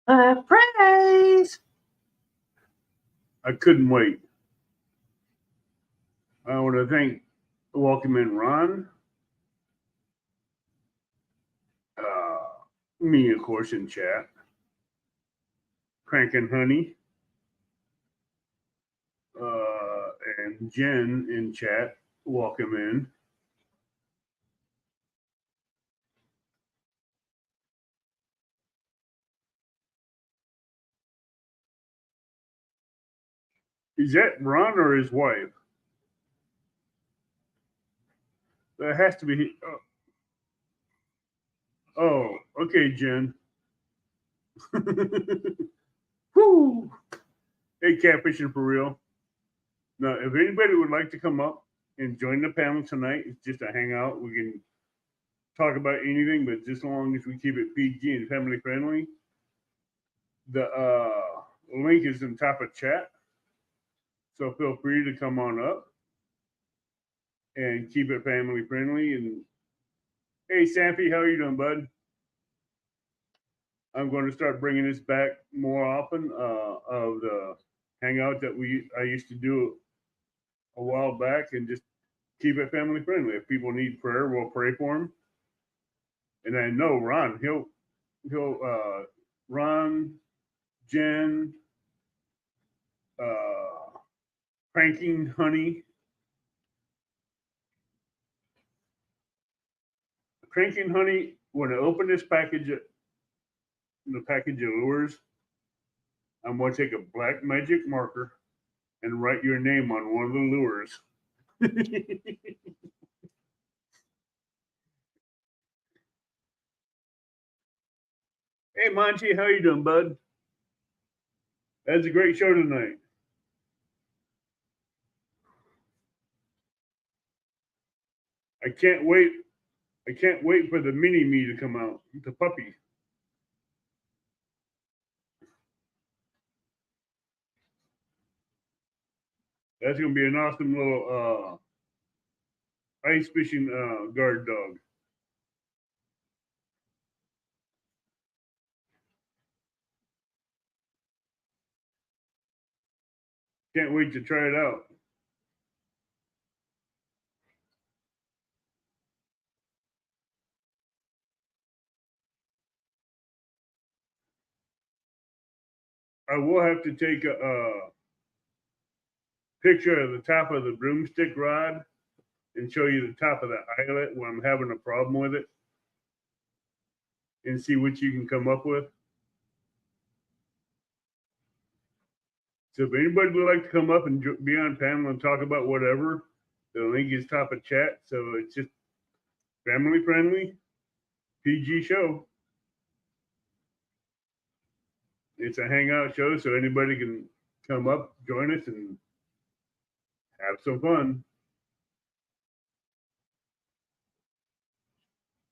Praise. I couldn't wait. I want to thank welcome in Ron, me of course in chat, Crank and Honey, and Jen in chat. Welcome in. Is that Ron or his wife? That has to be. Oh, okay, Jen. Whoo! Hey, catfishing for real. Now, if anybody would like to come up and join the panel tonight, it's just a hangout. We can talk about anything, but just as long as we keep it PG and family friendly. The link is in top of chat, so feel free to come on up and keep it family friendly. And hey, Sampy, how are you doing, bud? I'm going to start bringing this back more often of the hangout that I used to do a while back, and just keep it family friendly. If people need prayer, we'll pray for them. And I know Ron, he'll Ron, Jen, Cranking Honey, Cranking Honey. When I open this package, the package of lures, I'm going to take a black magic marker and write your name on one of the lures. Hey, Monty, how you doing, bud? That's a great show tonight. I can't wait. I can't wait for the mini me to come out, the puppy. That's gonna be an awesome little ice fishing guard dog. Can't wait to try it out. I will have to take a picture of the top of the broomstick rod and show you the top of the eyelet when I'm having a problem with it, and see what you can come up with. So if anybody would like to come up and be on panel and talk about whatever, the link is top of chat. So it's just family friendly, PG show. It's a hangout show, so anybody can come up, join us, and have some fun.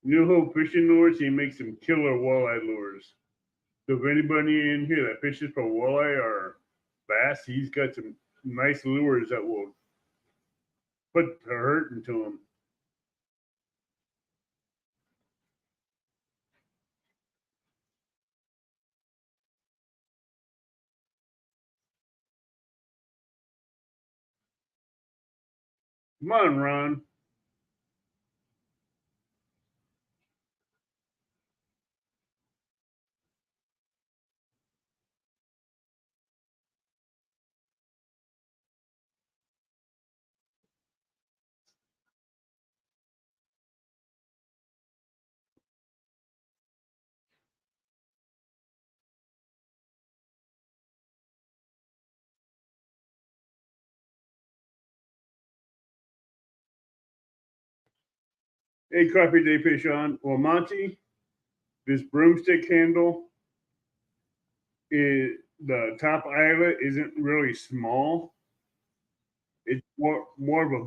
New Hope Fishing Lures, he makes some killer walleye lures. So if anybody in here that fishes for walleye or bass, he's got some nice lures that will put the hurt into them. Come on, Ron. Hey, Crappy Day Fish on. Well, Monty, this broomstick handle is the top eyelet isn't really small. It's more of a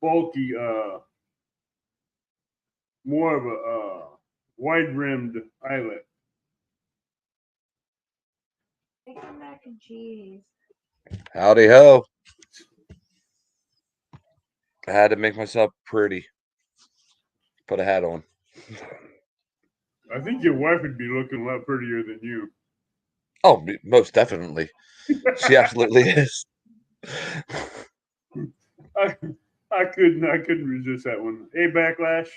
bulky, more of a wide rimmed eyelet. Bacon mac and cheese. Howdy ho. I had to make myself pretty. Put a hat on. I think your wife would be looking a lot prettier than you. Oh, most definitely. She absolutely is. I couldn't resist that one. Hey, Backlash.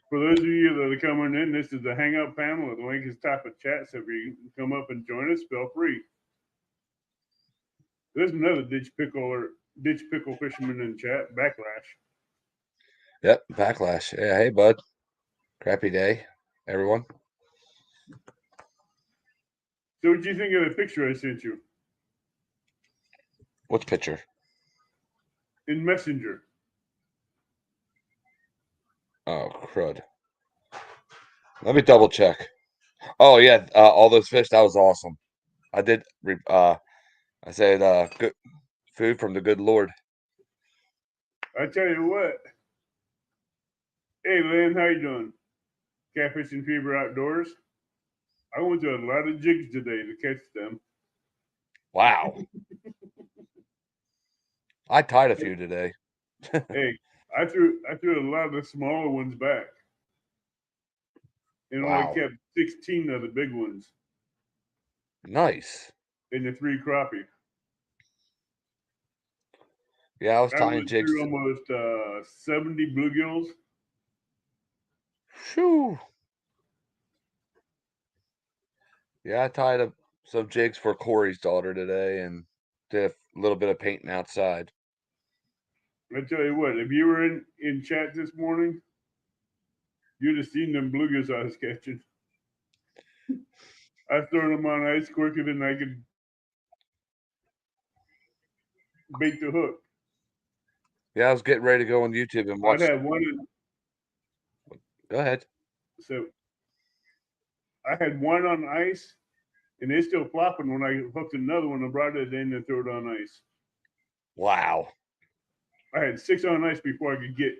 For those of you that are coming in, this is the Hangout panel. The link is top of chat, so if you can come up and join us, feel free. There's another ditch pickle fisherman in chat. Backlash. Yep, Backlash. Yeah, hey, bud. Crappy day, everyone. So, what do you think of the picture I sent you What's picture? in Messenger? Oh, crud. Let me double check. Oh yeah, all those fish. That was awesome. I did. I said, good food from the good Lord. I tell you what. Hey, Lynn, how you doing? Catfishing Fever Outdoors. I went to a lot of jigs today to catch them. Wow. I tied a few today. Hey, I threw a lot of the smaller ones back, and only Wow. kept 16 of the big ones Nice. in the 3 crappie. Yeah, I was I tying went jigs. through almost 70 bluegills. Shoo. Yeah, I tied up some jigs for Corey's daughter today and did a little bit of painting outside. I tell you what, if you were in chat this morning, you'd have seen them bluegills I was catching. I was throwing them on ice quicker than I could bait the hook. Yeah, I was getting ready to go on YouTube and I'd watch. have one. Go ahead. So I had one on ice, and they're still flopping when I hooked another one and brought it in and threw it on ice. Wow. I had 6 on ice before I could get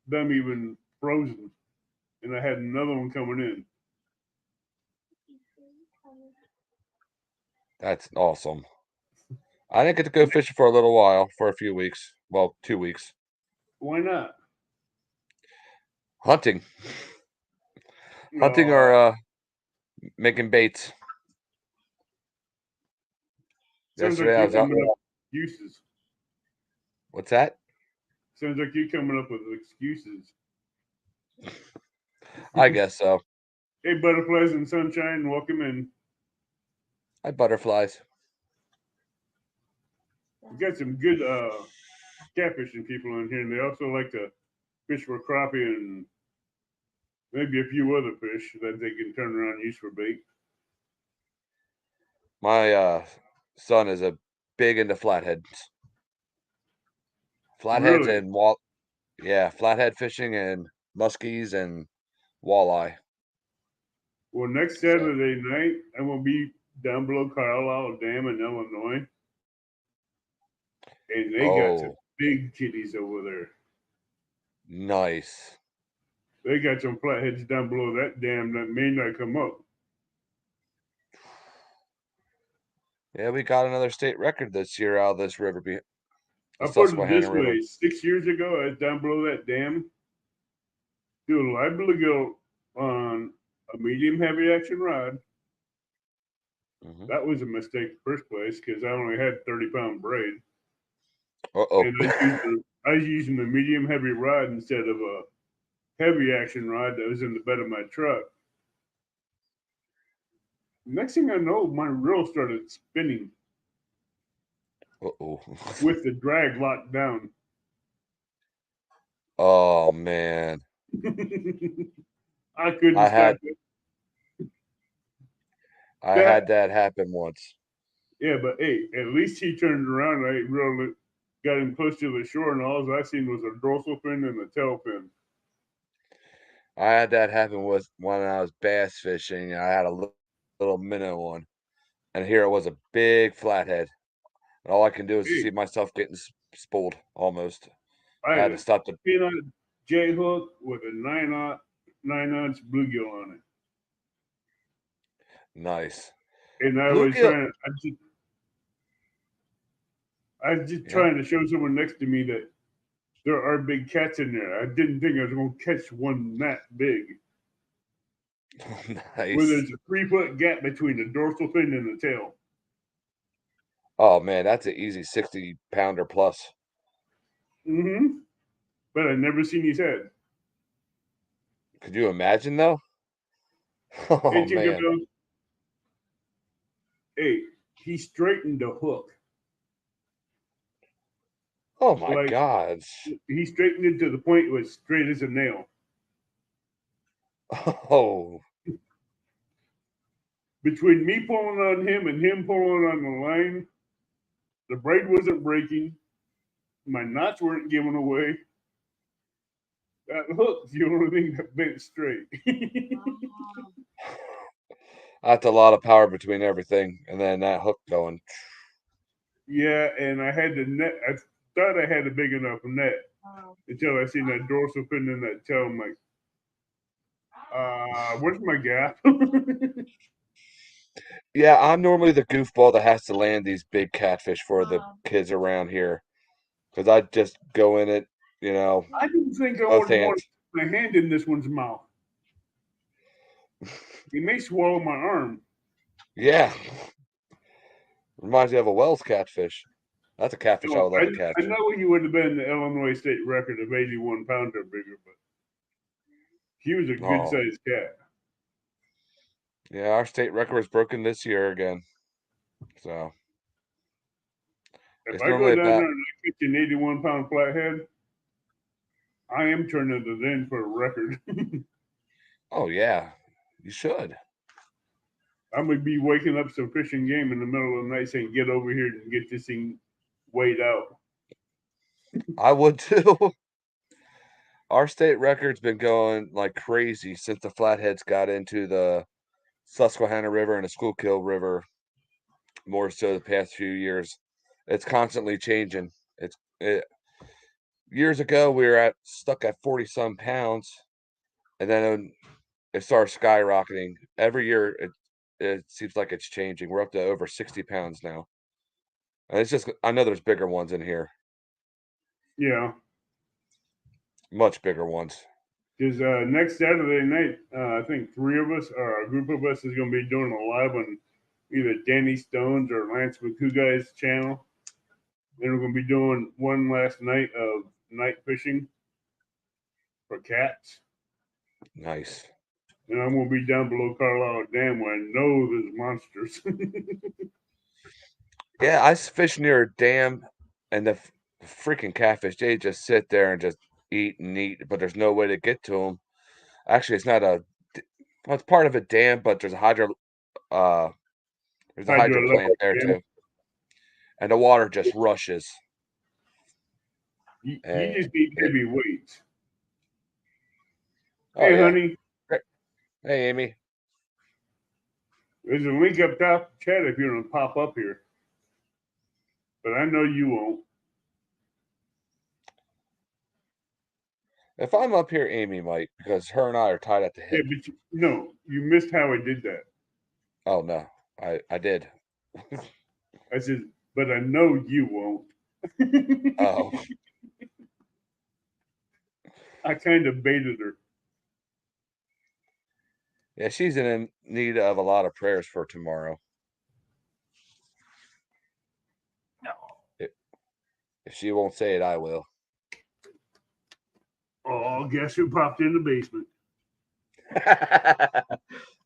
them even frozen, and I had another one coming in. That's awesome. I didn't get to go fishing for a little while, for a few weeks. Well, 2 weeks. Why not? Hunting. Hunting Aw, or making baits. sounds like Yesterday I you're was out. coming up with excuses. What's that? Sounds like you're coming up with excuses. I guess so. Hey, butterflies and sunshine, welcome in. I butterflies. We got some good catfishing people in here, and they also like to fish for crappie and maybe a few other fish that they can turn around and use for bait. My son is a big into flatheads. Flatheads Really? and flathead fishing and muskies and walleye. Well, next So, Saturday night, I'm going to be down below Carlisle Dam in Illinois, and they got some oh, big kitties over there. nice. They got some flatheads down below that dam that may not come up. Yeah, we got another state record this year out of this river, the I'll put it Susquehanna this River. way: 6 years ago, I was down below that dam, doing a live bluegill on a medium heavy action rod. Mm-hmm. That was a mistake in the first place because I only had 30-pound braid, Uh-oh. and I was using the medium heavy rod instead of a heavy action rod that was in the bed of my truck. Next thing I know, my reel started spinning Uh-oh. with the drag locked down. Oh, man. I couldn't I stop had it. I That had that happen once. Yeah, but hey, at least he turned around. I really got him close to the shore, and all I seen was a dorsal fin and a tail fin. I had that happen with when I was bass fishing. I had a little minnow one, and here it was a big flathead. And all I can do is Hey, see myself getting spooled almost. I I had had to a stop the. peanut J hook with a 9/9 bluegill on it, Nice. and Bluegill. I was just Yeah. trying to show someone next to me that there are big cats in there. I didn't think I was going to catch one that big. where Nice. there's a 3-foot gap between the dorsal fin and the tail. Oh man, that's an easy 60-pounder plus. Mm-hmm. But I've never seen his head. Could you imagine though? Oh Hey, man. Tinkerbell. Hey, he straightened the hook. Oh my Like, God. he straightened it to the point it was straight as a nail. Oh, Between me pulling on him and him pulling on the line, the braid wasn't breaking. My knots weren't giving away. That hook's the only thing that bent straight. Wow. that's a lot of power between everything, and then that hook going. Yeah, and I had the net. I thought I had a big enough net Wow. until I seen that dorsal fin in that tail. I'm like, where's my gap? Yeah, I'm normally the goofball that has to land these big catfish for the Wow. kids around here, because I just go in it, you know, I didn't think I both would want hands. to put my hand in this one's mouth. He may swallow my arm. Yeah, reminds me of a Wells catfish. That's a catfish I No, would love to I catch. know he would have been the Illinois state record of 81 pounds or bigger, but he was a good Oh, sized cat. yeah, our state record was broken this year again. So If it's I go normally down about. there and I catch an 81-pound flathead, I am turning it in for a record. Oh yeah, you should. I'm gonna be waking up some fishing game in the middle of the night saying, "Get over here and get this thing weighed out." I would too. Our state record's been going like crazy since the Flatheads got into the Susquehanna River and the Schuylkill River, more so the past few years. It's constantly changing. Years ago we were at stuck at 40 some pounds, and then it started skyrocketing. Every year it seems like it's changing. We're up to over 60 pounds now. And it's just I know there's bigger ones in here, Yeah, much bigger ones. because next Saturday night, I think 3 of us, or a group of us, is gonna be doing a live on either Danny Stone's or Lance McCouguy's channel, and we're gonna be doing one last night of night fishing for cats. Nice. And I'm gonna be down below Carlisle Dam where I know there's monsters. Yeah, I fish near a dam, and the freaking catfish, they just sit there and just eat and eat, but there's no way to get to them. Actually, it's not well, it's part of a dam, but uh, there's a hydro Hydroelectric plant there dam. too, and the water just rushes. You And just need it, heavy weights. oh Hey, yeah. honey, Hey, Amy. there's a link up top, chat, if you want to pop up here. But I know you won't. If I'm up here, Amy might, because her and I are tied at the Yeah, hip. but no, you missed how I did that. Oh no, I did. I said, but I know you won't. Oh, I kind of baited her. yeah, she's in need of a lot of prayers for tomorrow. No. If she won't say it, I will. Oh, guess who popped in the basement?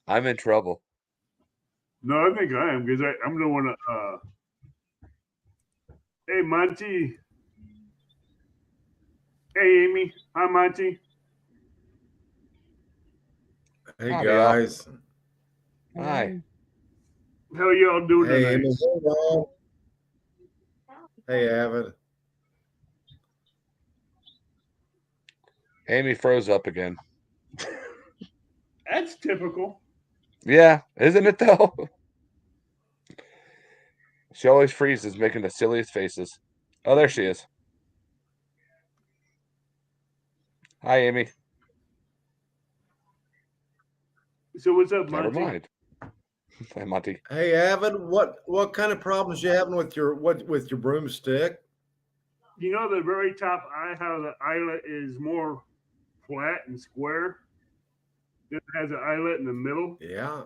I'm in trouble. No, I think I am because I'm the one. Hey, Monty. Hey, Amy. Hi, Monty. Hey Howdy, y'all. guys. Hi. How y'all doing Hey tonight? Amy. Hold on. Hey Avid. Amy froze up again. That's typical. Yeah, isn't it though? She always freezes, making the silliest faces. Oh, there she is. Hi, Amy. So what's up, Never Monty? mind. Hi, Monty. Hey Avid, what kind of problems you having with your with your broomstick? You know the very top eye, how the eyelet is more flat and square. that has an eyelet in the middle. Yeah.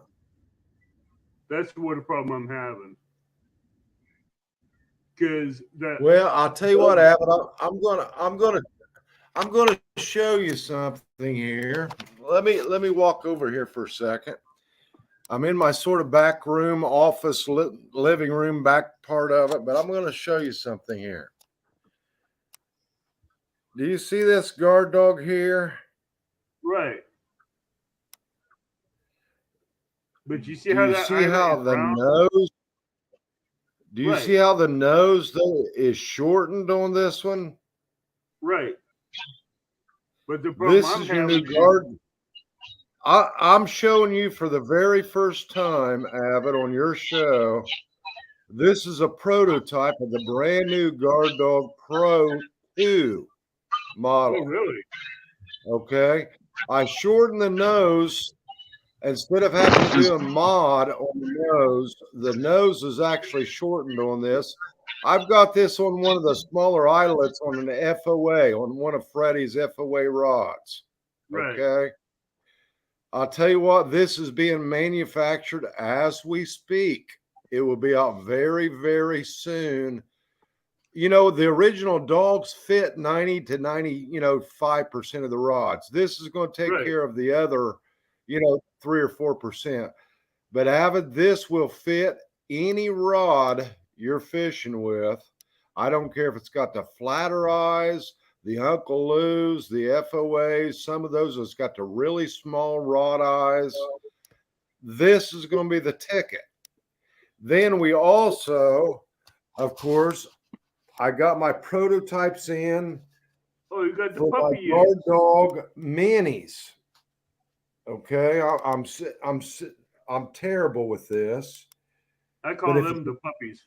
That's what the problem I'm having. Because that Well, I'll tell you what, Abbott. I'm gonna show you something here. Let me walk over here for a second. I'm in my sort of back room, office, living room, back part of it, but I'm going to show you something here. Do you see this guard dog here? right. But you see Do how you that see eyelet how is the round? nose? Do you Right. see how the nose though is shortened on this one? Right. But the problem This I'm is your having new guard. I'm showing you for the very first time, Abbott, on your show. This is a prototype of the brand new Guard Dog Pro 2 model. Oh, really? Okay. I shortened the nose instead of having to do a mod on the nose is actually shortened on this. I've got this on one of the smaller eyelets on an FOA, on one of Freddie's FOA rods. Right. Okay. I'll tell you what, this is being manufactured as we speak. It will be out very, very soon. You know, the original dogs fit 90 to 5% of the rods. This is going to take Right. care of the other, 3 or 4%. But Avid, this will fit any rod you're fishing with. I don't care if it's got the flatter eyes, the Uncle Lou's, the FOAs, some of those has got the really small rod eyes. This is going to be the ticket. Then we also, of course, I got my prototypes in Oh, you got the for my puppy guard in. dog minis. Okay, I'm terrible with this. I call but if them the puppies.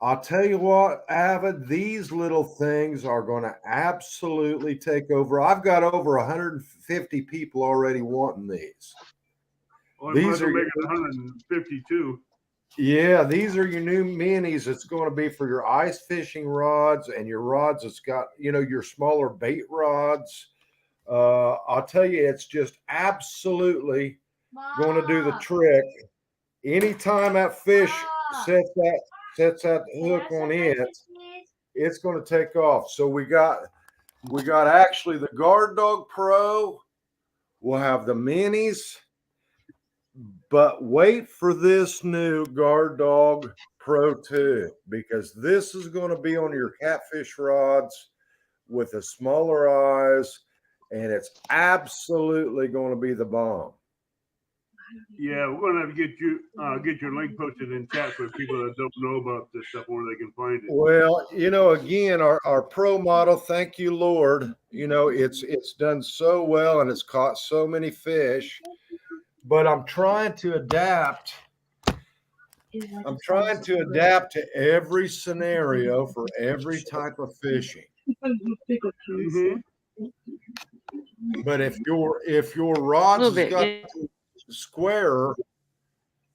I'll tell you what, Avid, these little things are going to absolutely take over. I've got over 150 people already wanting these. Oh, These are are making 152. Yeah, these are your new minis. It's going to be for your ice fishing rods and your rods. It's got, your smaller bait rods. I'll tell you, it's just absolutely going to do the trick. Anytime that fish sets that hook on it, it's going to take off. So we got actually the Guard Dog Pro. We'll have the minis. But wait for this new Guard Dog Pro 2 because this is going to be on your catfish rods with the smaller eyes, and it's absolutely going to be the bomb. Yeah, we're gonna have to get your link posted in chat for people that don't know about this stuff where they can find it. Well, again, our pro model, thank you, Lord. It's done so well and it's caught so many fish. But I'm trying to adapt. I'm trying to adapt to every scenario for every type of fishing. Mm-hmm. But if your rods has got square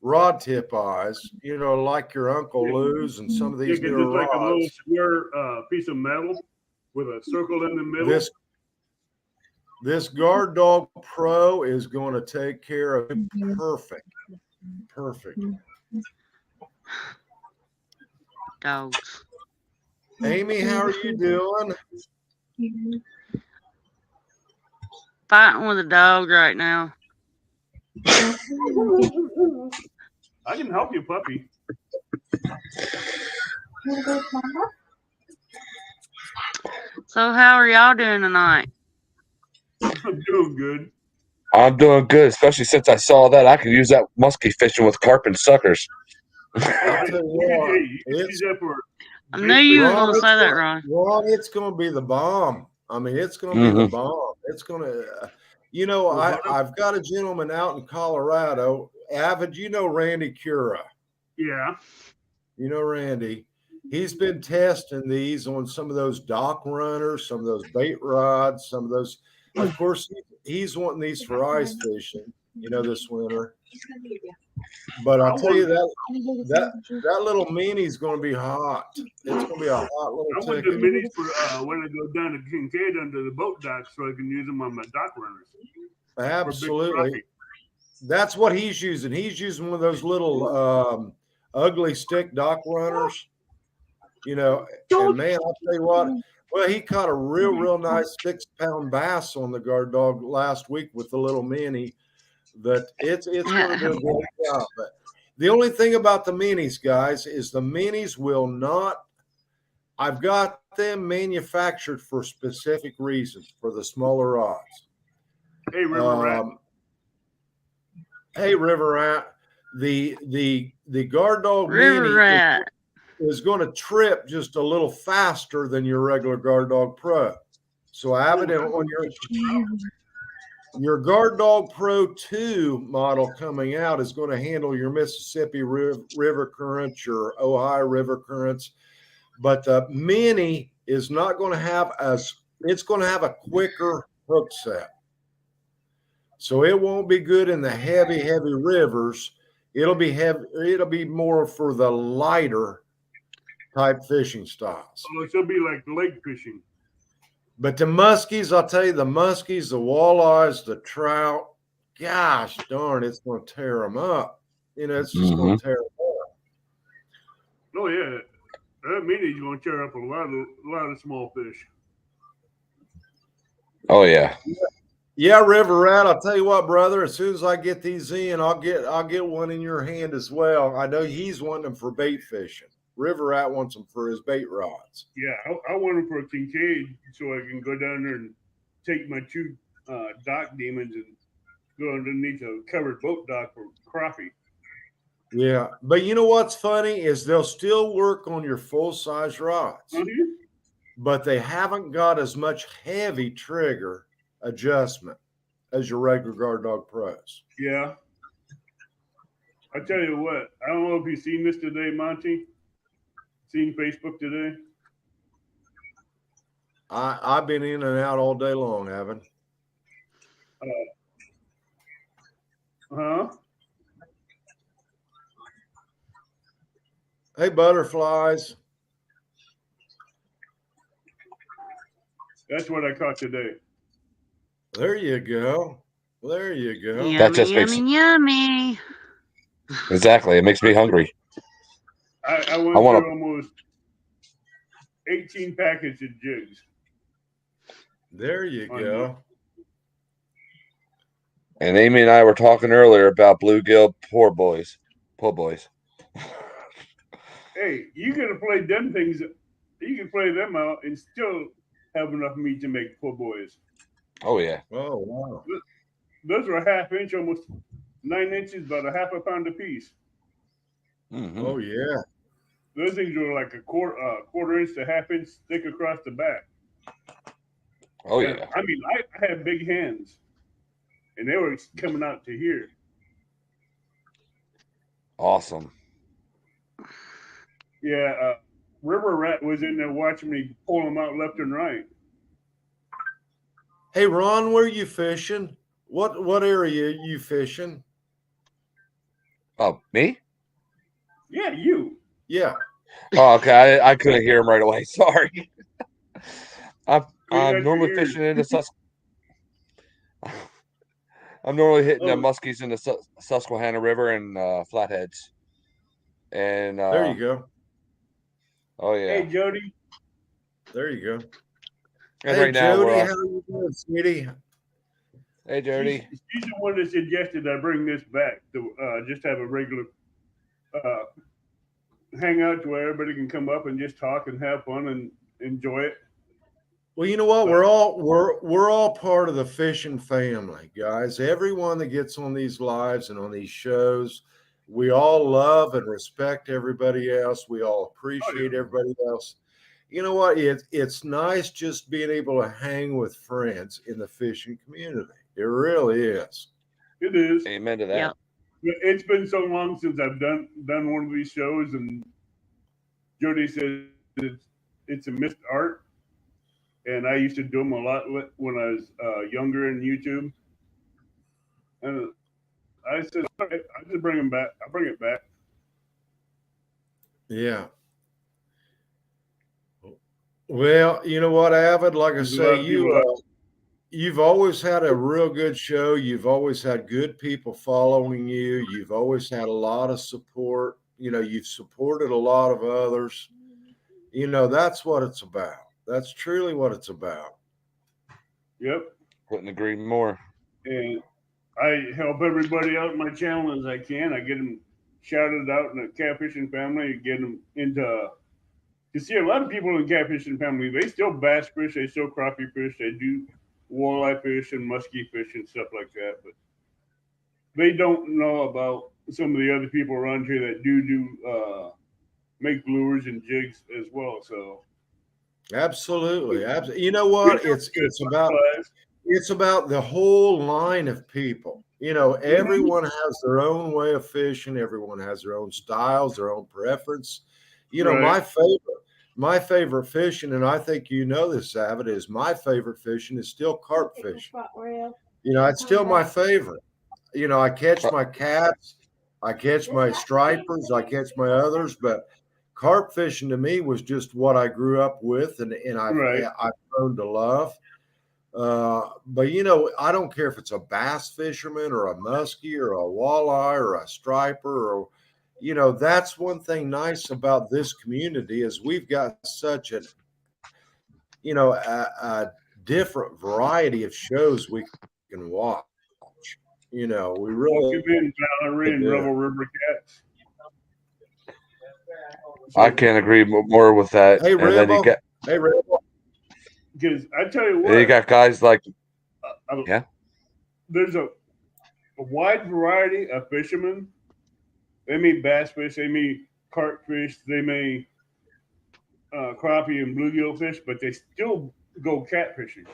rod tip eyes, like your Uncle Lou's and some of these You newer can just like rods, a little square piece of metal with a circle in the middle. This Guard Dog Pro is going to take care of it perfect. Perfect. Dogs. Amy, how are you doing? Fighting with a dog right now. I can help you, puppy. So how are y'all doing tonight? I'm doing good. I'm doing good, especially since I saw that I could use that muskie fishing with carp and suckers. I'll tell you what, You can use that for. I knew you were going to Ron, say that, Ron. Ron, it's going to be the bomb. I mean, it's going to be the bomb. It's going to, I've got a gentleman out in Colorado. Avid, Randy Cura. Yeah. Randy. He's been testing these on some of those dock runners, some of those bait rods, some of those. Of course, he's wanting these for ice fishing, this winter. But I'll tell you that little mini's going to be hot. It's going to be a hot little I want ticket. the minis for when I go down to Kincaid under the boat dock so I can use them on my dock runners. Absolutely. That's what he's using. He's using one of those little ugly stick dock runners, you know. And man, I'll tell you what. Well, he caught a real nice 6-pound bass on the guard dog last week with the little mini. That it's going to do a great job. But the only thing about the minis, guys, is the minis will not. I've got them manufactured for specific reasons for the smaller rods. Hey, River Rat. Hey, River Rat. The guard dog River mini rat. is going to trip just a little faster than your regular guard dog pro. So have it on your guard dog pro 2 model coming out is going to handle your Mississippi river currents, your Ohio river currents. But the mini is not going to have it's going to have a quicker hook set. So it won't be good in the heavy rivers. It'll be more for the lighter type fishing styles. Oh, it'll be like lake fishing. But the muskies, I'll tell you, the muskies, the walleyes, the trout, gosh darn, it's going to tear them up. You know, it's just going to tear them up. Oh yeah, that mini's going to tear up a lot of small fish. Oh yeah. Yeah, River Rat. I'll tell you what, brother. As soon as I get these in, I'll get one in your hand as well. I know he's wanting them for bait fishing. River Rat wants them for his bait rods. Yeah, I want them for a Kincaid so I can go down there and take my 2 dock demons and go underneath a covered boat dock for crappie. Yeah, but you know what's funny is they'll still work on your full size rods, but they haven't got as much heavy trigger adjustment as your regular guard dog pros. Yeah. I tell you what, I don't know if you've seen this today, Monty. Seen Facebook today? I've been in and out all day long, Evan. Hey, butterflies. That's what I caught today. There you go. There you go. Yummy, That just makes- yummy. Exactly. It makes me hungry. I went through almost 18 packets of jigs. There you go. And Amy and I were talking earlier about bluegill poor boys. Hey, you could have played them things. You can play them out and still have enough meat to make poor boys. Oh yeah. Oh wow. Those are a ½ inch, almost 9 inches, about a ½ pound a piece. Mm-hmm. Oh yeah. Those things were like a quarter inch to ½ inch thick across the back. Oh yeah. I mean, I had big hands, and they were coming out to here. Awesome. Yeah, River Rat was in there watching me pull them out left and right. Hey Ron, where are you fishing? What area are you fishing? Oh, me? Yeah, you. Yeah. Oh, okay. I couldn't hear him right away. Sorry. I'm got normally your ears. fishing in the I'm normally hitting the Oh. muskies in the Susquehanna River and flatheads. And There you go. Oh yeah. Hey, Jody. There you go. And hey right now Jody, we're how you doing, sweetie? Hey Jody. She's the one that suggested I bring this back to just have a regular hangout to where everybody can come up and just talk and have fun and enjoy it. Well, you know what? We're all part of the fishing family, guys. Everyone that gets on these lives and on these shows, we all love and respect everybody else. We all appreciate everybody else. You know what? It's nice just being able to hang with friends in the fishing community. It really is. It is. Amen to that. Yep. It's been so long since I've done one of these shows, and Jody says it's a missed art. And I used to do them a lot when I was younger in YouTube. And I said, all right, I just bring them back. I bring it back. Yeah. Well, you know what, Avid? Like I say, you've always had a real good show. You've always had good people following you. You've always had a lot of support. You've supported a lot of others. That's what it's about. That's truly what it's about. Yep. Couldn't agree more. And I help everybody out in my channel as I can. I get them shouted out in the catfishing family, get them into. You see, a lot of people in the catfishing family, they still bass fish, they still crappie fish, they do walleye fish and muskie fish and stuff like that, but they don't know about some of the other people around here that do make lures and jigs as well. So Absolutely. You know what? It's about the whole line of people. Everyone has their own way of fishing. Everyone has their own styles, their own preference. Right. My favorite fishing, and I think this, Savage, is my favorite fishing is still carp fishing. It's still my favorite. I catch my cats, I catch my stripers, I catch my others, but carp fishing to me was just what I grew up with, and I've grown to love. But I don't care if it's a bass fisherman or a muskie or a walleye or a striper or that's one thing nice about this community is we've got such a different variety of shows we can watch. We really Valerie and Rebel River Cats. I can't agree more with that. Hey, Rebel. Because I tell you what, you got guys like there's a wide variety of fishermen. They may bass fish, they may carp fish, they may crappie and bluegill fish, but they still go catfishing.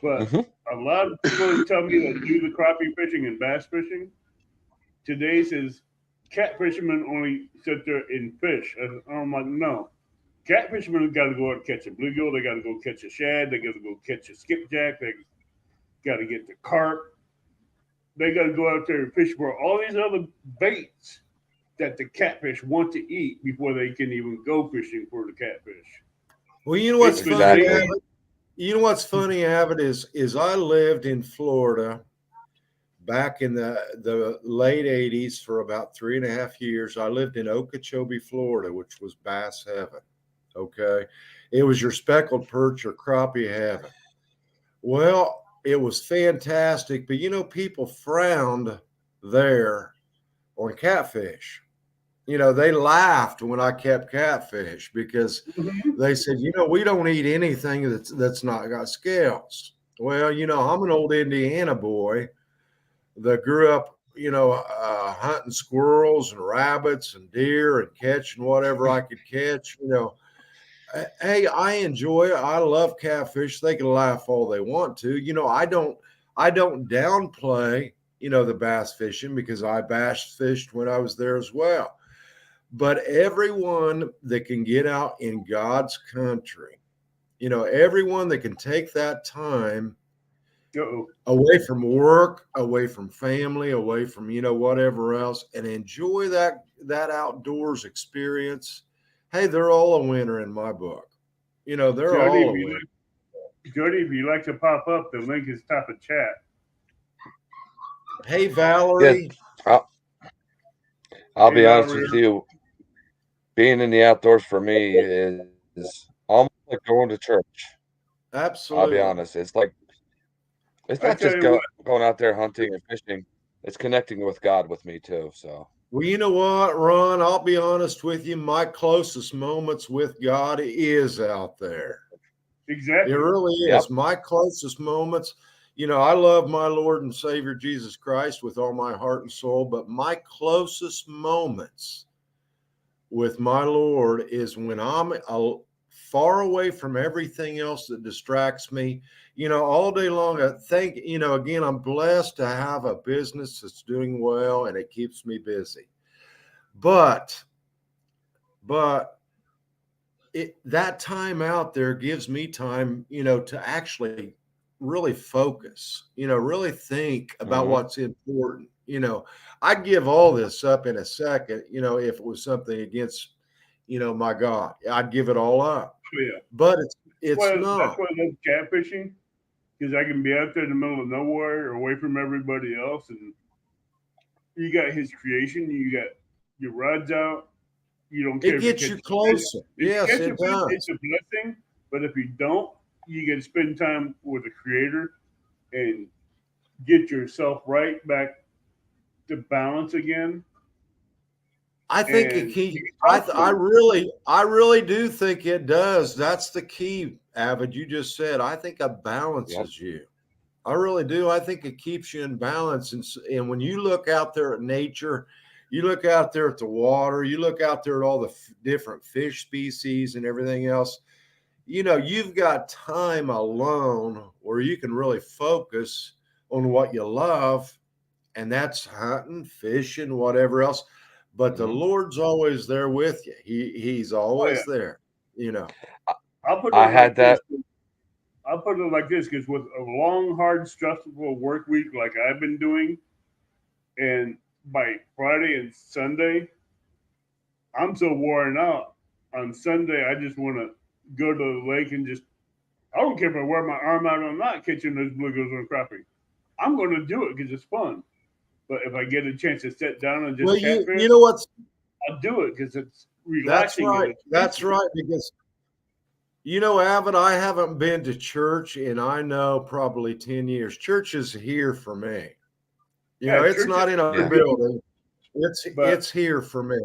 But a lot of people tell me that do the crappie fishing and bass fishing. Today says cat fishermen only sit there and fish. And I'm like, no. Cat fishermen got to go out and catch a bluegill. They got to go catch a shad. They got to go catch a skipjack. They got to get the carp. They got to go out there and fish for all these other baits that the catfish want to eat before they can even go fishing for the catfish. Well, you know what's funny? You know what's funny, Avid, is I lived in Florida back in the late 80s for about 3.5 years. I lived in Okeechobee, Florida, which was bass heaven. Okay. It was your speckled perch or crappie heaven. Well, it was fantastic, but people frowned there on catfish. They laughed when I kept catfish because they said, we don't eat anything that's not got scales. Well, I'm an old Indiana boy that grew up, hunting squirrels and rabbits and deer and catching whatever I could catch. Hey, I enjoy it. I love catfish. They can laugh all they want to. I don't downplay, the bass fishing because I bass fished when I was there as well. But everyone that can get out in God's country, everyone that can take that time away from work, away from family, away from, whatever else, and enjoy that outdoors experience. Hey, they're all a winner in my book. They're all a winner. Jody, if you'd like to pop up, the link is top of chat. Hey, Valerie. Yeah. I'll be honest with you. Being in the outdoors for me is almost like going to church. Absolutely. I'll be honest. It's like it's not just going out there hunting and fishing. It's connecting with God with me too. So. Well, you know what, Ron? I'll be honest with you. My closest moments with God is out there. Exactly. It really is. Yep. My closest moments. I love my Lord and Savior Jesus Christ with all my heart and soul, but my closest moments with my Lord is when I'm far away from everything else that distracts me. All day long, I think, again, I'm blessed to have a business that's doing well and it keeps me busy. But that time out there gives me time, to actually really focus, really think about what's important. I'd give all this up in a second, if it was something against, my God, I'd give it all up. Yeah. But it's not. That's why I love catfishing. because I can be out there in the middle of nowhere or away from everybody else, and you got his creation, you got your rods out. You don't care It if you gets you catch closer. if you Yes, catch a it fish, does. it's a blessing. But if you don't, you get to spend time with the creator and get yourself right back to balance again. I think it And keeps. you can talk to him. I really do think it does. That's the key, Avid. You just said. I think it balances you. I really do. I think it keeps you in balance. And when you look out there at nature, you look out there at the water, you look out there at all the different fish species and everything else. You know, you've got time alone where you can really focus on what you love, and that's hunting, fishing, whatever else. But the Mhm. Lord's always there with you. He's Oh yeah, always there, you know. I'll put I it had like this. that. I'll put it like this because with a long, hard, stressful work week like I've been doing, and by Friday and Sunday, I'm so worn out. On Sunday, I just want to go to the lake and just, I don't care if I wear my arm out or not catching those bluegills and crappie. I'm going to do it because it's fun. But if I get a chance to sit down and Well, just you catfish, know what's I'll do it because it's that's relaxing and right. it's That's peaceful. right. Because you know, Avid, I haven't been to church in I know probably 10 years. Church is here for me. You know, Yeah, it's church not in a Yeah. building. but It's here for me.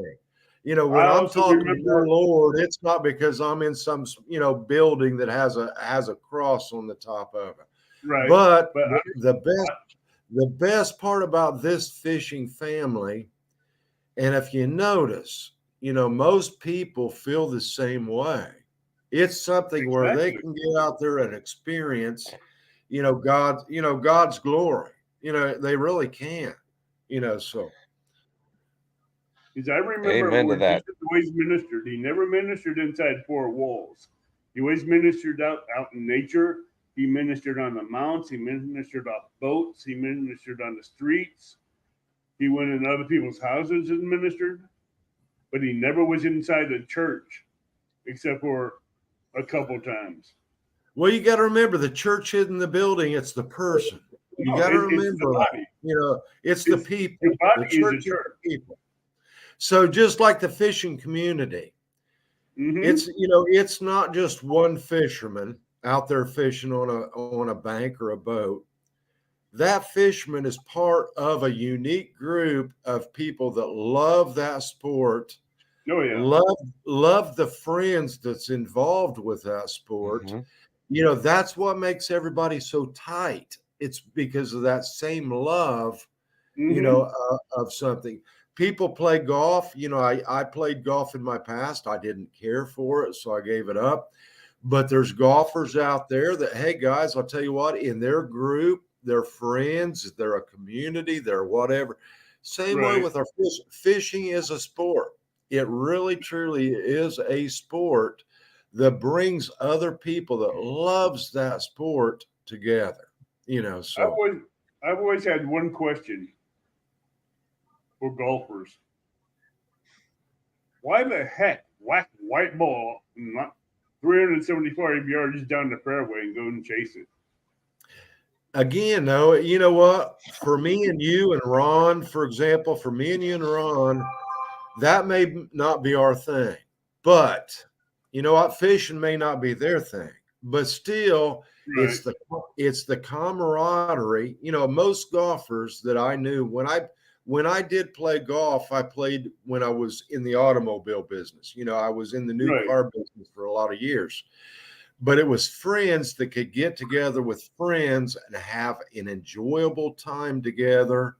You know, when I I'm also talking to the remember, Lord, it's not because I'm in some, you know, building that has a cross on the top of it. right, But but the best part about this fishing family, and if you notice, you know, most people feel the same way. It's something where they exactly. can get out there and experience, God's glory. You know, they really can. You know, so Because I remember Amen to where Jesus that. always ministered. He never ministered inside four walls. He always ministered out in nature. He ministered on the mounts. He ministered off boats. He ministered on the streets. He went in other people's houses and ministered. But he never was inside the church, except for a couple times. well, you got to remember the church isn't the building; it's the person. You No, got to it's the remember that. body. You know, it's the It's, your people. The body is church the is church. the people. So just like the fishing community, Mm-hmm. it's not just one fisherman out there fishing on a bank or a boat. That fisherman is part of a unique group of people that love that sport, Oh yeah. love the friends that's involved with that sport. Mhm. You know, that's what makes everybody so tight. It's because of that same love, Mm-hmm. of something. People play golf. You know, I played golf in my past. I didn't care for it, so I gave it up. But there's golfers out there that, hey guys, I'll tell you what, in their group, they're friends, they're a community, they're whatever. Same way Right. with our fishing is a sport. It really truly is a sport that brings other people that loves that sport together. You know, I've so always, I've always had one question for golfers. Why the heck whack white ball not 375 yards down the fairway and go and chase it? again, though, you know what? For me and you and Ron, for example, for me and you and Ron, that may not be our thing. But you know what? Fishing may not be their thing. But still, Right. it's the camaraderie. You know, most golfers that I knew when I did play golf, I played when I was in the automobile business. You know, I was in the new Right. car business for a lot of years. But it was friends that could get together with friends and have an enjoyable time together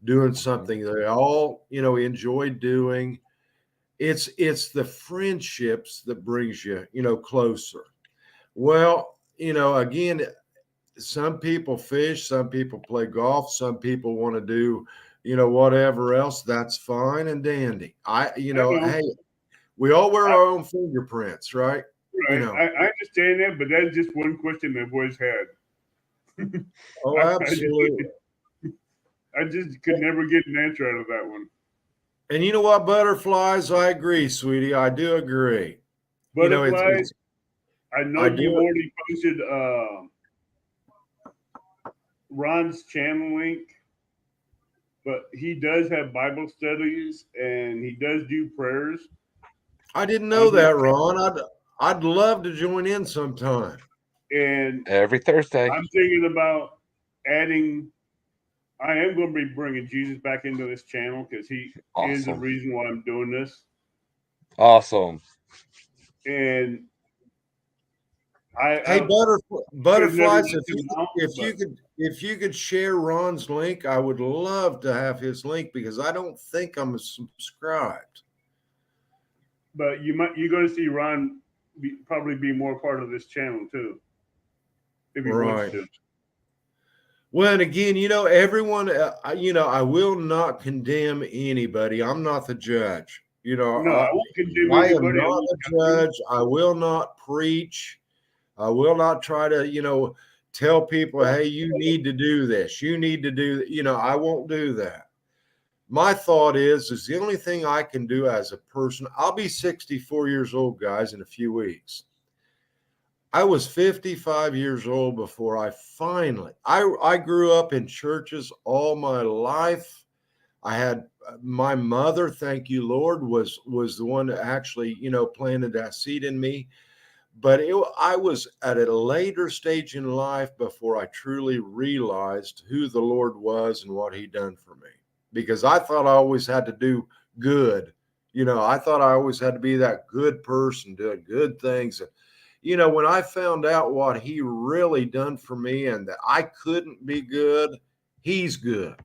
doing something they all, enjoyed doing. It's the friendships that brings you, closer. Well, again, some people fish, some people play golf, some people want to do, whatever else. That's fine and dandy. I know. Hey, we all wear I, our own fingerprints, right? right. I understand that, but that's just one question I've always had. Oh, absolutely. I just could never get an answer out of that one. And you know what, butterflies? I agree, sweetie. I do agree. Butterflies, It's I know I you've do. already posted Ron's channel link, but he does have Bible studies and he does do prayers. I didn't know that, Ron. I'd love to join in sometime. And Every Thursday. I'm thinking about adding. I am going to be bringing Jesus back into this channel because he is the Awesome. reason why I'm doing this. Awesome. And Hey, butterflies, never if you could share Ron's link, I would love to have his link because I don't think I'm subscribed. But you're going to see Ron probably be more part of this channel too, if he wants to. Well, and again, everyone, I will not condemn anybody. I'm not the judge. No, I won't condemn I am anybody. not the judge. I will not preach. I will not try to, tell people, hey, you need to do this. You need to do, I won't do that. My thought is the only thing I can do as a person, I'll be 64 years old, guys, in a few weeks. I was 55 years old before I grew up in churches all my life. I had my mother, thank you, Lord, was the one that actually, planted that seed in me. But I was at a later stage in life before I truly realized who the Lord was and what he'd done for me. Because I thought I always had to do good. I thought I always had to be that good person doing good things. When I found out what he really done for me and that I couldn't be good, he's good.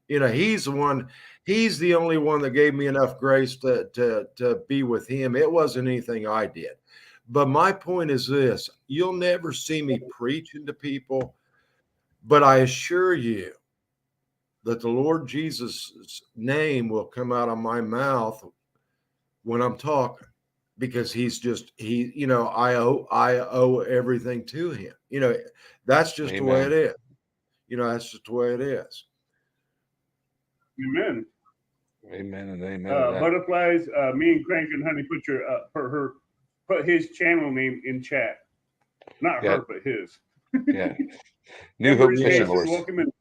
He's the only one that gave me enough grace to be with him. It wasn't anything I did. But my point is this: you'll never see me preaching to people, but I assure you that the Lord Jesus' name will come out of my mouth when I'm talking, because I owe everything to him. That's just the way it is. That's just the way it is. Amen. Amen and amen. Butterflies, me and Crank and Honey put his channel name in chat. Not her, but his. Yeah. New Hope Fishing Lures. Welcome in.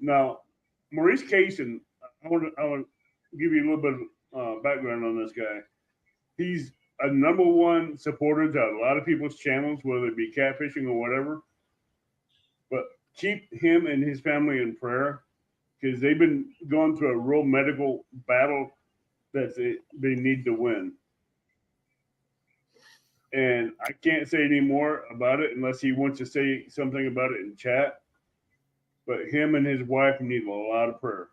Now, Maurice Kaysen, I want to give you a little bit of background on this guy. He's a #1 supporter to a lot of people's channels, whether it be catfishing or whatever. But keep him and his family in prayer because they've been going through a real medical battle that they need to win. And I can't say any more about it unless he wants to say something about it in chat. But him and his wife need a lot of prayer.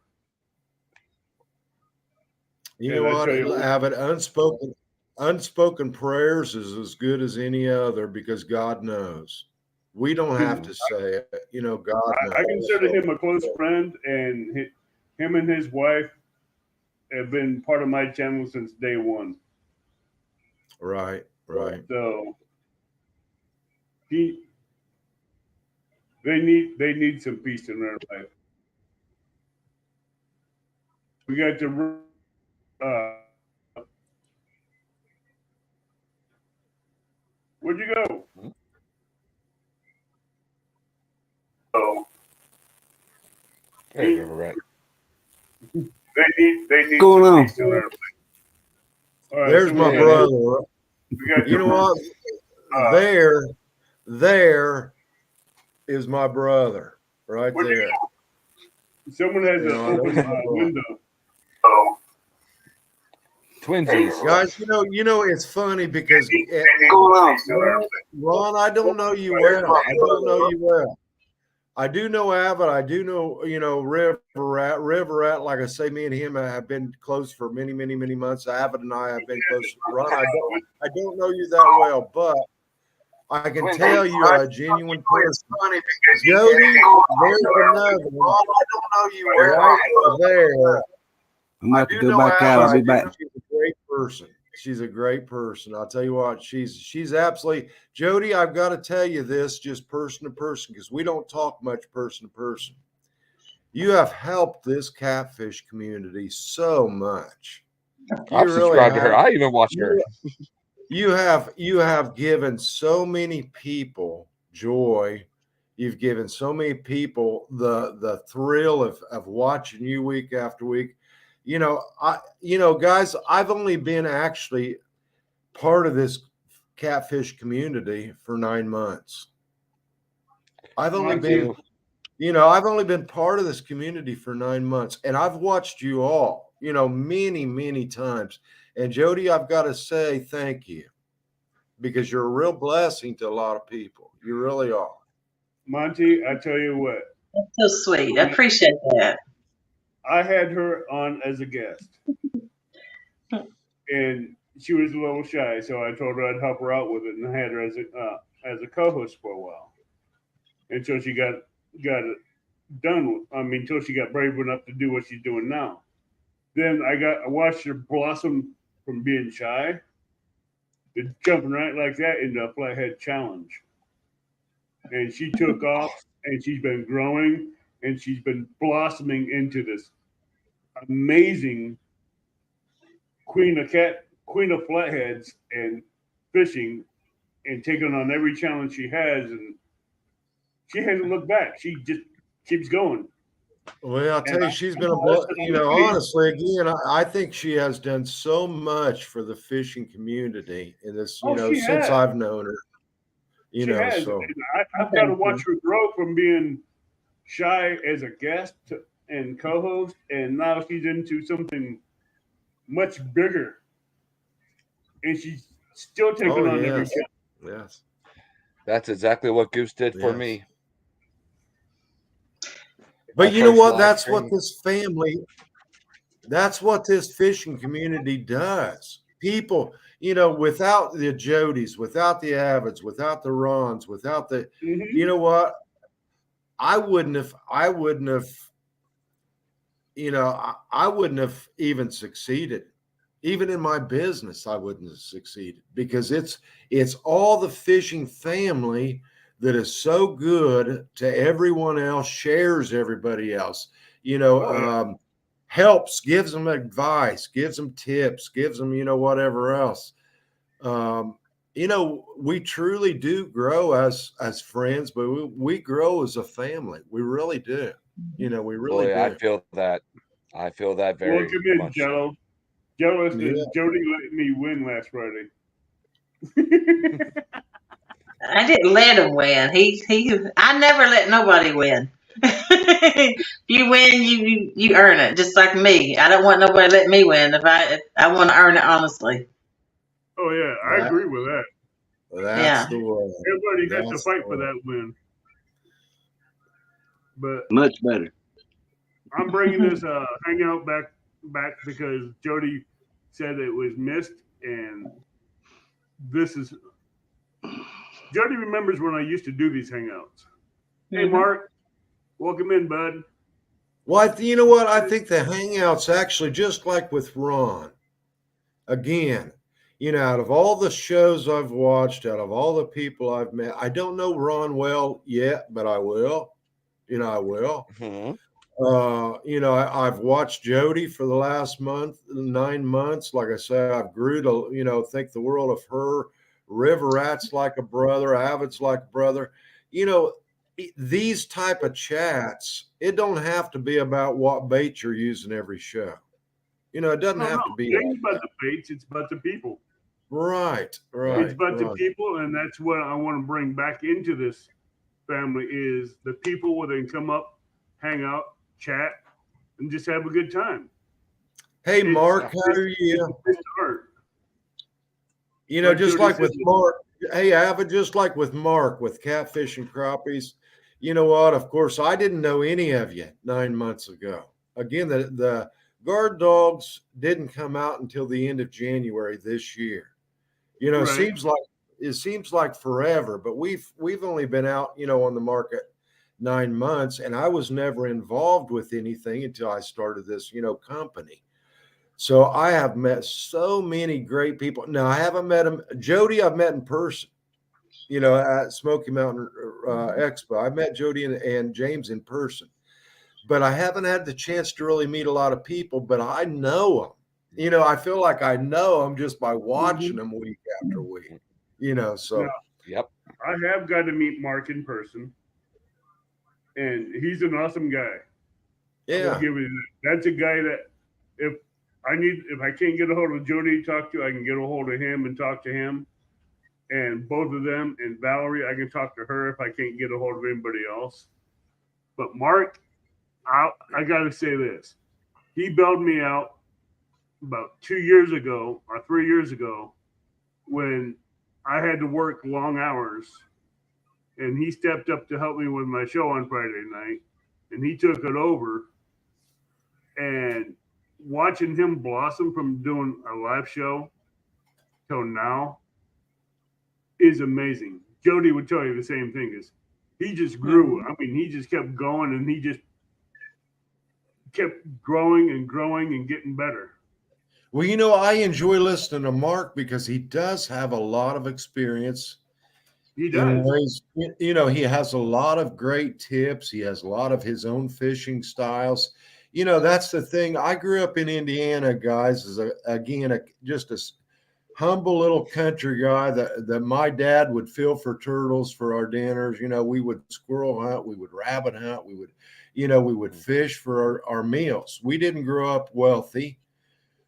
You know what? Avid, unspoken prayers is as good as any other because God knows. We don't have to say it. God knows. I consider him a close friend, and him and his wife have been part of my channel since day one. Right. So they need some peace in their life. We got to where'd you go? Oh, Hey, River they need going on? peace in their life. All right, There's my brother. You know what? There is my brother right there. Someone has an open window. Twinsies. Guys, it's funny because Ron, I don't know you well. I do know Avid. I do know, River Rat. Like I say, me and him have been close for many, many, many months. Avid and I have been close. Ron, I don't know you that well, but I can tell you are a genuine person. Jody, there's another one. I don't know you right there. I'm going to have to go back out. I'll be back. She's a great person. She's a great person. I'll tell you what, she's absolutely, Jody, I've got to tell you this just person to person, because we don't talk much person to person. You have helped this catfish community so much. I'm subscribed to her. I even watch her. You have given so many people joy You've given so many people the thrill of watching you week after week. Guys, I've only been actually part of this catfish community for 9 months. I've only been part of this community for 9 months, and I've watched you all, many, many times. And Jody, I've got to say thank you, because you're a real blessing to a lot of people. You really are. Monty, I tell you what, That's so sweet. I appreciate that. I had her on as a guest, and she was a little shy, so I told her I'd help her out with it, and I had her as a co-host for a while until she got it done. Until she got brave enough to do what she's doing now. Then I watched her blossom from being shy to jumping right like that into a flathead challenge, and she took off, and she's been growing, and she's been blossoming into this amazing queen of flatheads and fishing, and taking on every challenge she has, and she hasn't looked back. She just keeps going. Well, I'll tell you, she's been honestly, again, I think she has done so much for the fishing community in this, since I've known her. She has. So I've got to watch her grow from being shy as a guest and co-host, and now she's into something much bigger, and she's still taking on every challenge. Yes, that's exactly what Goose did for me. But you know what? That's what this fishing community does. People, without the Jodys, without the Avids, without the Rons, without the, you know what? I wouldn't have even succeeded. Even in my business, I wouldn't have succeeded, because it's all the fishing family that is so good to everyone else, shares everybody else, helps, gives them advice, gives them tips, gives them, whatever else. We truly do grow as friends, but we grow as a family. We really do. We really do. I feel that very much. Jello. Jealous that Jody let me win last Friday. I didn't let him win. I never let nobody win. If you win, you earn it, just like me. I don't want nobody to let me win. If I want to earn it honestly. Oh yeah, I agree with that. That's the way. Everybody has to fight for that win. But much better. I'm bringing this hangout back because Jody said it was missed, and this is Jody remembers when I used to do these hangouts. Hey Mark, welcome in, bud. Well, you know what? I think the hangouts actually, just like with Ron, again, out of all the shows I've watched, out of all the people I've met, I don't know Ron well yet, but I will. I will. I've watched Jody for the last 9 months. Like I said, I've grew to, think the world of her. River Rat's like a brother. Avid's like a brother. These type of chats, it don't have to be about what bait you're using every show. It doesn't have to be. It ain't about the baits. It's about the people. Right. It's about the people, and that's what I want to bring back into this family is the people where they can come up, hang out, chat, and just have a good time. Hey, Mark, how are you? Just like with Mark. Hey, Avid, just like with Mark, with catfish and crappies. You know what? Of course, I didn't know any of you 9 months ago. Again, the guard dogs didn't come out until the end of January this year. Right. It seems like forever, but we've only been out, on the market 9 months, and I was never involved with anything until I started this, company. So I have met so many great people. Now, I haven't met him. Jody, I've met in person, at Smoky Mountain Expo. I met Jody and James in person, but I haven't had the chance to really meet a lot of people, but I know them. I feel like I know them just by watching them week after week, so. Yep. I have got to meet Mark in person. and he's an awesome guy. I will Yeah. give you that. That's a guy that if I can't get a hold of Jody to talk to, I can get a hold of him and talk to him. And both of them and Valerie, I can talk to her if I can't get a hold of anybody else. But Mark, I got to say this. He bailed me out about 2 years ago or 3 years ago when I had to work long hours. And he stepped up to help me with my show on Friday night. And he took it over. And watching him blossom from doing a live show till now is amazing. Jody would tell you the same thing. Is he just grew? I mean, he just kept going, and he just kept growing and growing and getting better. Well, you know, I enjoy listening to Mark because he does have a lot of experience. He In does. ways, you know, he has a lot of great tips. He has a lot of his own fishing styles. You know, that's the thing. I grew up in Indiana, guys, as just a humble little country guy that my dad would fill for turtles for our dinners. You know, we would squirrel hunt, we would rabbit hunt, we would fish for our meals. We didn't grow up wealthy.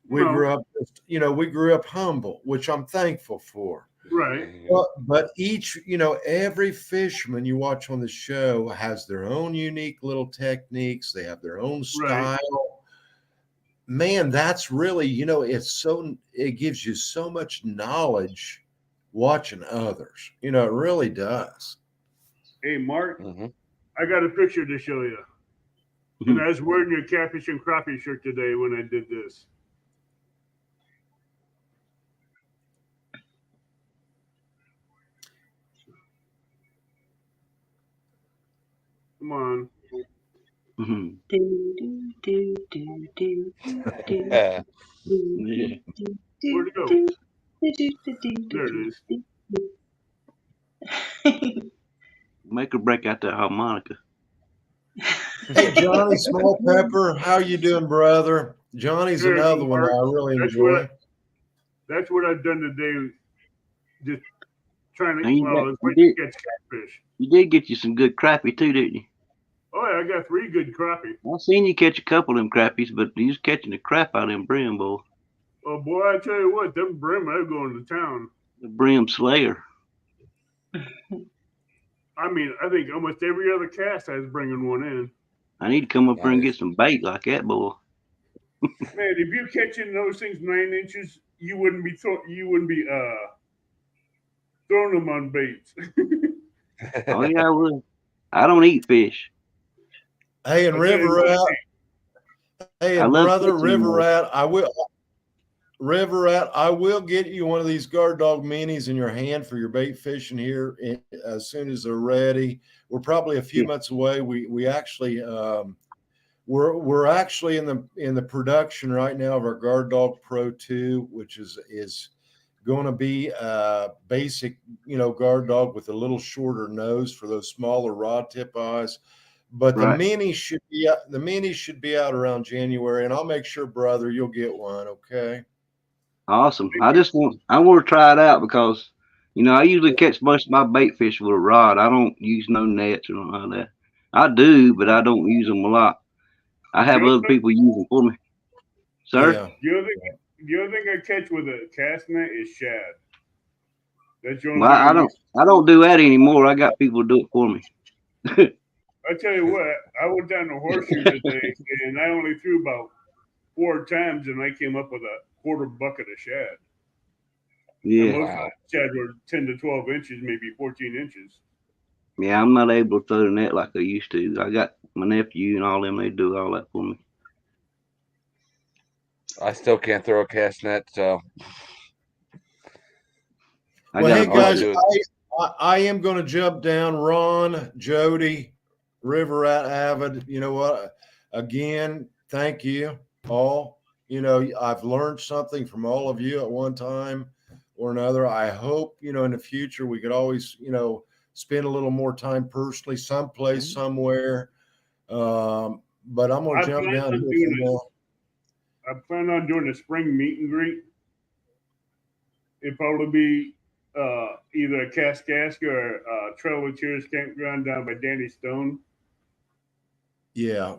We No. grew up, we grew up humble, which I'm thankful for. Right. But every fisherman you watch on the show has their own unique little techniques. They have their own style. Right. Man, that's really, it gives you so much knowledge watching others. It really does. Hey, Mark, I got a picture to show you. And I was wearing your catfish and crappie shirt today when I did this. Come on. Mhm. Yeah. Where'd it go? There it is. Make her break out that harmonica. Hey, Johnny Small Pepper, how you doing, brother? Johnny's Very another good, one Mark. that I really That's enjoy. That's what I've done today. Just trying to catch catfish. You did get you some good crappie too, didn't you? Oh yeah, I got 3 good crappie. I seen you catch a couple of them crappies, but you was catching the crap out of them brim, boy. Oh boy, I tell you what, them brim, they're going to town. The brim slayer. I mean, I think almost every other cast I was bringing one in. I need to come up here and get some bait like that, boy. Man, if you're catching those things 9 inches, you wouldn't be throwing them on baits. Oh yeah, I would. I don't eat fish. Hey, and River Rat. Hey, and brother River Rat, River Rat, I will get you one of these guard dog minis in your hand for your bait fishing here as soon as they're ready. We're probably a few months away. We actually we're actually in the production right now of our Guard Dog Pro 2, which is going to be a basic, guard dog with a little shorter nose for those smaller rod tip eyes. But the minis should be out around January, and I'll make sure, brother, you'll get one. Okay. Awesome. I want to try it out because, I usually catch most of my bait fish with a rod. I don't use no nets or nothing like that. I do, but I don't use them a lot. I have other people use them for me. Sir? Yeah. The other thing I catch with a cast net is shad. That's your only I don't do that anymore. I got people to do it for me. I tell you what, I went down to Horseshoe today, and I only threw about 4 times, and I came up with a quarter bucket of shad. Yeah. And most of the shad were 10 to 12 inches, maybe 14 inches. Yeah, I'm not able to throw the net like I used to. I got my nephew and all them, they do all that for me. I still can't throw a cast net, so. Well, hey guys, I am going to jump down. Ron, Jody, River Rat Avid. You know what? Again, thank you all. I've learned something from all of you at one time or another. I hope, in the future we could always, spend a little more time personally, someplace, somewhere. But I'm going to jump down here. I plan on doing a spring meet and greet. It'd probably be either a Kaskaskia or Trail of Cheers campground down by Danny Stone. Yeah.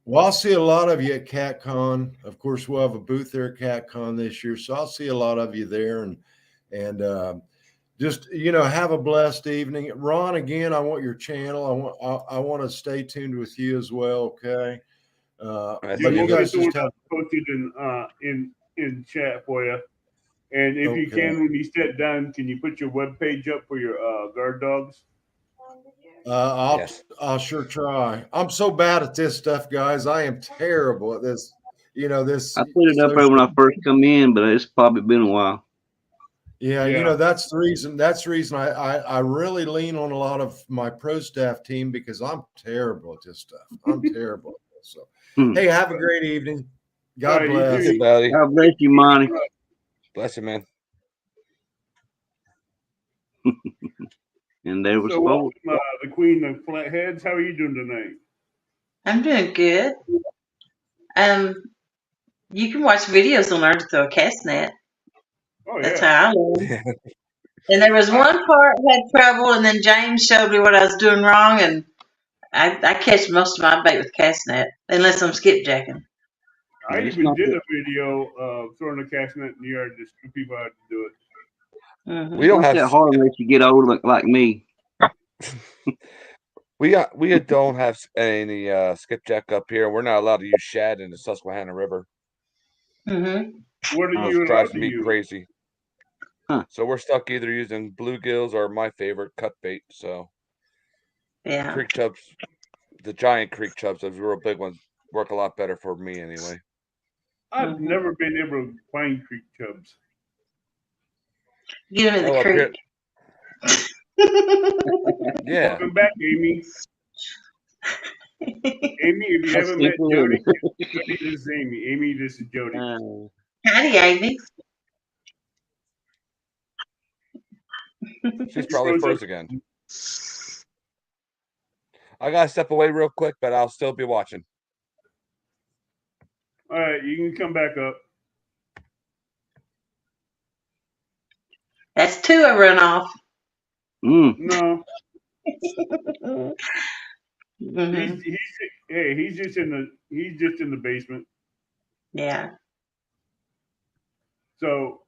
Well, I'll see a lot of you at CatCon. Of course, we'll have a booth there at CatCon this year, so I'll see a lot of you there. And just have a blessed evening. Ron, again, I want your channel. I want to stay tuned with you as well. Okay. Right, But Yeah, you we'll guys get the just one have posted in chat for you. And if you Okay. can, when you sit down, can you put your web page up for your guard dogs? Yes. I'll sure try. I'm so bad at this stuff, guys. I am terrible at this. This I put it up there when I social. first come in, but it's probably been a while. Yeah, Yeah. that's the reason. That's the reason I really lean on a lot of my pro staff team because I'm terrible at this stuff. I'm terrible at this. So, Hmm. hey, have a great evening. God All right, you bless. too. Hey, buddy. God bless you, Monty. Bless you, man. And there was So, four. welcome, the Queen of Flatheads. How are you doing tonight? I'm doing good. You can watch videos on Learn to Throw a Cast Net. Oh That's yeah. how I learned. And there was one part I had trouble, and then James showed me what I was doing wrong, and I catch most of my bait with cast net, unless I'm skipjacking. I It's even not did that- a video of throwing a cast net in the yard to show people how to do it. Mhm. We don't not that have hard unless you get older like me. we don't have any skipjack up here. We're not allowed to use shad in the Susquehanna River. Mhm. What are Oh, you It allowed drives to me use? crazy. Huh. So we're stuck either using bluegills or my favorite cut bait. So Yeah. creek chubs, the giant creek chubs, those real big ones, work a lot better for me anyway. I've Mhm. never been able to find creek chubs. Get them in the Oh, up here, creek. yeah. Welcome back, Amy. Amy, if you That's haven't met simple, Jody, isn't it? Jody, this is Amy. Amy, this is Jody. Howdy, Amy. She's probably Rose up- froze again. I gotta step away real quick, but I'll still be watching. All right, you can come back up. That's two I run off. Mm. No, Mhm. he's just in the basement. Yeah. So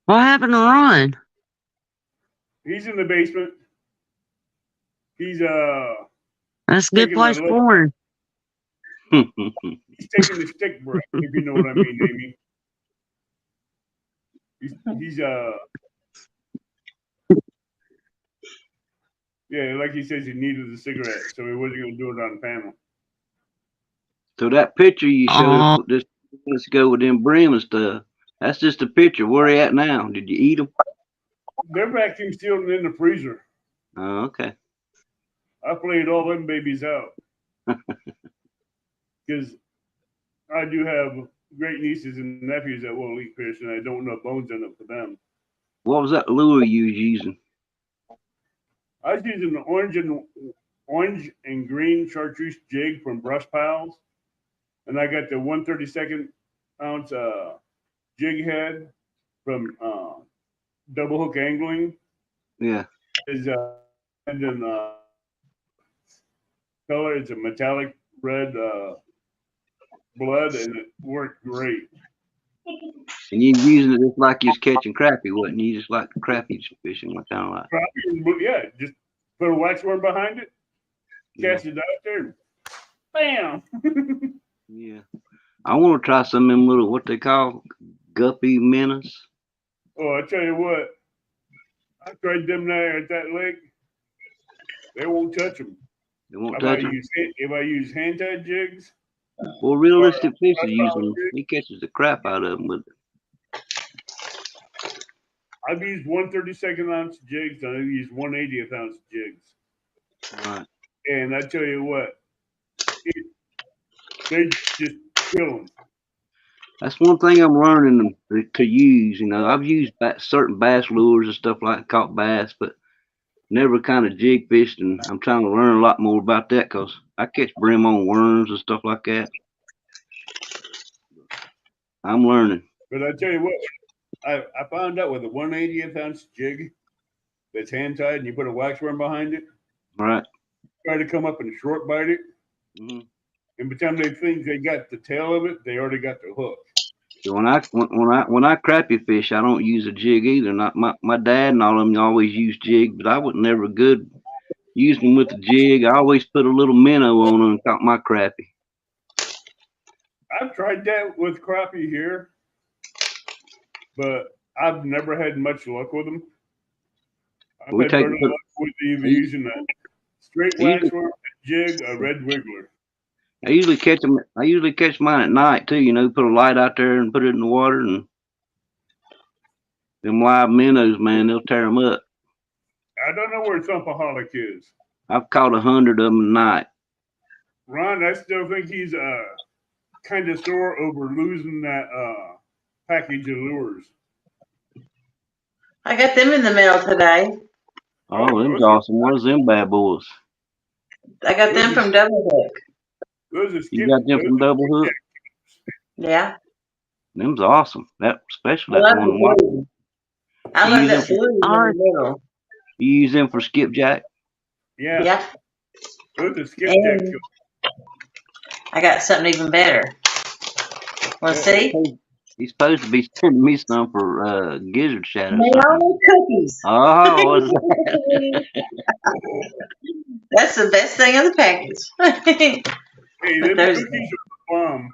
What happened to Ron? he's in the basement. He's That's a good Taking place a for him. he's taking the stick break, if you know what I mean, Amy. He's yeah, like he says, he needed a cigarette, so he wasn't gonna do it on the panel. So that picture you Aw. showed just let's go with them brim and stuff. That's just a picture. Where they at now? Did you eat them? They're vacuum sealed and in the freezer. Oh, okay. I played all them babies out because I do have great nieces and nephews that will eat fish, and I don't know bones in it for them. What was that lure you was using? I was using an orange and green chartreuse jig from Brush Pals, and I got the 1/32 ounce jig head from Double Hook Angling. Yeah. Is and then color is a metallic red blood, and it worked great. And you using it just like you was catching crappie, wasn't you? Just like crappie fishing, kind of like. Yeah, just put a wax worm behind it, Yeah. cast it out there, bam. Yeah. I want to try some of them little, what they call, guppy minnows. Oh, I tell you what, I tried them there at that lake. They won't touch them. They won't If I touch them. use hand tied jigs, Well, realistic fish I are using found them. He catches the crap out of them with it. I've used 1/32 ounce jigs, and I've used 1/80 ounce jigs. Right. And I tell you what, they just kill them. That's one thing I'm learning to use. You know, I've used certain bass lures and stuff like caught bass, but never kind of jig fished. And I'm trying to learn a lot more about that because I catch brim on worms and stuff like that. I'm learning. But I tell you what, I found out with a 1/80 ounce jig that's hand tied, and you put a wax worm behind it, Right. try to come up and short bite it. Mhm. And by the time they think they got the tail of it, they already got the hook. So when I crappie fish, I don't use a jig either. Not my dad and all of them always use jig, but I was never good using them with the jig. I always put a little minnow on them and caught my crappie. I've tried that with crappie here, but I've never had much luck with them. I've We had take better the- luck with either you- using a straight you- waxworm, a jig, a red wiggler. I usually catch them. I usually catch mine at night too. You know, put a light out there and put it in the water, and them live minnows, man, they'll tear them up. I don't know where Thumpaholic is. I've caught 100 of them a night. Ron, I still think he's kind of sore over losing that package of lures. I got them in the mail today. Oh, them's awesome. What is them bad boys? I got them from Double Hook. Those are You got them from Double Hook? Yeah. Them's awesome. That especially I that love one. the blue. I love that blue in the middle. You use them for skipjack? Yeah, Yeah. those are skipjack. And I got something even better. Want to see? He's supposed to be sending me some for gizzard shadow. Mayo cookies. Oh, what's that? That's the best thing in the package. Hey, them There's- cookies are bomb.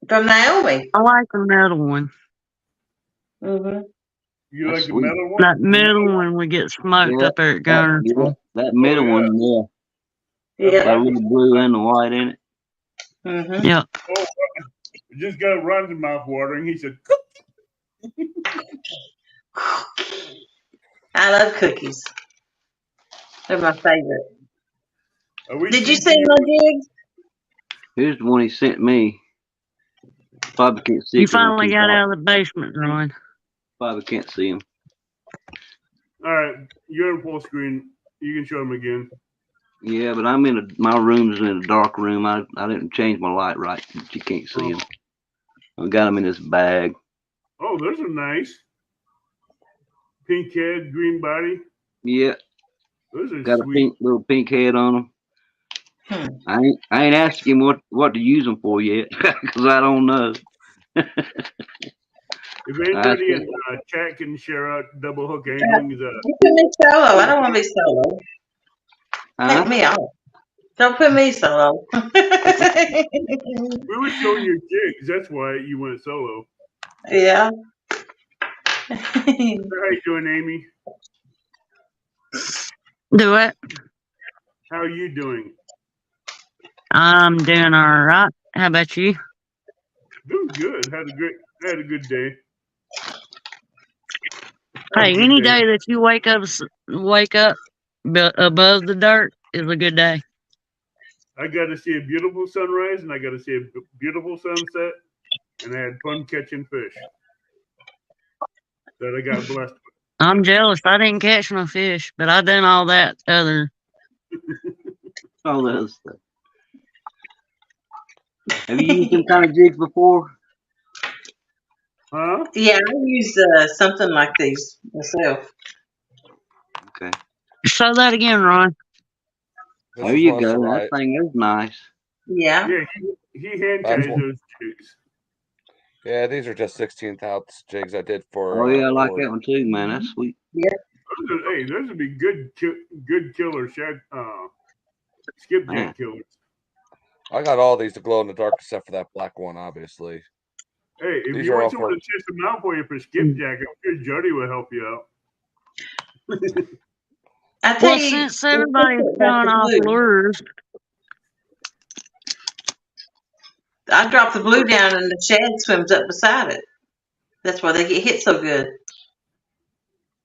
From Naomi. I like the metal one. Mm-hmm. You That's like the sweet. metal one? That middle one we get smoked Yeah, up there at Gunnersville. That middle yeah. one, yeah. Yeah. That with the blue and the white in it. Mm-hmm. Yeah. Oh, it just got Ron's mouth watering. He said, I love cookies. They're my favorite. Are we Did you teaching see my jigs? Here's the one he sent me. Probably can't see. You 'cause I'm finally too got dark. out of the basement, Ron. Probably can't see him. All right, you're in full screen. You can show them again. Yeah, but I'm in my room's in a dark room. I didn't change my light right, but you can't see him. I got him in this bag. Oh, those are nice. Pink head, green body. Yeah, Those are got a sweet. little pink head on them. Hmm. I ain't asking him what to use them for yet, because I don't know. If anybody in chat can share out Double Hook Angling, You put me solo. I don't want to be solo. Huh? Take me off. Don't put me solo. we were showing your jigs. That's why you went solo. Yeah. How you doing, Amy? Do it. How are you doing? I'm doing all right. How about you? Doing good. Had a good day. Hey, Good any day. day that you wake up above the dirt is a good day. I got to see a beautiful sunrise and I got to see a beautiful sunset, and I had fun catching fish that I got blessed with. I'm jealous. I didn't catch no fish, but I done all that other. All that other stuff. Have you used them kind of jigs before? Huh? Yeah, I use something like these myself. Okay. Show that again, Ron. This There is you Ron's go. right. That thing is nice. Yeah. Yeah, he hand That's ties what- those jigs. Yeah, these are just 16th ounce jigs I did for. Oh yeah, I like for- that one too, man. That's sweet. Those would be good killer shad, Man. skipjack killers. I got all these to glow in the dark except for that black one, obviously. Hey, if These you are want all someone for- to test them out for you for skipjack, I'm sure Jody will help you out. I tell Well, you, since everybody's it's showing off blue. lures, I drop the blue down and the shad swims up beside it. That's why they get hit so good.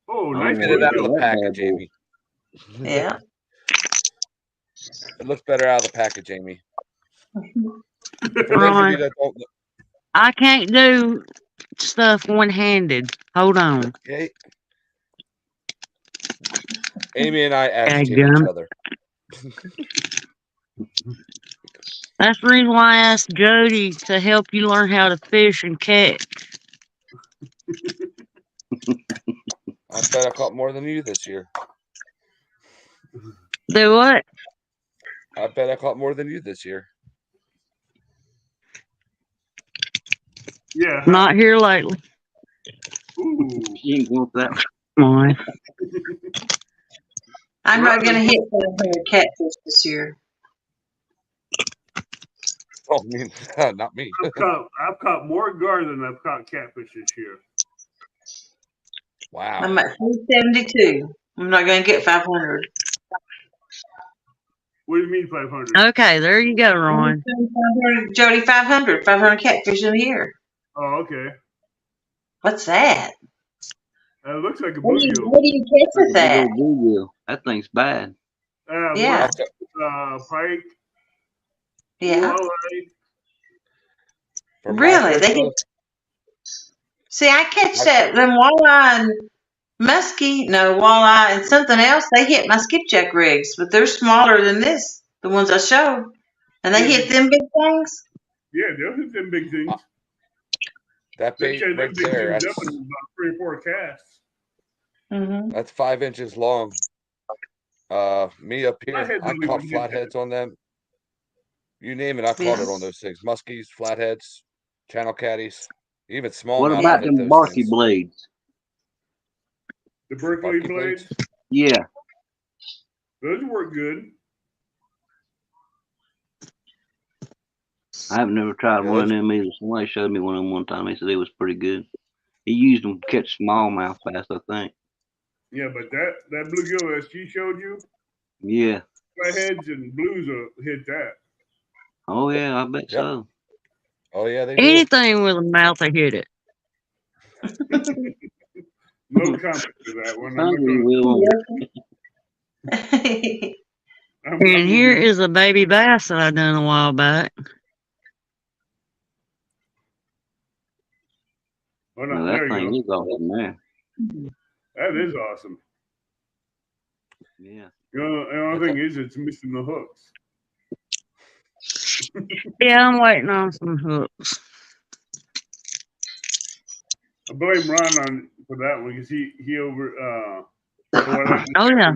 Oh, Oh, nice. Get it out of the That bad package, boy. Amy. Yeah. It looks better out of the package, Amy. For those of Ron, you that don't know, I can't do stuff one-handed. Hold on. okay. Amy and I asked each Dadgum. other. That's the reason why I asked Jody to help you learn how to fish and catch. I bet I caught more than you this year. Do what? I bet I caught more than you this year. Yeah. Not here lately. Ooh. You ain't going for that. My. I'm not Right. gonna hit 500 catfish this year. Oh, me, not me. I've caught more gar than I've caught catfish this year. Wow. I'm at 372. I'm not gonna get 500. What do you mean 500? Okay, there you go, Ron. 500, Jody, 500 catfish in a year. Oh, okay. What's that? It looks like a What do bluegill. you catch Like with a big that? old bluegill. That thing's bad. Yeah. Pike, Yeah. walleye. For my Really? fish, They though, get, see, I catch I- that them walleye and muskie, no walleye and something else. They hit my skipjack rigs, but they're smaller than this. The ones I showed, and they Yeah, hit them big things. Yeah, they'll hit them big things. that They bait carry them right big there, things up in about 3 or 4 casts. Mm-hmm. that's 5 inches long. Me up here, Flatheads I don't caught even hit that. flatheads on them. You name it, I caught it on those things. Muskies, flatheads, channel caddies, even What smallmouth. about I hit them those barky things. blades? The Berkeley Barky blades, blades? Yeah. those work good. I haven't never tried Yeah, one of those- them either. Somebody showed me one of them one time. He said it was pretty good. He used them to catch smallmouth bass, I think. Yeah, but that bluegill that she showed you, Yeah. flatheads and blues will hit that. Oh yeah, I bet Yep. so. Oh yeah, they do. Anything with a mouth, I hit it. No comment to that one. I'm not Hungry gonna, will. And here is a baby bass that I done a while back. Oh, No, no, that there you thing go. is awesome there. That is awesome. Yeah. The only thing is, it's missing the hooks. Yeah, I'm waiting on some hooks. I blame Ron for that one because he over Oh yeah,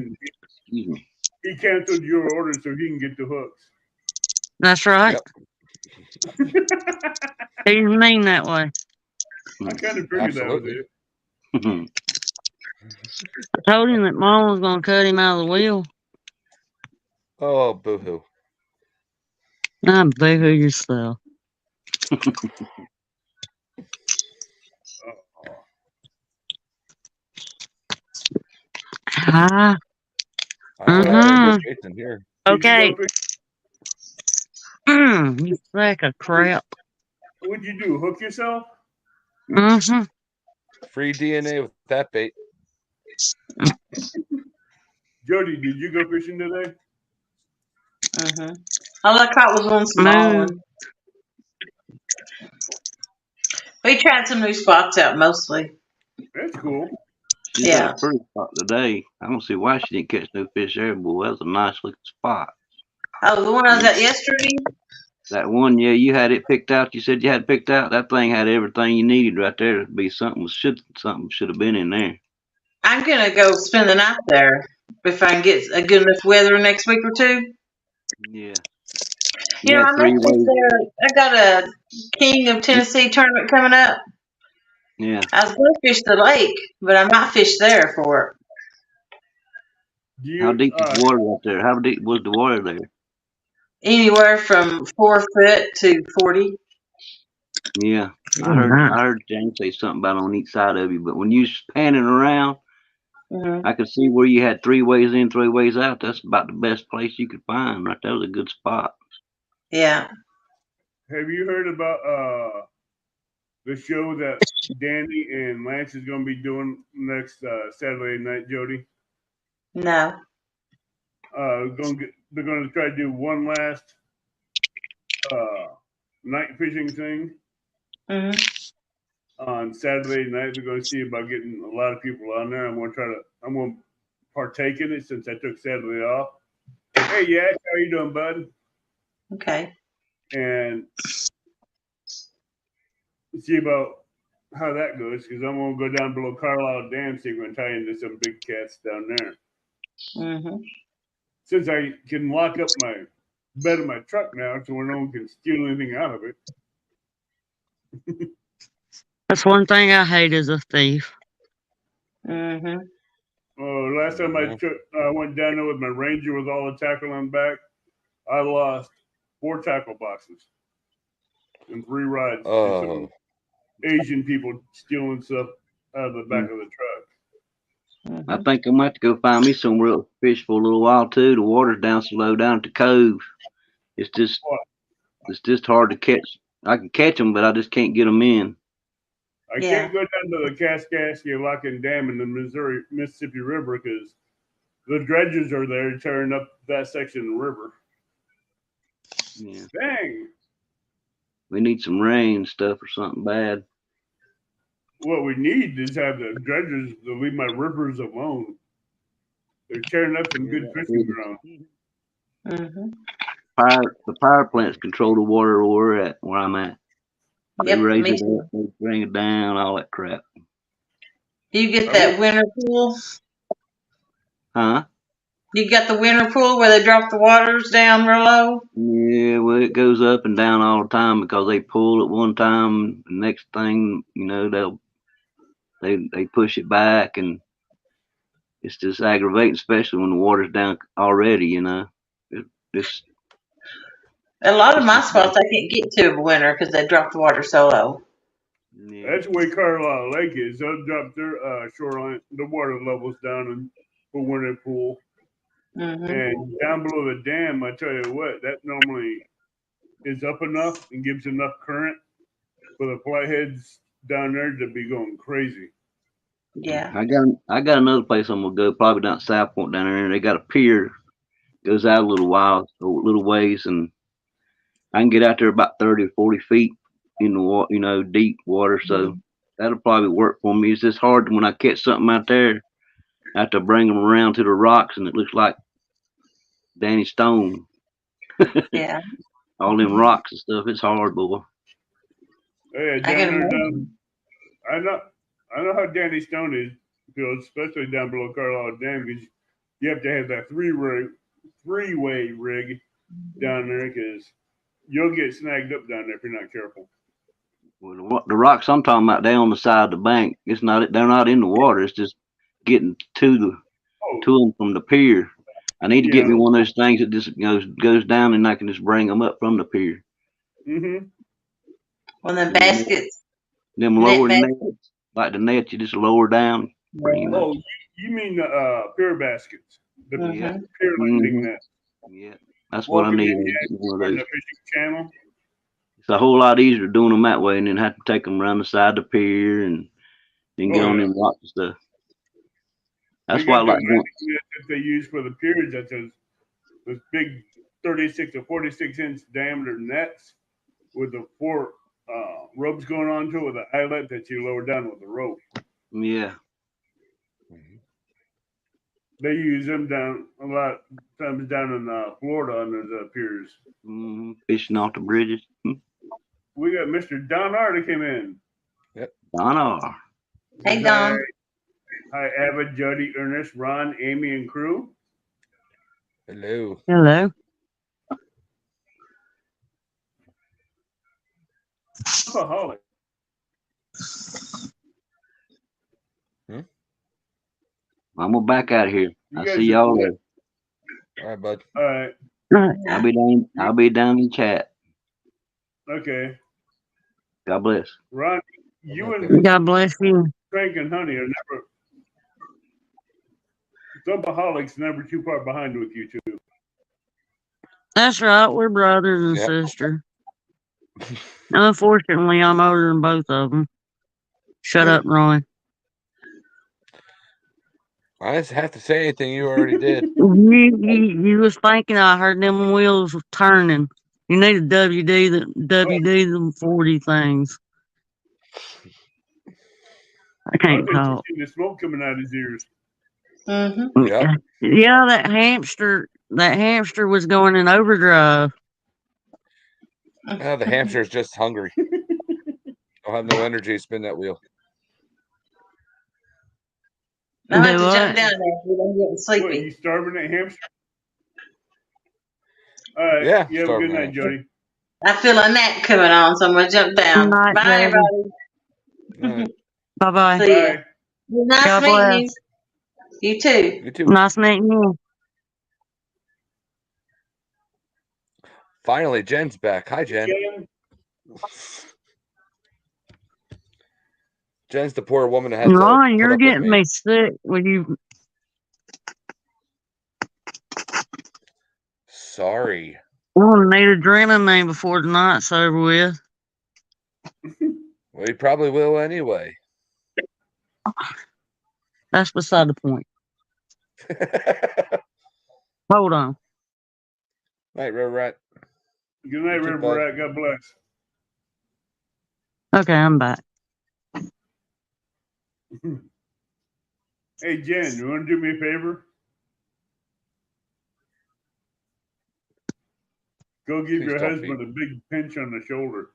Excuse me. he canceled your order so he can get the hooks. that's right. Yep. He's mean that way. I kind of figured that was Absolutely. it. I told him that Mom was gonna cut him out of the wheel. Oh, boo-hoo. Nah, boo-hoo yourself. Ah, I don't have any more Mhm. baits in here. Did you okay. go pick- You sack of crap. What'd you do? Hook yourself? Mm-hmm. Free DNA with that bait. Jody, did you go fishing today? Mm-hmm. All I caught was one small Moon. one. We tried some new spots out mostly. That's cool. She's Yeah. got a pretty spot today. I don't see why she didn't catch no fish there, boy. That was a nice looking spot. Oh, the one I was at yesterday? That one, yeah, you had it picked out. You said you had it picked out. That thing had everything you needed right there to be something should have been in there. I'm gonna go spend the night there if I can get a good enough weather next week or two. Yeah. You know, had I might fish there. I got a King of Tennessee tournament coming up. Yeah. I was gonna fish the lake, but I might fish there for it. Do you, How deep is the water right there? How deep was the water there? Anywhere from 4 foot to 40. Yeah. I heard James say something about on each side of you, but when you was panning around, Mm-hmm. I could see where you had 3 ways in, 3 ways out. That's about the best place you could find. Right there was a good spot. Yeah. have you heard about the show that Danny and Lance is going to be doing next Saturday night, Jody? No. They're going to try to do one last night fishing thing Mm-hmm. on Saturday night. They're going to see about getting a lot of people on there. I'm going to partake in it since I took Saturday off. Hey, Yak, how you doing, bud? Okay. And see about how that goes because I'm going to go down below Carlisle Dam, see if we can tie into some big cats down there. Mm-hmm. Since I can lock up my bed of my truck now so no one can steal anything out of it. That's one thing I hate as a thief. Mm-hmm. Last time I went down there with my Ranger with all the tackle on back, I lost 4 tackle boxes and 3 rods. to some Oh, Asian people stealing stuff out of the back of the truck. I think I might have to go find me somewhere else to fish for a little while too. The water's down so low down at the cove. It's just hard to catch. I can catch them, but I just can't get them in. I Yeah. can't go down to the Kaskaskia Lock and Dam in the Mississippi River because the dredges are there tearing up that section of the river. Yeah. Dang. We need some rain and stuff or something bad. What we need is have the dredgers to leave my rivers alone. They're tearing up some good fishing ground. Mm-hmm. The power plants control the water where I'm at. They Yep, raise me it too. up, they bring it down, all that crap. You get that winter pool? Huh? You got the winter pool where they drop the waters down real low? Yeah, well, it goes up and down all the time because they pull at one time. The next thing, they push it back, and it's just aggravating, especially when the water's down already. It's A lot of my spots I can't get to in winter because they drop the water so low. yeah. That's the way Carlisle Lake is. They'll drop their shoreline, the water levels down and for winter pool. Mm-hmm. And down below the dam, I tell you what, that normally is up enough and gives enough current for the flatheads down there to be going crazy. Yeah. I got another place I'm gonna go, probably down South Point down there, and they got a pier, goes out a little ways, and I can get out there about 30 or 40 feet in the water, deep water. So that'll probably work for me. It's just hard when I catch something out there, I have to bring them around to the rocks, and it looks like Danny Stone. Yeah. All them rocks and stuff. It's hard, boy. Yeah, I can down there, imagine. I know how Danny Stone feels, especially down below Carlisle Dam, because you have to have that three-way rig down there, because you'll get snagged up down there if you're not careful. Well, the rocks I'm talking about, they on the side of the bank. They're not in the water. It's just getting to them from the pier. I need to get me one of those things that just goes down, and I can just bring them up from the pier. Mm-hmm. When the baskets. Them lower nets, like the net, you just lower down, bring them up. Oh, you mean the pier baskets, the Mhm. pier landing net. Yeah, that's what I Walking need. in One the of those. fishing channel. It's a whole lot easier doing them that way, and then have to take them around the side of the pier and then get on them rocks and stuff. That's They why I got like the going. landing net that they use for the piers. That's those big 36 to 46-inch diameter nets with the 4 ropes going onto it with an eyelet that you lower down with a rope. Yeah, They use them down a lot of times down in Florida under the piers. fishing off the bridges. We got Mr. Don R that came in. Donna. Hey, Don. Hi, Ava, Jody, Ernest, Ron, Amy, and crew. hello. Hello. Alcoholic. I'm gonna back out of here. You I'll guys see are y'all cool. later. All right, bud. All right. I'll be down in chat. Okay. God bless. Ron, you and God bless you. Frank and Honey are never. Dumpaholics never too far behind with you two. That's right. We're brothers and Yep. sisters. Unfortunately, I'm older than both of them. Shut up, Ron. I didn't have to say anything. You already did. You was thinking I heard them wheels turning. You need to WD them 40 things. I I can't think you talk. see the smoke coming out of his ears. Mm-hmm. Yep. Yeah, that hamster was going in overdrive. The hamster's just hungry. Don't have no energy to spin that wheel. I have to Do jump what? down there if I'm getting What, sleepy. you starving that hamster? All right. Yeah, You have a starving good that night, Jody. I feel a nap coming on, so I'm gonna jump down. Night, Bye, Jody. everybody. All right. Bye bye. See ya. Bye. Nice God meeting bless. you. You too. You too. Nice meeting you. Finally, Jen's back. Hi, Jen. Jen, Jen's the poor woman that has Ron, to put you're up with getting me sick with you. Sorry. I'm gonna need a Dramamine before the night's over with. Well, you probably will anyway. That's beside the point. Hold on. Night, Red Rat. good night, You too, River bud. Rat. God bless. Okay, I'm back. Hey, Jen, you want to do me a favor? Go give Please your don't husband a big pinch on the shoulder.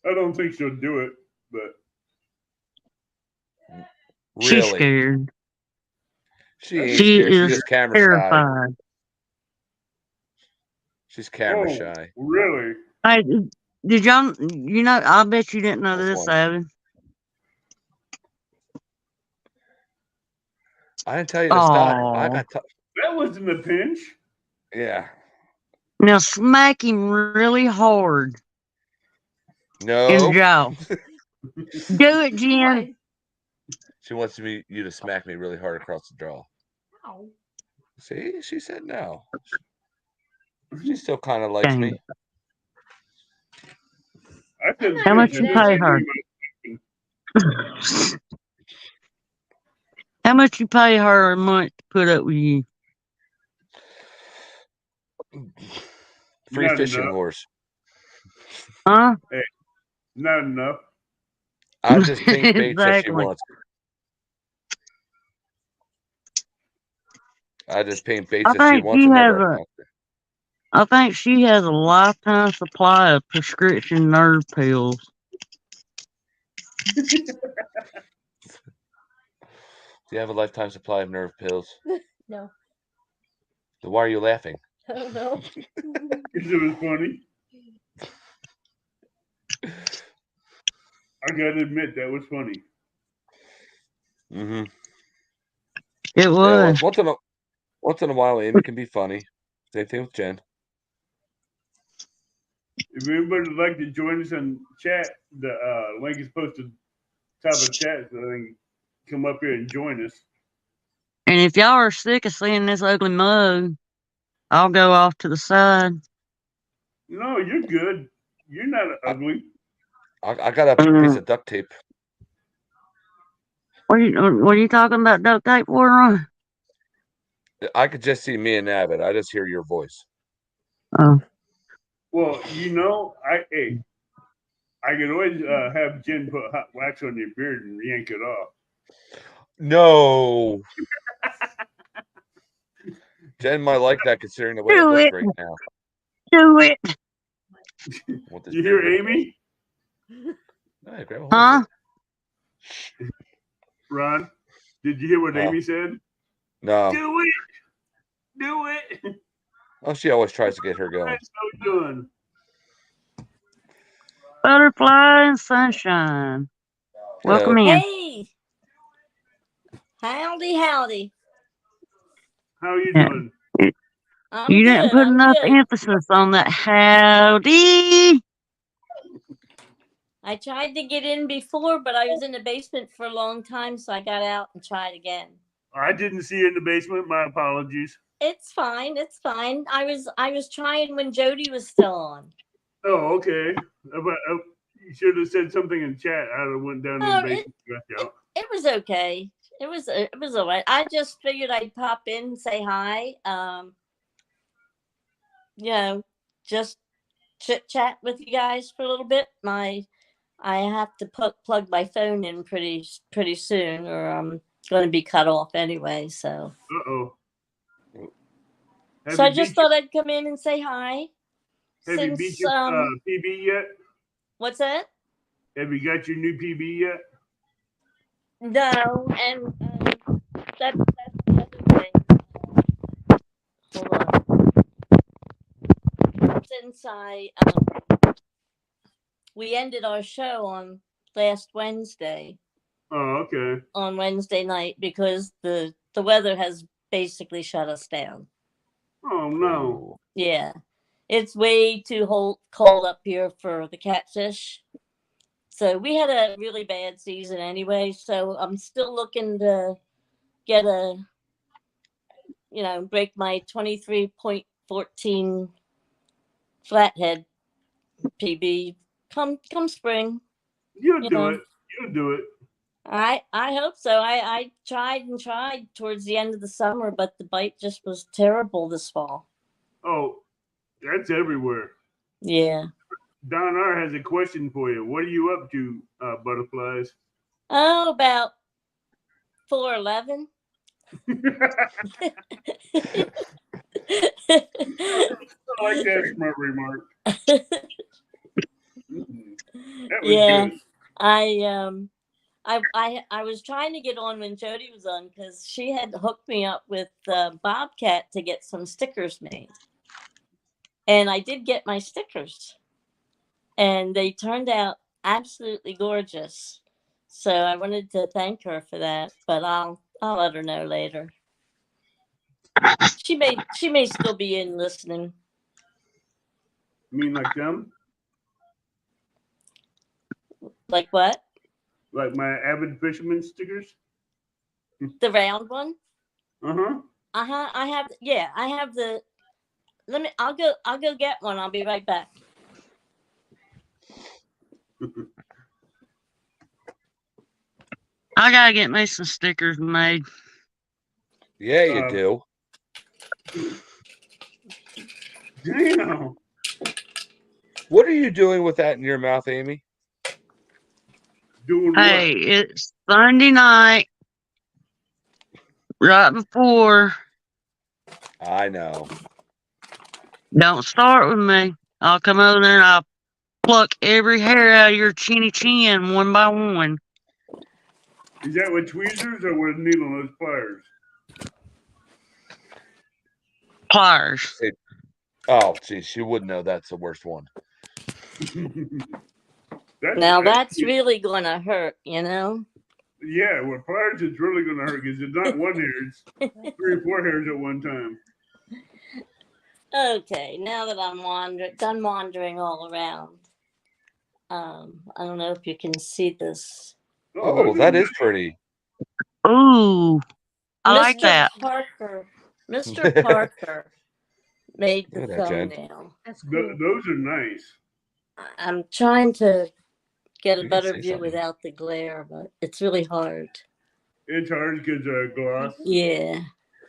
I don't think she'll do it, but She's Really? scared. She ain't She scared. She's is just camera shy. terrified. She's camera oh, shy. really? Hey, did y'all? You know, I bet you didn't know This this, one. Abby. I didn't tell you to stop. I Oh, got That wasn't a pinch. yeah. now smack him really hard in the No. jaw. Do it, Jen. Why? She wants you to smack me really hard across the jaw. Ow. See, she said no. She still kind of likes Dang me. it. I couldn't How much finish. you I pay just her? said How much you pay her a month to put up with you? Free Not fishing enough. horse. Huh? not enough. I just pink baits that she Exactly. wants. I just paint baits I that she think wants she and has never. a. I think she has a lifetime supply of prescription nerve pills. Do you have a lifetime supply of nerve pills? No. Then why are you laughing? I don't know. Because it was funny. I gotta admit that was funny. Mm-hmm. It Yeah, was. once in a while, Amy can be funny. Same thing with Jen. If anybody would like to join us in chat, the link is posted top of chat, so they can come up here and join us. And if y'all are sick of seeing this ugly mug, I'll go off to the side. No, you're good. You're not ugly. I got a piece of duct tape. What are you talking about duct tape for, Ron? I could just see me and Abbott. I just hear your voice. Oh. Well, I could always have Jen put hot wax on your beard and yank it off. No. Jen might like that considering the way it Do looks it. right now. Do it. Want this You hear beard Amy? Hey, grab a hold of Huh? it. Ron, did you hear what No. Amy said? No. Do it. Do it. Oh, she always tries to get her going. That's so good. Butterfly and sunshine. Welcome in. Hey. Howdy, howdy. How are you Yeah. doing? I'm You didn't good, put I'm enough good. emphasis on that howdy. I tried to get in before, but I was in the basement for a long time, so I got out and tried again. I didn't see you in the basement. My apologies. It's fine. It's fine. I was trying when Jody was still on. Oh, okay. You should have said something in chat. I'd have went down Oh, in the basement. and got you out. It was okay. It was all right. I just figured I'd pop in and say hi. Just chit chat with you guys for a little bit. I have to plug my phone in pretty soon, or I'm going to be cut off anyway. So, Uh-oh. I just thought I'd come in and say hi. Have you beat your PB yet? What's that? Have you got your new PB yet? No, and that's the other thing. Hold on. since we ended our show on last Wednesday, Oh, okay. on Wednesday night, because the weather has basically shut us down. Oh no. Ooh. Yeah, it's way too cold up here for the catfish. So we had a really bad season anyway. So I'm still looking to get break my 23.14 flathead PB come spring. You'll You do know. it. You'll do it. I hope so. I tried and tried towards the end of the summer, but the bite just was terrible this fall. Oh, that's everywhere. Yeah. Don R has a question for you. What are you up to, butterflies? Oh, about 411. I like that smart remark. That was Yeah. good. I was trying to get on when Jody was on because she had hooked me up with Bobcat to get some stickers made. And I did get my stickers. And they turned out absolutely gorgeous. So I wanted to thank her for that, but I'll let her know later. She may still be in listening. You mean like them? Like what? Like my avid fisherman stickers? The round one? Uh-huh. I have the I'll go get one. I'll be right back. I gotta get me some stickers made. Yeah, you do. Damn. What are you doing with that in your mouth, Amy? Doing Hey, it's Sunday night, right before. I know. Don't start with me. I'll come over there and I'll pluck every hair out of your chinny chin one by one. what? Is that with tweezers or with needle-nose pliers? Pliers. Oh, geez, you would know that's the worst one. That's really gonna hurt, you know. Yeah, with pliers it's really gonna hurt because it's not one hair, it's 3 or 4 hairs at one time. Okay, now that I'm done wandering all around, I don't know if you can see this. Oh, that is pretty. Ooh, I like that. Mr. Parker made the Look at that, Jen. thumbnail. That's cool. Those are nice. I'm trying to get a You can better say view something. without the glare, but it's really hard. It's hard because gloss. Yeah.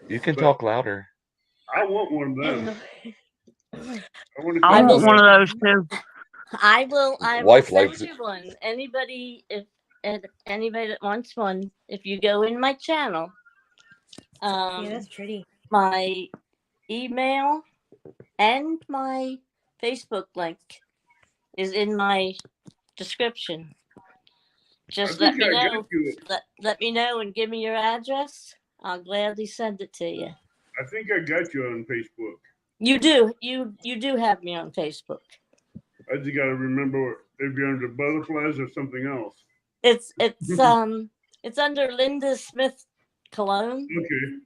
You can But- talk louder. I want one of them. I want I will want one of those too. I will Wife send likes you it. one. Anybody that wants one, if you go in my channel, Yeah, that's pretty. my email and my Facebook link is in my description. Just let me know. Let me know and give me your address. I'll gladly send it to you. I think I got you on Facebook. You do. You do have me on Facebook. I just got to remember if you're under butterflies or something else. It's under Linda Smith Cologne, Okay.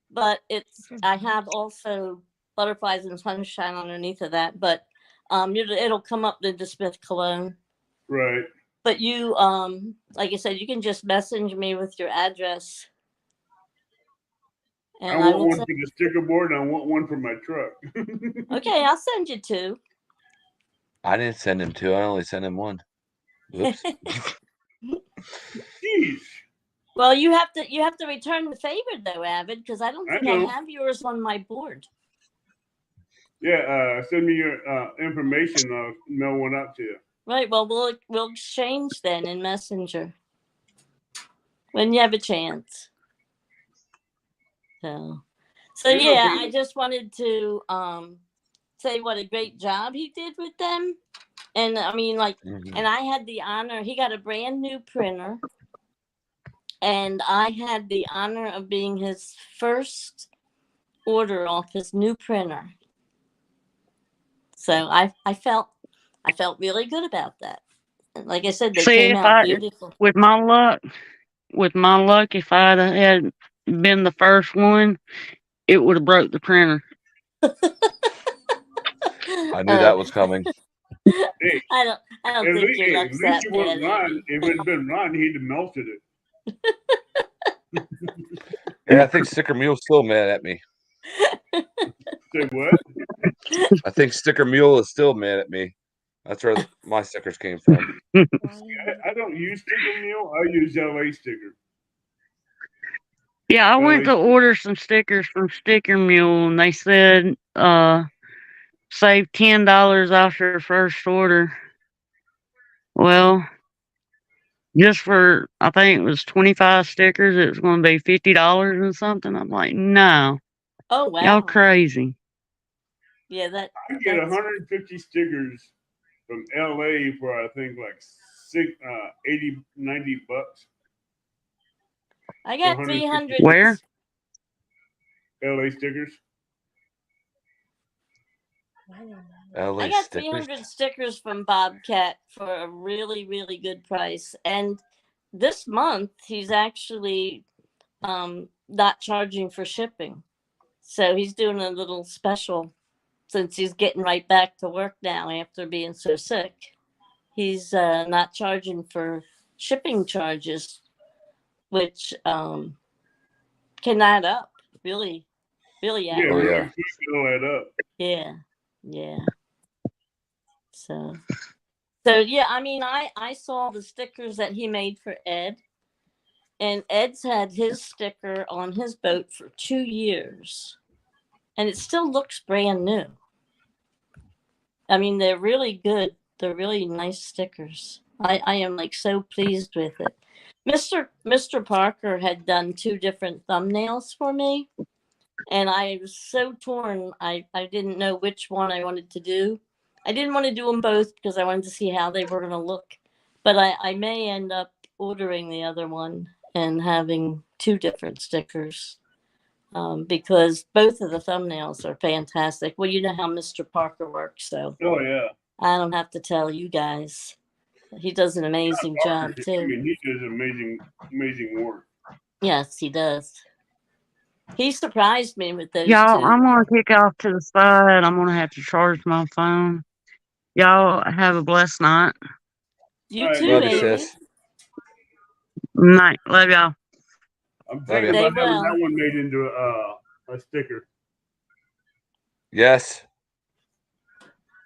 but I have also Butterflies and Sunshine underneath of that. But it'll come up Linda Smith Cologne. Right. But you like I said, you can just message me with your address. I And want one for the sticker board and I want one for my truck. Okay, I'll send you 2. I didn't send him 2. I only sent him 1. Oops. Jeez. Well, you have to return the favor though, Avid, because I don't I think I know. have yours on my board. Yeah, send me your information. I'll mail one out to you. Right. Well, we'll exchange then in Messenger when you have a chance. So yeah, I just wanted to say what a great job he did with them, and I mean, like, and I had the honor. He got a brand new printer, and I had the honor of being his first order off his new printer. So I felt really good about that. And like I said, they See, came if out I, beautiful. with my luck, if I'd have had been the first one, it would have broke the printer. I knew that was coming. Hey, I don't think your at luck's least that it bad, wasn't Ron. Andy. If it would have been Ron, he'd have melted it. Yeah, I think Sticker Mule's still mad at me. Say what? I think Sticker Mule is still mad at me. That's where my stickers came from. I don't use Sticker Mule. I use LA Sticker. Yeah, I went to LA order some stickers from Sticker Mule, and they said save $10 off your first order. Well, just for, I think it was 25 stickers, it was going to be $50 and something. I'm like, no, Oh wow. y'all crazy. Yeah, that I get that's 150 stickers from LA for I think like 80, 90 bucks. I got 150 300. Where? LA stickers. LA I got stickers. 300 stickers from Bobcat for a really, really good price. And this month, he's actually not charging for shipping. So he's doing a little special since he's getting right back to work now after being so sick. He's not charging for shipping charges, which can add up. Really, really add Yeah, Oh, up. really yeah. quick it'll add up. Yeah, yeah. So yeah, I mean, I saw the stickers that he made for Ed, and Ed's had his sticker on his boat for 2 years, and it still looks brand new. I mean, they're really good. They're really nice stickers. I am like so pleased with it. Mr. Parker had done 2 different thumbnails for me, and I was so torn. I didn't know which one I wanted to do. I didn't want to do them both because I wanted to see how they were going to look. But I may end up ordering the other one and having 2 different stickers because both of the thumbnails are fantastic. Well, you know how Mr. Parker works, so Oh yeah. I don't have to tell you guys. He does an amazing job I too. mean, he does amazing work. Yes, he does. He surprised me with those Y'all, 2. I'm going to kick off to the side. I'm going to have to charge my phone. Y'all have a blessed night. You All right, too, Love you, Amy. sis. Night. Love y'all. I'm Love thinking you. about They having will. that one made into a sticker. Yes.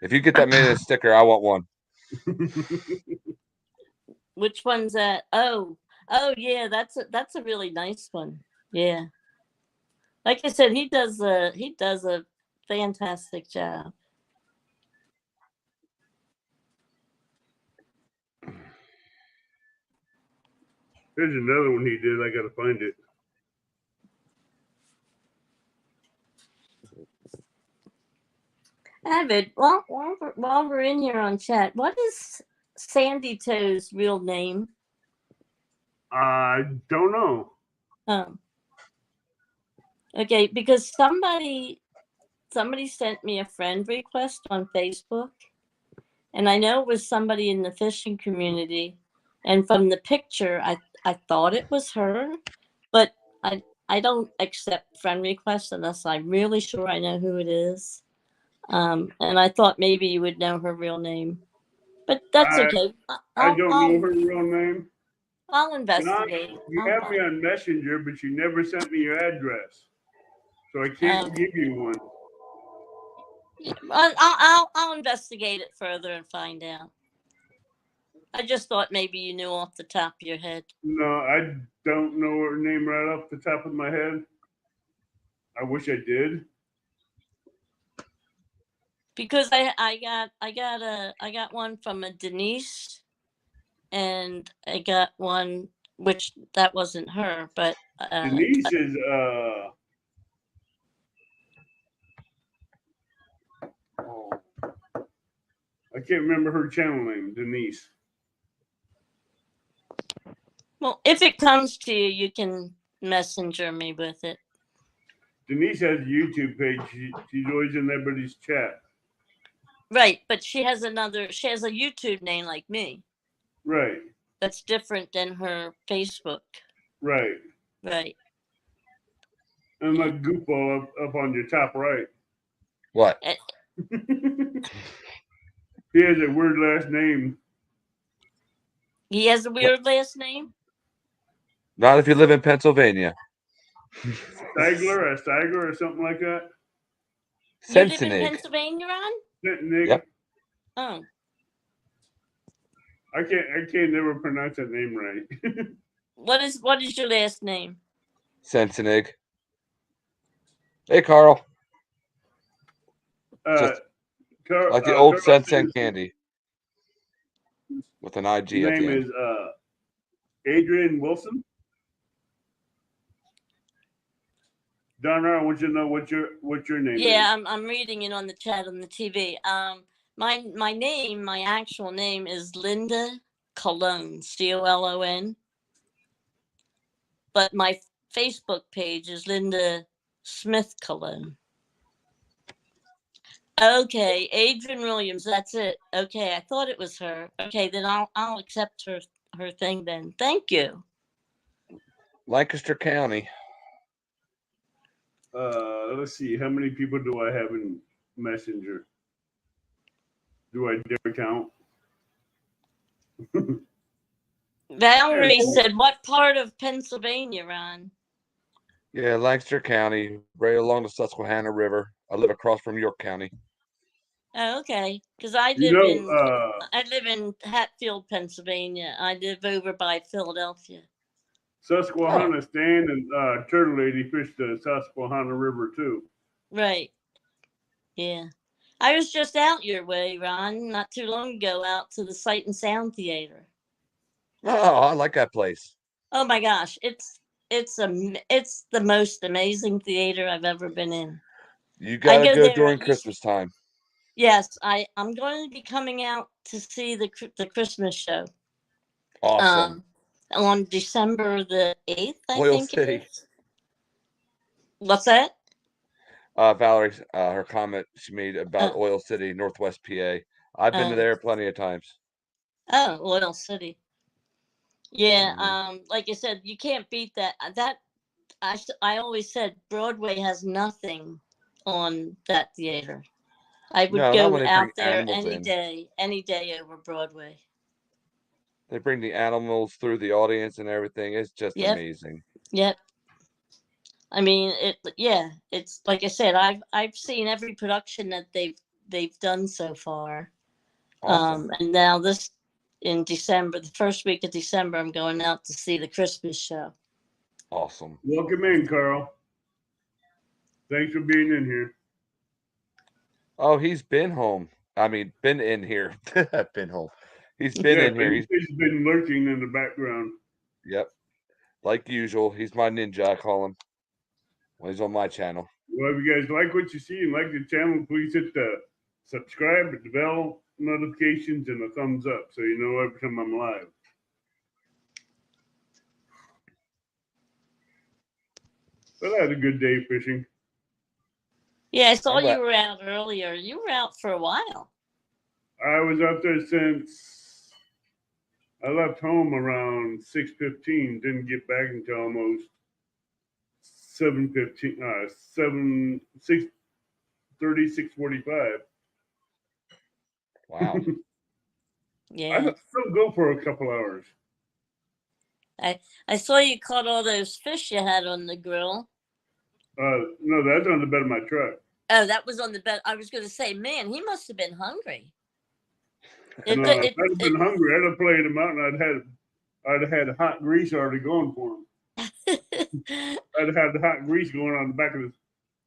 If you get that made as a sticker, I want one. Which one's that? Oh, yeah, that's a really nice one. Yeah. Like I said, he does a fantastic job. There's another one he did. I gotta find it. Avid, while we're in here on chat, what is Sandy Toe's real name? I don't know. Oh. Okay, because somebody sent me a friend request on Facebook, and I know it was somebody in the fishing community, and from the picture I thought it was her, but I don't accept friend requests unless I'm really sure I know who it is. And I thought maybe you would know her real name, but that's okay. I don't know her real name. I'll John, investigate. you I'll have me on Messenger, but you never sent me your address, so I can't give you one. I'll investigate it further and find out. I just thought maybe you knew off the top of your head. No, I don't know her name right off the top of my head. I wish I did. Because I got one from a Denise, and I got one which that wasn't her, but Denise is I can't remember her channel name. Denise. well, if it comes to you, you can messenger me with it. Denise has a YouTube page. She's always in everybody's chat. Right, but she has a YouTube name like me. Right. That's different than her Facebook. Right. Right. And Yeah. like goofball up on your top right. What? He has a weird last name. He has a weird last name? Not if you live in Pennsylvania. Stigler or something like that. You live in Sensenig. Pennsylvania, Ron? Nick. Yep. Oh. I can't never pronounce that name right. What is your last name? Sensenig. Hey, Carl. Just like the old Sensen candy with an IG His at the name end. is Adrian Wilson. Donna, I want you to know what your name is. Yeah, I'm reading it on the chat on the TV. My actual name is Linda Colon, COLON. But my Facebook page is Linda Smith Colon. Okay, Adrian Williams, that's it. Okay, I thought it was her. Okay, then I'll accept her thing then. Thank you. Lancaster County. Let's see. How many people do I have in Messenger? Do I dare count? Valerie said, "What part of Pennsylvania, Ron?" Yeah, Lancaster County, right along the Susquehanna River. I live across from York County. Oh, okay. Because I live in Hatfield, Pennsylvania. I live over by Philadelphia. Susquehanna Stan and Turtle Lady fished the Susquehanna River too. Right. Yeah. I was just out your way, Ron, not too long ago, out to the Sight and Sound Theater. Oh, I like that place. Oh my gosh, it's the most amazing theater I've ever been in. You gotta go go there during at least- Christmas time. Yes, I'm going to be coming out to see the Christmas show. Awesome. On December the 8th, I Oil think City. it is. What's that? Valerie, her comment she made about Oh. Oil City, Northwest PA. I've been Oh. there plenty of times. Oh, Oil City. Yeah, Mhm. like I said, you can't beat that. I always said Broadway has nothing on that theater. I would No, not go when they out bring there animals in. any day over Broadway. They bring the animals through the audience and everything. It's just Yep. amazing. Yep. I mean, it's like I said, I've seen every production that they've done so far. Awesome. And now in December, the first week of December, I'm going out to see the Christmas show. Awesome. Welcome in, Carl. Thanks for being in here. Oh, he's been home. I mean, been in here. Been home. He's been in here. He's been lurking in the background. Yep. Like usual. He's my ninja, I call him. When he's on my channel. Well, if you guys like what you see and like the channel, please hit the subscribe, the bell notifications, and the thumbs up so you know every time I'm live. But I had a good day fishing. Yeah, I saw you were out earlier. You were out for a while. I was out there since I left home around 6:15. Didn't get back until almost 7:15. 6:30, 6:45. Wow. Yeah. I still go for a couple hours. I saw you caught all those fish you had on the grill. No, that's on the bed of my truck. Oh, that was on the bed. I was going to say, man, he must have been hungry. I'd have been hungry. I'd have played him out, and I'd have had hot grease already going for him. I'd have had the hot grease going on the back of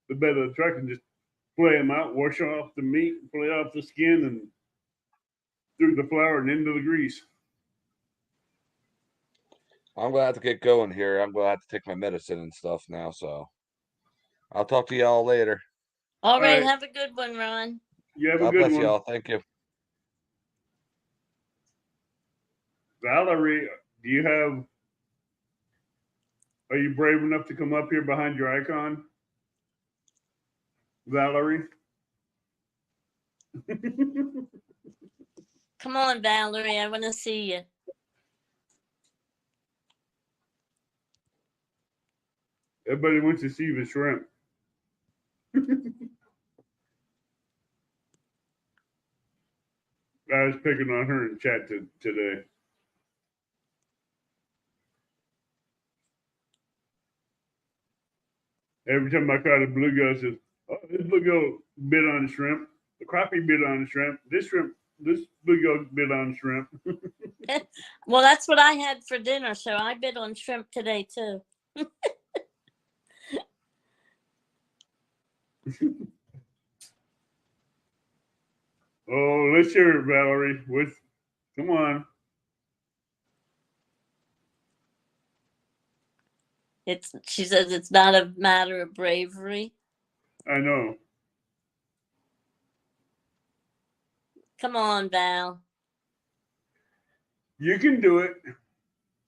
the bed of the truck and just flay him out, wash off the meat, flay off the skin, and through the flour and into the grease. I'm gonna have to get going here. I'm gonna have to take my medicine and stuff now, so I'll talk to y'all later. All right. Have a good one, Ron. You have God a good bless one. y'all. Thank you. Valerie, are you brave enough to come up here behind your icon? Valerie? Come on, Valerie. I want to see you. Everybody wants to see the shrimp. I was picking on her in chat today. Every time I caught a bluegill, it says, "Oh, this bluegill bit on the shrimp. The crappie bit on the shrimp. This bluegill bit on the shrimp." Well, that's what I had for dinner, so I bit on shrimp today too. Oh, let's hear it, Valerie. Come on. She says it's not a matter of bravery. I know. Come on, Val. You can do it.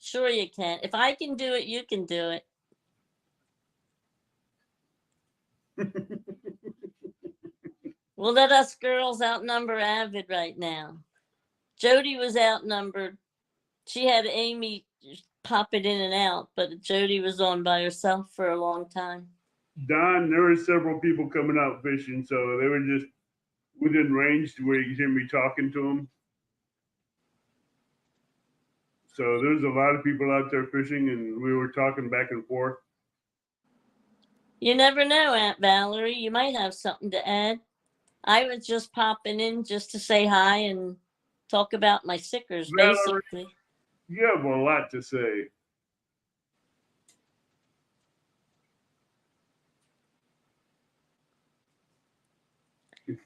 Sure you can. If I can do it, you can do it. Well, let us girls outnumber Avid right now. Jody was outnumbered. She had Amy pop it in and out, but Jody was on by herself for a long time. Don, there were several people coming out fishing, so they were just within range to where you could hear me talking to them. So there's a lot of people out there fishing, and we were talking back and forth. You never know, Aunt Valerie. You might have something to add. I was just popping in just to say hi and talk about my sickers, Valerie, basically. you have a lot to say.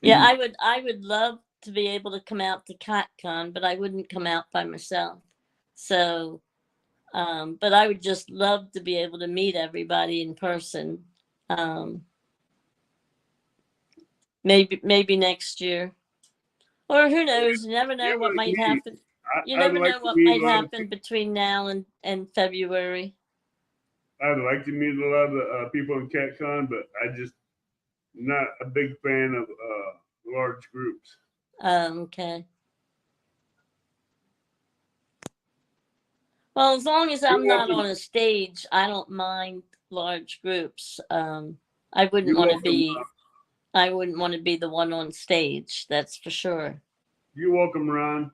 Yeah, I would love to be able to come out to CatCon, but I wouldn't come out by myself. So, but I would just love to be able to meet everybody in person. Maybe next year, or who knows? You never know what might happen. You never know what might happen between now and February. I'd like to meet a lot of the people in CatCon, but I just not a big fan of large groups. Okay. Well, as long as I'm not on a stage, I don't mind large groups. I wouldn't want to be. I wouldn't want to be the one on stage. That's for sure. You're welcome, Ron.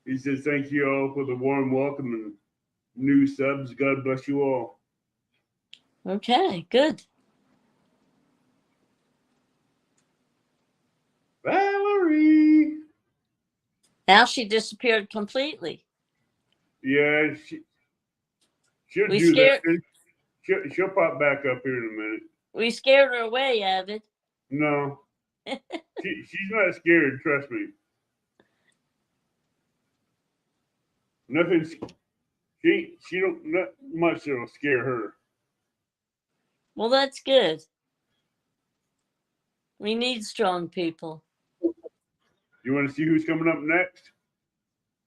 He says, "Thank you all for the warm welcome and new subs. God bless you all." Okay, good. Valerie. Now she disappeared completely. Yeah, she'll We do scared. that. She'll pop back up here in a minute. We scared her away, Avid. No, she's not scared. Trust me. Nothing. She don't not much that'll scare her. Well, that's good. We need strong people. You want to see who's coming up next?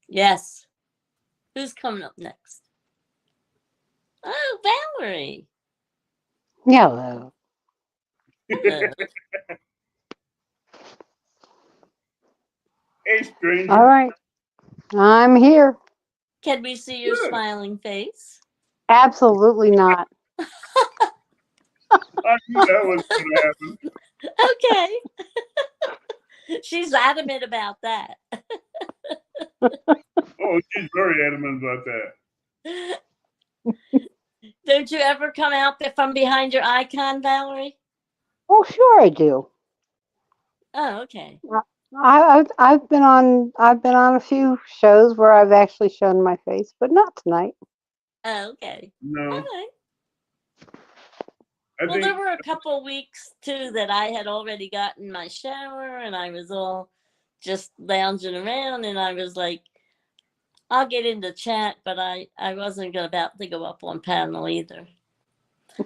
Yes. Who's coming up next? Oh, Valerie. Hello. Hello. Hey, stranger. All right. I'm here. Can we see your Good. smiling face? Absolutely not. I knew that was going to happen. Okay. She's adamant about that. Oh, she's very adamant about that. Don't you ever come out from behind your icon, Valerie? Oh, sure I do. Oh, okay. I've been on a few shows where I've actually shown my face, but not tonight. Oh, okay. No. All right. I Well, think there were a couple weeks too that I had already gotten my shower and I was all just lounging around, and I was like, I'll get into chat, but I wasn't about to go up on panel either.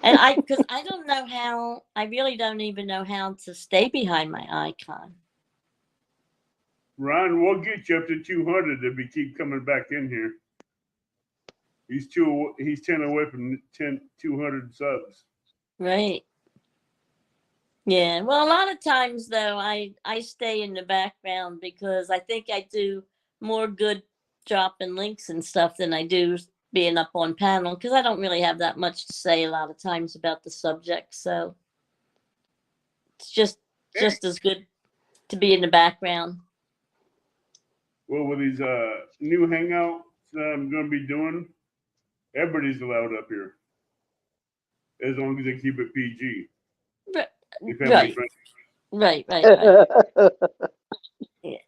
And because I don't know how, I really don't even know how to stay behind my icon. Ron, we'll get you up to 200 if we keep coming back in here. He's 10 away from 200 subs. Right. Yeah. Well, a lot of times though, I stay in the background because I think I do more good dropping links and stuff than I do being up on panel because I don't really have that much to say a lot of times about the subject. So it's just as good to be in the background. Well, with these new hangouts that I'm going to be doing, everybody's allowed up here, as long as they keep it PG. Right. If family Right. Yeah.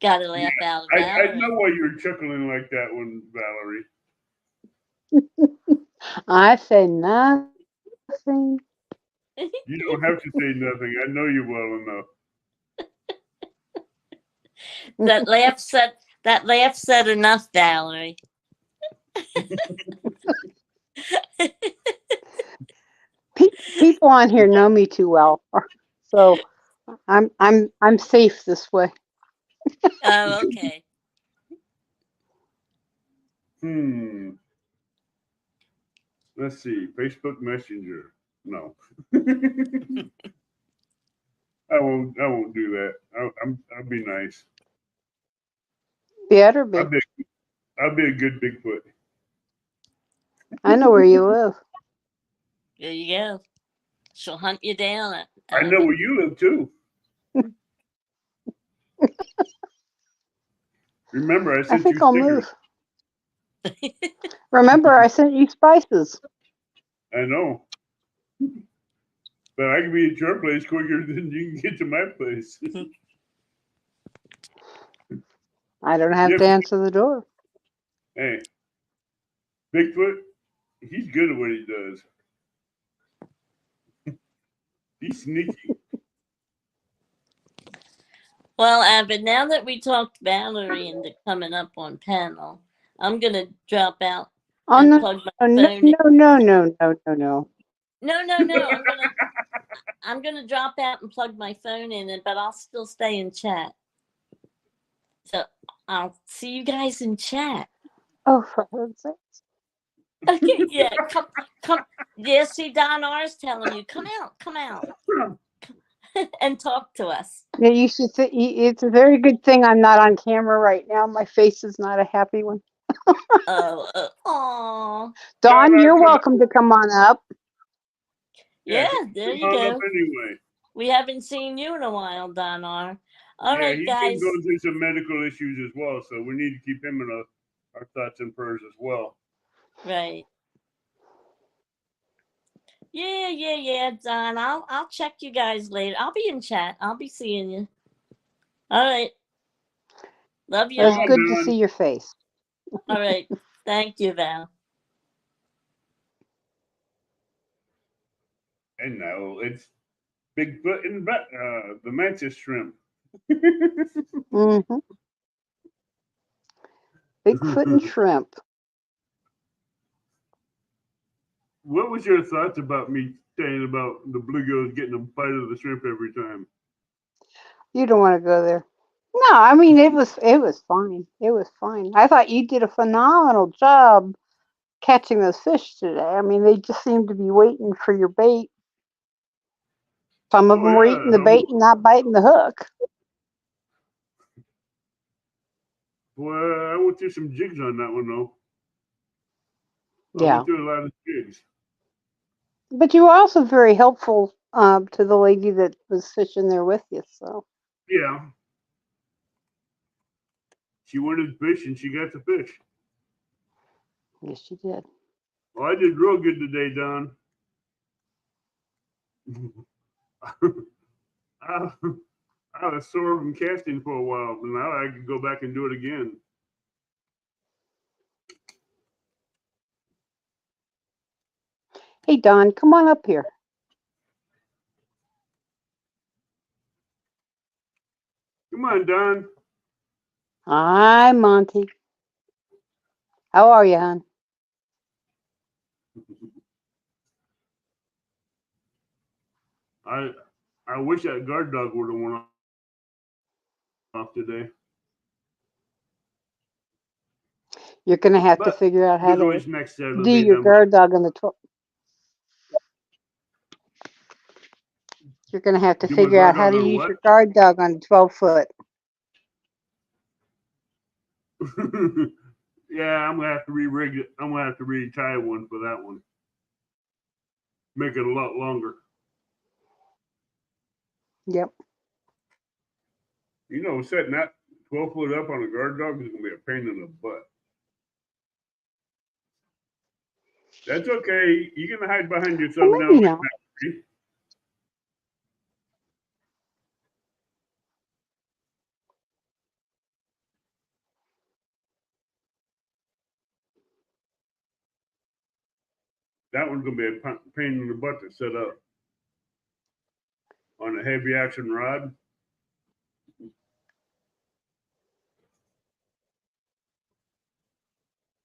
Gotta laugh out I Valerie. know why you're chuckling like that one, Valerie. I say nothing. You don't have to say nothing. I know you well enough. That laugh said enough, Valerie. People on here know me too well, so I'm safe this way. Oh, okay. Let's see. Facebook Messenger. No. I won't do that. I'll be nice. Better be. I'll be a good Bigfoot. I know where you live. There you go. She'll hunt you down. I know where you live too. Remember, I I sent think you I'll stickers. move. Remember, I sent you spices. I know. But I can be at your place quicker than you can get to my place. I don't have to answer the door. Hey, Bigfoot, he's good at what he does. He's sneaky. Well, Abbott, now that we talked Valerie into coming up on panel, I'm gonna drop out and plug my phone in. No. I'm gonna drop out and plug my phone in, but I'll still stay in chat. So I'll see you guys in chat. Oh, for heaven's sakes. Okay, yeah, come. Yeah, see, Don R's telling you, come out, and talk to us. Yeah, you should. It's a very good thing I'm not on camera right now. My face is not a happy one. Oh, Dawn, you're welcome to come on up. Yeah, there you go. Anyway. We haven't seen you in a while, Don R. All Yeah, right, he's guys. been going through some medical issues as well, so we need to keep him in our thoughts and prayers as well. Right. Yeah, Don. I'll check you guys later. I'll be in chat. I'll be seeing you. All right. Love you. It's good to see your face. All right. Thank you, Val. And now it's Bigfoot and the mantis shrimp. Mm-hmm. Bigfoot and shrimp. What was your thoughts about me saying about the bluegills getting a bite of the shrimp every time? You don't want to go there. No, I mean it was fine. It was fine. I thought you did a phenomenal job catching those fish today. I mean, they just seemed to be waiting for your bait. Some of them were eating the bait and not biting the hook. Well, I went through some jigs on that one though. Yeah. I went through a lot of jigs. But you were also very helpful to the lady that was fishing there with you. So. Yeah. She wanted fish and she got the fish. Yes, she did. Well, I did real good today, Don. I was sore from casting for a while, but now I can go back and do it again. Hey, Don, come on up here. Come on, Don. Hi, Monty. How are you, hon? I wish that guard dog would have went off today. You're going to have to figure out how to next do your guard dog on the 12th. You're going to have to Do my figure out guard how dog to on use what? your guard dog on 12-foot. Yeah, I'm gonna have to re-rig it. I'm gonna have to retie one for that one. Make it a lot longer. Yep. You know, setting that 12-foot up on a guard dog is gonna be a pain in the butt. That's okay. You can hide behind yourself Well, now. maybe not. That one's gonna be a pain in the butt to set up on a heavy action rod.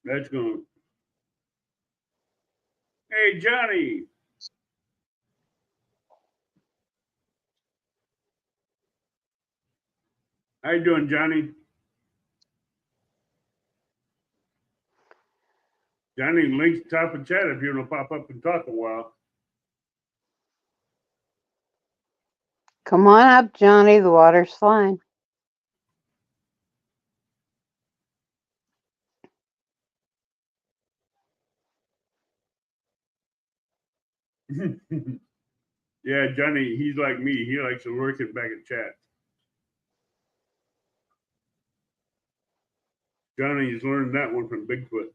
That's gonna. Hey, Johnny. How you doing, Johnny? Johnny, links top of chat if you want to pop up and talk a while. Come on up, Johnny. The water's fine. Yeah, Johnny, he's like me. He likes to lurk it back in chat. Johnny's learned that one from Bigfoot.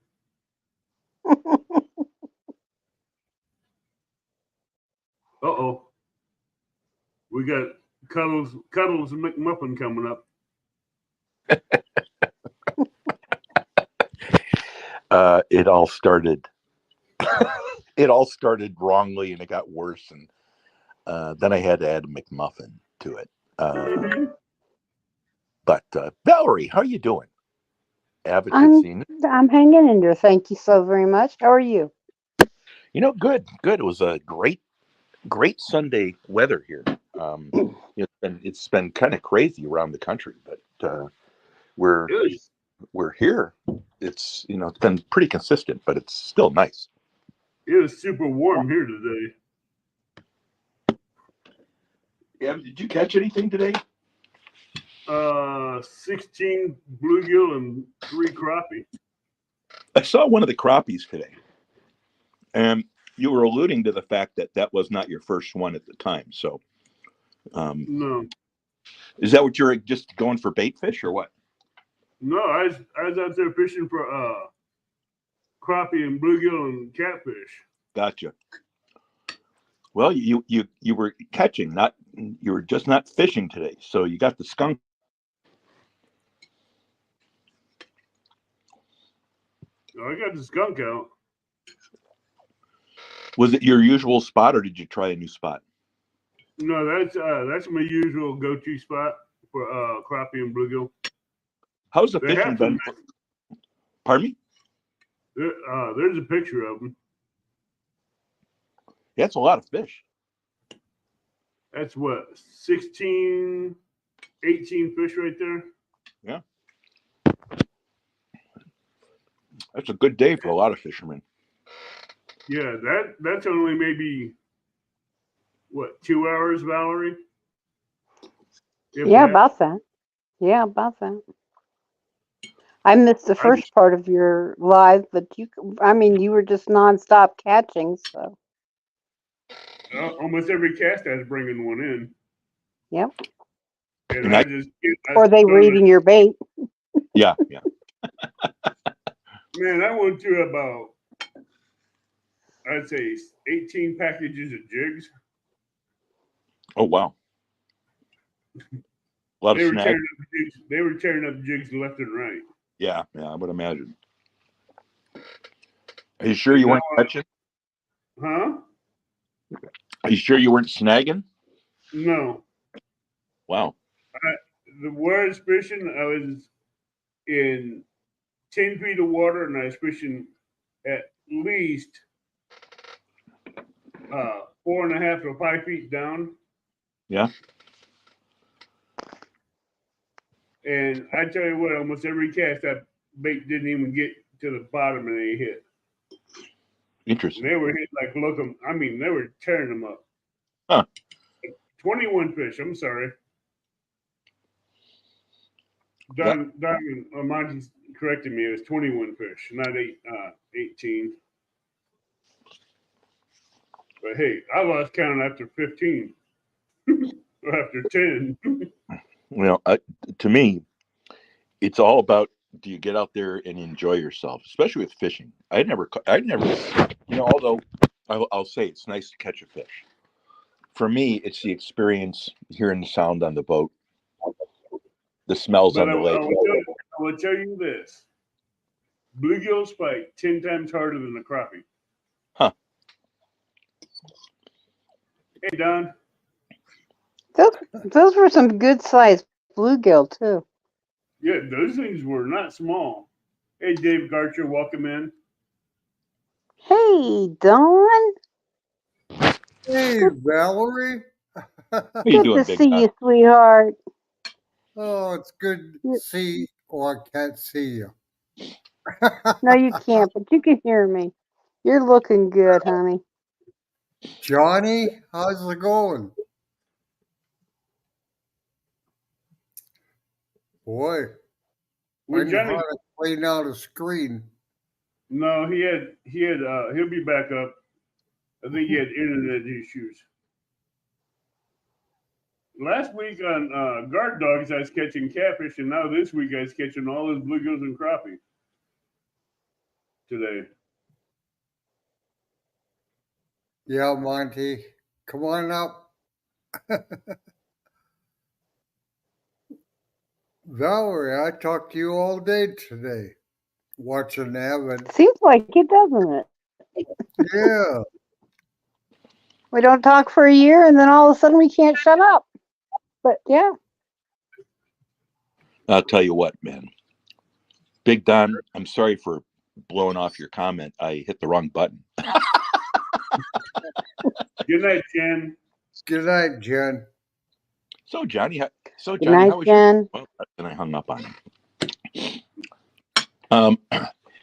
Uh-oh. We got Cuddles and McMuffin coming up. It all started it all started wrongly and it got worse, and then I had to add a McMuffin to it. But Valerie, how are you doing? Haven't seen it. I'm hanging in there. Thank you so very much. How are you? You know, good. It was a great Sunday weather here. It's been kind of crazy around the country, but we're here. It's it's been pretty consistent, but it's still nice. It was super warm here today. Yeah, did you catch anything today? 16 bluegill and 3 crappie. I saw one of the crappies today, and you were alluding to the fact that was not your first one at the time. So, No, is that what you're just going for bait fish or what? no, I was out there fishing for crappie and bluegill and catfish. Gotcha. Well, you were catching, you were just not fishing today. So you got the skunk. I got the skunk out. Was it your usual spot, or did you try a new spot? No, that's my usual go-to spot for crappie and bluegill. How's the fishing been? Pardon me? There's a picture of them. That's a lot of fish. That's what, 16, 18 fish right there. Yeah. That's a good day for a lot of fishermen. Yeah, that's only maybe what, 2 hours, Valerie? Yeah, about that. Yeah, about that. I missed the first part of your live, but you were just nonstop catching, so. Almost every cast I was bringing one in. Yep. And or they were eating your bait. Yeah. Man, I went through about, I'd say, 18 packages of jigs. Oh, wow. A lot of snags. They were tearing up jigs left and right. Yeah, I would imagine. Are you sure you weren't catching? Huh? Are you sure you weren't snagging? No. Wow. Where I was fishing, I was in 10 feet of water, and I was fishing at least 4.5 to 5 feet down. Yeah. And I tell you what, almost every cast that bait didn't even get to the bottom, and they hit. Interesting. And they were hit like locum. I mean, they were tearing them up. Huh. 21 fish. I'm sorry. Don Monty's corrected me. It was 21 fish, not 18. But hey, I lost count after 15. Or after 10. Well, to me, it's all about, do you get out there and enjoy yourself, especially with fishing. I never, although I'll say it's nice to catch a fish. For me, it's the experience, hearing the sound on the boat, the smells on the lake. I will tell you this. Bluegills fight 10 times harder than the crappie. Huh. Hey, Don. Those were some good sized bluegill too. Yeah, those things were not small. Hey, Dave Garcher, welcome in. Hey, Dawn. Hey, Valerie. How you Good doing, to Big see Don? you, sweetheart. Oh, it's good to see. Oh, I can't see you. No, you can't, but you can hear me. You're looking good, honey. Johnny, how's it going? Boy, I When know how Johnny, to clean out a screen. no, he'll be back up. I think he had internet issues. Last week on Guard Dogs, I was catching catfish, and now this week I was catching all those bluegills and crappie. Today. Yeah, Monty, come on up. Valerie, I talked to you all day today, watching Evan. Seems like it, doesn't it? Yeah, We don't talk for a year, and then all of a sudden we can't shut up. But yeah, I'll tell you what, man. Big Don, I'm sorry for blowing off your comment. I hit the wrong button. Good night, Jen. good night, Jen. So Johnny, good Johnny, night, how was Jen. your? Well, then I hung up on him.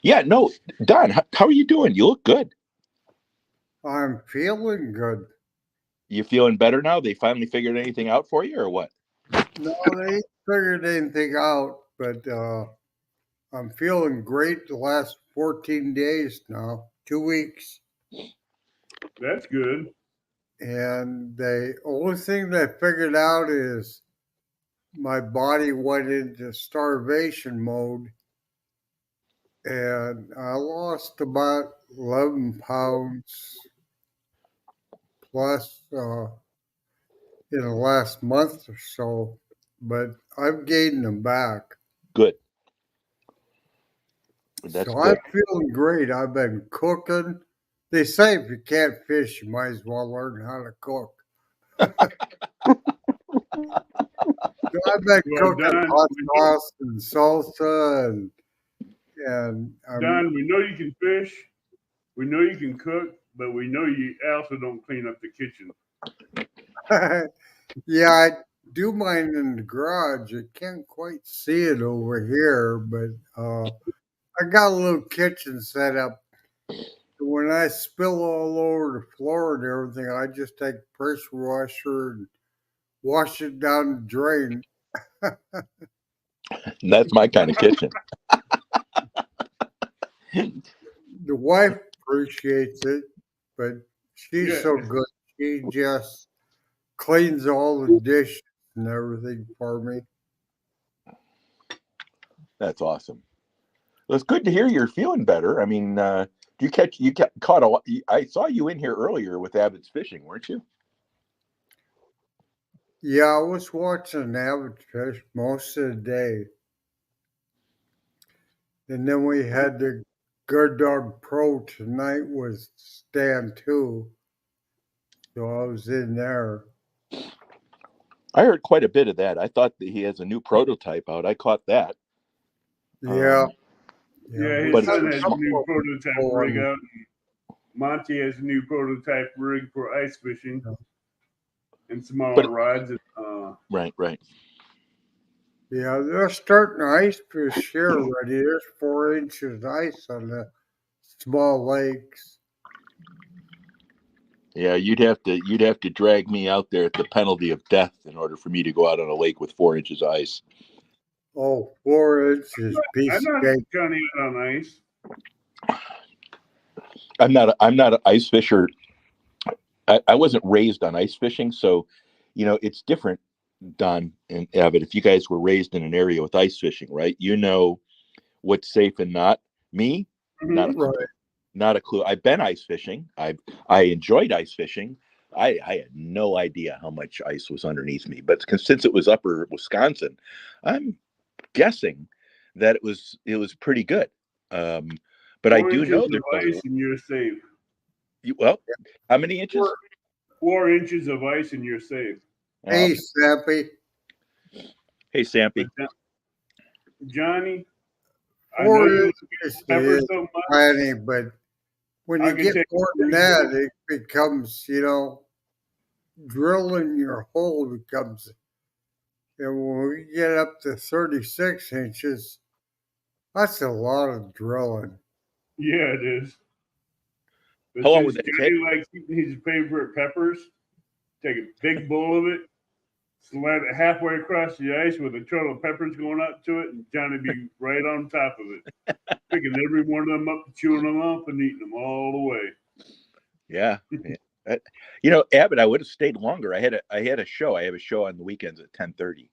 Yeah, no, Don, how are you doing? You look good. I'm feeling good. You feeling better now? They finally figured anything out for you, or what? No, they ain't figured anything out, but I'm feeling great the last 14 days now, 2 weeks. That's good. And the only thing they figured out is my body went into starvation mode, and I lost about 11 pounds plus in the last month or so, but I've gained them back. Good. That's So good. I'm feeling great. I've been cooking. They say if you can't fish, you might as well learn how to cook. So I've been Well, cooking Don, hot sauce and salsa, and Don, we know you can fish. We know you can cook, but we know you also don't clean up the kitchen. yeah, I do mine in the garage. I can't quite see it over here, but I got a little kitchen set up. When I spill all over the floor and everything, I just take a pressure washer and wash it down the drain. That's my kind of kitchen. The wife appreciates it, but she's Yeah. so good. She just cleans all the dishes and everything for me. That's awesome. Well, it's good to hear you're feeling better. I mean, caught a lot. I saw you in here earlier with Abbott's Fishing, weren't you? Yeah, I was watching Avid Fish most of the day. And then we had the Good Dog Pro tonight with Stan too. So I was in there. I heard quite a bit of that. I thought that he has a new prototype out. I caught that. Yeah. Yeah, his But son it's has a small. new prototype Oh, rig out. Monty has a new prototype rig for ice fishing and smaller rods. Right. Yeah, they're starting to ice fish here already. There's 4 inches ice on the small lakes. Yeah, you'd have to drag me out there at the penalty of death in order for me to go out on a lake with 4 inches of ice. Oh, 4 inches piece I'm of not cake. Johnny on ice. I'm not an ice fisher. I wasn't raised on ice fishing, so it's different, Don and Abbott. If you guys were raised in an area with ice fishing, right? You know what's safe and not. Me, not a clue. Right. Not a clue. I've been ice fishing. I enjoyed ice fishing. I had no idea how much ice was underneath me, but since it was upper Wisconsin, I'm guessing that it was pretty good. But I 4 do inches know of there's ice and you're safe. well, how many inches? 4 inches of ice and you're safe. Hey, Sappy. Hey, Sampy. Johnny, I know 4 you like inches pepper is so much. plenty, but when I you can get take more than that, it becomes, drilling your hole becomes, when we get up to 36 inches, that's a lot of drilling. Yeah, it is. But How long since would that Johnny take? likes eating his favorite peppers, take a big bowl of it, slide it halfway across the ice with a trail of peppers going up to it, and Johnny be right on top of it, picking every one of them up, chewing them up, and eating them all the way. Yeah. Abbott, I would have stayed longer. I had a show. I have a show on the weekends at 10:30,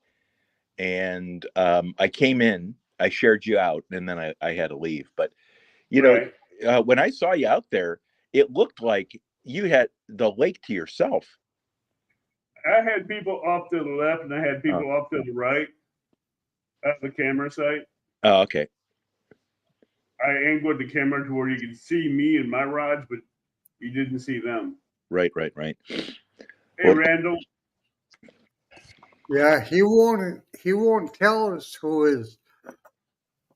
and I came in. I shared you out, and then I had to leave. But Right. when I saw you out there, it looked like you had the lake to yourself. I had people off to the left, and I had people off to the right at the camera site. Oh, okay. I angled the camera to where you could see me and my rods, but you didn't see them. Right. Hey, Well, Randall. Yeah, he won't tell us who his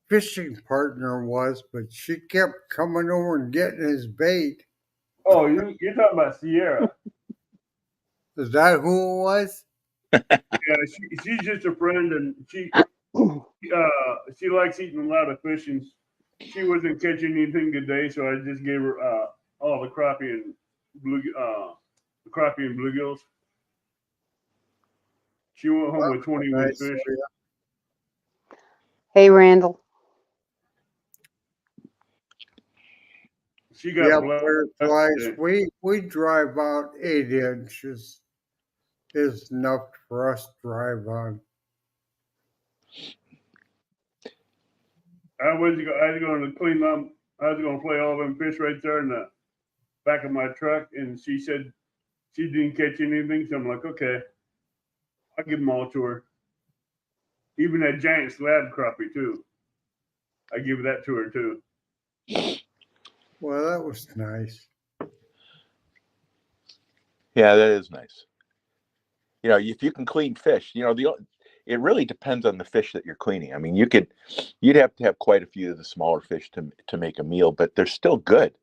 fishing partner was, but she kept coming over and getting his bait. Oh, you're talking about Sierra. Is that who it was? Yeah, she's just a friend, and she likes eating a lot of fish, and she wasn't catching anything today, so I just gave her all the crappie and bluegills. She went home with 21 Nice. fish. Hey, Randall. She got Yeah, blood. fireflies. We drive out 8 inches is enough for us to drive on. I was going to clean up. I was going to play all them fish right there in the back of my truck, and she said she didn't catch anything. So I'm like, okay, I'll give them all to her. Even that giant slab crappie too. I give that to her too. Well, that was nice. Yeah, that is nice. If you can clean fish, it really depends on the fish that you're cleaning. I mean, you'd have to have quite a few of the smaller fish to make a meal, but they're still good.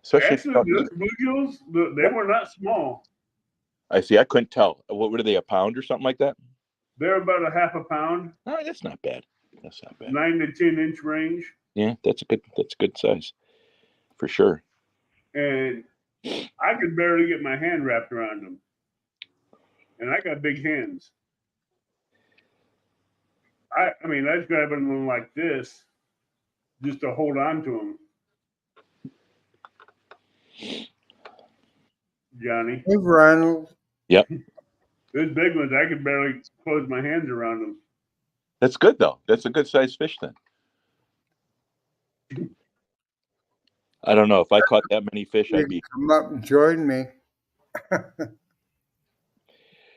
Especially Actually, those bluegills, they were not small. I see. I couldn't tell. What were they? A pound or something like that? They're about a half a pound. Oh, that's not bad. 9 to 10 inch range. Yeah, that's a good size, for sure. And I could barely get my hand wrapped around them. And I got big hands. I mean, I was grabbing them like this just to hold on to them. Johnny. Hey, Ronald. Yep. Those big ones, I could barely close my hands around them. That's good, though. That's a good sized fish, then. I don't know. If I caught that many fish, I'd be. Come up and join me.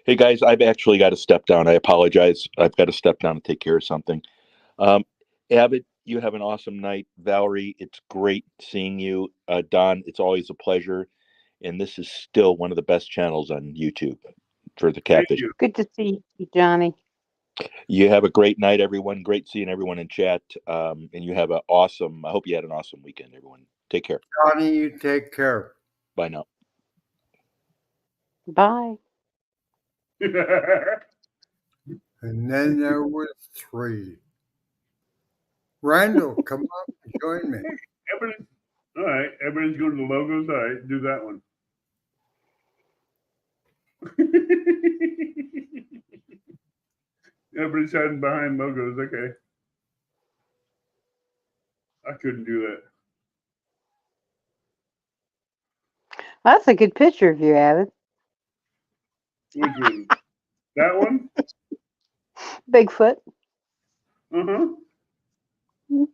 Hey, guys, I've actually got to step down. I apologize. I've got to step down and take care of something. Abbott, you have an awesome night. Valerie, it's great seeing you. Don, it's always a pleasure. And this is still one of the best channels on YouTube for the catfish. Good to see you, Johnny. You have a great night, everyone. Great seeing everyone in chat. And you have I hope you had an awesome weekend, everyone. Take care. Johnny, you take care. Bye now. Bye. And then there were 3. Randall, come up and join me. All right. Everybody's going to the logos. All right. Do that one. Everybody's hiding behind logos. Okay. I couldn't do that. That's a good picture of you, Abbott. Which one? That one? Bigfoot. Uh-huh. I'm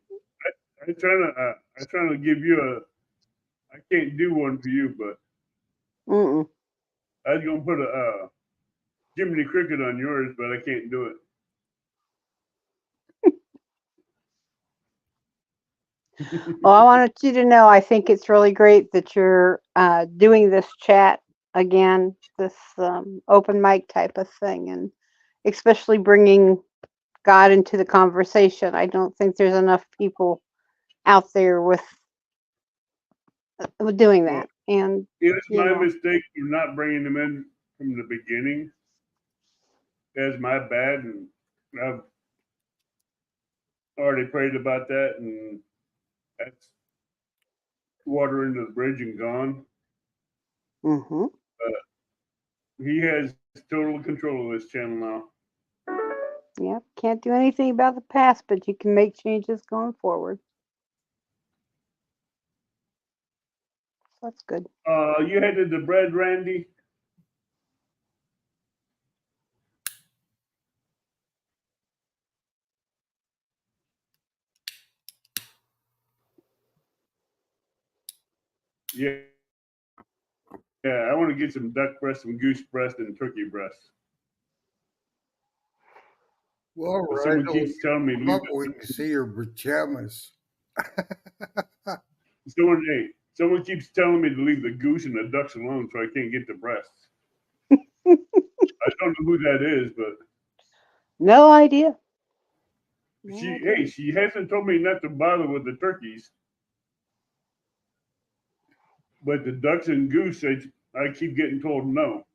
trying to give you I can't do one for you, but Mm-mm. I was gonna put a Jiminy Cricket on yours, but I can't do it. Well, I wanted you to know I think it's really great that you're doing this chat again, this open mic type of thing, and especially bringing God into the conversation. I don't think there's enough people out there with doing Well, that. And it's you my know, mistake for not bringing them in from the beginning. That's my bad, and I've already prayed about that, and that's water under the bridge and gone. hmm He has total control of this channel now. yeah, can't do anything about the past, but you can make changes going forward. So that's good. You headed the bread, Randy? Yeah. Yeah, I want to get some duck breast, some goose breast, and turkey breast. Well, But right. someone keeps telling me, Come up, we can see your pajamas. someone keeps telling me to leave the goose and the ducks alone, so I can't get the breasts. I don't know who that is, but No idea. No idea. she hasn't told me not to bother with the turkeys, but the ducks and goose, I keep getting told no.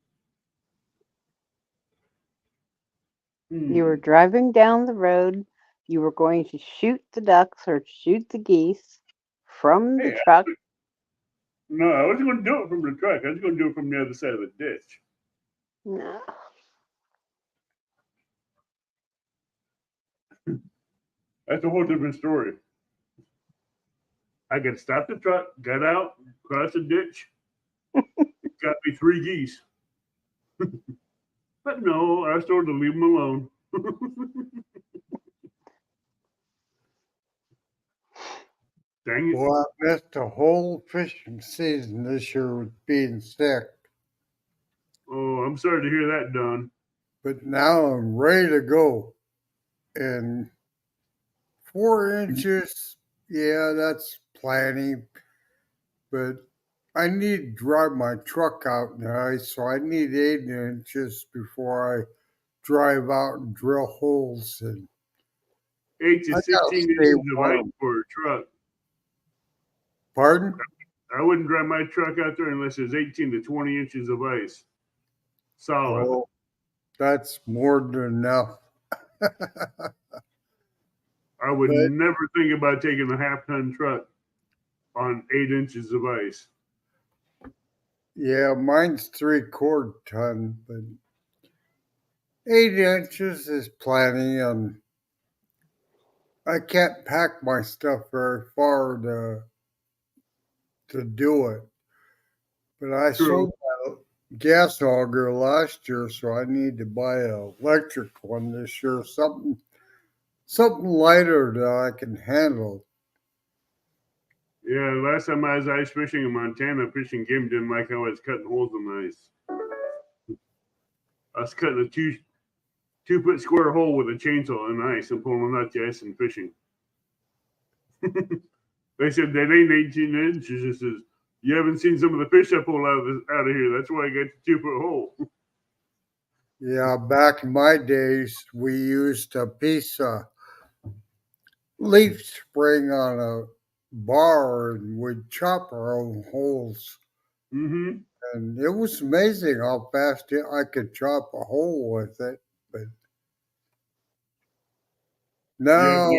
You were driving down the road. You were going to shoot the ducks or shoot the geese from the truck. No, I wasn't going to do it from the truck. I was going to do it from the other side of the ditch. No. That's a whole different story. I got to stop the truck, got out, cross the ditch. It's got me 3 geese. But no, I was told to leave them alone. Dang it. Well, I missed a whole fishing season this year with being sick. Oh, I'm sorry to hear that, Don. But now I'm ready to go. And 4 inches, yeah, that's plenty. But I need to drive my truck out in the ice, so I need 8 inches before I drive out and drill holes. And 8 to 16 inches of ice for a truck. Pardon? I wouldn't drive my truck out there unless there's 18 to 20 inches of ice. Solid. Oh, that's more than enough. I would never think about taking a half-ton truck on 8 inches of ice. Yeah, mine's 3/4 ton, but 8 inches is plenty, and I can't pack my stuff very far to do it. But I sold my gas auger last year, so I need to buy an electric one this year. Something lighter that I can handle. Yeah, last time I was ice fishing in Montana, fishing game didn't like how I was cutting holes in the ice. I was cutting a 2-foot square hole with a chainsaw in the ice and pulling out the ice and fishing. They said that ain't 18 inches. It says you haven't seen some of the fish I pulled out of here. That's why I got the 2-foot hole. Yeah, back in my days, we used a piece of leaf spring on a bar and we'd chop our own holes. Mm-hmm. And it was amazing how fast I could chop a hole with it. But now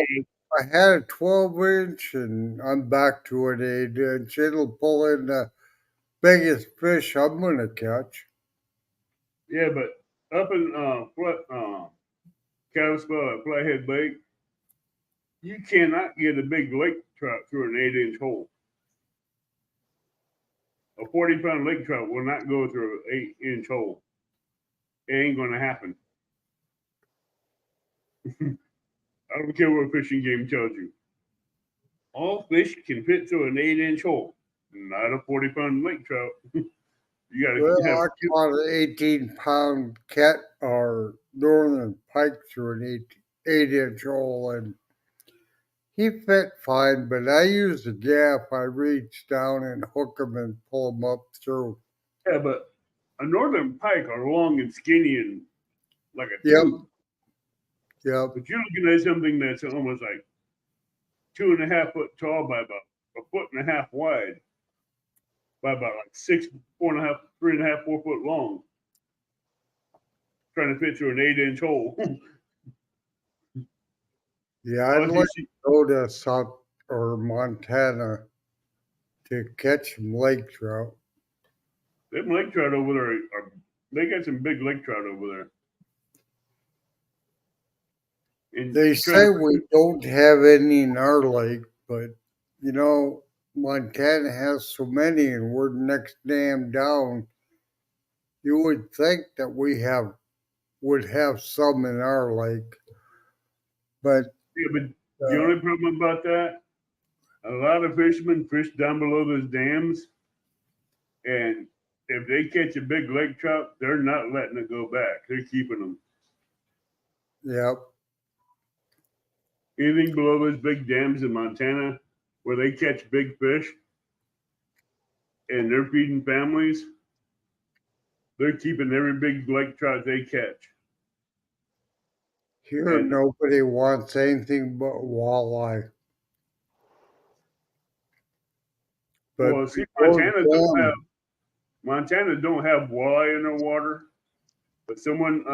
I had a 12-inch and I'm back to an 8-inch. It'll pull in the biggest fish I'm going to catch. Yeah, but up in Kalispell at Flathead Lake, you cannot get a big lake trout through an 8-inch hole. A 40-pound lake trout will not go through an 8-inch hole. It ain't going to happen. I don't care what fishing game tells you. All fish can fit through an 8-inch hole, not a 40-pound lake trout. You got to Well, have. I caught an 18-pound cat or northern pike through an 8-inch hole, and he fit fine, but I used a gaff. I reach down and hook him and pull him up through. Yeah, but a northern pike are long and skinny and like a Yep. tube. Yep. But you're looking at something that's almost like 2.5 foot tall by about 1.5 foot wide, by about like 6, 4.5, 3.5, 4 foot long, trying to fit through an 8-inch hole. Yeah, I'd like to go to South or Montana to catch some lake trout. Them lake trout over there they got some big lake trout over there. And They say we don't have any in our lake, but you know, Montana has so many and we're the next dam down. You would think that we would have some in our lake. But yeah, but the only problem about that, a lot of fishermen fish down below those dams, and if they catch a big lake trout, they're not letting it go back. They're keeping them. Yep. Anything below those big dams in Montana where they catch big fish and they're feeding families, they're keeping every big lake trout they catch. Here, nobody wants anything but walleye. But well, see, Montana don't have walleye in their water, but someone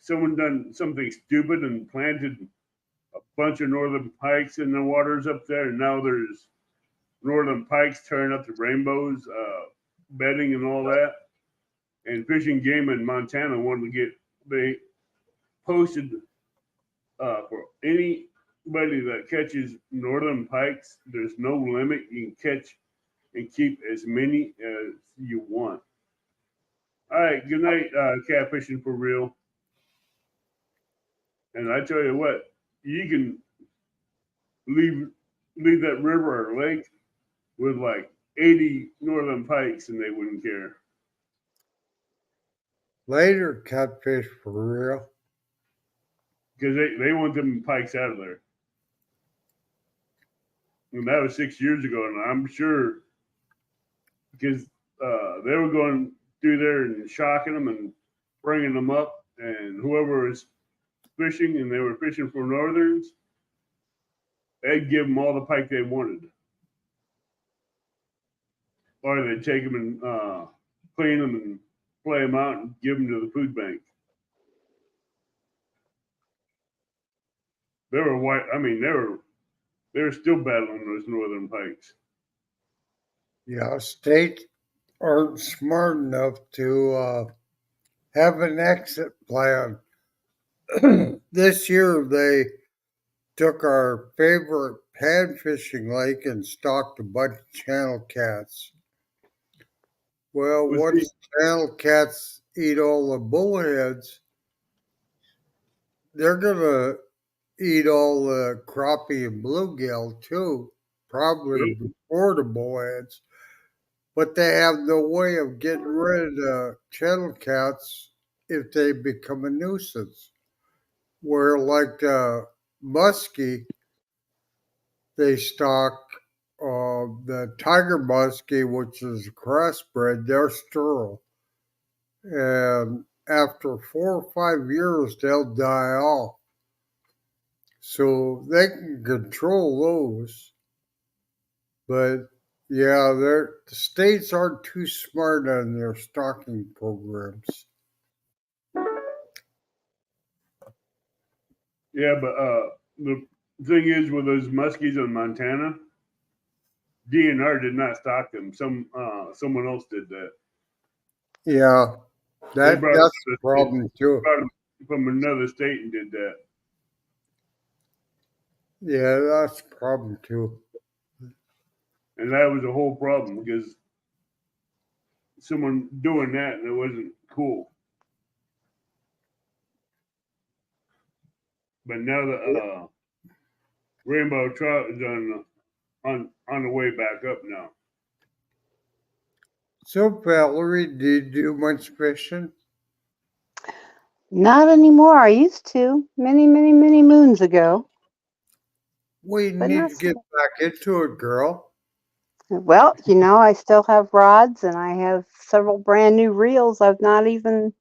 someone done something stupid and planted a bunch of northern pikes in the waters up there, and now there's northern pikes tearing up the rainbows, bedding and all that. And Fish and Game in Montana wanted to they posted for anybody that catches northern pikes, there's no limit. You can catch and keep as many as you want. All right, good night, Catfishing for Real. And I tell you what, you can leave that river or lake with like 80 northern pikes and they wouldn't care. Later, Catfish for Real. Because they want them pikes out of there. And that was 6 years ago, and I'm sure because they were going through there and shocking them and bringing them up, and whoever was fishing and they were fishing for northerns, they'd give them all the pike they wanted. Or they'd take them and clean them and flay them out and give them to the food bank. They were white. I mean, they were still battling those northern pikes. Yeah, states aren't smart enough to have an exit plan. This year, they took our favorite pan fishing lake and stocked a bunch of channel cats. Well, once channel cats eat all the bullheads, they're going to eat all the crappie and bluegill too, probably before the bullheads. But they have no way of getting rid of the channel cats if they become a nuisance. Where like the muskie, they stock the tiger muskie, which is a crossbred, they're sterile. And after 4 or 5 years, they'll die off. So they can control those. But yeah, the states aren't too smart on their stocking programs. Yeah, but the thing is with those muskies in Montana, DNR did not stock them. Someone else did that. Yeah, They that's brought the them problem too. from another state and did that. Yeah, that's the problem too. And that was the whole problem because someone doing that and it wasn't cool. But now the rainbow trout is on the way back up now. So, Valerie, did you do much fishing? Not anymore. I used to many, many, many moons ago, We but need not to so get back into it, girl. well. I still have rods and I have several brand new reels I've not even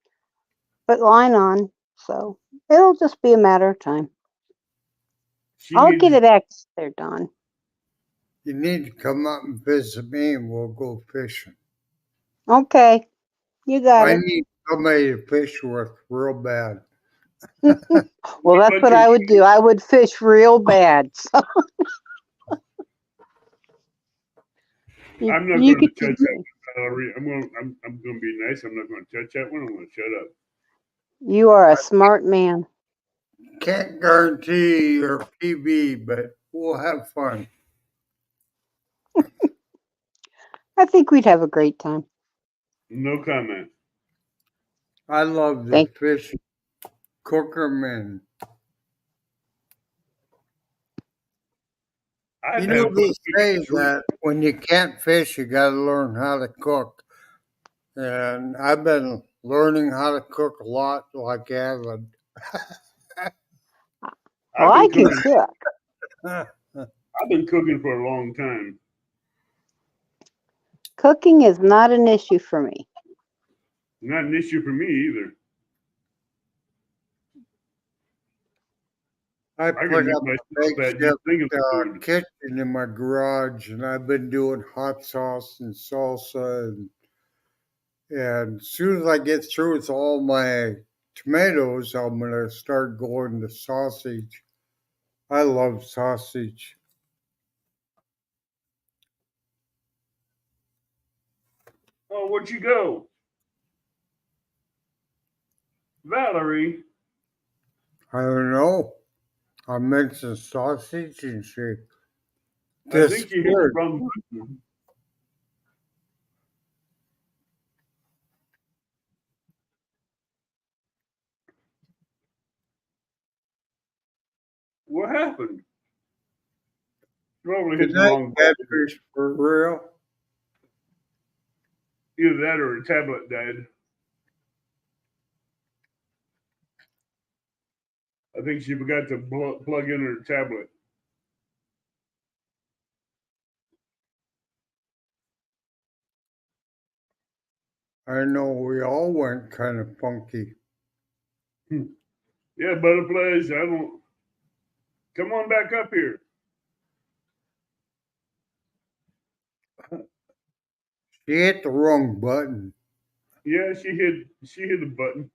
put line on, so it'll just be a matter of time. I'll get it out there, Don. You need to come up and visit me and we'll go fishing. Okay, you got I it. need somebody to fish with real bad. Well, that's what I would do. I would fish real bad. So I'm not you going to could touch that one, Valerie. I'm going to be nice. I'm not going to touch that one. I'm going to shut up. You are a smart man. Can't guarantee your PB, but we'll have fun. I think we'd have a great time. No comment. I love the fish, cook them, and I've you know had they fun say fishing too. that when you can't fish, you got to learn how to cook. And I've been learning how to cook a lot, like Alan. Well, I can cook. I've been cooking for a long time. Cooking is not an issue for me. Not an issue for me either. I can put make up myself a that just thinking of food. kitchen in my garage, and I've been doing hot sauce and salsa, and as soon as I get through with all my tomatoes, I'm gonna start going to sausage. I love sausage. Oh, where'd you go? Valerie. I don't know. I mentioned sausage and she I think you hit the disappeared. wrong button. What happened? Probably hit Good the night, wrong button. catfish, for real. Either that or a tablet died. I think she forgot to plug in her tablet. I know we all went kind of funky. Yeah, butterflies. I don't. Come on back up here. She hit the wrong button. Yeah, she hit the button.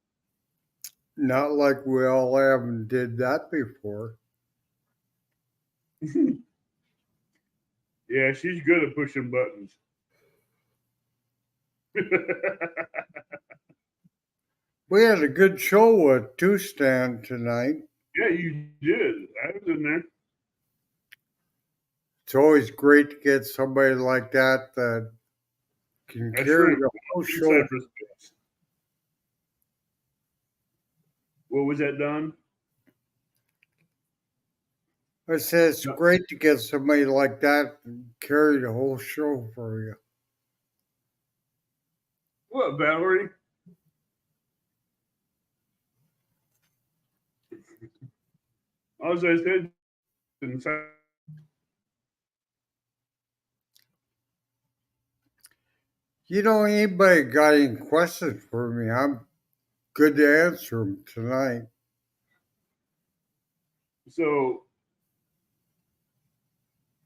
Not like we all haven't did that before. Yeah, she's good at pushing buttons. We had a good show at Two Stand tonight. Yeah, you did. I was in there. It's always great to get somebody like that that can That's carry right. the whole Big show. Cypress Base. What was that, Don? I said it's great to get somebody like that and carry the whole show for you. What, Valerie? As I said, Anybody got any questions for me? I'm good to answer them tonight. So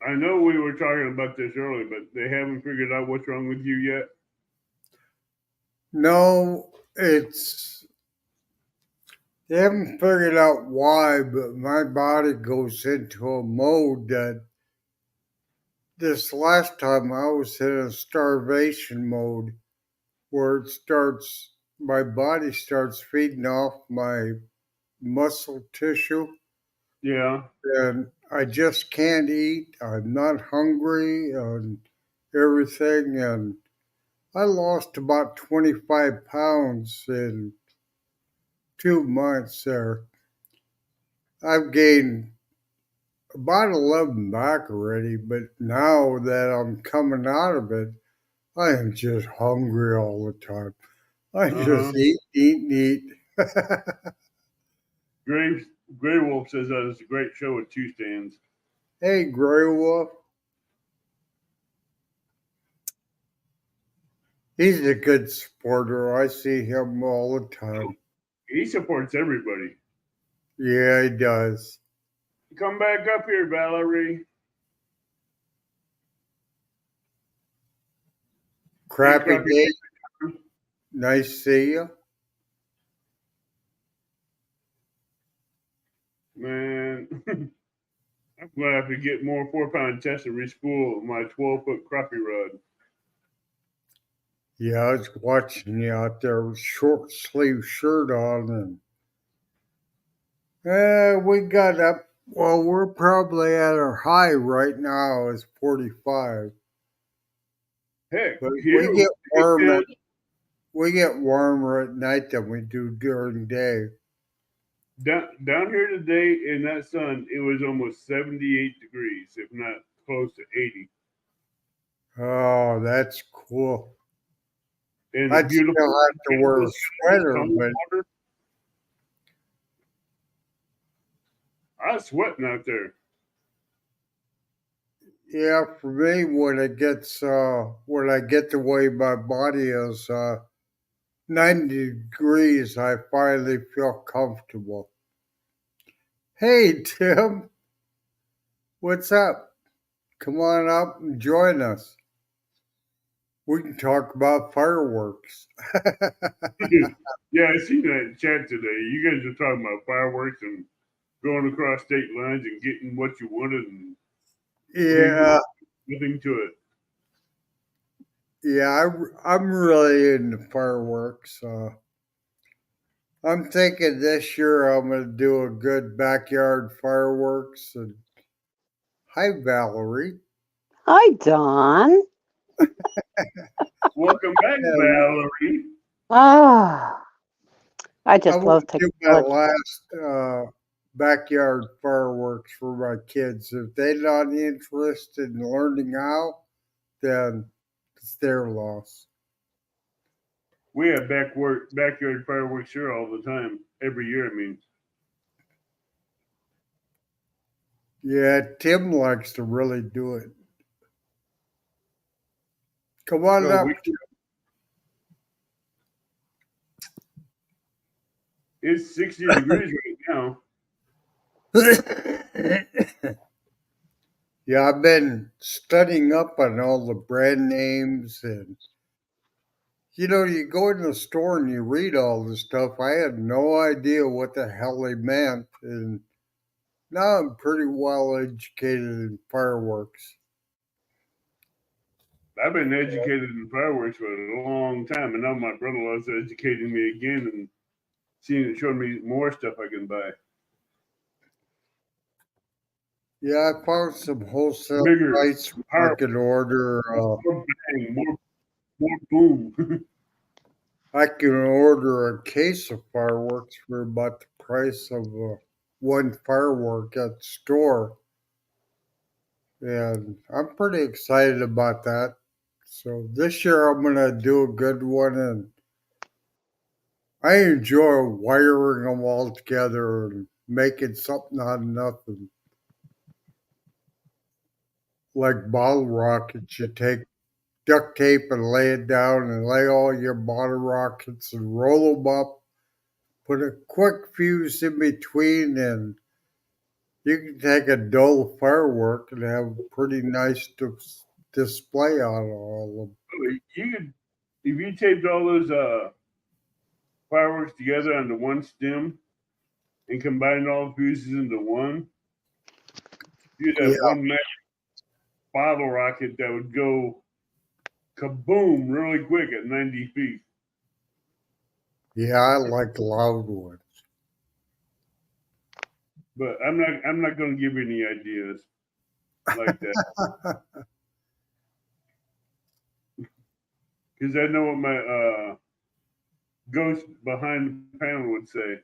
I know we were talking about this earlier, but they haven't figured out what's wrong with you yet. No, they haven't figured out why, but my body goes into a mode that this last time I was in a starvation mode where it starts, my body starts feeding off my muscle tissue, Yeah. and I just can't eat. I'm not hungry and everything. And I lost about 25 pounds in 2 months there. I've gained about 11 back already, but now that I'm coming out of it, I am just hungry all the time. I just eat. Grey Wolf says that it's a great show with 2 stands. Hey, Grey Wolf. He's a good supporter. I see him all the time. He supports everybody. Yeah, he does. Come back up here, Valerie. Crappy Crappy Dave. Nice to see you. Man, I'm going to have to get more 4-pound tests and respool my 12-foot crappie rod. Yeah, I was watching you out there with short sleeve shirt on, and we got up. Well, we're probably at our high right now is 45. Heck, But here we get warmer at night than we do during day. down here today in that sun, it was almost 78 degrees, if not close to 80. Oh, that's cool. And I'd still beautiful. have to wear a sweater, cold but water. I was sweating out there. yeah, for me, when I get the way my body is 90 degrees, I finally feel comfortable. Hey, Tim, what's up? Come on up and join us. We can talk about fireworks. Yeah, I seen that chat today. You guys are talking about fireworks and going across state lines and getting what you wanted and Yeah, nothing to it. yeah, I'm really into fireworks. I'm thinking this year I'm going to do a good backyard fireworks. And hi, Valerie. Hi, Don. Welcome back, Valerie. Ah, I I just want love to do my technology. last backyard fireworks for my kids. If they're not interested in learning how, then it's their loss. We have backyard fireworks here all the time, every year. I mean, Yeah, Tim likes to really do it. Come on so up. It's 60 degrees right now. Yeah, I've been studying up on all the brand names, and you go in the store and you read all this stuff. I had no idea what the hell they meant, and now I'm pretty well educated in fireworks. I've been educated in fireworks for a long time, and now my brother-in-law's educating me again and showing me more stuff I can buy. Yeah, I found some wholesale Bigger, sites where I could order. more bang, more boom. I can order a case of fireworks for about the price of one firework at the store. And I'm pretty excited about that. So this year I'm going to do a good one. And I enjoy wiring them all together and making something out of nothing. Like bottle rockets, you take duct tape and lay it down and lay all your bottle rockets and roll them up. Put a quick fuse in between, and you can take a dull firework and have a pretty nice display out of all of them. You could, if you taped all those fireworks together onto one stem and combined all the fuses into one, you'd have one massive bottle rocket that would go kaboom really quick at 90 feet. Yeah, I like loud ones. But I'm not going to give you any ideas like that because I know what my ghost behind the panel would say.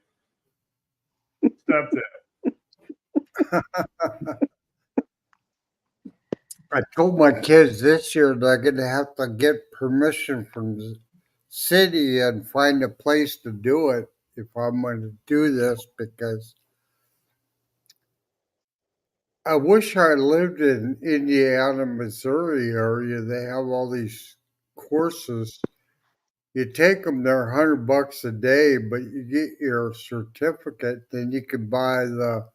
Stop that. I told my kids this year they're going to have to get permission from the city and find a place to do it if I'm going to do this, because I wish I lived in Indiana, Missouri area. They have all these courses. You take them, they're $100 a day, but you get your certificate. Then you can buy the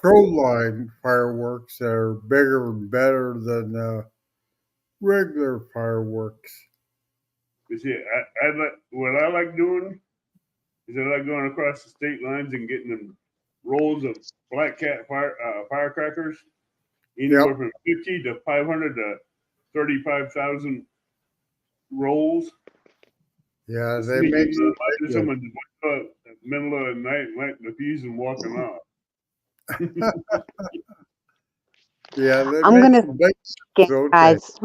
Proline fireworks that are bigger and better than regular fireworks. You see, I like what I like doing is I like going across the state lines and getting them rolls of Black Cat firecrackers, anywhere from 50 to 500 to 35,000 rolls. Yeah, Just they sneaking make them some under someone in the middle of the night, lighting the fuse and walking off. Yeah, they I'm make gonna some big get ones, don't they? guys.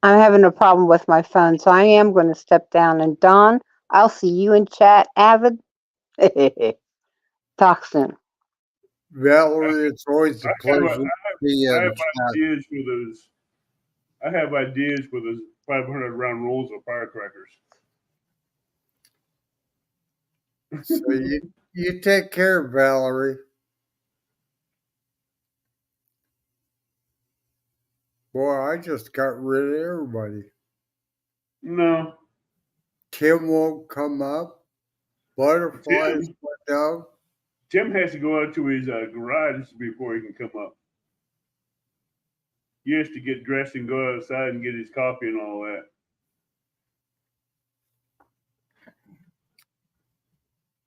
I'm having a problem with my phone, so I am going to step down. And Don, I'll see you in chat. Avid, talk soon. Valerie, it's always a pleasure to see you I in have chat. ideas for those. I have ideas for those 500 round rolls of firecrackers. So you take care, Valerie. Boy, I just got rid of everybody. No. Tim won't come up. Butterflies went down. Tim has to go out to his garage before he can come up. He has to get dressed and go outside and get his coffee and all that.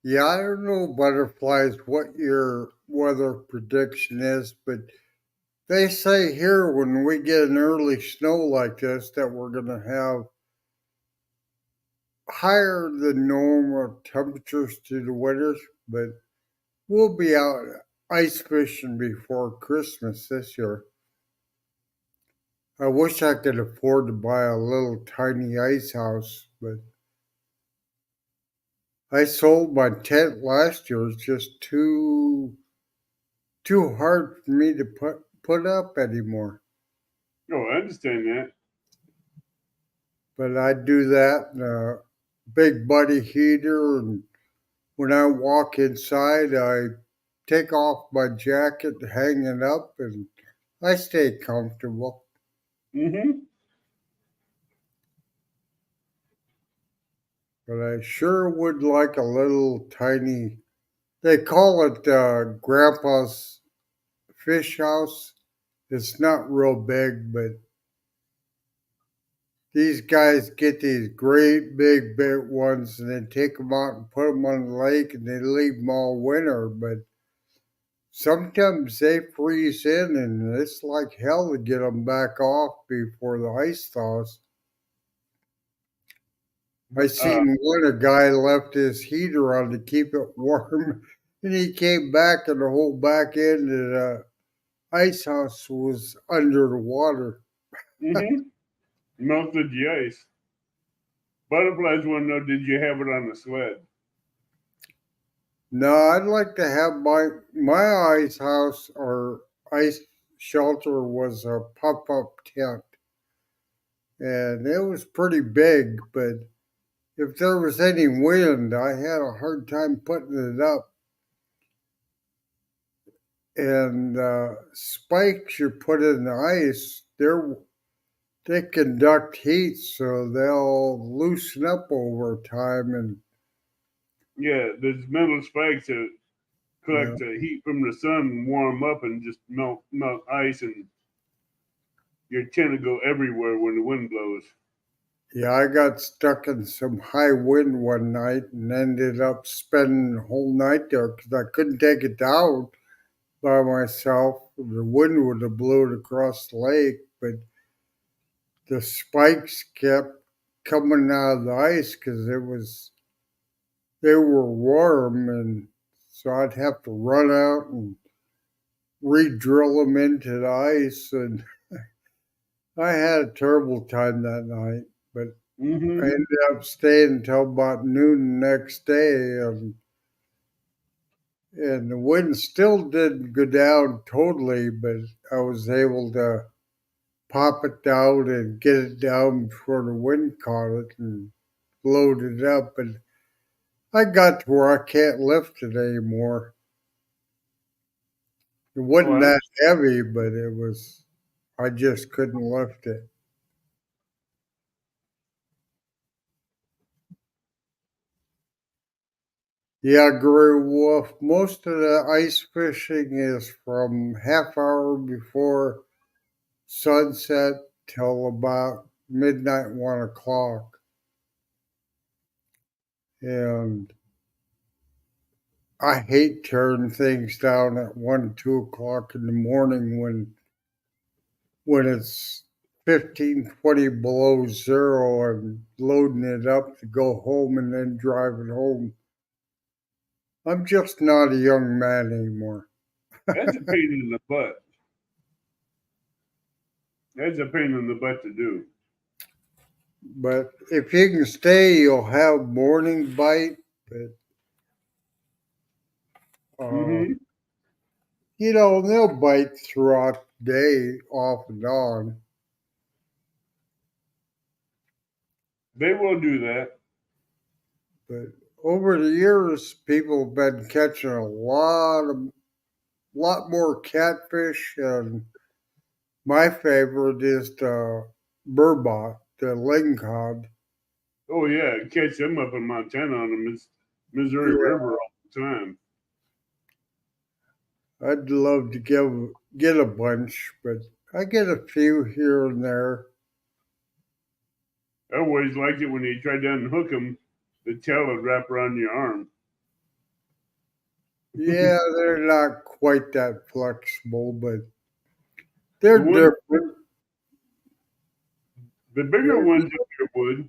Yeah, I don't know, Butterflies, what your weather prediction is, but they say here when we get an early snow like this that we're going to have higher than normal temperatures through the winters, but we'll be out ice fishing before Christmas this year. I wish I could afford to buy a little tiny ice house, but I sold my tent last year. It's just too hard for me to put up anymore. No, I understand that. But I do that in a big buddy heater, and when I walk inside, I take off my jacket, hang it up, and I stay comfortable. Mm-hmm. But I sure would like a little tiny, they call it Grandpa's fish house. It's not real big, but these guys get these great big ones and then take them out and put them on the lake and they leave them all winter. But sometimes they freeze in and it's like hell to get them back off before the ice thaws. I seen a guy left his heater on to keep it warm, and he came back and the whole back end of the ice house was under the water. Mm-hmm. Melted the ice. Butterflies want to know, did you have it on the sled? No, I'd like to have my ice house or ice shelter was a pop-up tent. And it was pretty big, but if there was any wind, I had a hard time putting it up. And spikes you put in the ice, they conduct heat, so they'll loosen up over time. And yeah, there's metal spikes that collect the heat from the sun and warm up and just melt ice, and your tent will go everywhere when the wind blows. Yeah, I got stuck in some high wind one night and ended up spending the whole night there because I couldn't take it down by myself. The wind would have blew it across the lake, but the spikes kept coming out of the ice because it was they were warm, and so I'd have to run out and re-drill them into the ice, and I had a terrible time that night. But I Mm-hmm. ended up staying until about noon the next day, and the wind still didn't go down totally, but I was able to pop it down and get it down before the wind caught it and load it up. And I got to where I can't lift it anymore. It wasn't Well, that heavy, but I just couldn't lift it. Yeah, Gray Wolf, most of the ice fishing is from half hour before sunset till about midnight, 1 o'clock. And I hate tearing things down at 1, 2 o'clock in the morning when it's 15, 20 below zero and loading it up to go home and then driving home. I'm just not a young man anymore. that's a pain in the butt. That's a pain in the butt to do. But if you can stay, you'll have morning bite. But Mm-hmm. they'll bite throughout the day, off and on. They will do that. But over the years, people have been catching a lot more catfish, and my favorite is the burbot, the lingcod. Oh yeah, catch them up in Montana on the Missouri Yeah. River all the time. I'd love to get a bunch, but I get a few here and there. I always liked it when you tried to unhook them, the tail would wrap around your arm. Yeah, they're not quite that flexible, but they're The one- different. The bigger ones up here would.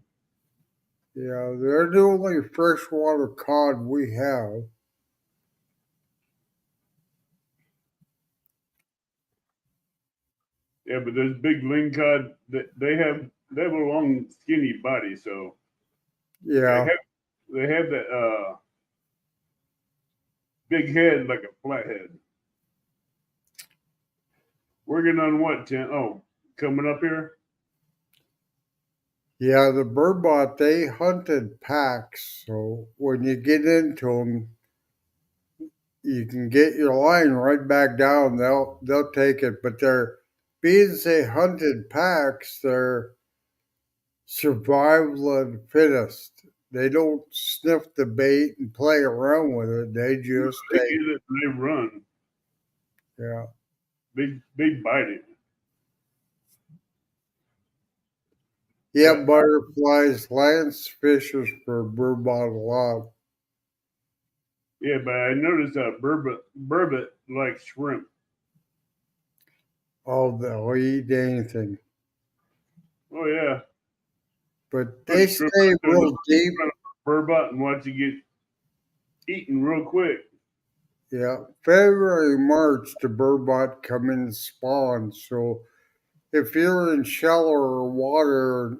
Yeah, they're the only freshwater cod we have. Yeah, but those big lingcod, they have a long, skinny body, so Yeah, they have that big head like a flathead. Working on what, Tim? Oh, coming up here? yeah, the burbot, they hunted packs, so when you get into them, you can get your line right back down. They'll take it, but being they hunted packs, they're survival of the fittest. They don't sniff the bait and play around with it. They just They take. get it and they run. Yeah. They bite it. Yeah, butterflies, Lance fishes for burbot a lot. Yeah, but I noticed that burbot like shrimp. Oh, they'll eat anything. Oh yeah. But they stay real deep. Burbot and watch you get eaten real quick. Yeah, February, March, the burbot come in and spawn. So if you're in shallower water,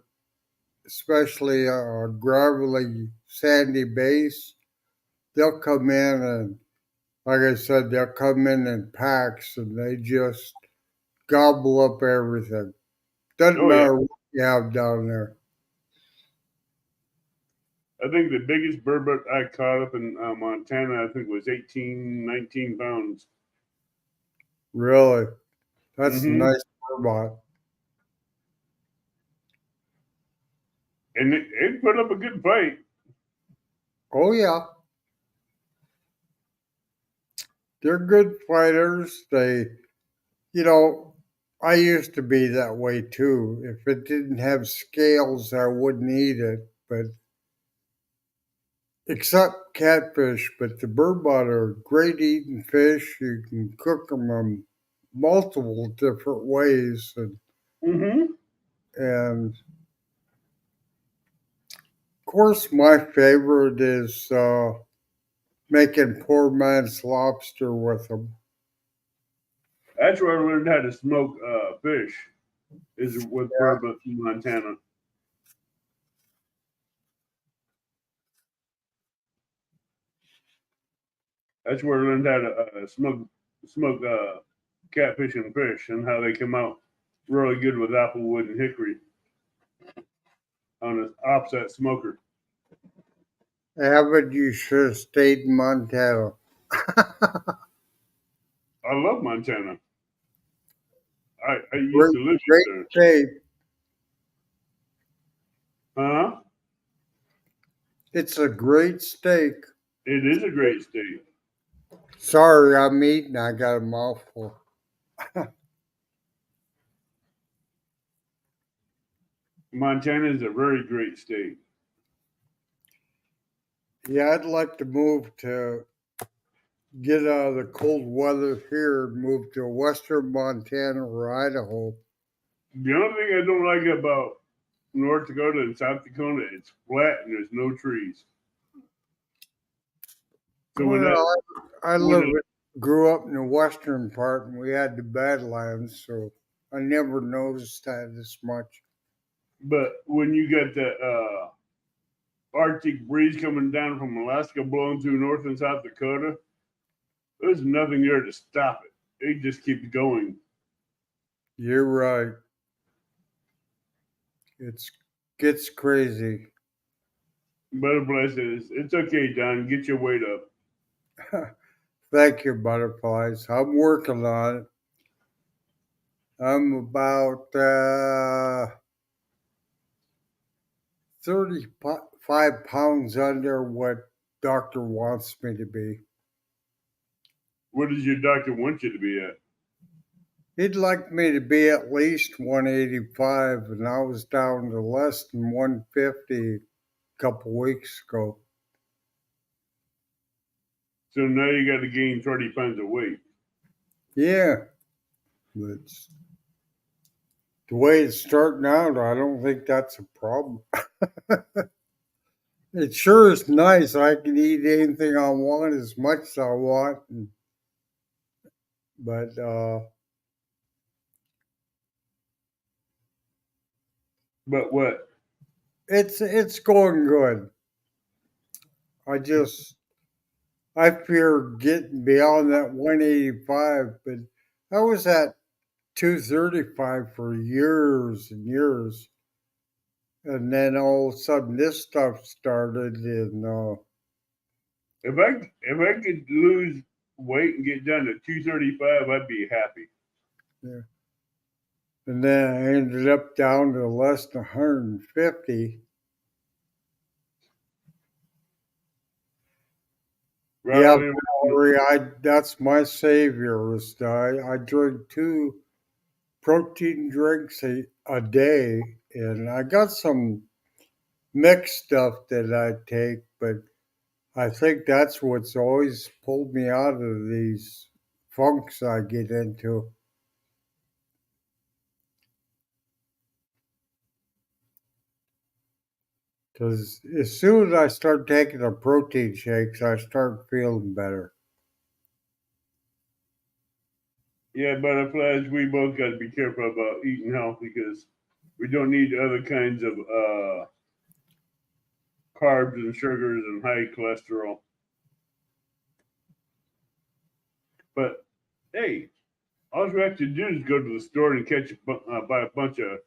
especially a gravelly, sandy base, they'll come in and, like I said, they'll come in packs and they just gobble up everything. Doesn't matter what you have down there. I think the biggest burbot I caught up in Montana, I think was 18, 19 pounds. Really? That's Mhm. a nice burbot. And it put up a good fight. Oh, yeah. They're good fighters. I used to be that way too. If it didn't have scales, I wouldn't eat it. But except catfish, but the burbot are great eating fish. You can cook them in multiple different ways, and course, my favorite is making poor man's lobster with them. That's where I learned how to smoke fish. Is with Fairbanks, Montana. That's where I learned how to smoke catfish and fish, and how they come out really good with applewood and hickory on an offset smoker. Abbott, you should have stayed in Montana. I love Montana. I used Great, to live great there. state. Huh? It's a great steak. It is a great state. Sorry, I'm eating. I got a mouthful. Montana is a very great state. Yeah, I'd like to move to get out of the cold weather here and move to western Montana or Idaho. The only thing I don't like about North Dakota and South Dakota, it's flat and there's no trees. So grew up in the western part, and we had the Badlands, so I never noticed that as much. But when you got the Arctic breeze coming down from Alaska blowing through North and South Dakota, there's nothing there to stop it. It just keeps going. You're right. It gets crazy. Butterfly says, "It's okay, Don. Get your weight up." Thank you, butterflies. I'm working on it. I'm about 35 pounds under what doctor wants me to be. What does your doctor want you to be at? He'd like me to be at least 185, and I was down to less than 150 a couple weeks ago. So now you got to gain 30 pounds of weight. Yeah, but the way it's starting out, I don't think that's a problem. It sure is nice. I can eat anything I want as much as I want, but what? It's going good. I fear getting beyond that 185, but I was at 235 for years and years. And then all of a sudden this stuff started, and If I could lose weight and get down to 235, I'd be happy. Yeah. And then I ended up down to less than 150. Yeah, Valerie, that's my savior. I drink 2 protein drinks a day, and I got some mixed stuff that I take, but I think that's what's always pulled me out of these funks I get into. Because as soon as I start taking the protein shakes, I start feeling better. Yeah, butterflies, we both got to be careful about eating healthy because we don't need other kinds of carbs and sugars and high cholesterol. But hey, all we have to do is go to the store and buy a bunch of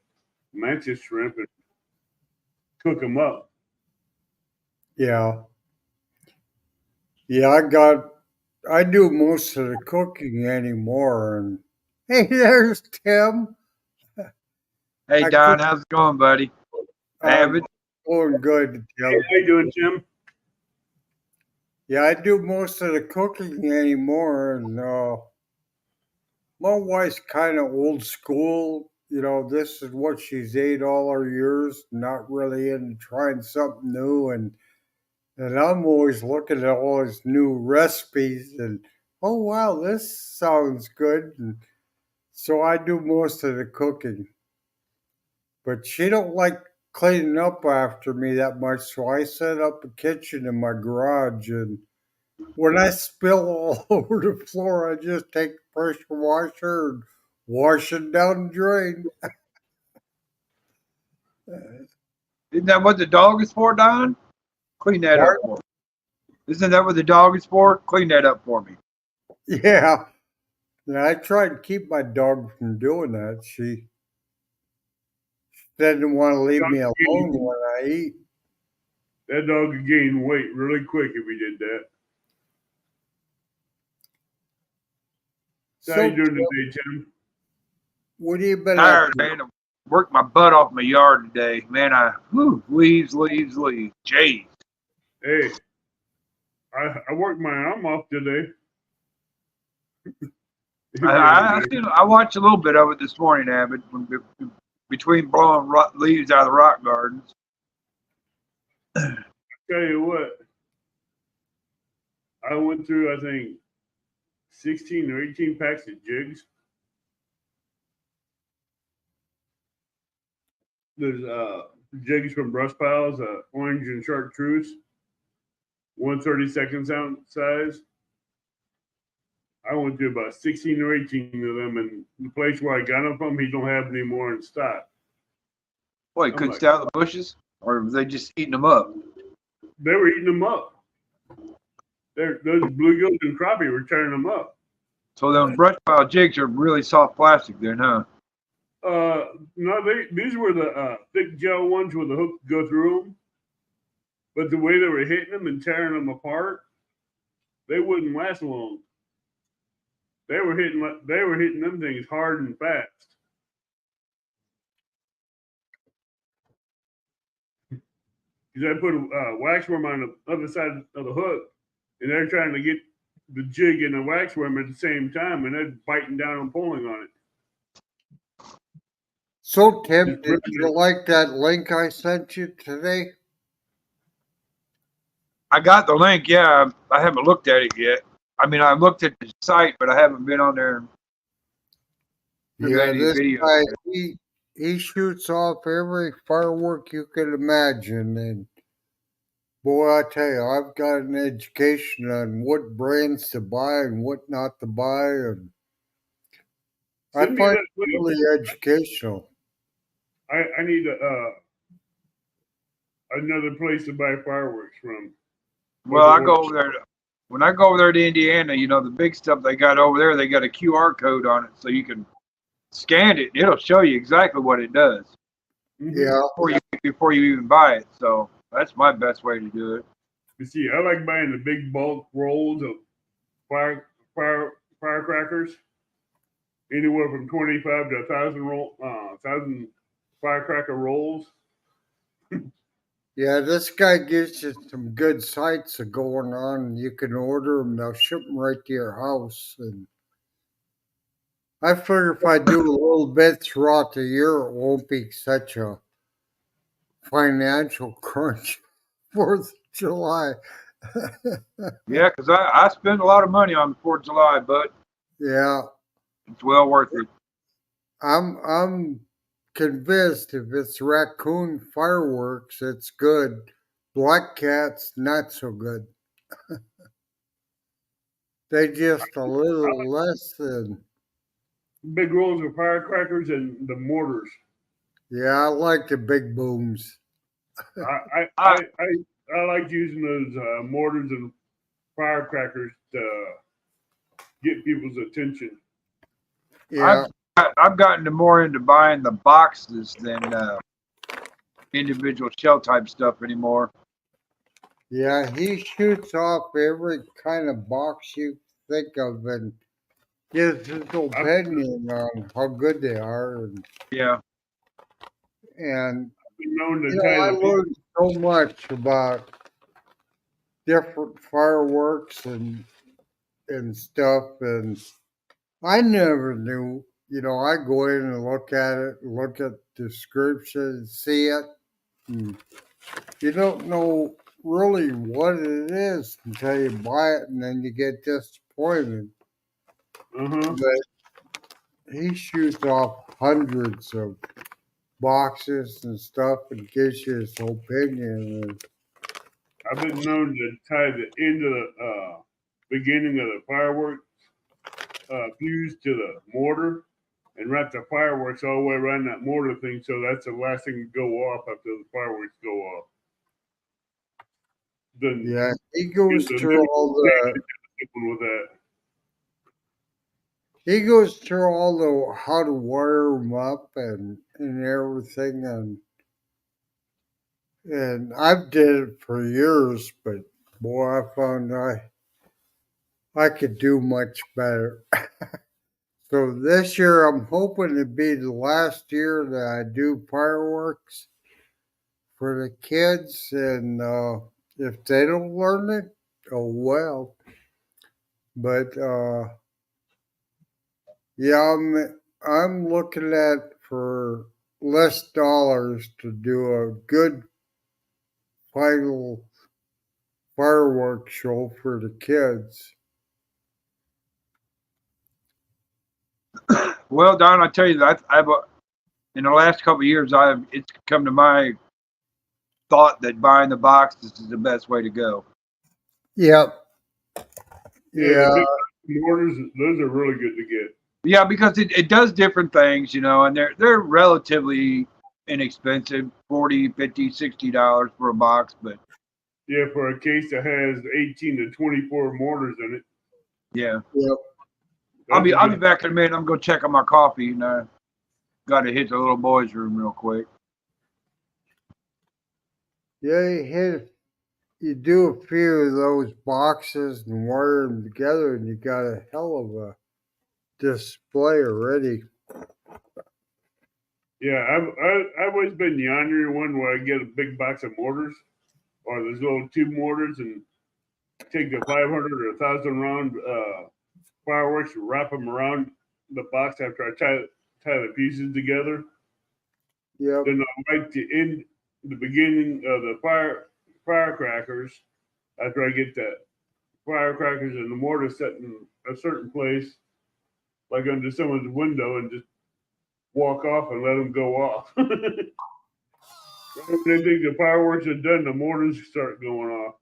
mantis shrimp and cook them up. Yeah. Yeah, I do most of the cooking anymore. And hey, there's Tim. Hey, Don, how's it going, buddy? Abbott? Going good, Tim. Hey, how you doing, Tim? Yeah, I do most of the cooking anymore. And my wife's kind of old school. You know, this is what she's ate all her years, not really into trying something new. And I'm always looking at all these new recipes and, oh, wow, this sounds good. And so I do most of the cooking. But she don't like cleaning up after me that much, so I set up a kitchen in my garage, and when I spill all over the floor, I just take the pressure washer and wash it down the drain. Isn't that what the dog is for, Don? Clean that up for me. Isn't that what the dog is for? Clean that up for me. Yeah. And I try to keep my dog from doing that. She didn't want to leave me alone when I eat. That dog would gain weight really quick if we did that. So how you doing today, Tim? What have you been Tired, up to? man. I worked my butt off my yard today. Man, leaves. Jeez. Hey, I worked my arm off today. I watched a little bit of it this morning, Abbott, between blowing leaves out of the rock gardens. Tell you what, I went through, I think, 16 or 18 packs of jigs. There's jigs from brush piles, orange and chartreuse, 1/32 ounce size. I went through about 16 or 18 of them, and the place where I got them from, he don't have any more in stock. What, couldn't stay out of the bushes? Or were they just eating them up? They were eating them up. Those bluegills and crappie were tearing them up. So those brush pile jigs are really soft plastic then, huh? No, these were the thick gel ones where the hook go through them. But the way they were hitting them and tearing them apart, they wouldn't last long. They were hitting them things hard and fast. Because I put a wax worm on the other side of the hook, and they're trying to get the jig and the wax worm at the same time, and they're biting down and pulling on it. So, Tim, did you like that link I sent you today? I got the link, yeah. I haven't looked at it yet. I mean, I looked at the site, but I haven't been on there. Yeah, this guy, he shoots off every firework you can imagine. And boy, I tell you, I've got an education on what brands to buy and what not to buy. And I find it really educational. I need another place to buy fireworks from. Well, I go over there. When I go over there to Indiana, you know, the big stuff they got over there, they got a QR code on it, so you can scan it. It'll show you exactly what it does. Yeah. Before you even buy it. So that's my best way to do it. You see, I like buying the big bulk rolls of firecrackers, anywhere from 25 to 1,000 firecracker rolls. Yeah, this guy gives you some good sites going on. You can order them; they'll ship them right to your house. And I figure if I do a little bit throughout the year, it won't be such a financial crunch. 4th of July. Yeah, because I spend a lot of money on the 4th of July, but yeah, it's well worth it. I'm convinced if it's raccoon fireworks, it's good. Black cats, not so good. They just a little less than big rolls of firecrackers and the mortars. Yeah, I like the big booms. I like using those mortars and firecrackers to get people's attention. Yeah, I've gotten more into buying the boxes than individual shell type stuff anymore. yeah, he shoots off every kind of box you think of and gives his opinion on how good they are. And, yeah. And known to I learned so much about different fireworks and stuff, and I never knew. I go in and look at it, look at the description, see it. And you don't know really what it is until you buy it, and then you get disappointed. But he shoots off hundreds of boxes and stuff and gives you his opinion. And I've been known to tie the end of the beginning of the fireworks fuse to the mortar and wrap the fireworks all the way around that mortar thing, so that's the last thing to go off after the fireworks go off. Then yeah, he goes through all the with that. he goes through all the how to wire them up and everything, and I've did it for years, but boy, I found I could do much better. So this year, I'm hoping to be the last year that I do fireworks for the kids, and if they don't learn it, oh well. But yeah, I'm looking at for less dollars to do a good final fireworks show for the kids. Well, Don, I tell you that I've in the last couple of years, it's come to my thought that buying the boxes is the best way to go. Yep. Yeah, the big mortars, those are really good to get. Yeah, because it does different things, you know, and they're relatively inexpensive, $40, $50, $60 for a box, but yeah, for a case that has 18 to 24 mortars in it. Yeah. Yep. I'll be back in a minute. I'm gonna check on my coffee, and got to hit the little boys' room real quick. Yeah, you do a few of those boxes and wire them together, and you got a hell of a display already. Yeah, I've always been the honorary one where I get a big box of mortars or those little tube mortars and take the 500 or 1,000 round fireworks and wrap them around the box after I tie the pieces together. Yep. Then I like to end the beginning of the firecrackers after I get the firecrackers and the mortar set in a certain place, like under someone's window, and just walk off and let them go off. When they think the fireworks are done, the mortars start going off.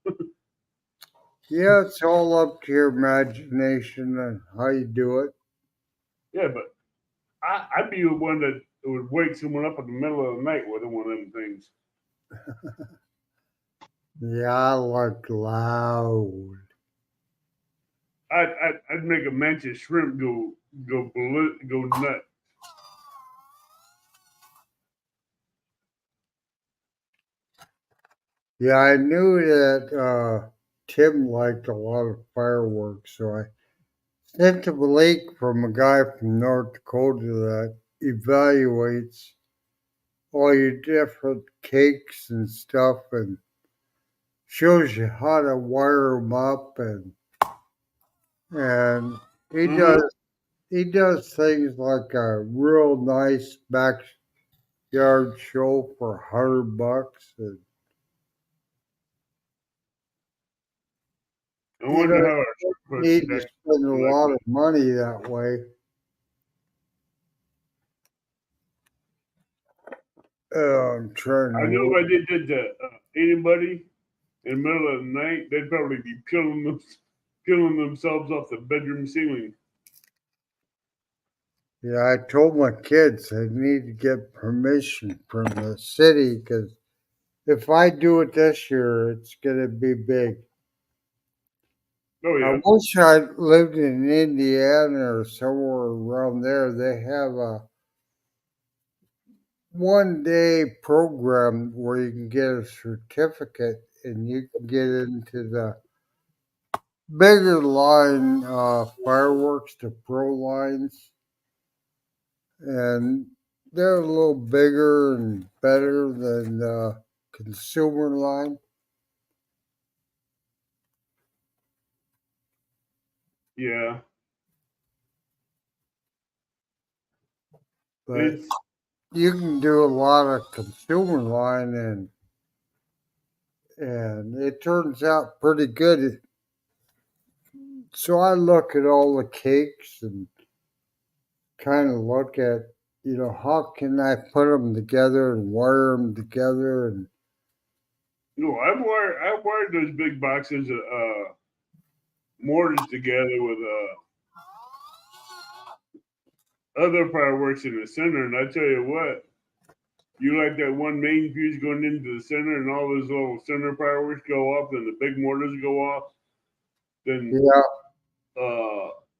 Yeah, it's all up to your imagination and how you do it. Yeah, but I'd be the one that would wake someone up in the middle of the night with one of them things. Yeah, I like loud. I'd make a mantis shrimp go nuts. Yeah, I knew that Tim liked a lot of fireworks, so I sent him a link from a guy from North Dakota that evaluates all your different cakes and stuff and shows you how to wire them up, and he does things like a real nice backyard show for $100, and I wonder how you need to spend a lot of money that way. I'm trying to. I know if I did that to anybody in the middle of the night, they'd probably be killing themselves off the bedroom ceiling. Yeah, I told my kids I need to get permission from the city, because if I do it this year, it's going to be big. Oh, yeah. I wish I lived in Indiana or somewhere around there. They have a one-day program where you can get a certificate and you can get into the bigger line fireworks, the pro lines. And they're a little bigger and better than the consumer line. Yeah. But you can do a lot of consumer line, and it turns out pretty good. So I look at all the cakes and kind of look at, how can I put them together and wire them together? And No, I've wired those big boxes of mortars together with other fireworks in the center, and I tell you what, you like that one main fuse going into the center, and all those little center fireworks go off, then the big mortars go off, then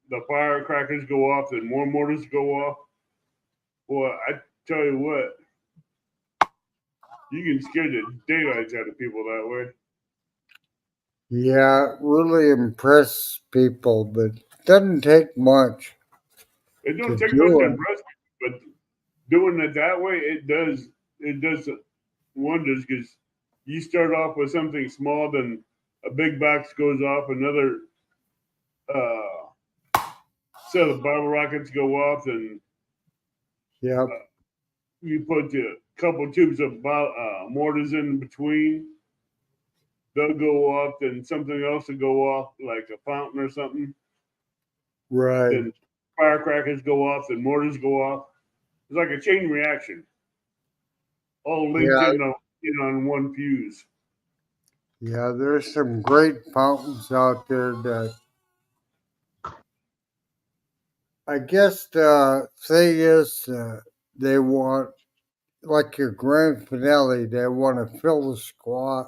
the firecrackers go off, then more mortars go off. Boy, I tell you what, you can scare the daylights out of people that way. yeah, really impress people, but it doesn't take much. It don't to take do much to it. impress me, but doing it that way, it does wonders, because you start off with something small, then a big box goes off, another set of bottle rockets go off, and Yep. you put a couple tubes of mortars in between. They'll go off, then something else will go off, like a fountain or something. Right. Then firecrackers go off, then mortars go off. It's like a chain reaction, all linked Yeah. in on one fuse. Yeah, there's some great fountains out there that I guess the thing is they want, like your grand finale, they want to fill the sky,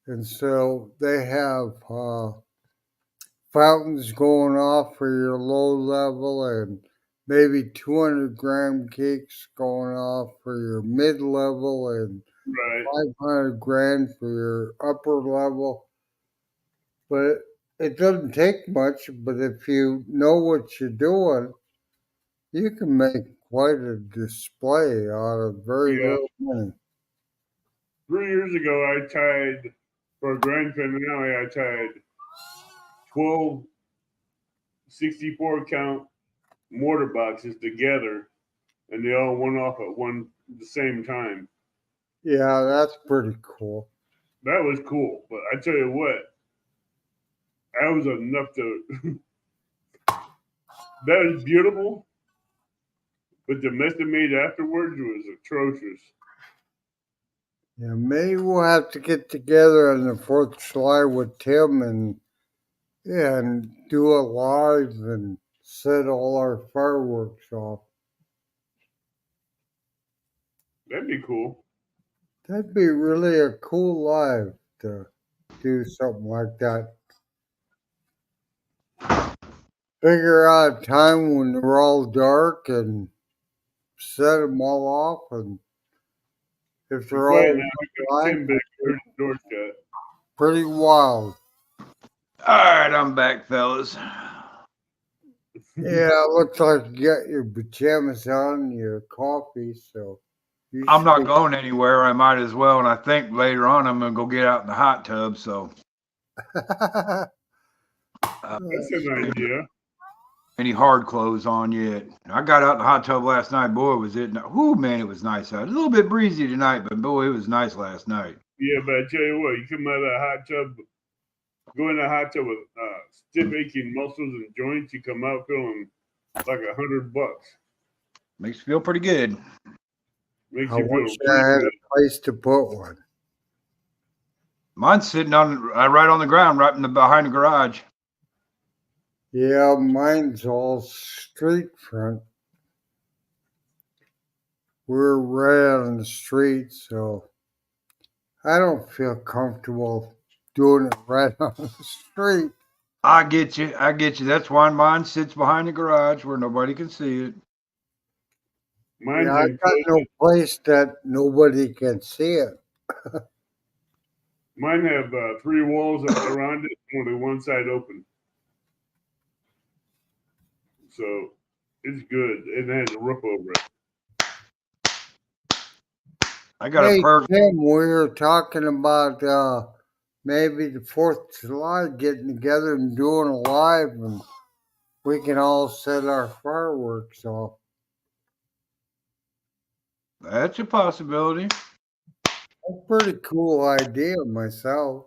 and so they have fountains going off for your low level, and maybe 200-gram cakes going off for your mid level, and Right. 500 grand for your upper level. But it doesn't take much, but if you know what you're doing, you can make quite a display out of very Yeah. little money. 3 years ago, I tied, for a grand finale, I tied 12 64 count mortar boxes together, and they all went off at the same time. Yeah, that's pretty cool. That was cool, but I tell you what, that was enough to. That was beautiful, but the mess they made afterwards was atrocious. Yeah, maybe we'll have to get together on the 4th of July with Tim and do a live and set all our fireworks off. That'd be cool. That'd be really a cool live to do something like that. Figure out a time when they're all dark and set them all off, and if they're all Right now, we got live, 10 big doors shut. pretty wild. All right, I'm back, fellas. Yeah, it looks like you got your pajamas on, your coffee, so you I'm not should- going anywhere. I might as well, and I think later on I'm gonna go get out in the hot tub. So That's an idea. any hard clothes on yet? I got out in the hot tub last night. Boy, was it! Whoo, man, it was nice out. A little bit breezy tonight, but boy, it was nice last night. Yeah, but I tell you what, you come out of that hot tub, go in the hot tub with stiff aching muscles and joints, you come out feeling like $100. Makes you feel pretty good. Makes I you feel wish I had a place to put one. Mine's sitting on right on the ground, right behind the garage. Yeah, mine's all street front. We're right on the street, so I don't feel comfortable doing it right on the street. I get you. I get you. That's why mine sits behind the garage where nobody can see it. Mine's Yeah, I got no place that nobody can see it. Mine have 3 walls around it, only one side open. So it's good. It has a roof over it. I got Hey, a perk. Tim, we were talking about maybe the 4th of July getting together and doing a live, and we can all set our fireworks off. That's a possibility. A pretty cool idea myself.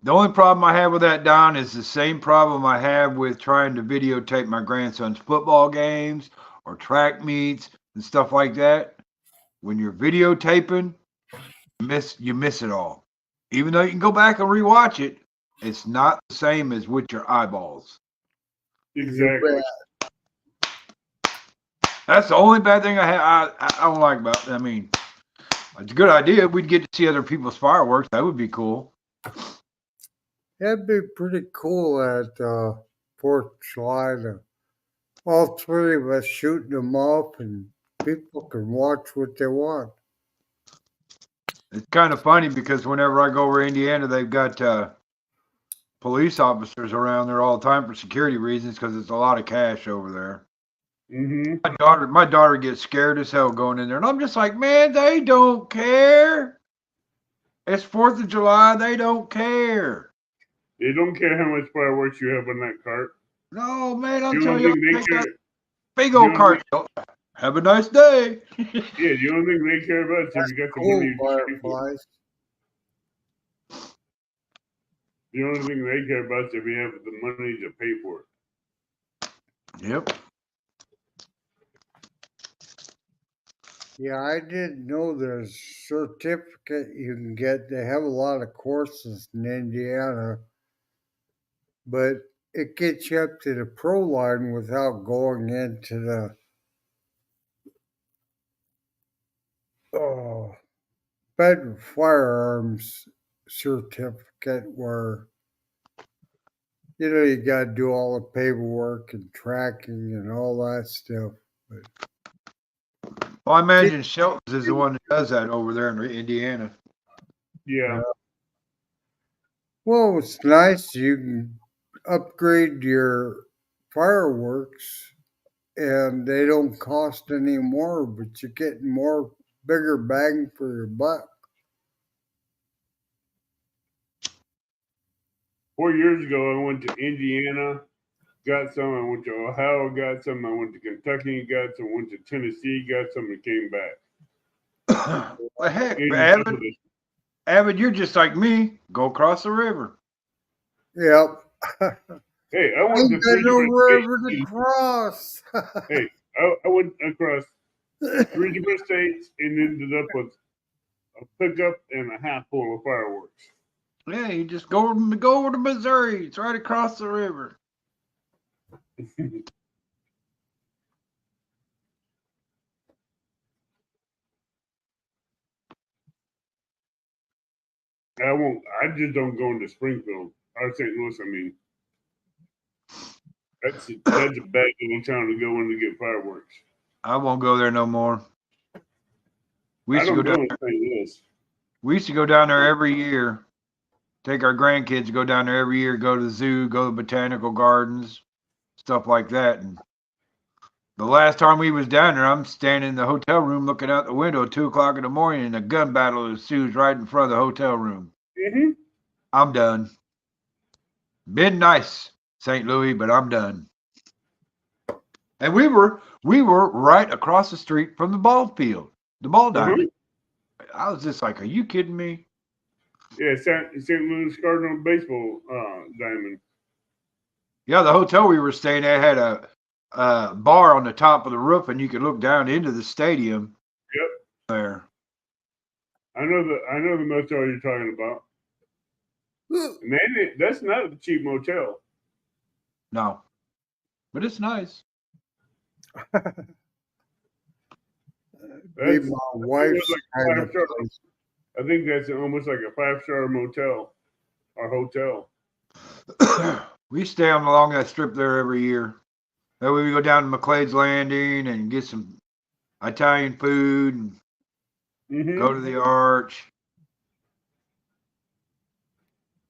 The only problem I have with that, Don, is the same problem I have with trying to videotape my grandson's football games or track meets and stuff like that. When you're videotaping, you miss it all. Even though you can go back and rewatch it, it's not the same as with your eyeballs. Exactly. That's the only bad thing I don't like about it. I mean, it's a good idea. We'd get to see other people's fireworks. That would be cool. That'd be pretty cool at 4th of July. All three of us shooting them off, and people can watch what they want. It's kind of funny because whenever I go over to Indiana, they've got police officers around there all the time for security reasons because it's a lot of cash over there. Mm-hmm. My daughter gets scared as hell going in there, and I'm just like, man, they don't care. It's 4th of July. They don't care. They don't care how much fireworks you have on that cart. No, man, I'm The telling only you, thing they take care, that big old cart. Have a nice day. yeah, the only thing they care about is if you got the Cool money to pay for it. fireflies. The only thing they care about is if you have the money to pay for it. Yep. Yeah, I didn't know there's a certificate you can get. They have a lot of courses in Indiana, but it gets you up to the pro line without going into the federal firearms certificate where, you got to do all the paperwork and tracking and all that stuff. But Well, I imagine Shelton's is the one that does that over there in Indiana. Yeah. Well, it's nice you can upgrade your fireworks and they don't cost any more, but you're getting bigger bang for your buck. 4 years ago, I went to Indiana, got some. I went to Ohio, got some. I went to Kentucky, got some. Went to Tennessee, got some, and came back. Well, heck, And Avid, you're just like me. Go across the river. Yep. hey, I went to Ain't three got no different river states. to cross. Hey, I went across 3 different states and ended up with a pickup and a half full of fireworks. Yeah, you just go over to Missouri. It's right across the river. I just don't go into Springfield or St. Louis. I mean, that's a bad little town to go in to get fireworks. I won't go there no more. We used to go down in St. Louis. We used to go down there every year. Take our grandkids, go down there every year, go to the zoo, go to botanical gardens, stuff like that. And the last time we was down there, I'm standing in the hotel room looking out the window at 2 o'clock in the morning, and a gun battle ensues right in front of the hotel room. Mm-hmm. I'm done. Been nice, St. Louis, but I'm done. And we were right across the street from the ball field, the ball diamond. I was just like, are you kidding me? Yeah, St. Louis Cardinal baseball diamond. Yeah, the hotel we were staying at had a bar on the top of the roof, and you could look down into the stadium. Yep. There. I know the motel you're talking about. Man, that's not a cheap motel. No, but it's nice. Be my wife's kind of place. I think that's almost like a 5-star motel or hotel. We stay along that strip there every year. That way we go down to McClade's Landing and get some Italian food and go to the Arch.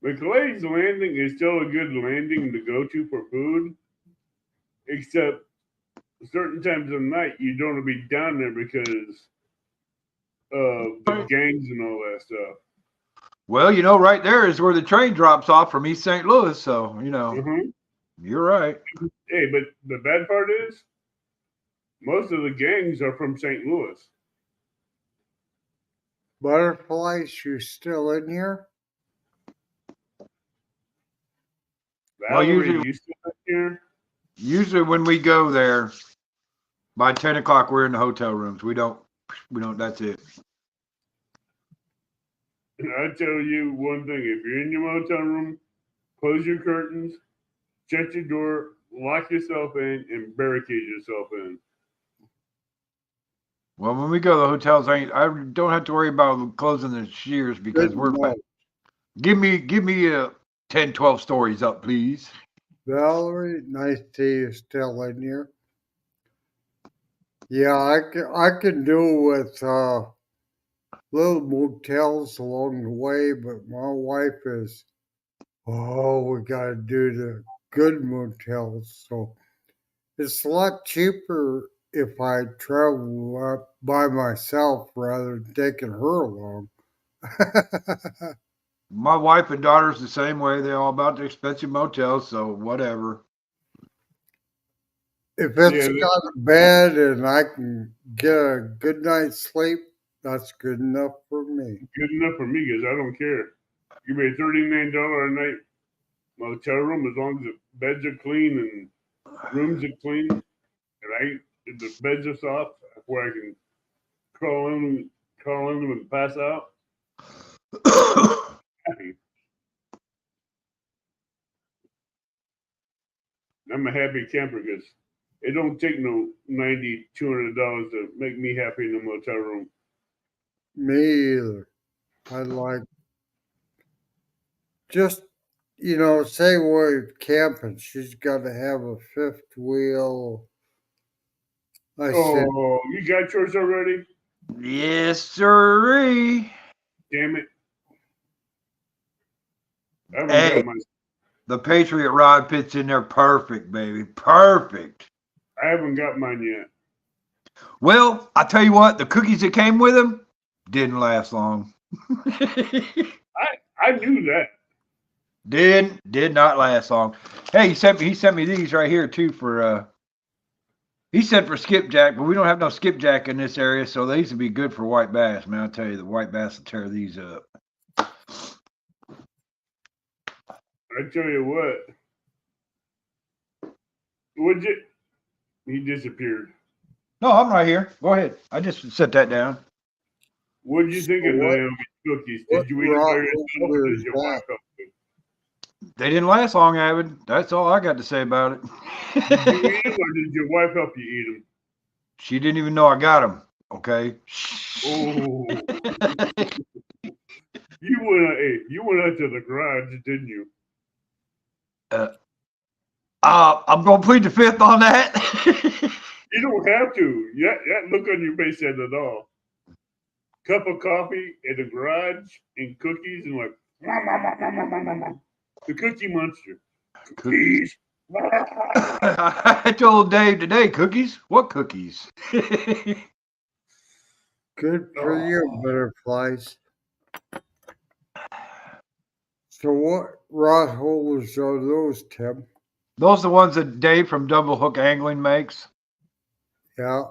McClade's Landing is still a good landing to go to for food, except certain times of night you don't want to be down there because of the gangs and all that stuff. Well, right there is where the train drops off from East St. Louis, so you're right. Hey, but the bad part is most of the gangs are from St. Louis. Butterflies, you still in here? Valerie, usually- you still here? Usually when we go there, by 10 o'clock, we're in the hotel rooms. We don't, that's it. I tell you one thing: if you're in your motel room, close your curtains, shut your door, lock yourself in, and barricade yourself in. Well, when we go to the hotels, I don't have to worry about closing the shears because Good we're enough. give me 10, 12 stories up, please. Valerie, nice to see you still in here. Yeah, I can do with little motels along the way, but my wife is, we got to do the good motels. So it's a lot cheaper if I travel up by myself rather than taking her along. My wife and daughter's the same way. They're all about the expensive motels, so whatever. If it's Yeah, got a bed and I can get a good night's sleep, that's good enough for me. Good enough for me because I don't care. Give me a $39 a night motel room as long as the beds are clean and rooms are clean, and if the beds are soft where I can crawl in and pass out. Happy. I'm a happy camper because it don't take no $90, $200 to make me happy in a motel room. Me either. I like just, say we're camping, she's got to have a fifth wheel. I said, Oh, you got yours already? Yes, sirree. Damn it. I haven't Hey. got mine. The Patriot rod fits in there perfect, baby. Perfect. I haven't got mine yet. Well, I tell you what, the cookies that came with them didn't last long. I knew that. Did not last long. Hey, he sent me these right here too for he sent for skipjack, but we don't have no skipjack in this area, so these would be good for white bass, man. I'll tell you, the white bass will tear these up. I tell you what. Would you? He disappeared. No, I'm right here. Go ahead. I just set that down. What did you think of What- Naomi's cookies? what Did you eat them by rock yourself or holder did is your that? wife help you? They didn't last long, Avid. That's all I got to say about Did you it. eat them or did your wife help you eat them? She didn't even know I got them. Okay. Oh, you went out to the garage, didn't you? I'm gonna plead the fifth on that. You don't have to. Yeah, that look on your face said it all. Cup of coffee in the garage and cookies and like the Cookie Monster. Cookies. I told Dave today, cookies? What cookies? good for you, butterflies. So what rod holders are those, Tim? Those are the ones that Dave from Double Hook Angling makes. Yeah,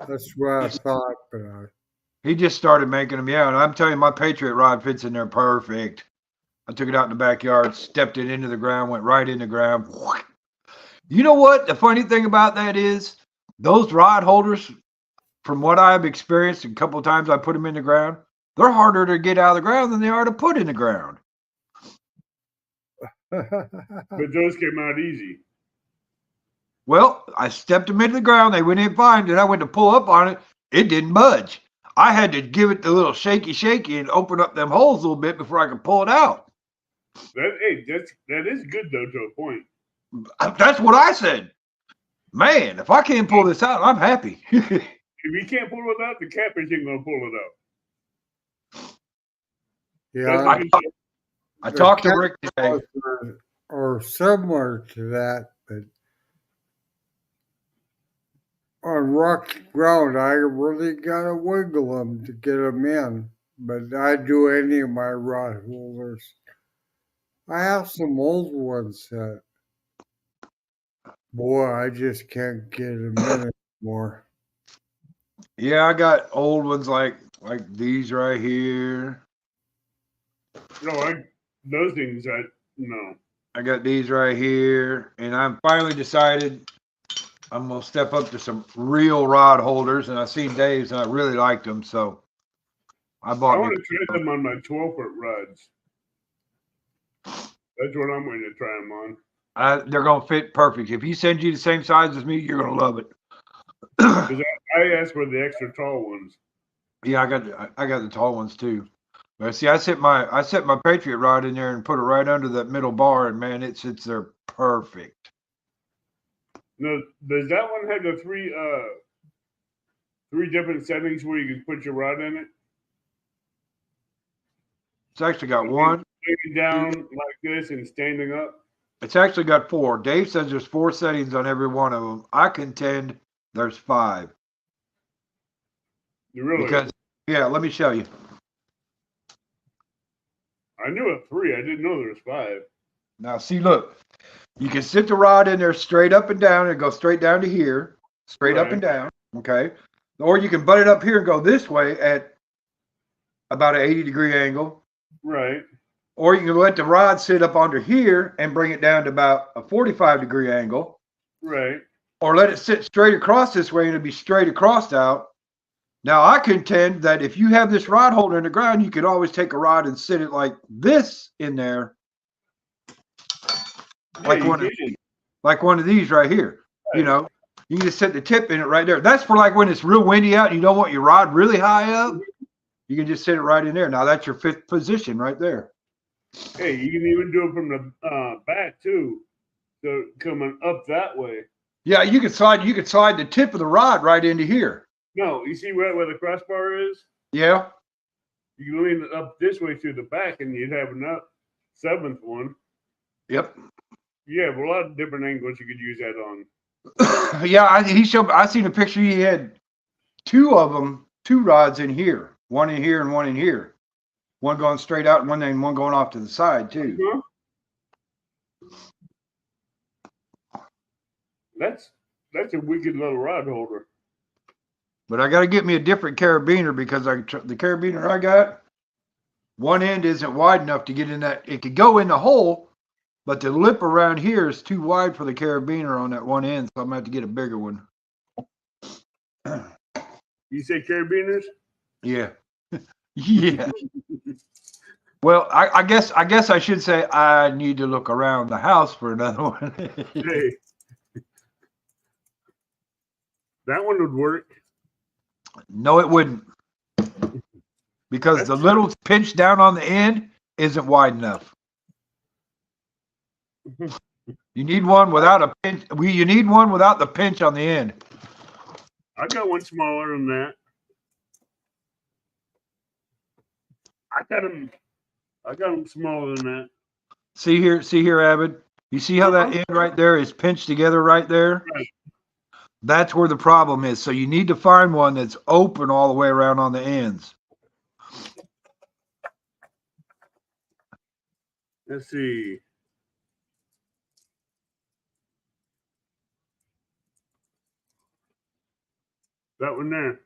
that's what I thought, but He just started making them, yeah. And I'm telling you, my Patriot rod fits in there perfect. I took it out in the backyard, stepped it into the ground, went right in the ground. You know what? The funny thing about that is those rod holders, from what I've experienced a couple of times I put them in the ground, they're harder to get out of the ground than they are to put in the ground. But those came out easy. Well, I stepped them into the ground. They went in fine. Then I went to pull up on it. It didn't budge. I had to give it the little shaky and open up them holes a little bit before I could pull it out. That is good though to a point. That's what I said. Man, if I can't pull this out, I'm happy. If you can't pull it out, the catfish ain't gonna pull it out. yeah, I talked to Rick today. Are similar to that, but on rocky ground, I really gotta wiggle them to get them in. But I do any of my rod holders. I have some old ones that, boy, I just can't get them in anymore. Yeah, I got old ones like these right here. No, those things no. I got these right here, and I'm finally decided I'm gonna step up to some real rod holders, and I seen Dave's, and I really liked them, so I I bought want me. to try them on my 12-foot rods. That's what I'm going to try them on. They're gonna fit perfect. If he sends you the same size as me, you're gonna love it. 'Cause I asked for the extra tall ones. Yeah, I got the tall ones too. But see, I set my Patriot rod in there and put it right under that middle bar, and man, it sits there perfect. Now, does that one have the three different settings where you can put your rod in it? It's actually got one. Laying down like this and standing up. It's actually got 4. Dave says there's 4 settings on every one of them. I contend there's 5. Really? Because yeah, let me show you. I knew of 3. I didn't know there was 5. Now see, look, you can sit the rod in there straight up and down and go straight down to here, straight up and down. Okay. Or you can butt it up here and go this way at about an 80-degree angle. Right. Or you can let the rod sit up under here and bring it down to about a 45-degree angle. Right. Or let it sit straight across this way and it'll be straight across out. Now, I contend that if you have this rod holder in the ground, you could always take a rod and sit it like this in there. Like one of these right here. Right. You know, you can just set the tip in it right there. That's for like when it's real windy out and you don't want your rod really high up. You can just sit it right in there. Now, that's your 5th position right there. Hey, you can even do it from the back too. So coming up that way. Yeah, you could slide the tip of the rod right into here. No, you see where the crossbar is? Yeah. You can lean it up this way through the back and you'd have enough 7th one. Yep. You have a lot of different angles you could use that on. Yeah, I seen a picture. He had 2 of them, 2 rods in here. One in here and one in here. One going straight out and one going off to the side too. That's a wicked little rod holder. But I got to get me a different carabiner because the carabiner I got, one end isn't wide enough to get in that. It could go in the hole, but the lip around here is too wide for the carabiner on that one end, so I'm going to have to get a bigger one. You say carabiners? Yeah. Yeah. Well, I guess I should say I need to look around the house for another one. Hey. That one would work. No, it wouldn't. Because the little pinch down on the end isn't wide enough. You need one without a pinch. You need one without the pinch on the end. I got one smaller than that. I got them smaller than that. See here, Abbott. You see how that end right there is pinched together right there? Right. That's where the problem is. So you need to find one that's open all the way around on the ends. Let's see. That one there.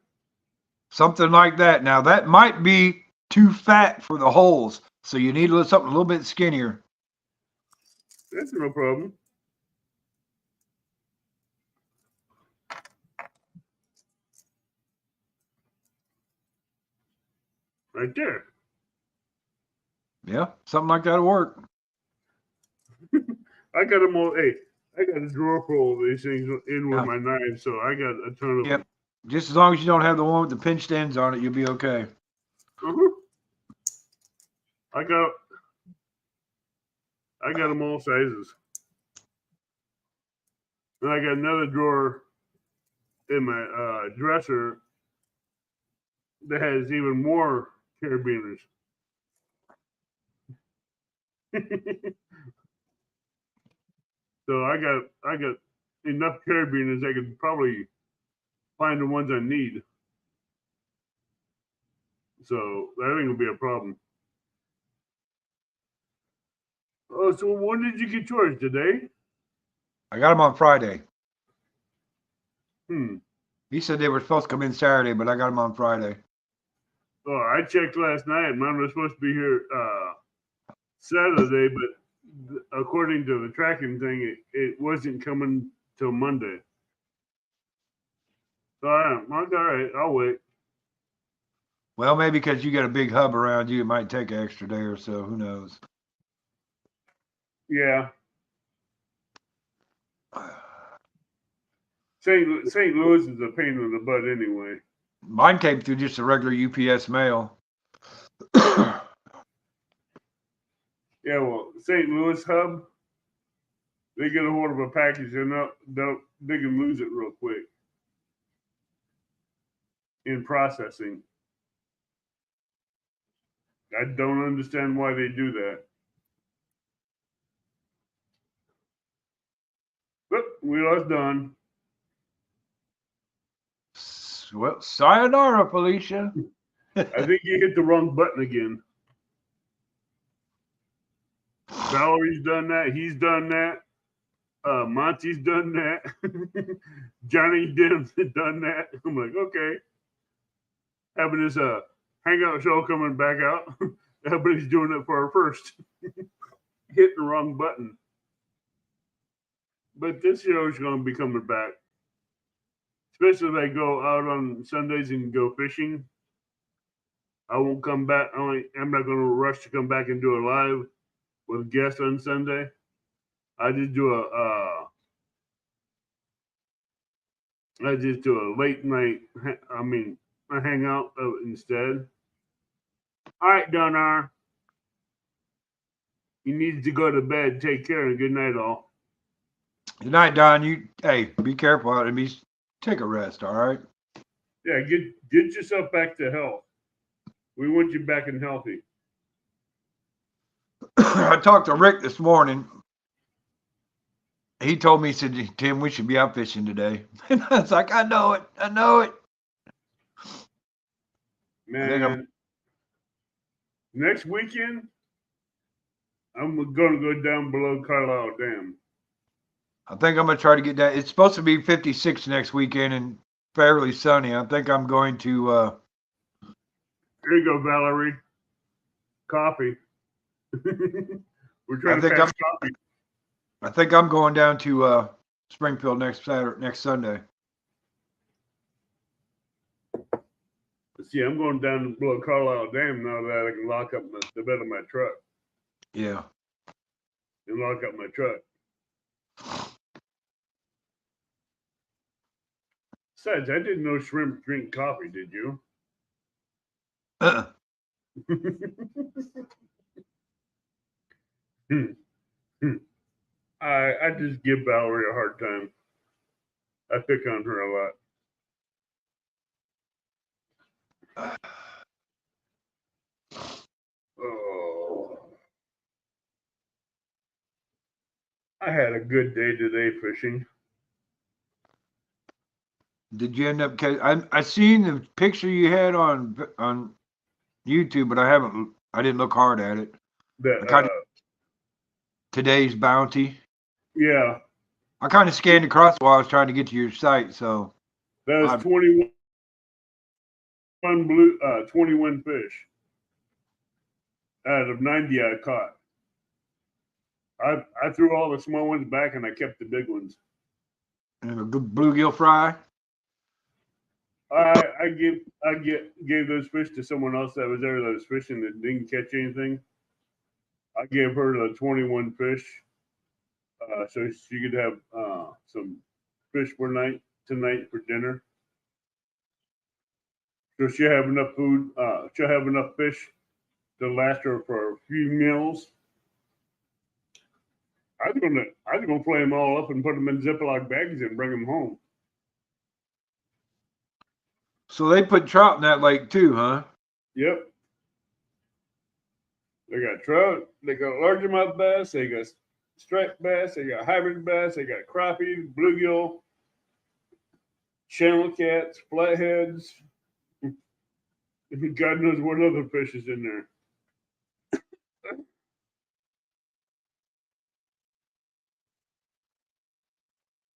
Something like that. Now that might be too fat for the holes, so you need something a little bit skinnier. That's no problem. Right there. Yeah, something like that'll work. I got them all. Hey, I got a drawer full of these things in with my knives, so I got a ton of them. Just as long as you don't have the one with the pinched ends on it, you'll be okay. I got them all sizes. And I got another drawer in my dresser that has even more carabiners. So I got enough carabiners I could probably find the ones I need. So that ain't gonna be a problem. Oh, so when did you get yours? Today? I got them on Friday. Hmm. He said they were supposed to come in Saturday, but I got them on Friday. Oh, I checked last night. Mine was supposed to be here Saturday, but according to the tracking thing, it wasn't coming till Monday. So I'm like, all right, I'll wait. Well, maybe because you got a big hub around you, it might take an extra day or so. Who knows? Yeah. St. Louis is a pain in the butt anyway. Mine came through just a regular UPS mail. Yeah, well, St. Louis hub, they get a hold of a package and they can lose it real quick in processing. I don't understand why they do that. But we lost Don. Well, sayonara, Felicia. I think you hit the wrong button again. Valerie's done that. He's done that. Monty's done that. Johnny Dim's done that. I'm like, okay. Having this hangout show coming back out. Everybody's doing it for our first. Hitting the wrong button. But this show is going to be coming back. Especially if I go out on Sundays and go fishing. I won't come back. I'm not going to rush to come back and do a live with guests on Sunday. I just do a late night. A hangout instead. All right, Donar. You need to go to bed. Take care and good night, all. Good night, Don. Hey, be careful out there. Take a rest, all right? Yeah, get yourself back to health. We want you back and healthy. I talked to Rick this morning. He told me, he said, Tim, we should be out fishing today. And I was like, I know it. Man, next weekend, I'm going to go down below Carlisle Dam. I think I'm going to try to get that. It's supposed to be 56 next weekend and fairly sunny. I think I'm going to. Here you go, Valerie. Coffee. We're trying to pass coffee. I think I'm going down to Springfield next Sunday. See, I'm going down below Carlisle Dam now that I can lock up the bed of my truck. Yeah. And lock up my truck. Besides, I didn't know shrimp drink coffee, did you? I just give Valerie a hard time. I pick on her a lot. Oh. I had a good day today fishing. Did you end up? I seen the picture you had on YouTube, but I didn't look hard at it. Today's bounty. Yeah. I kind of scanned across while I was trying to get to your site, so. That was 21 fish out of 90 I caught. I threw all the small ones back and I kept the big ones. And a good bluegill fry. I gave those fish to someone else that was there that was fishing that didn't catch anything. I gave her the 21 fish, so she could have some fish tonight for dinner. So she'll have enough food. She'll have enough fish to last her for a few meals. I was gonna play them all up and put them in Ziploc bags and bring them home. So they put trout in that lake too, huh? Yep. They got trout. They got largemouth bass. They got striped bass. They got hybrid bass. They got crappie, bluegill, channel cats, flatheads. God knows what other fish is in there.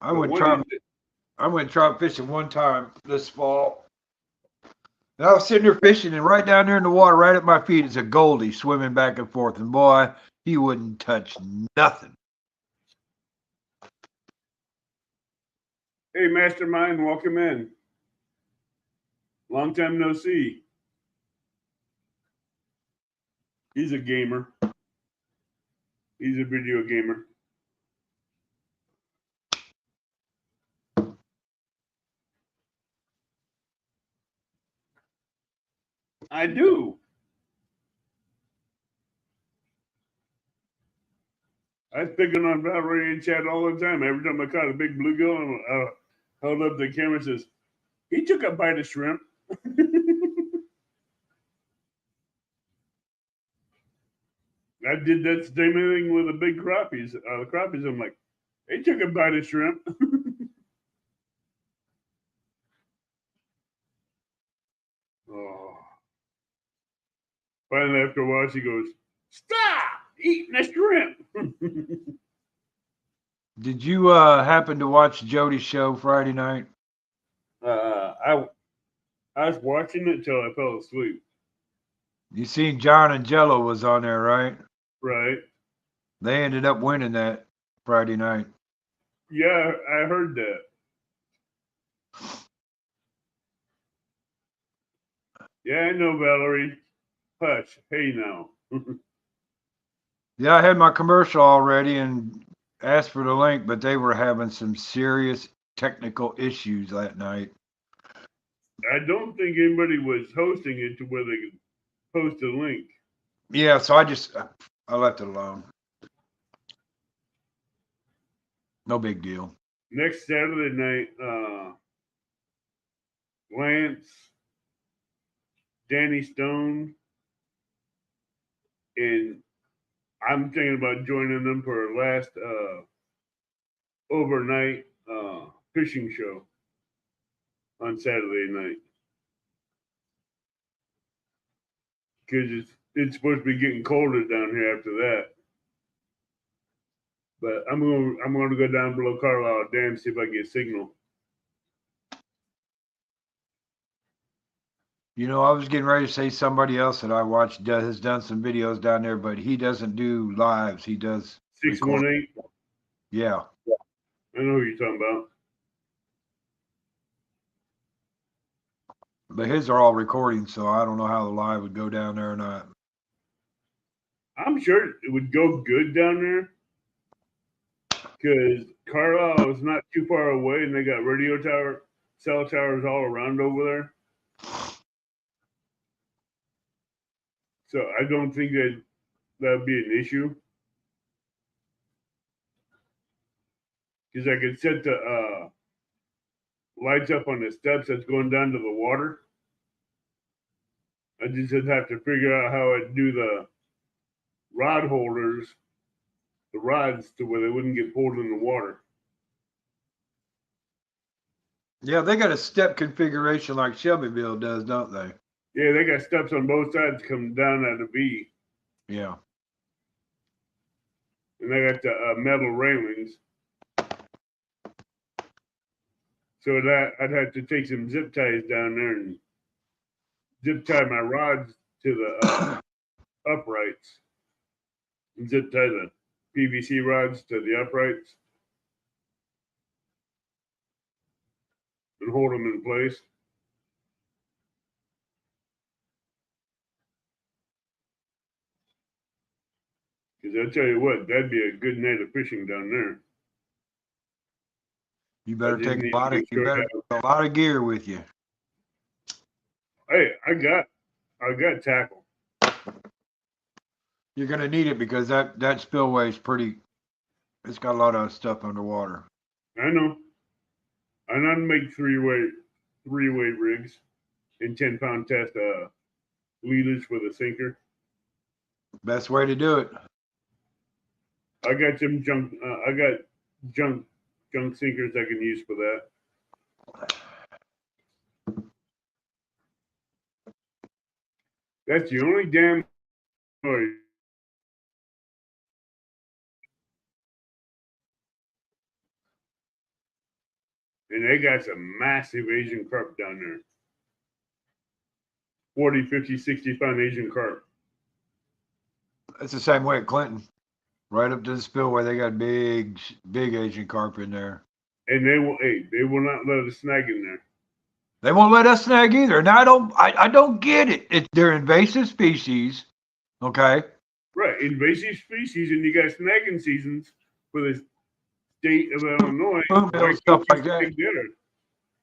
I went trout fishing one time this fall. And I was sitting there fishing, and right down there in the water, right at my feet, is a goldie swimming back and forth. And boy, He wouldn't touch nothing. Hey, Mastermind, welcome in. Long time no see. He's a gamer. He's a video gamer. I do. I was picking on Valerie in chat all the time. Every time I caught a big bluegill, I held up the camera and says, he took a bite of shrimp. I did that same thing with the big crappies. The crappies, I'm like, they took a bite of shrimp. Oh. Finally, after a while, she goes, stop eating the shrimp. Did you happen to watch Jody's show Friday night? I was watching it till I fell asleep. You seen John and Jello was on there, right? Right. They ended up winning that Friday night. Yeah, I heard that. Yeah, I know, Valerie. Hush. Hey, now. Yeah, I had my commercial already and asked for the link, but they were having some serious technical issues that night. I don't think anybody was hosting it to where they could post a link. Yeah, so I left it alone. No big deal. Next Saturday night, Lance, Danny Stone, and I'm thinking about joining them for our last overnight fishing show on Saturday night. Because it's supposed to be getting colder down here after that. But I'm going to go down below Carlisle Dam, see if I can get signal. You know, I was getting ready to say somebody else that I watched has done some videos down there, but he doesn't do lives. He does 618. Yeah. I know who you're talking about. But his are all recordings, so I don't know how the live would go down there or not. I'm sure it would go good down there because Carlisle is not too far away, and they got radio tower, cell towers all around over there. So I don't think that would be an issue. Because I could set the lights up on the steps that's going down to the water. I just have to figure out how I'd do the rod holders, the rods, to where they wouldn't get pulled in the water. Yeah, they got a step configuration like Shelbyville does, don't they? Yeah, they got steps on both sides coming down at a V. Yeah. And they got the metal railings. So that I'd have to take some zip ties down there and zip tie my rods to the uprights. And zip tie the PVC rods to the uprights. And hold them in place. Because I tell you what, that'd be a good night of fishing down there. You better take a lot of gear with you. Hey, I got tackle. You're gonna need it because that spillway is it's got a lot of stuff underwater. I know. I know how to make three-way rigs and 10-pound test leaders for the sinker. Best way to do it. I got some junk. I got junk sinkers I can use for that. That's the only damn noise. And they got some massive Asian carp down there. 40, 50, 60 pound Asian carp. It's the same way at Clinton. Right up to the spillway, they got big Asian carp in there. And they will not let us snag in there. They won't let us snag either. And I don't get it. They're invasive species. Okay. Right, invasive species, and you got snagging seasons for the state of Illinois. Spoonbill, stuff like that.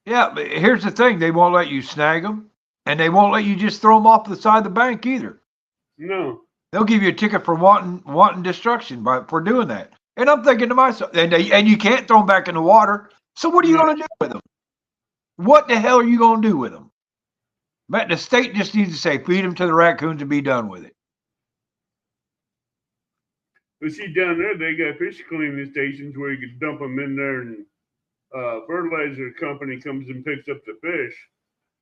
Yeah, but here's the thing: they won't let you snag them, and they won't let you just throw them off the side of the bank either. No, they'll give you a ticket for wanton destruction for doing that. And I'm thinking to myself, and you can't throw them back in the water. So what are you going to do with them? What the hell are you going to do with them? But the state just needs to say, feed them to the raccoons and be done with it. but see, down there they got fish cleaning stations where you can dump them in there, and fertilizer company comes and picks up the fish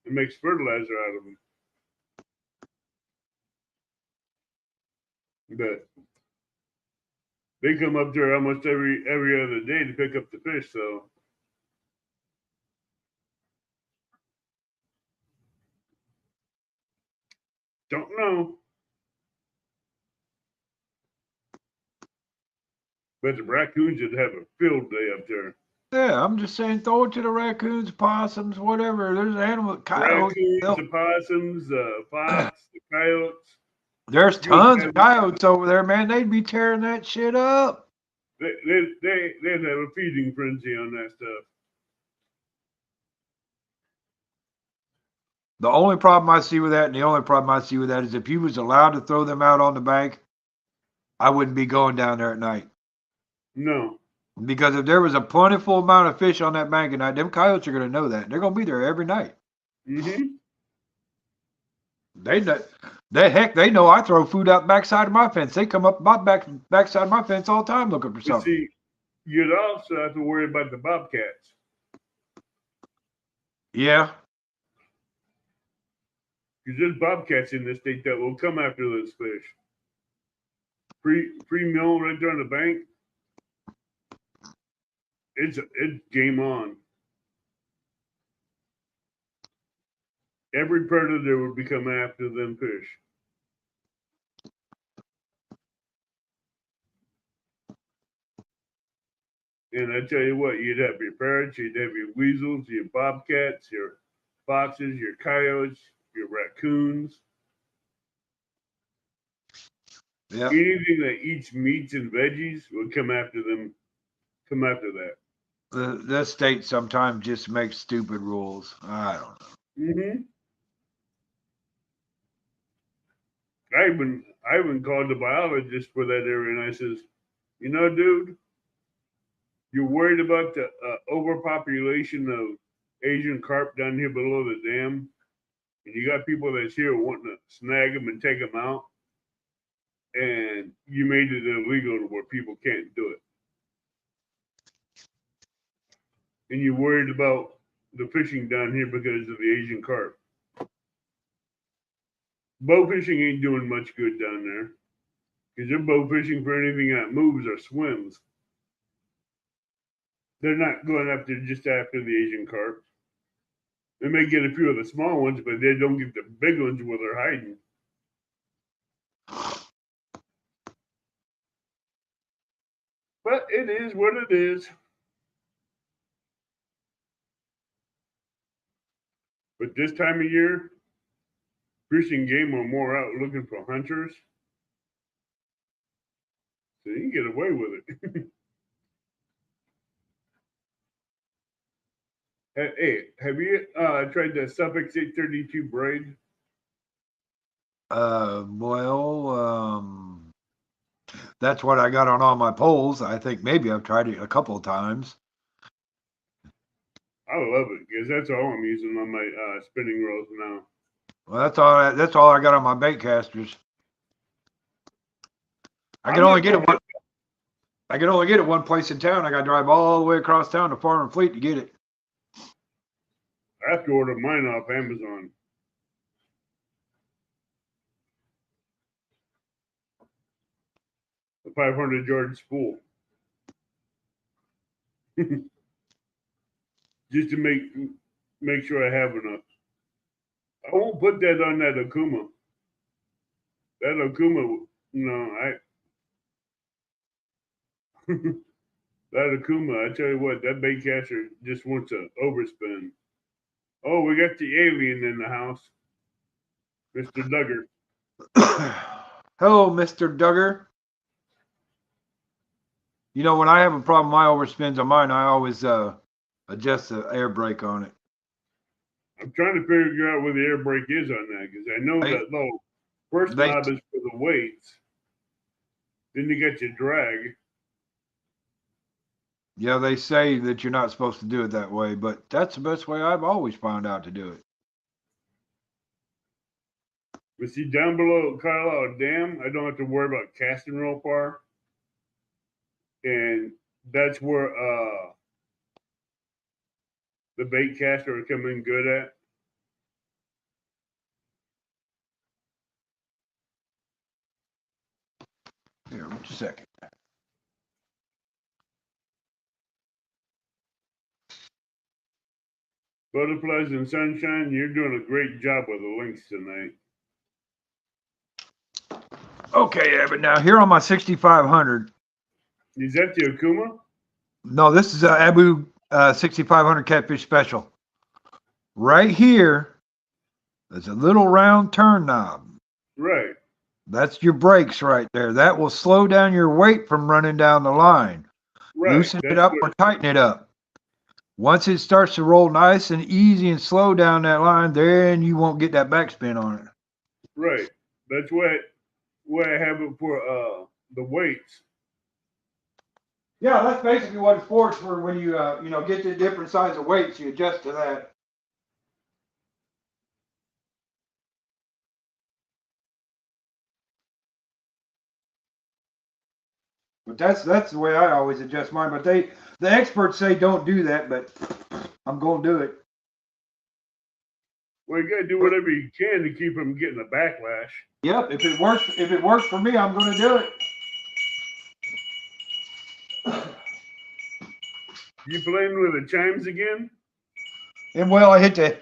and makes fertilizer out of them. But they come up there almost every other day to pick up the fish, so don't know. But the raccoons would have a field day up there. Yeah, I'm just saying, throw it to the raccoons, possums, whatever. There's animals, coyotes. Raccoons, the possums, the fox, the coyotes. There's tons of coyotes over there, man. They'd be tearing that shit up. They'd have a feeding frenzy on that stuff. The only problem I see with that, is if you was allowed to throw them out on the bank, I wouldn't be going down there at night. No. Because if there was a plentiful amount of fish on that bank at night, them coyotes are going to know that. They're going to be there every night. Mm-hmm. They know I throw food out the backside of my fence. They come up my backside of my fence all the time looking for something. See, you'd also have to worry about the bobcats. Yeah. Because there's bobcats in this state that will come after those fish. Free meal right there on the bank. It's game on. Every predator would become after them fish. And I tell you what, you'd have your parrots, you'd have your weasels, your bobcats, your foxes, your coyotes, your raccoons. Yeah. Anything that eats meats and veggies would come after them. Come after that. The state sometimes just makes stupid rules. I don't know. Mm-hmm. I even called the biologist for that area, and I says, you know, dude, you're worried about the overpopulation of Asian carp down here below the dam, and you got people that's here wanting to snag them and take them out, and you made it illegal to where people can't do it. And you're worried about the fishing down here because of the Asian carp. Bow fishing ain't doing much good down there because they're bow fishing for anything that moves or swims. They're not going after just after the Asian carp. They may get a few of the small ones, but they don't get the big ones where they're hiding. But it is what it is. But this time of year, fish and game are more out looking for hunters. So you can get away with it. Hey, have you tried the Suffix 832 braid? That's what I got on all my poles. I think maybe I've tried it a couple of times. I love it because that's all I'm using on my spinning reels now. Well, that's all I got on my bait casters. I can only get it one place in town. I got to drive all the way across town to Farm and Fleet to get it. I have to order mine off Amazon. The 500-yard spool. Just to make sure I have enough. I won't put that on that Okuma. That Okuma, no, That Akuma, I tell you what, that bait catcher just wants to overspin. Oh, we got the alien in the house, Mr. Duggar. Hello, Mr. Duggar. You know, when I have a problem, my overspins on mine, I always adjust the air brake on it. I'm trying to figure out where the air brake is on that because I know that little first knob is for the weights. Then you got your drag. Yeah, they say that you're not supposed to do it that way, but that's the best way I've always found out to do it. But see, down below Carlisle Dam, I don't have to worry about casting real far. And that's where the bait caster will come in good at. Here, just a second. Butterflies and Sunshine, you're doing a great job with the links tonight. Okay, Evan, now here on my 6500. Is that the Akuma? No, this is a Abu 6500 Catfish Special. Right here, there's a little round turn knob. Right. That's your brakes right there. That will slow down your weight from running down the line. Right. Loosen it up or tighten it up. Once it starts to roll nice and easy and slow down that line, then you won't get that backspin on it. Right. That's why I have it for the weights. Yeah, that's basically what it's for when you get the different size of weights, you adjust to that. But that's the way I always adjust mine. But the experts say don't do that, but I'm going to do it. Well, you gotta do whatever you can to keep them getting a backlash. Yep, if it works for me, I'm going to do it. You playing with the chimes again? And well, I hit the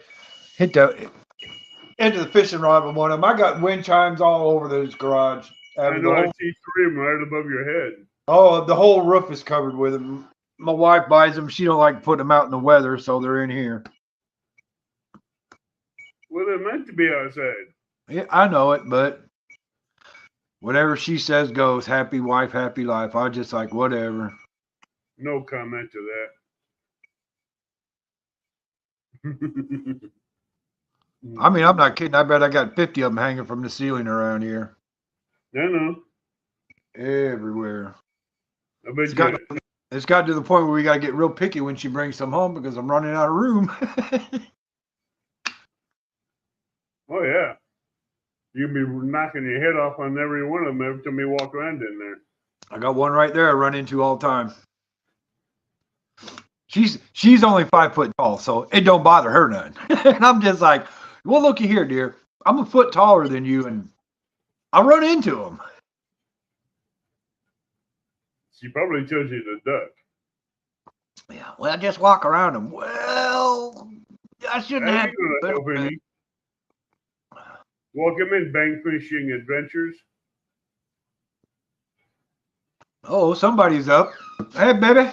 fishing rod with one of them. I got wind chimes all over this garage. I know. I see 3 of them right above your head. Oh, the whole roof is covered with them. My wife buys them. She don't like putting them out in the weather, so they're in here. Well, they're meant to be outside. Yeah, I know it, but whatever she says goes. Happy wife, happy life. I just like whatever. No comment to that. I mean, I'm not kidding. I bet I got 50 of them hanging from the ceiling around here. I know. Everywhere. I bet it's got to the point where we got to get real picky when she brings some home because I'm running out of room. Oh, yeah. You'll be knocking your head off on every one of them every time you walk around in there. I got one right there I run into all the time. She's only 5 foot tall, so it don't bother her none. And I'm just like, well, looky here, dear. I'm a foot taller than you, and I run into them. She probably tells you to duck. Yeah, well, I just walk around them. Well, I shouldn't have. Welcome in Bank Fishing Adventures. Oh, somebody's up. Hey, baby.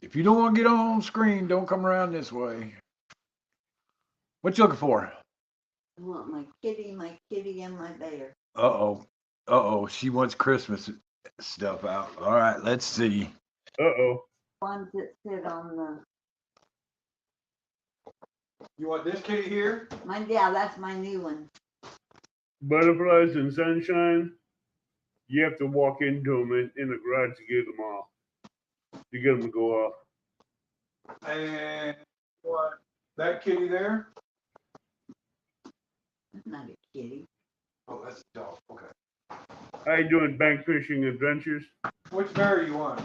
If you don't want to get on screen, don't come around this way. What you looking for? I want my kitty, and my bear. Uh-oh. Uh-oh. She wants Christmas stuff out. All right, let's see. Uh-oh. Ones that sit on the... You want this kitty here? Yeah, that's my new one. Butterflies and Sunshine, you have to walk into them in the garage to get them off. To get them to go off. And what? That kitty there? That's not a kitty. Oh, that's a dog. Okay. How you doing, Bank Fishing Adventures? Which bear you want?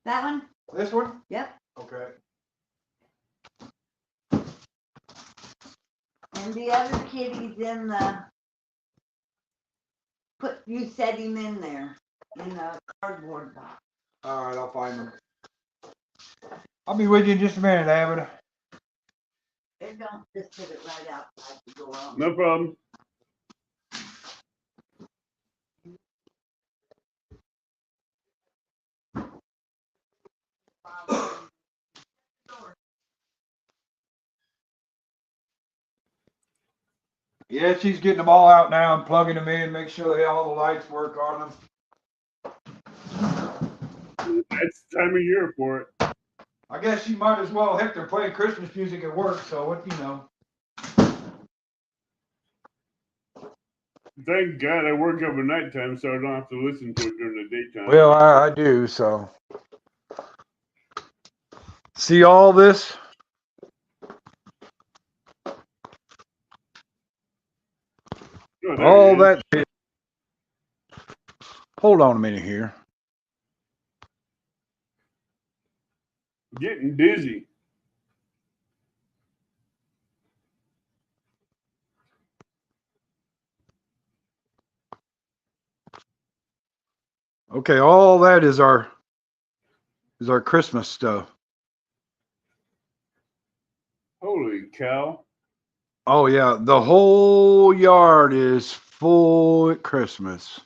That one? This one? Yep. Okay. And the other kitty's in the... You set him in there. In the cardboard box. All right, I'll find them. I'll be with you in just a minute, Abbott. Don't just put it right outside the door. No problem. Yeah, she's getting them all out now and plugging them in, make sure that all the lights work on them. That's the time of year for it. I guess she might as well. Heck, they're playing Christmas music at work, so what, you know. Thank God I work over nighttime, so I don't have to listen to it during the daytime. Well, I do, so. See all this? Oh, there All it is. that. Hold on a minute here. Getting dizzy. Okay, all that is our Christmas stuff. Holy cow. Oh yeah, the whole yard is full at Christmas.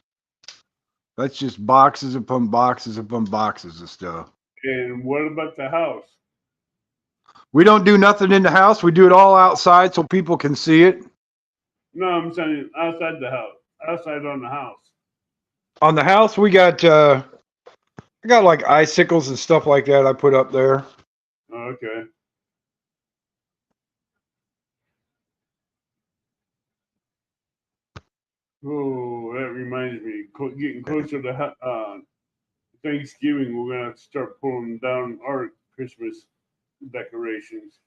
That's just boxes upon boxes upon boxes of stuff. And what about the house? We don't do nothing in the house. We do it all outside so people can see it. No, I'm saying outside the house. Outside on the house. On the house, we got I got like icicles and stuff like that I put up there. Oh, okay. Oh, that reminds me. Getting closer to Thanksgiving, we're gonna have to start pulling down our Christmas decorations.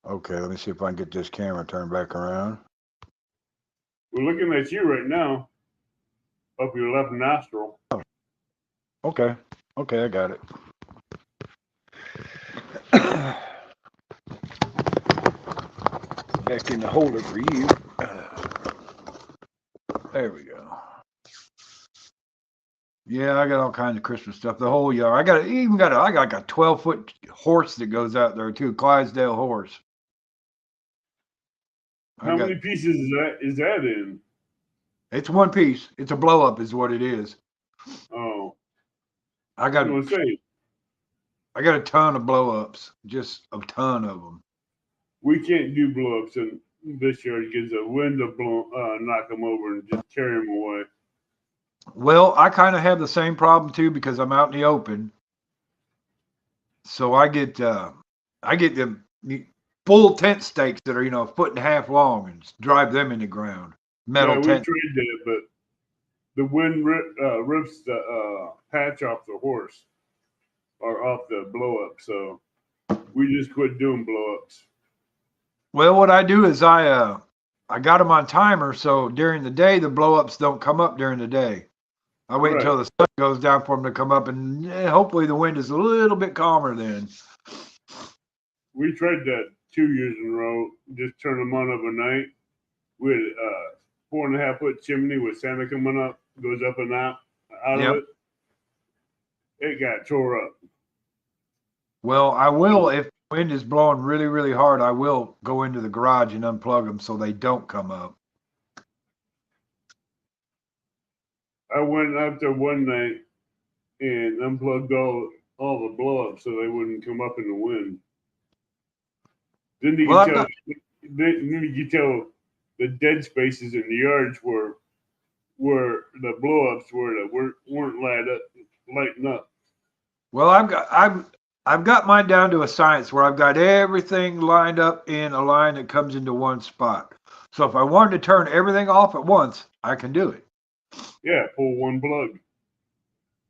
Okay, let me see if I can get this camera turned back around. We're looking at you right now, up your left nostril. Okay, I got it. Back in the holder for you. There we go. Yeah, I got all kinds of Christmas stuff. The whole yard. I got like a 12-foot horse that goes out there too, Clydesdale horse. How many pieces is that in? It's one piece. It's a blow up, is what it is. Oh, I got a ton of blow ups, just a ton of them. We can't do blow ups in this yard because the wind will knock them over and just carry them away. Well, I kind of have the same problem too because I'm out in the open. So I get the full tent stakes that are, you know, a foot and a half long and drive them in the ground. Metal We tent. tried that, but the wind rips the patch off the horse or off the blow up. So we just quit doing blow ups. Well, what I do is I got them on timer, so during the day the blow ups don't come up during the day. I wait until the sun goes down for them to come up, and hopefully the wind is a little bit calmer then. We tried that 2 years in a row. Just turn them on overnight. We had a 4.5 foot chimney with Santa coming up, goes up and out of it. It got tore up. Well, I will, if the wind is blowing really, really hard, I will go into the garage and unplug them so they don't come up. I went out there one night and unplugged all the blow ups so they wouldn't come up in the wind. Then you can tell the dead spaces in the yards where the blow ups weren't lighting up. Well, I've got mine down to a science where I've got everything lined up in a line that comes into one spot. So if I wanted to turn everything off at once, I can do it. Yeah, pull one plug.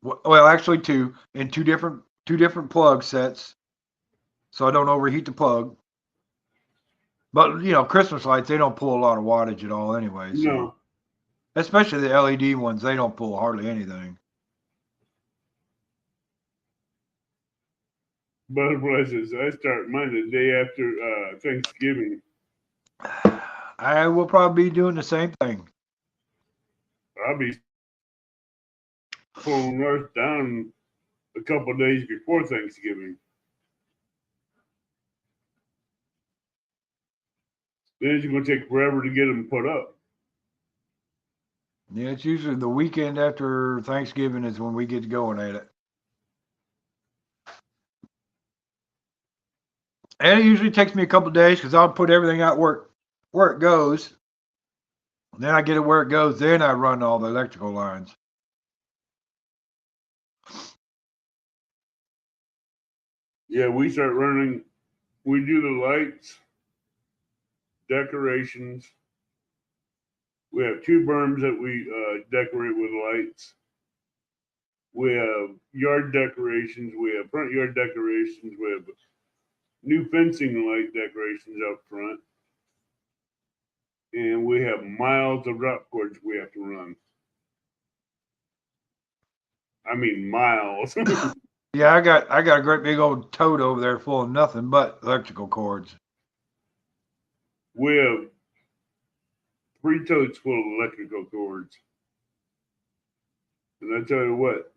Well, actually two different plug sets, so I don't overheat the plug. But you know, Christmas lights, they don't pull a lot of wattage at all anyway. So. No. Especially the LED ones, they don't pull hardly anything. But blesses, I start mine the day after Thanksgiving. I will probably be doing the same thing. I'll be pulling ours down a couple of days before Thanksgiving. Then it's going to take forever to get them put up. Yeah, it's usually the weekend after Thanksgiving is when we get going at it. And it usually takes me a couple of days because I'll put everything out where it goes. Then I get it where it goes. Then I run all the electrical lines. Yeah, we start running. We do the lights, decorations. We have 2 berms that we decorate with lights. We have yard decorations. We have front yard decorations. We have new fencing light decorations up front. And we have miles of drop cords we have to run. I mean, miles. Yeah, I got a great big old tote over there full of nothing but electrical cords. We have 3 totes full of electrical cords. And I tell you what,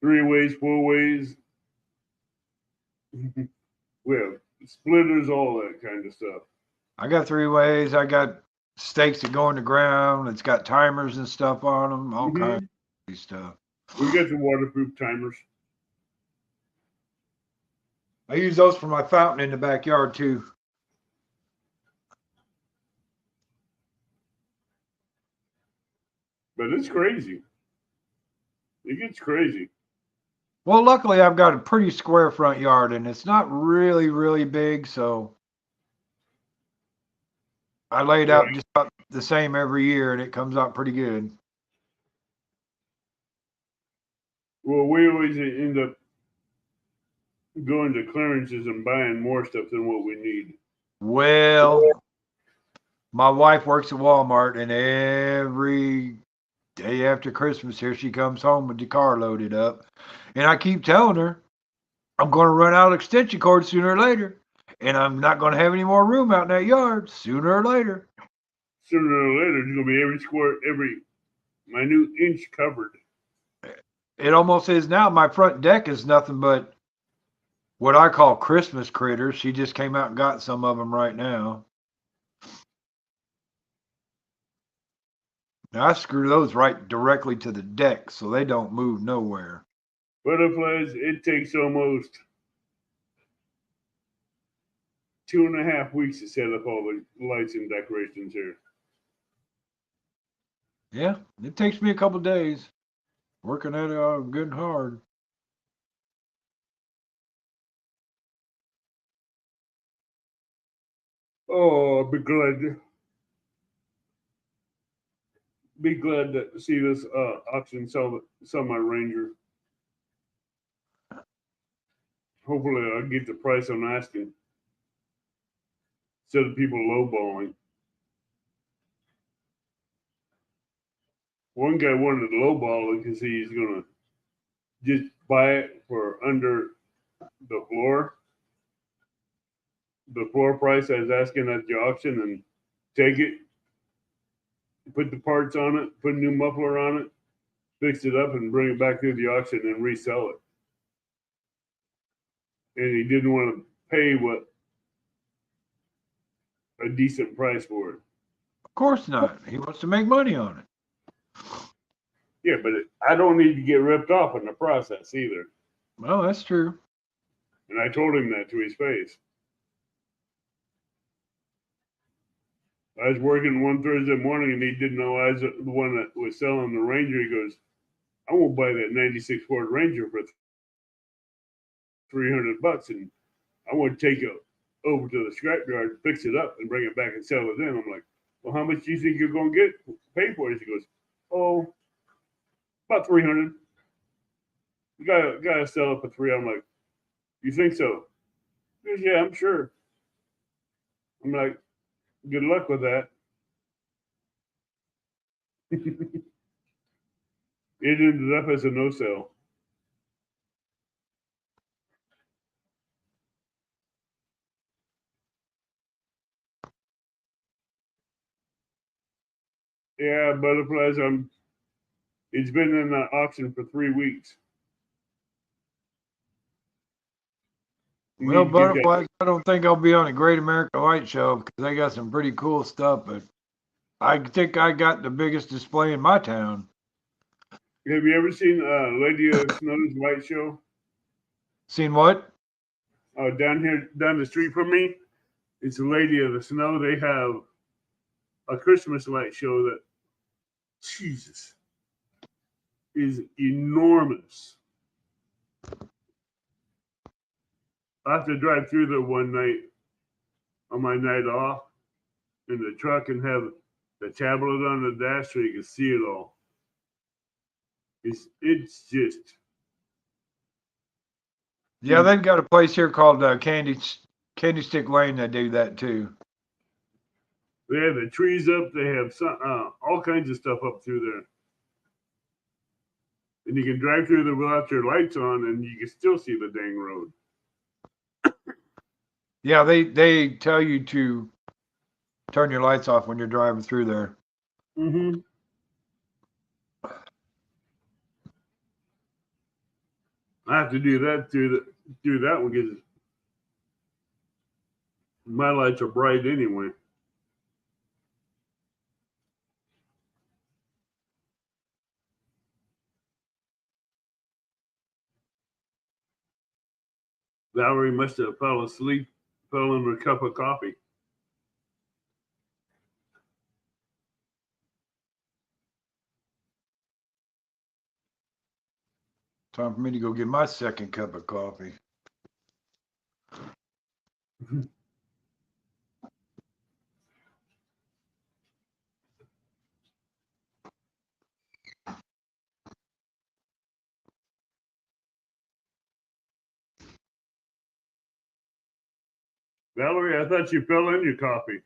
3 ways, 4 ways. We have splitters, all that kind of stuff. I got 3 ways. I got stakes that go in the ground. It's got timers and stuff on them, all kinds of stuff. We got the waterproof timers. I use those for my fountain in the backyard too. But it's crazy. It gets crazy. Well, luckily I've got a pretty square front yard and it's not really, really big, so I lay it out just about the same every year and it comes out pretty good. Well, we always end up going to clearances and buying more stuff than what we need. Well, my wife works at Walmart and every day after Christmas here she comes home with the car loaded up. And I keep telling her I'm going to run out of extension cords sooner or later. And I'm not going to have any more room out in that yard sooner or later. Sooner or later, it's going to be every minute inch covered. It almost is now. My front deck is nothing but what I call Christmas critters. She just came out and got some of them right now. Now I screw those right directly to the deck so they don't move nowhere. Butterflies, it takes almost 2.5 weeks to set up all the lights and decorations here. Yeah, it takes me a couple days. Working at it good and hard. Oh, I'll be glad to see this auction sell my Ranger. Hopefully I'll get the price I'm asking instead of people lowballing. One guy wanted to lowball it because he's gonna just buy it for under the floor price I was asking at the auction, and take it, put the parts on it, put a new muffler on it, fix it up, and bring it back to the auction and resell it. And he didn't want to pay a decent price for it. Of course not. He wants to make money on it. Yeah, but I don't need to get ripped off in the process either. Well, that's true. And I told him that to his face. I was working one Thursday morning and he didn't know I was the one that was selling the Ranger. He goes, I won't buy that 96 Ford Ranger for $300 and I want to take it over to the scrapyard, fix it up and bring it back and sell it then. I'm like, well, how much do you think you're going to pay for it? He goes, oh, about 300. You gotta sell it for $300. I'm like, you think so? He goes, yeah, I'm sure. I'm like, good luck with that. It ended up as a no sell. Yeah, butterflies. It's been in the auction for 3 weeks. Well, butterflies, I don't think I'll be on a Great American Light Show because they got some pretty cool stuff, but I think I got the biggest display in my town. Have you ever seen Lady of Snow's light show? Seen what? Down the street from me, it's a Lady of the Snow. They have a Christmas light show that, Jesus, is enormous. I have to drive through there one night on my night off in the truck and have the tablet on the dash so you can see it all. It's just, Yeah, they've got a place here called Candy Stick Lane that do that too. they have the trees up. They have some, all kinds of stuff up through there. And you can drive through there without your lights on and you can still see the dang road. Yeah, they tell you to turn your lights off when you're driving through there. Mm-hmm. I have to do that through that one because my lights are bright anyway. Valerie must have fell in her cup of coffee. Time for me to go get my second cup of coffee. Valerie, I thought you fell in your coffee.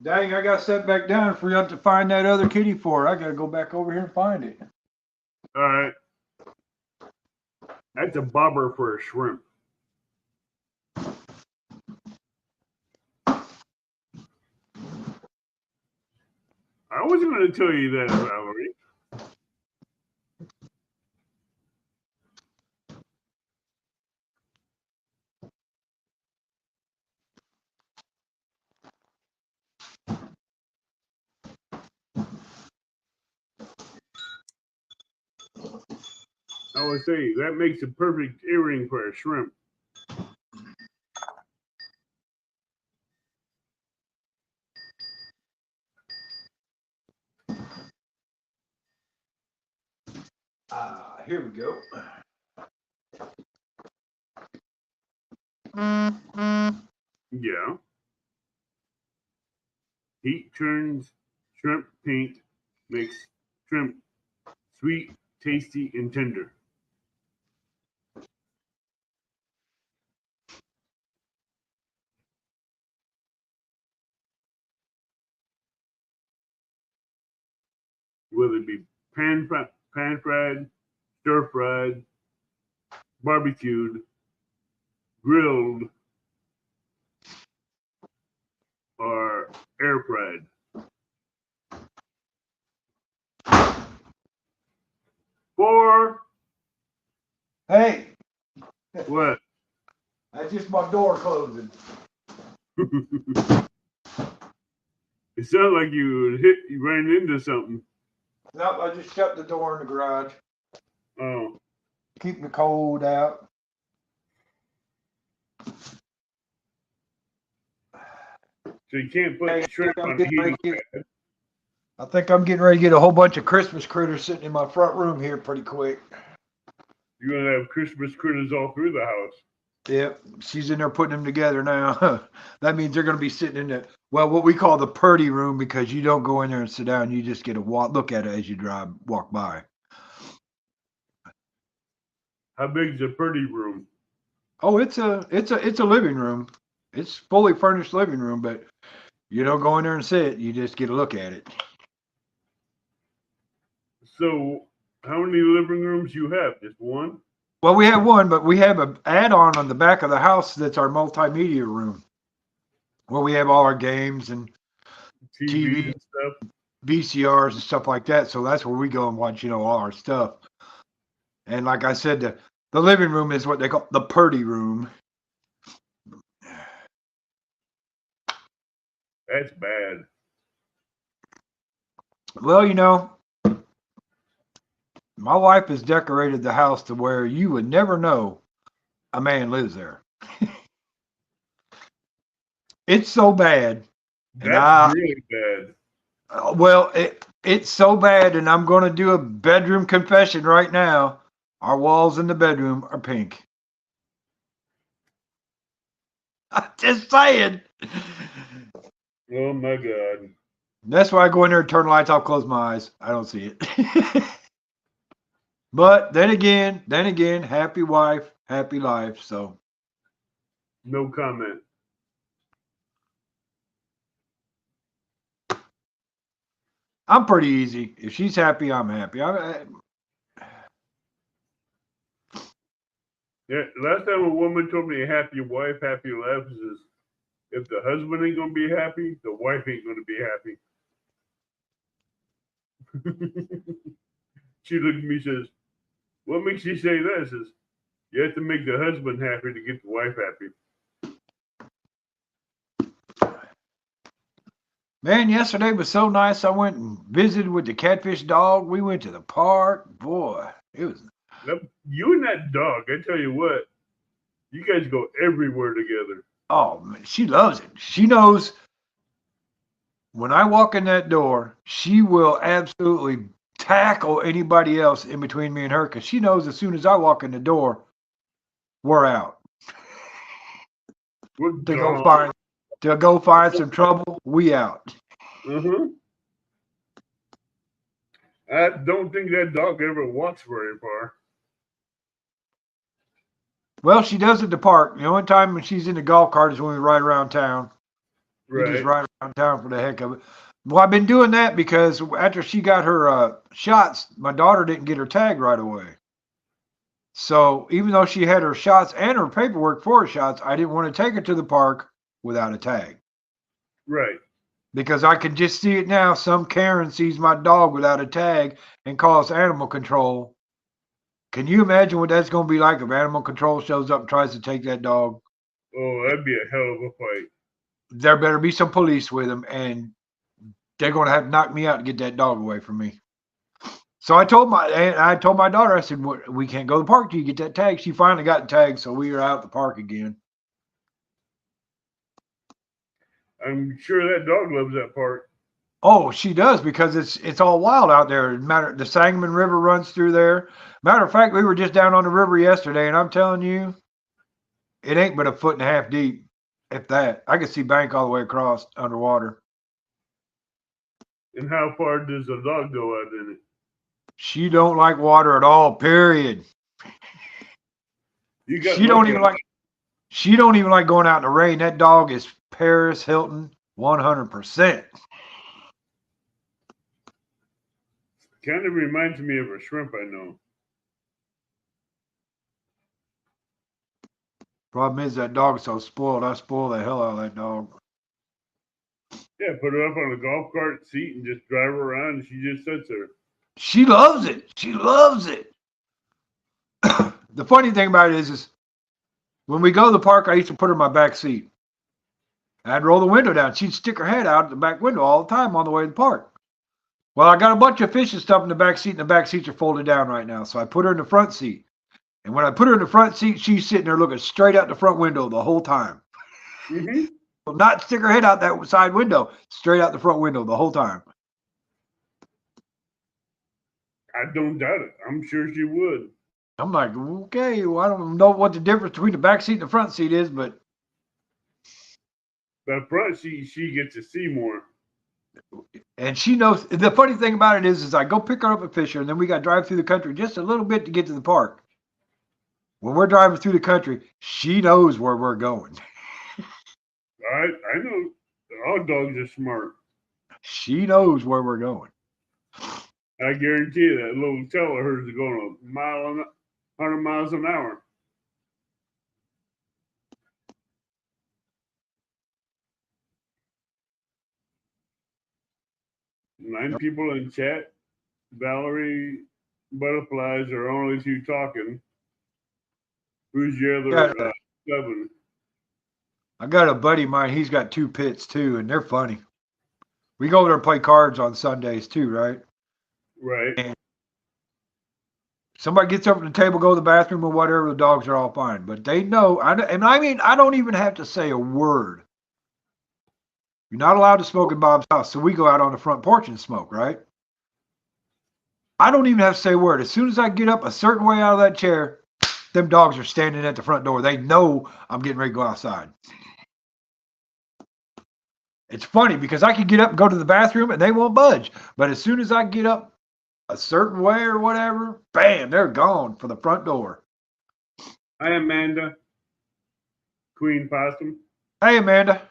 Dang, I got set back down for you to find that other kitty for. I gotta go back over here and find it. All right. That's a bobber for a shrimp. I wasn't going to tell you that, Valerie. I would say that makes a perfect earring for a shrimp. Here we go. Yeah. Heat turns shrimp pink, makes shrimp sweet, tasty, and tender. Whether it be pan fried, stir fried, barbecued, grilled, or air fried. Hey, What? that's just my door closing. It sounded like you ran into something. Nope, I just shut the door in the garage. Oh. Keep the cold out. So you can't put shrimp on the heating pad. I think I'm getting ready to get a whole bunch of Christmas critters sitting in my front room here pretty quick. You're gonna have Christmas critters all through the house. Yep, she's in there putting them together now. That means they're going to be sitting in the Well, what we call the purdy room, because you don't go in there and sit down. You just get a look at it as you walk by. How big is a pretty room? Oh, it's a living room. It's fully furnished living room, but you don't go in there and sit. You just get a look at it. So, how many living rooms you have? Just one? Well, we have one, but we have an add-on on the back of the house that's our multimedia room, where we have all our games and TV TV, and stuff. VCRs and stuff like that. So that's where we go and watch, all our stuff. And like I said, the living room is what they call the purdy room. That's bad. Well, my wife has decorated the house to where you would never know a man lives there. It's so bad. That's really bad. Well, it's so bad, and I'm going to do a bedroom confession right now. Our walls in the bedroom are pink. I'm just saying. Oh my God. That's why I go in there and turn the lights off, close my eyes. I don't see it. But then again, happy wife, happy life. So no comment. I'm pretty easy. If she's happy, I'm happy. Yeah, last time a woman told me happy wife, happy life is if the husband ain't gonna be happy, the wife ain't gonna be happy. She looked at me and says, "What makes you say that?" I says, "You have to make the husband happy to get the wife happy." Man, yesterday was so nice. I went and visited with the catfish dog. We went to the park. Boy, it was. You and that dog, I tell you what, you guys go everywhere together. Oh, man, she loves it. She knows when I walk in that door, she will absolutely tackle anybody else in between me and her, because she knows as soon as I walk in the door, we're out. To go find some trouble, we out. Mm-hmm. I don't think that dog ever walks very far. Well, she does at the park. The only time when she's in the golf cart is when we ride around town. Right. We just ride around town for the heck of it. Well, I've been doing that because after she got her shots, my daughter didn't get her tag right away. So even though she had her shots and her paperwork for her shots, I didn't want to take her to the park without a tag. Right. Because I can just see it now. Some Karen sees my dog without a tag and calls animal control. Can you imagine what that's going to be like if animal control shows up and tries to take that dog? Oh, that'd be a hell of a fight. There better be some police with them, and they're going to have to knock me out to get that dog away from me. So I told my daughter, I said, we can't go to the park till you get that tag. She finally got the tag, so we were out at the park again. I'm sure that dog loves that park. Oh, she does, because it's all wild out there. The Sangamon River runs through there. Matter of fact, we were just down on the river yesterday, and I'm telling you, it ain't but 1.5 feet deep, if that. I could see bank all the way across underwater. And how far does the dog go out in it? She don't like water at all, period. She don't even like going out in the rain. That dog is Paris Hilton 100%. Kind of reminds me of a shrimp I know. Problem is that dog's so spoiled. I spoil the hell out of that dog. Yeah, put her up on a golf cart seat and just drive her around, and she just sits there. She loves it. She loves it. The funny thing about it is when we go to the park, I used to put her in my back seat. I'd roll the window down. She'd stick her head out the back window all the time on the way to the park. Well, I got a bunch of fish and stuff in the back seat, and the back seats are folded down right now. So I put her in the front seat. And when I put her in the front seat, she's sitting there looking straight out the front window the whole time. Mm-hmm. Well, not stick her head out that side window, straight out the front window the whole time. I don't doubt it. I'm sure she would. I'm like, okay, well, I don't know what the difference between the back seat and the front seat is, but But up front, she gets to see more. And she knows. The funny thing about it is I go pick her up at Fisher, and then we got to drive through the country just a little bit to get to the park. When we're driving through the country, she knows where we're going. I know all dogs are smart. She knows where we're going. I guarantee you that little tail of hers is going 100 miles an hour. Nine people in chat. Valerie Butterflies are only two talking. Who's your other 7? I got a buddy of mine. He's got 2 pits too, and they're funny. We go over there and play cards on Sundays too, right? Right. And somebody gets up at the table, go to the bathroom or whatever, the dogs are all fine. But they know, I don't even have to say a word. You're not allowed to smoke in Bob's house, so we go out on the front porch and smoke, right? I don't even have to say a word. As soon as I get up a certain way out of that chair, them dogs are standing at the front door. They know I'm getting ready to go outside. It's funny because I can get up and go to the bathroom and they won't budge. But as soon as I get up a certain way or whatever, bam, they're gone for the front door. Hi, Amanda. Queen Possum. Hey, Amanda.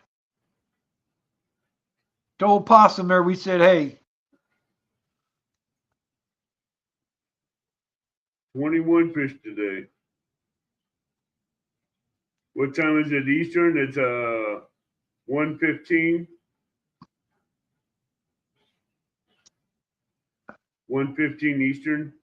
To old Possum there, we said, hey. 21 fish today. What time is it Eastern? It's 1:15. 1:15 Eastern.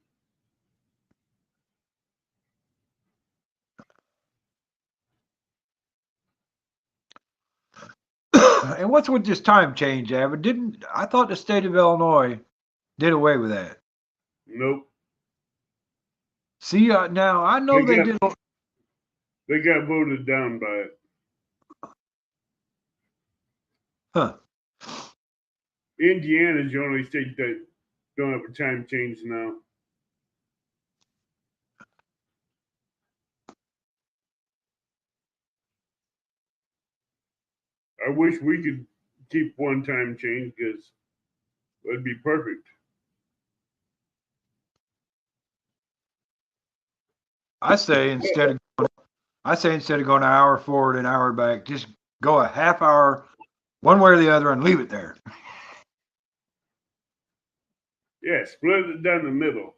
And what's with this time change, Avid? I thought the state of Illinois did away with that? Nope. See, now I know they did. They got voted down by it. Huh. Indiana's the only state that don't have a time change now. I wish we could keep one time change because it'd be perfect. I say instead of going an hour forward, an hour back, just go a half hour one way or the other and leave it there. Yeah, split it down the middle.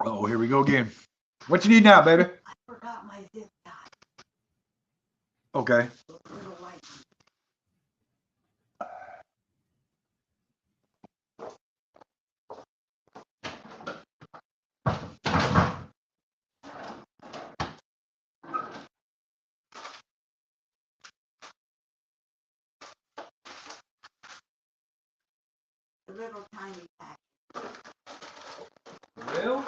Oh, here we go again. What you need now, baby? I forgot my zip tie. Okay. Little white one. Little tiny pack. Well,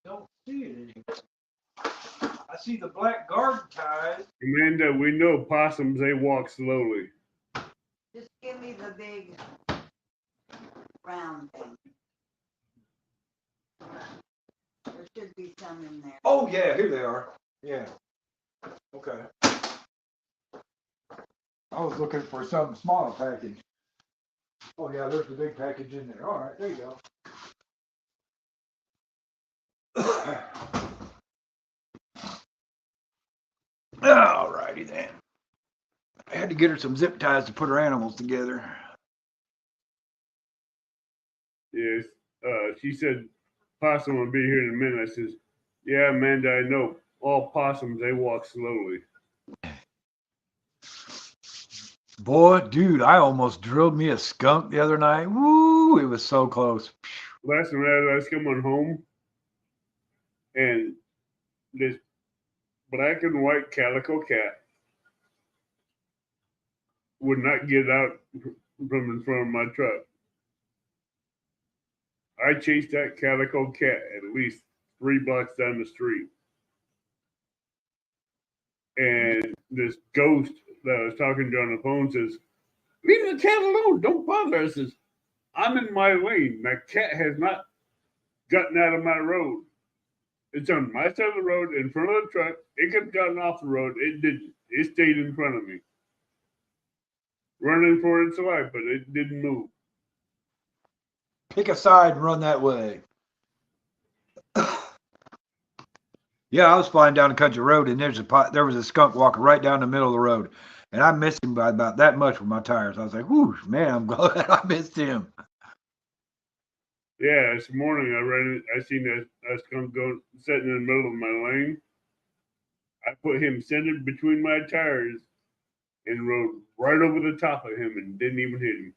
don't see it anymore. I see the black garden ties. Amanda, we know possums, they walk slowly. Just give me the big round thing. There should be some in there. Oh, yeah, here they are. Yeah. Okay. I was looking for some smaller package. Oh, yeah, there's the big package in there. All right, there you go. All righty then. I had to get her some zip ties to put her animals together. Yes. She said possum will be here in a minute. I says, yeah, Amanda, I know. All possums, they walk slowly. Boy, dude, I almost drilled me a skunk the other night. Woo, it was so close. Last night I was coming home and this black and white calico cat would not get out from in front of my truck. I chased that calico cat at least 3 blocks down the street. And this ghost that I was talking to on the phone says, leave the cat alone. Don't bother us. Says, I'm in my lane. That cat has not gotten out of my road. It's on my side of the road in front of the truck. It could have gotten off the road. It didn't. It stayed in front of me, running for its life, but it didn't move. Pick a side and run that way. Yeah, I was flying down the country road, and there was a skunk walking right down the middle of the road, and I missed him by about that much with my tires. I was like, "Whoo, man, I'm glad I missed him." Yeah, this morning I seen a skunk go sitting in the middle of my lane. I put him centered between my tires and rode right over the top of him and didn't even hit him.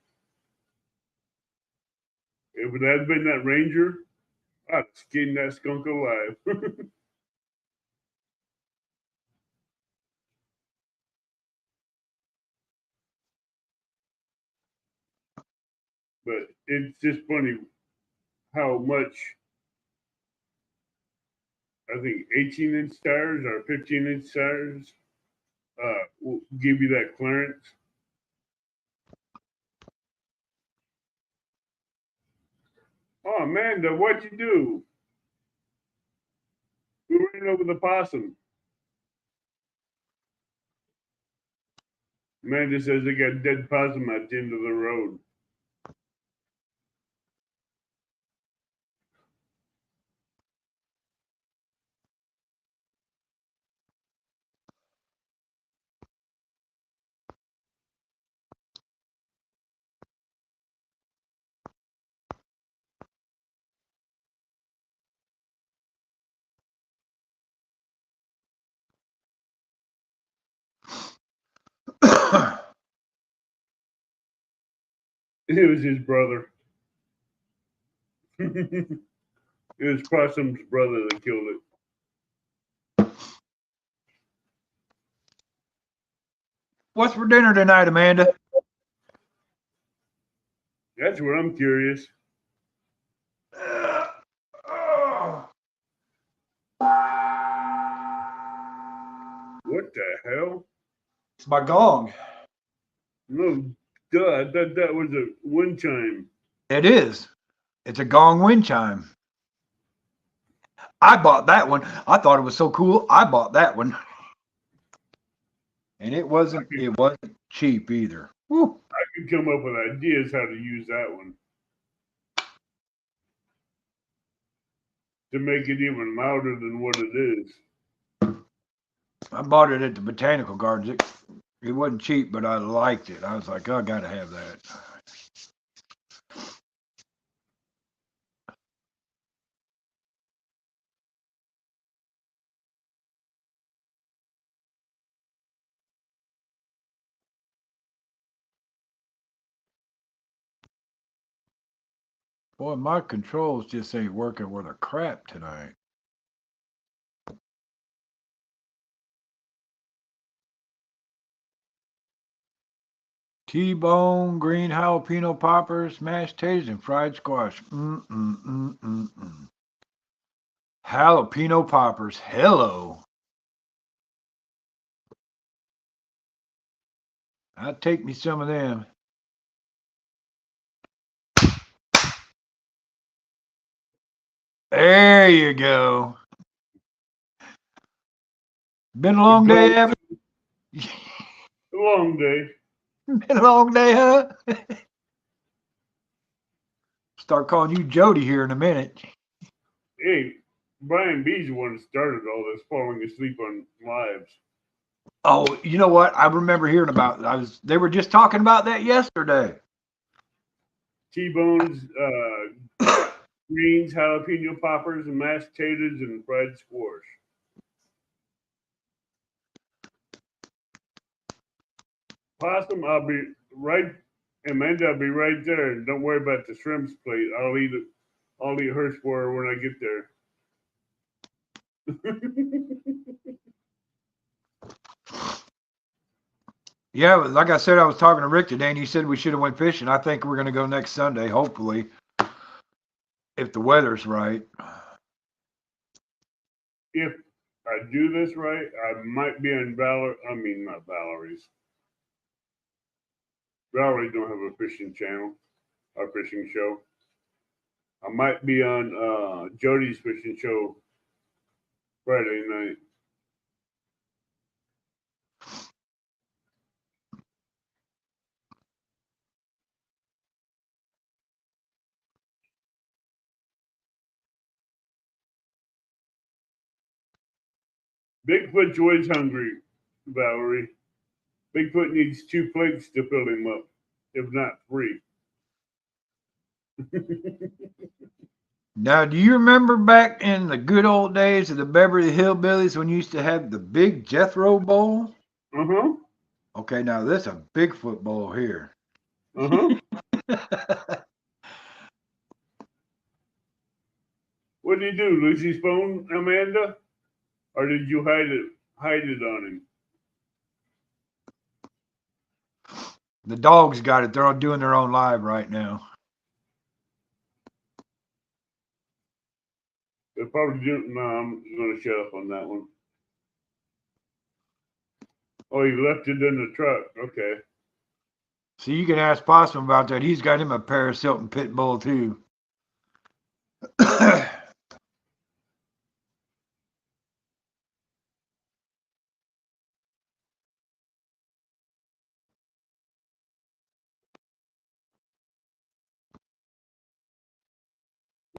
If it had been that Ranger, I'd skin that skunk alive. But it's just funny how much, I think 18-inch tires or 15-inch tires will give you that clearance. Oh, Amanda, what'd you do? We ran over the possum. Amanda says they got dead possum at the end of the road. It was his brother. It was Possum's brother that killed it. What's for dinner tonight, Amanda? That's what I'm curious. What the hell? It's my gong. No, duh, that was a wind chime. It is. It's a gong wind chime. I bought that one. I thought it was so cool. I bought that one. And it wasn't cheap either. Woo. I could come up with ideas how to use that one to make it even louder than what it is. I bought it at the Botanical Gardens. It wasn't cheap, but I liked it. I was like, oh, I got to have that. Boy, my controls just ain't working worth a crap tonight. T-bone, green jalapeno poppers, mashed potatoes, and fried squash. Jalapeno poppers. Hello. I'd take me some of them. There you go. Been a long day, Evan? A long day. Been a long day, huh? Start calling you Jody here in a minute. Hey, Brian B's the one that started all this falling asleep on lives. Oh, you know what? I remember hearing about it. They were just talking about that yesterday. T-bones, greens, jalapeno poppers, and mashed potatoes, and fried squash. Possum, I'll be right. Amanda, I'll be right there. And don't worry about the shrimps plate. I'll eat it. I'll eat hers for her when I get there. Yeah, like I said, I was talking to Rick today, and he said we should have went fishing. I think we're going to go next Sunday, hopefully, if the weather's right. If I do this right, I might be on not Valerie's. Valerie don't have a fishing channel, a fishing show. I might be on Jody's fishing show Friday night. Bigfoot's always hungry, Valerie. Bigfoot needs 2 plates to fill him up, if not 3. Now, do you remember back in the good old days of the Beverly Hillbillies when you used to have the big Jethro bowl? Uh-huh. Okay, now there's a Bigfoot bowl here. Uh-huh. What did you do? Lose his phone, Amanda? Or did you hide it on him? The dogs got it. They're all doing their own live right now. They probably didn't. No, I'm going to shut up on that one. Oh, he left it in the truck. Okay. So you can ask Possum about that. He's got him a Paris Hilton pit bull too.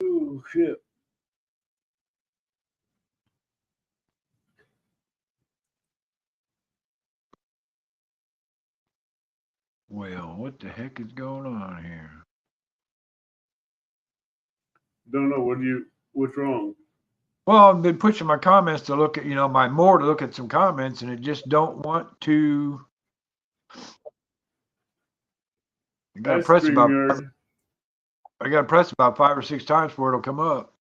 Oh, shit. Well, what the heck is going on here? Don't know. What's wrong? Well, I've been pushing my comments to look at, to look at some comments, and it just don't want to. I got to press StreamYard. about 5 or 6 times before it'll come up.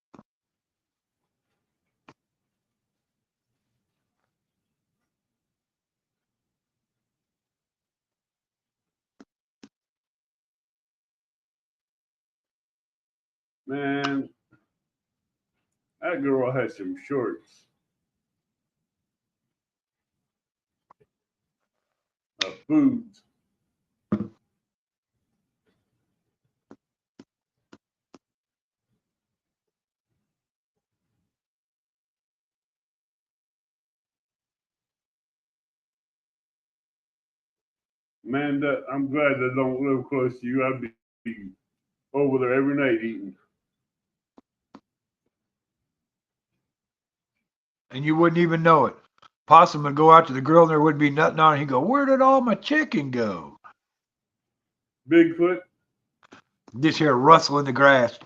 Man, that girl has some shorts. Boobs. Amanda, I'm glad I don't live close to you. I'd be over there every night eating. And you wouldn't even know it. Possum would go out to the grill and there would be nothing on it. He'd go, "Where did all my chicken go?" Bigfoot? Just hear a rustle in the grass.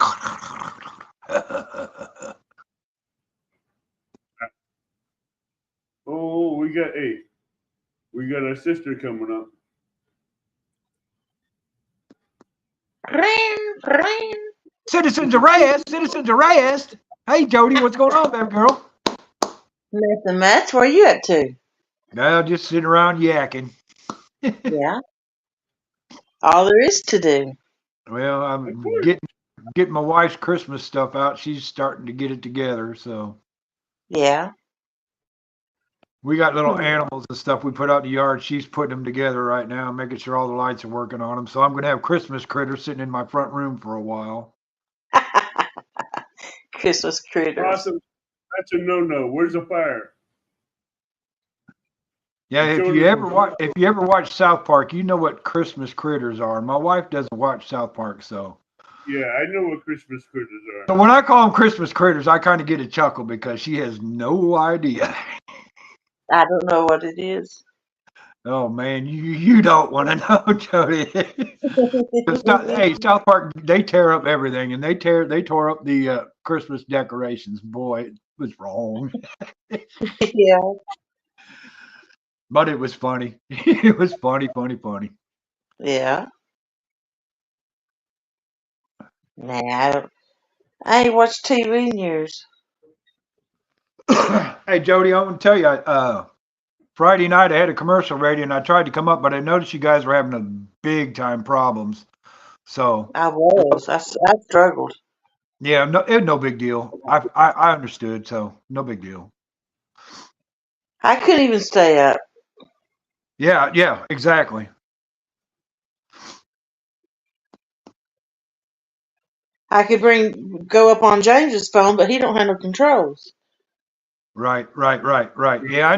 Oh, we got our sister coming up. Citizens arrest! Citizens arrest! Hey, Jody, what's going on, baby girl? Nothing much. Where you up to? Well, just sitting around yakking. Yeah. All there is to do. Well, I'm getting my wife's Christmas stuff out. She's starting to get it together, so. Yeah. We got little animals and stuff we put out in the yard. She's putting them together right now, making sure all the lights are working on them. So I'm going to have Christmas critters sitting in my front room for a while. Christmas critters. Awesome. That's a no-no. Where's the fire? Yeah, if you ever watch South Park, you know what Christmas critters are. My wife doesn't watch South Park, so. Yeah, I know what Christmas critters are. So when I call them Christmas critters, I kind of get a chuckle because she has no idea. I don't know what it is. Oh man, you don't want to know, Jody. Hey, South Park, they tear up everything, and they tore up the Christmas decorations. Boy, it was wrong. Yeah. But it was funny. It was funny. Yeah. Nah, I ain't watched TV in years. Hey, Jody, I want to tell you, Friday night I had a commercial ready, and I tried to come up, but I noticed you guys were having a big time problems. So I struggled. Yeah, no big deal. I understood, so no big deal. I couldn't even stay up. Yeah, exactly. I could go up on James's phone, but he don't have no controls. Right. Yeah,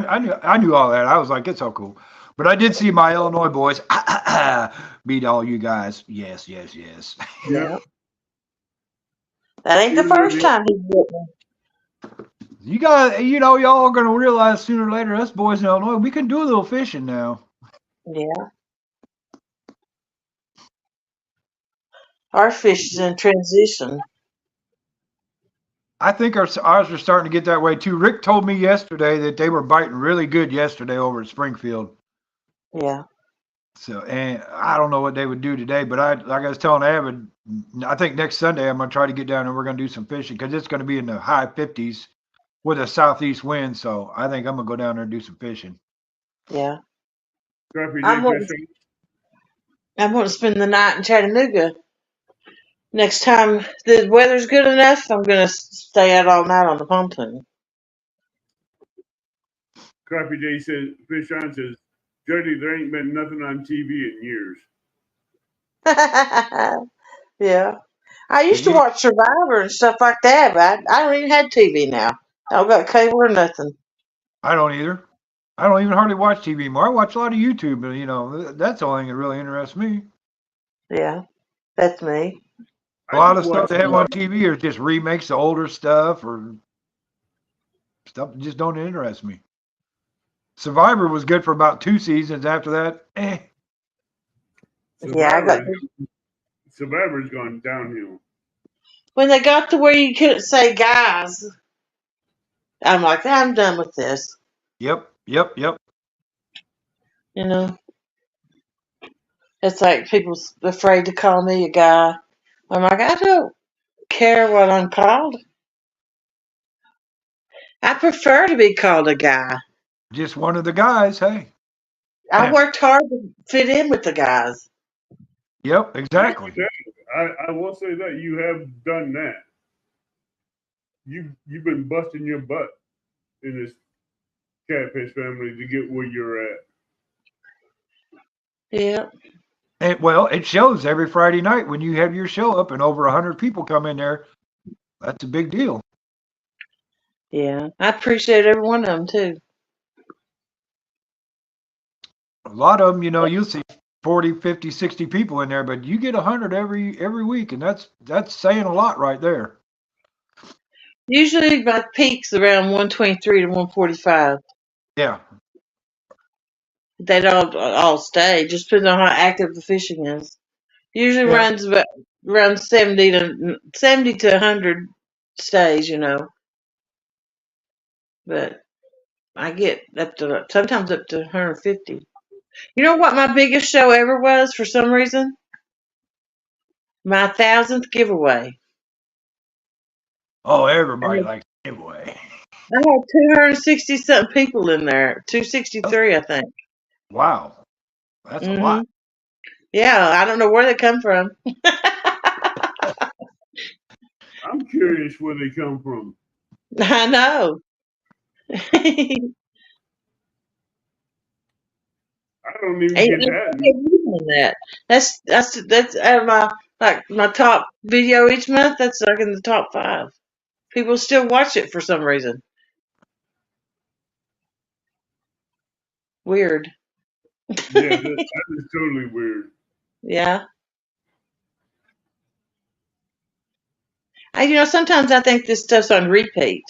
I knew all that. I was like, it's all cool. But I did see my Illinois boys beat all you guys. Yes. Yeah. Yeah. That ain't the Even though first the- time he's whooped me. You got, y'all are going to realize sooner or later, us boys in Illinois, we can do a little fishing now. Yeah. Our fish is in transition. I think ours are starting to get that way too. Rick told me yesterday that they were biting really good yesterday over at Springfield. Yeah. So, and I don't know what they would do today, but like I was telling Avid, I think next Sunday I'm going to try to get down and we're going to do some fishing because it's going to be in the high 50s with a southeast wind. So I think I'm going to go down there and do some fishing. Yeah. Scrappy I'm Day going fishing. to spend the night in Chattanooga. Next time the weather's good enough, I'm going to stay out all night on the pontoon. Scrappy Day says, Fish on says, Jody, there ain't been nothing on TV in years. Yeah. I used to watch Survivor and stuff like that, but I don't even have TV now. I don't got cable or nothing. I don't either. I don't even hardly watch TV anymore. I watch a lot of YouTube, but that's the only thing that really interests me. Yeah. That's me. A lot of stuff they have on TV are just remakes of older stuff or stuff that just don't interest me. Survivor was good for about 2 seasons. After that, Survivor's gone downhill. When they got to where you couldn't say guys, I'm like, I'm done with this. Yep. You know? It's like people's afraid to call me a guy. I'm like, I don't care what I'm called. I prefer to be called a guy. Just one of the guys, hey. I worked hard to fit in with the guys. Yep, exactly. I will say that you have done that. You've been busting your butt in this catfish family to get where you're at. Yeah. Well, it shows every Friday night when you have your show up and over 100 people come in there. That's a big deal. Yeah. I appreciate every one of them, too. A lot of them, you'll see 40, 50, 60 people in there, but you get 100 every week, and that's saying a lot right there. Usually my peak's around 123 to 145. Yeah. They don't all stay. Just depends on how active the fishing is. Usually runs about around 70 to 100 stays, But I get sometimes up to 150. You know what my biggest show ever was for some reason? My 1,000th giveaway. Oh, everybody likes giveaway. I had 260 something people in there. 263, I think. Wow. That's a lot. Yeah, I don't know where they come from. I'm curious where they come from. I know. I don't even get that. That's out of my top video each month. That's like in the top 5. People still watch it for some reason. Weird. Yeah, that is totally weird. Yeah. Sometimes I think this stuff's on repeat,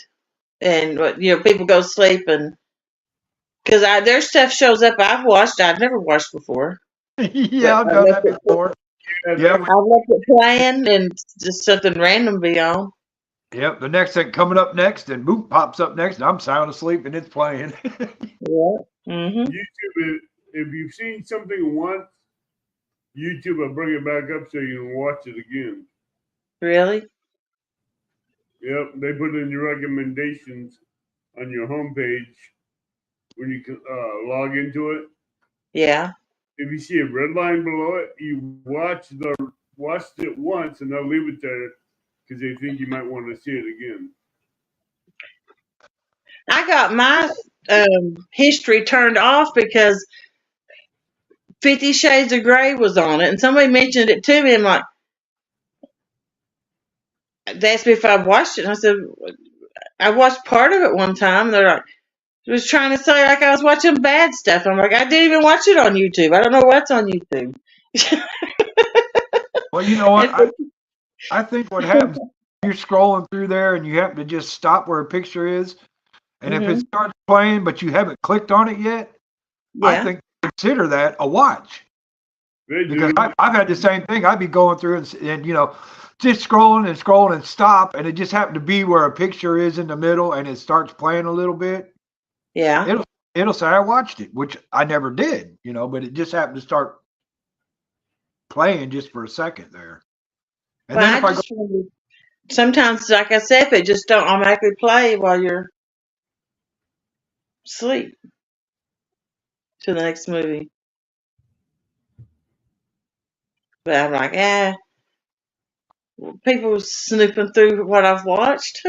and people go to sleep, and because their stuff shows up I've watched I've never watched before. Yeah, I've done that before. Yeah, I've left it playing, and just something random be on. Yep, the next thing coming up next, and boop pops up next, and I'm sound asleep, and it's playing. Yeah. YouTube, if you've seen something once, YouTube will bring it back up so you can watch it again. Really? Yep, they put in your recommendations on your homepage when you log into it. Yeah. If you see a red line below it, you watched it once, and they'll leave it there because they think you might want to see it again. I got my history turned off because 50 Shades of Grey was on it, and somebody mentioned it to me. I'm like, they asked me if I watched it, and I said, I watched part of it one time. And they're like, it was trying to say like I was watching bad stuff. I'm like, I didn't even watch it on YouTube. I don't know what's on YouTube. Well, you know what? And I think what happens, you're scrolling through there and you happen to just stop where a picture is. And if it Mhm. starts playing, but you haven't clicked on it yet, I Yeah. think consider that a watch. They Because do. I've had the same thing. I'd be going through and you know, just scrolling and stop, and it just happened to be where a picture is in the middle, and it starts playing a little bit. Yeah. It'll say I watched it, which I never did, you know, but it just happened to start playing just for a second there. And Well, then I if I go, just wondered, sometimes, like I said, they just don't automatically play while you're asleep to the next movie. But I'm like, people snooping through what I've watched.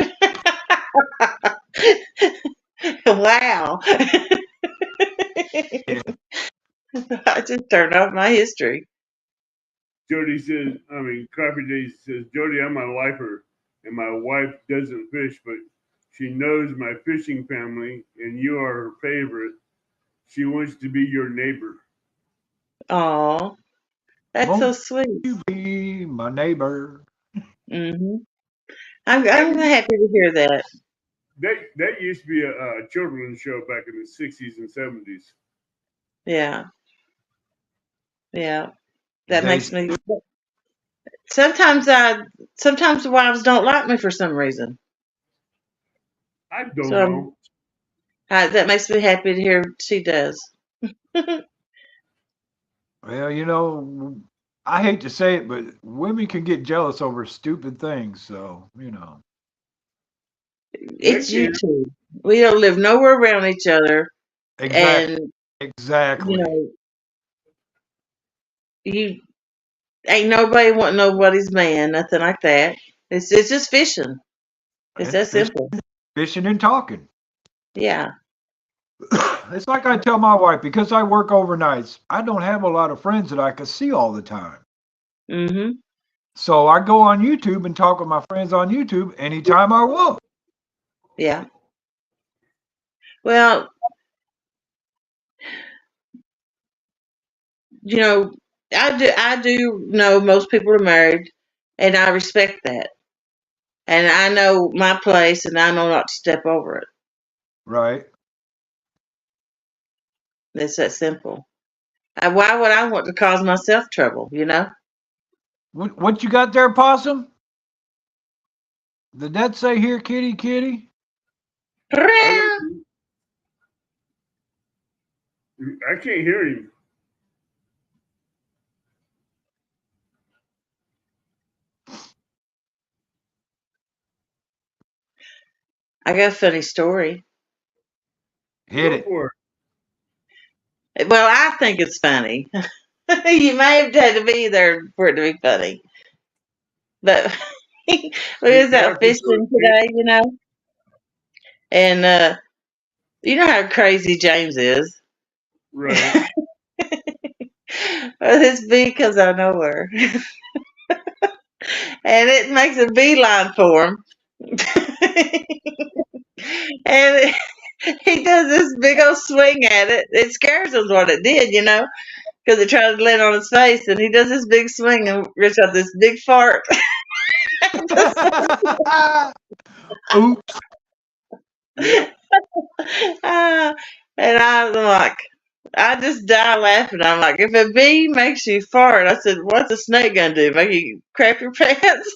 Wow. yeah, I just turned off my history. Jody says, Crappy Days says, Jody, I'm a lifer, and my wife doesn't fish, but she knows my fishing family, and you are her favorite. She wants to be your neighbor. Aw, that's so won't sweet. you be my neighbor? Hmm. I'm happy to hear that. That used to be a children's show back in the 60s and 70s. Yeah, yeah. That They makes me. Sometimes sometimes the wives don't like me for some reason. I don't So know. that makes me happy to hear she does. Well, you know, I hate to say it, but women can get jealous over stupid things. So, you know. It's They can. YouTube. We don't live nowhere around each other, Exactly. and Exactly. you ain't nobody want nobody's man, nothing like that. It's just fishing. It's And that simple. fishing and talking. Yeah. It's like I tell my wife, because I work overnights, I don't have a lot of friends that I can see all the time. Mm-hmm. So I go on YouTube and talk with my friends on YouTube anytime I want. Yeah. Well, you know, I do know most people are married, and I respect that. And I know my place, and I know not to step over it. Right. It's that simple. Why would I want to cause myself trouble, you know? What you got there, Possum? Did that say here, kitty, kitty? I can't hear him. I got a funny story. Hit Go it. for it. Well, I think it's funny. You may have had to be there for it to be funny. But we was out fishing today, you know? And you know how crazy James is. Right. Well, it's because I know her. And it makes a beeline for him. And he does this big old swing at it. It scares him what it did, you know, because it tried to land on his face. And he does this big swing and rips out this big fart. Oops. And I'm like, I just die laughing. I'm like, if a bee makes you fart, I said, what's a snake gonna do? Make you crap your pants?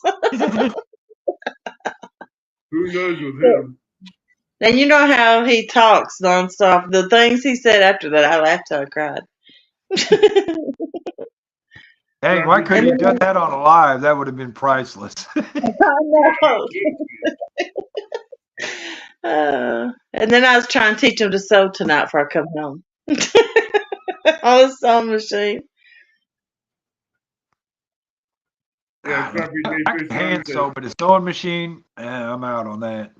Who knows with him? And you know how he talks nonstop. The things he said after that, I laughed till I cried. Dang, why couldn't you have done that on a live? That would have been priceless. I know. And then I was trying to teach him to sew tonight before I come home. On the sewing machine. Yeah, Crappy Day I Fish can hand says, sew, but a sewing machine, I'm out on that.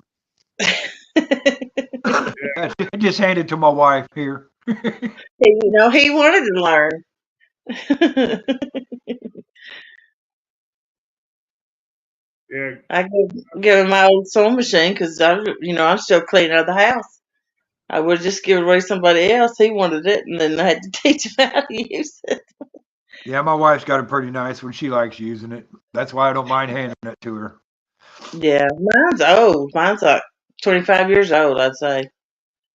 I just hand it to my wife here. You know, he wanted to learn. Yeah. I give him my old sewing machine because I'm still cleaning out the house. I would just give it away to somebody else. He wanted it, and then I had to teach him how to use it. Yeah, my wife's got it pretty nice when she likes using it. That's why I don't mind handing it to her. Yeah, mine's old. Mine's like 25 years old, I'd say.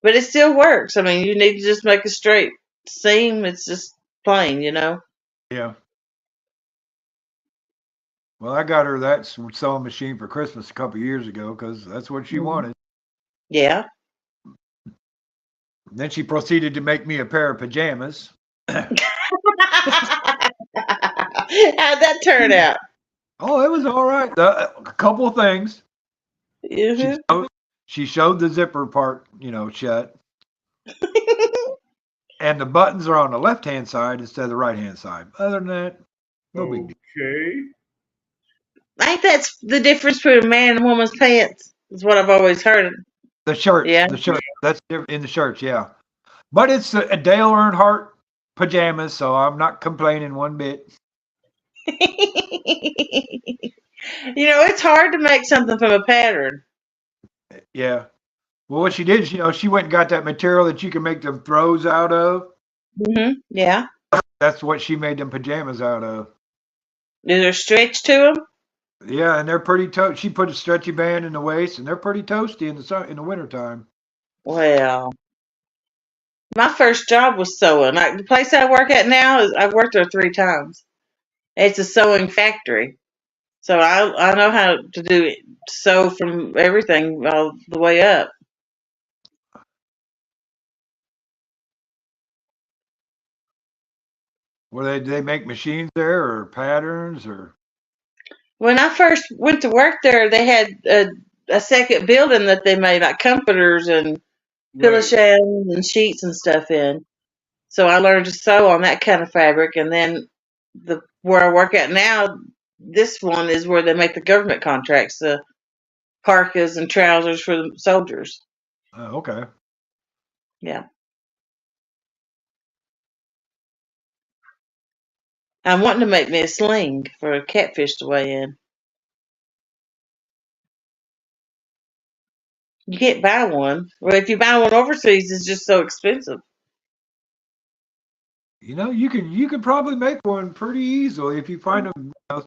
But it still works. I mean, you need to just make a straight seam. It's just plain, Yeah. Well, I got her that sewing machine for Christmas a couple years ago because that's what she wanted. Yeah. Then she proceeded to make me a pair of pajamas. How'd that turn out? Oh, it was all right. A couple of things. She showed the zipper part, shut. And the buttons are on the left-hand side instead of the right-hand side. Other than that, no big deal. Okay. I think that's the difference between a man and a woman's pants, is what I've always heard. The shirts. Yeah. The shirt. That's in the shirts, yeah. But it's a Dale Earnhardt pajamas, so I'm not complaining one bit. It's hard to make something from a pattern. Yeah. Well, what she did, she went and got that material that you can make them throws out of. Mm-hmm. Yeah. That's what she made them pajamas out of. Is there stretch to them? Yeah, and they're pretty toast. She put a stretchy band in the waist, and they're pretty toasty in the wintertime. Well, my first job was sewing. Like the place I work at now, I've worked there 3 times. It's a sewing factory. So I know how to do it, sew from everything all the way up. Well, they make machines there or patterns or? When I first went to work there, they had a second building that they made like comforters and pillow shams and sheets and stuff in. So I learned to sew on that kind of fabric, and then where I work at now, this one is where they make the government contracts, the parkas and trousers for the soldiers. Oh, okay. Yeah. I'm wanting to make me a sling for a catfish to weigh in. You can't buy one. Well, if you buy one overseas, it's just so expensive. You can probably make one pretty easily if you find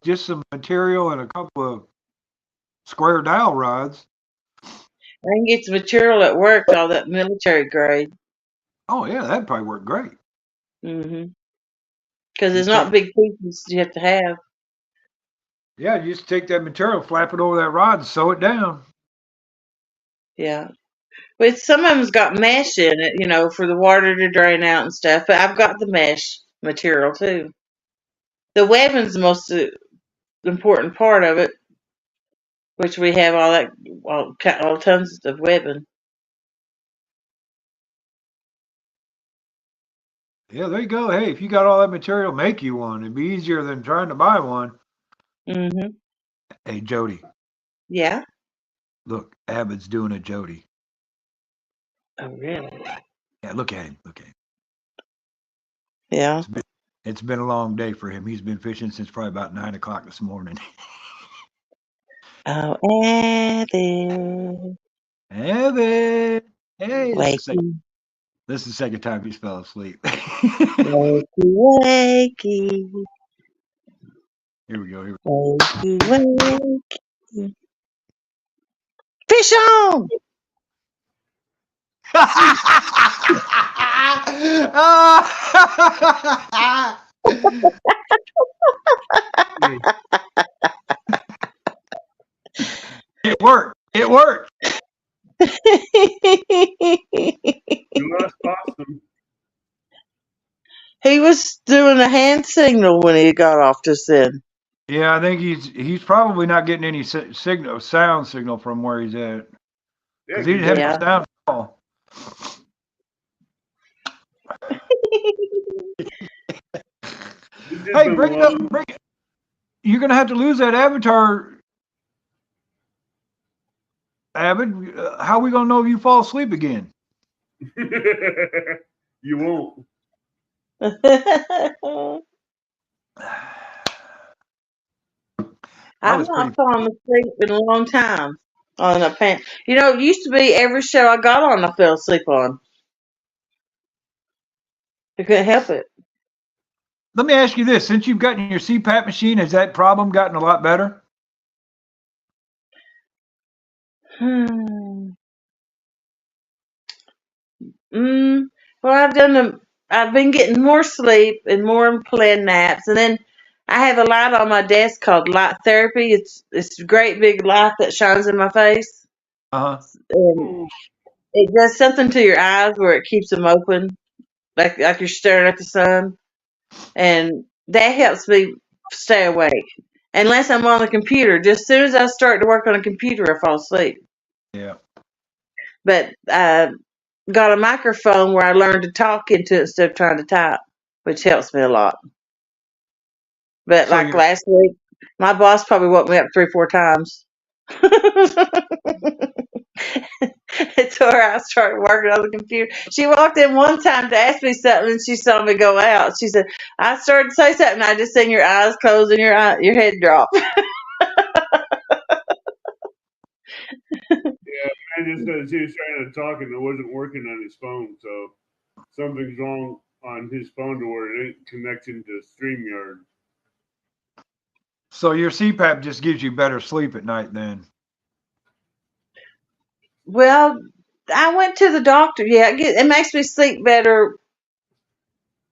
just some material and a couple of square dowel rods. I can get the material at work, all that military grade. Oh yeah, that'd probably work great. Mm-hmm. Because it's not big pieces you have to have. Yeah, you just take that material, flap it over that rod, and sew it down. Yeah. But some of them's got mesh in it, for the water to drain out and stuff. But I've got the mesh material too. The webbing's the most important part of it, which we have all tons of webbing. Yeah, there you go. Hey, if you got all that material, make you one. It'd be easier than trying to buy one. Mm-hmm. Hey, Jody. Yeah? Look, Abbott's doing a Jody. Oh, really? Yeah, look at him. Look at him. Yeah. It's been a long day for him. He's been fishing since probably about 9 o'clock this morning. Oh, Abbott. Abbott. Hey, this Wakey. is the second time he's fell asleep. Wakey, wakey. Here we go. Wakey, wakey. Fish on! It worked. It worked. You lost Boston. He was doing a hand signal when he got off just then. Yeah, I think he's probably not getting any sound signal from where he's at. Because he didn't have any sound at all. Hey, bring it. You're going to have to lose that avatar, Abbott. How are we going to know if you fall asleep again? You won't. I I've was pretty. not fallen asleep in a long time on a pan. You know, it used to be every show I got on, I fell asleep on. I couldn't help it. Let me ask you this: since you've gotten your CPAP machine, has that problem gotten a lot better? Hmm. Well, I've been getting more sleep and more planned naps, and then I have a light on my desk called light therapy. It's a great big light that shines in my face, Uh huh. and it does something to your eyes where it keeps them open, like you're staring at the sun, and that helps me stay awake. Unless I'm on the computer, just as soon as I start to work on a computer, I fall asleep. Yeah. But got a microphone where I learned to talk into it instead of trying to type, which helps me a lot. But So like you're last week, my boss probably woke me up 3-4 times. It's where I started working on the computer. She walked in one time to ask me something, and she saw me go out. She said, "I started to say something. I just seen your eyes close and your head drop." Yeah, man just said he was trying to talk and it wasn't working on his phone, so something's wrong on his phone to where it ain't connecting to StreamYard. so your CPAP just gives you better sleep at night then. Well, I went to the doctor. Yeah, it makes me sleep better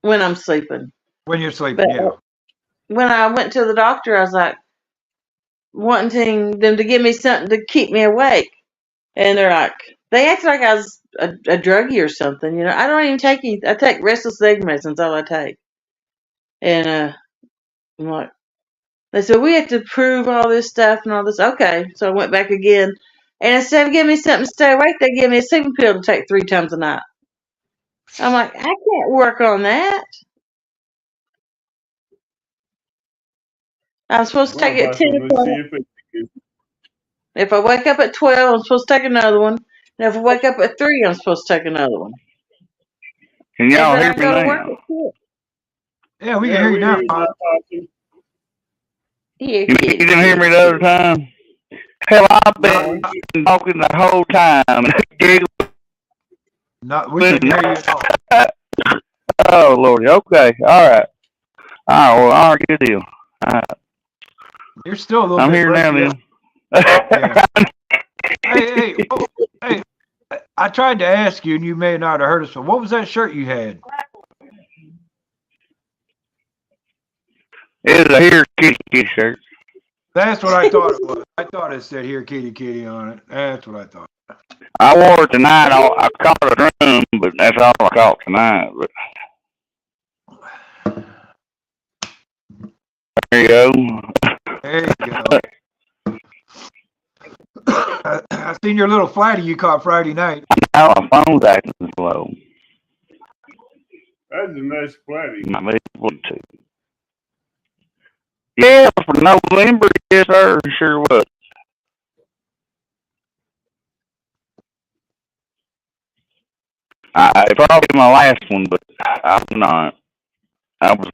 when I'm sleeping. When you're But sleeping, yeah. when I went to the doctor, I was like wanting them to give me something to keep me awake, and they act like I was a druggie or something. You know, I don't even take any. I take restless leg medicine. That's all I take. And I'm like, they said we have to prove all this stuff and all this. Okay, so I went back again, and instead of giving me something to stay awake, they give me a sleeping pill to take 3 times a night. I'm like, I can't work on that. I'm supposed to Well, take it at 10 Boston, let's see o'clock. if it. If I wake up at 12, I'm supposed to take another one. And if I wake up at 3, I'm supposed to take another one. Can y'all But hear I me go to work now? at 6. Yeah, we can Yeah, hear you we now. hear you now, Boston. Here, You kitty, didn't hear kitty, me the other kitty. time? Hell, I've No, been talking the whole time. we couldn't hear you at all. Oh, Lordy. Okay. All right. All right. Well, all right. Good deal. All right. You're still a little I'm bit here now, breaky up. then. Yeah. Hey, I tried to ask you, and you may not have heard us, but what was that shirt you had? It's a Here Kitty Kitty shirt. That's what I thought it was. I thought it said "Here Kitty Kitty" on it. That's what I thought. I wore it tonight. I caught a room, but that's all I caught tonight. But there you go. There you go. I seen your little flighty you caught Friday night. Now my phone's acting slow. That's a nice flatty. Might be Bluetooth. Yeah, for November, yes, sir. Sure was. It probably my last one, but I'm not. I was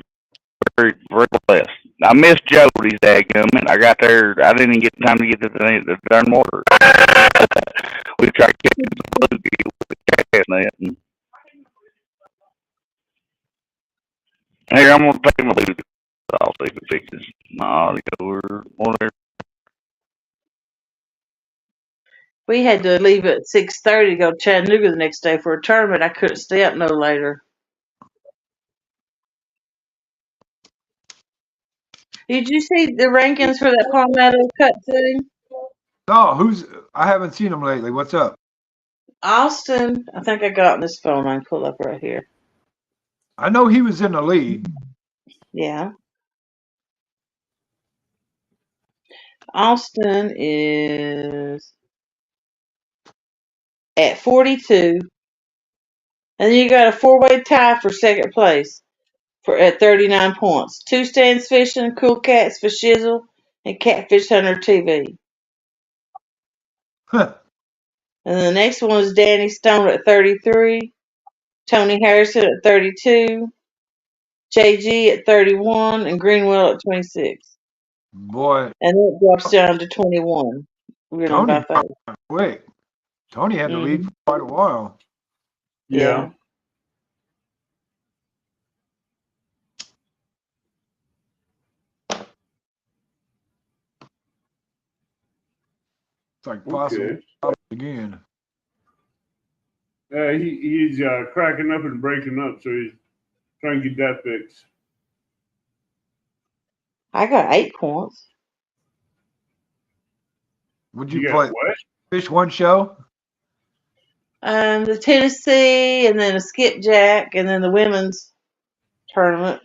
very, very blessed. I missed Jody's dadgummit. I got there. I didn't even get time to get the darn water. We tried to catch the bluegill with the cast net. And here, I'm going to take my bluegill. I'll see if it fixes my audio or whatever. We had to leave at 6:30 to go to Chattanooga the next day for a tournament. I couldn't stay up no later. Did you see the rankings for that Palmetto Cup thing? No, I haven't seen him lately. What's up? Austin, I think I got on this phone. I can pull up right here. I know he was in the lead. Yeah. Austin is at 42. And then you got a 4-way tie for second place at 39 points. 2 Stands Fishing, Cool Cats for Shizzle, and Catfish Hunter TV. Huh. And the next one is Danny Stone at 33, Tony Harrison at 32, JG at 31, and Greenwell at 26. Boy, and then it drops down to 21. We're in Tony about that. dropped quick. Tony had the lead Mm-hmm. for quite a while. Yeah. It's like possible Okay. again. He's cracking up and breaking up, so he's trying to get that fixed. I got 8 points. Would You you got play what? Fish One show? The Tennessee, and then a skipjack, and then the women's tournament.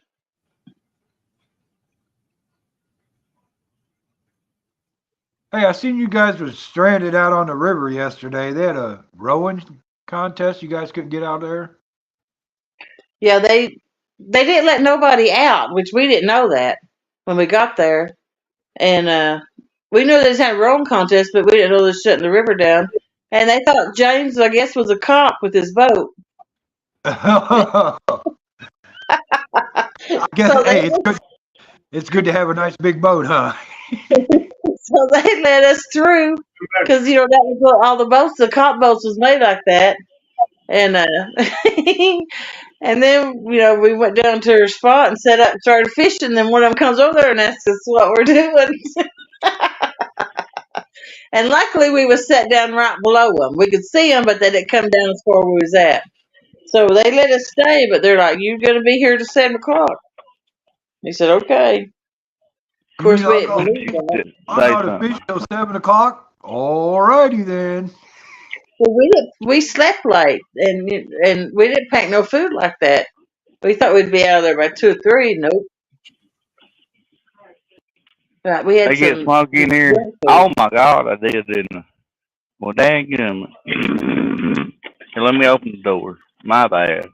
Hey, I seen you guys was stranded out on the river yesterday. They had a rowing contest. You guys couldn't get out there. Yeah, they didn't let nobody out, which we didn't know that when we got there. And we knew they had a rowing contest, but we didn't know they were shutting the river down. And they thought James, I guess, was a cop with his boat. I guess. So Hey, it's good to have a nice big boat, huh? So they let us through because that was what all the boats, the cop boats, was made like that. And and then we went down to her spot and set up and started fishing. Then one of them comes over there and asks us what we're doing. And luckily we was set down right below them. We could see them, but they didn't come down as far where we was at. So they let us stay, but they're like, "You're gonna be here till 7 o'clock." He said, "Okay." Of course, we didn't believe that. I'm not a fish till 7 o'clock. Alrighty then. Well, we slept late, and we didn't pack no food like that. We thought we'd be out of there by 2 or 3. Nope. Right, we had They get smoky in here. Oh my God, I did, didn't I? Well, dang it. Here, let me open the door. My bad.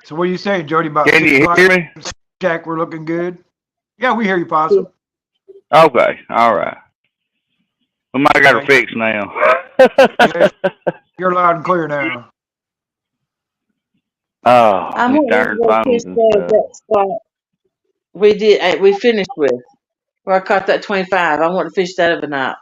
So what are you saying, Jody? About Can 6 you o'clock? hear me? Jack, we're looking good. Yeah, we hear you, Possum. Okay, all right. We might got her fixed now. Yeah, you're loud and clear now. Oh, I'm these not darn going to phones fish and that stuff. spot we finished with, where I caught that 25. I want to fish that other night.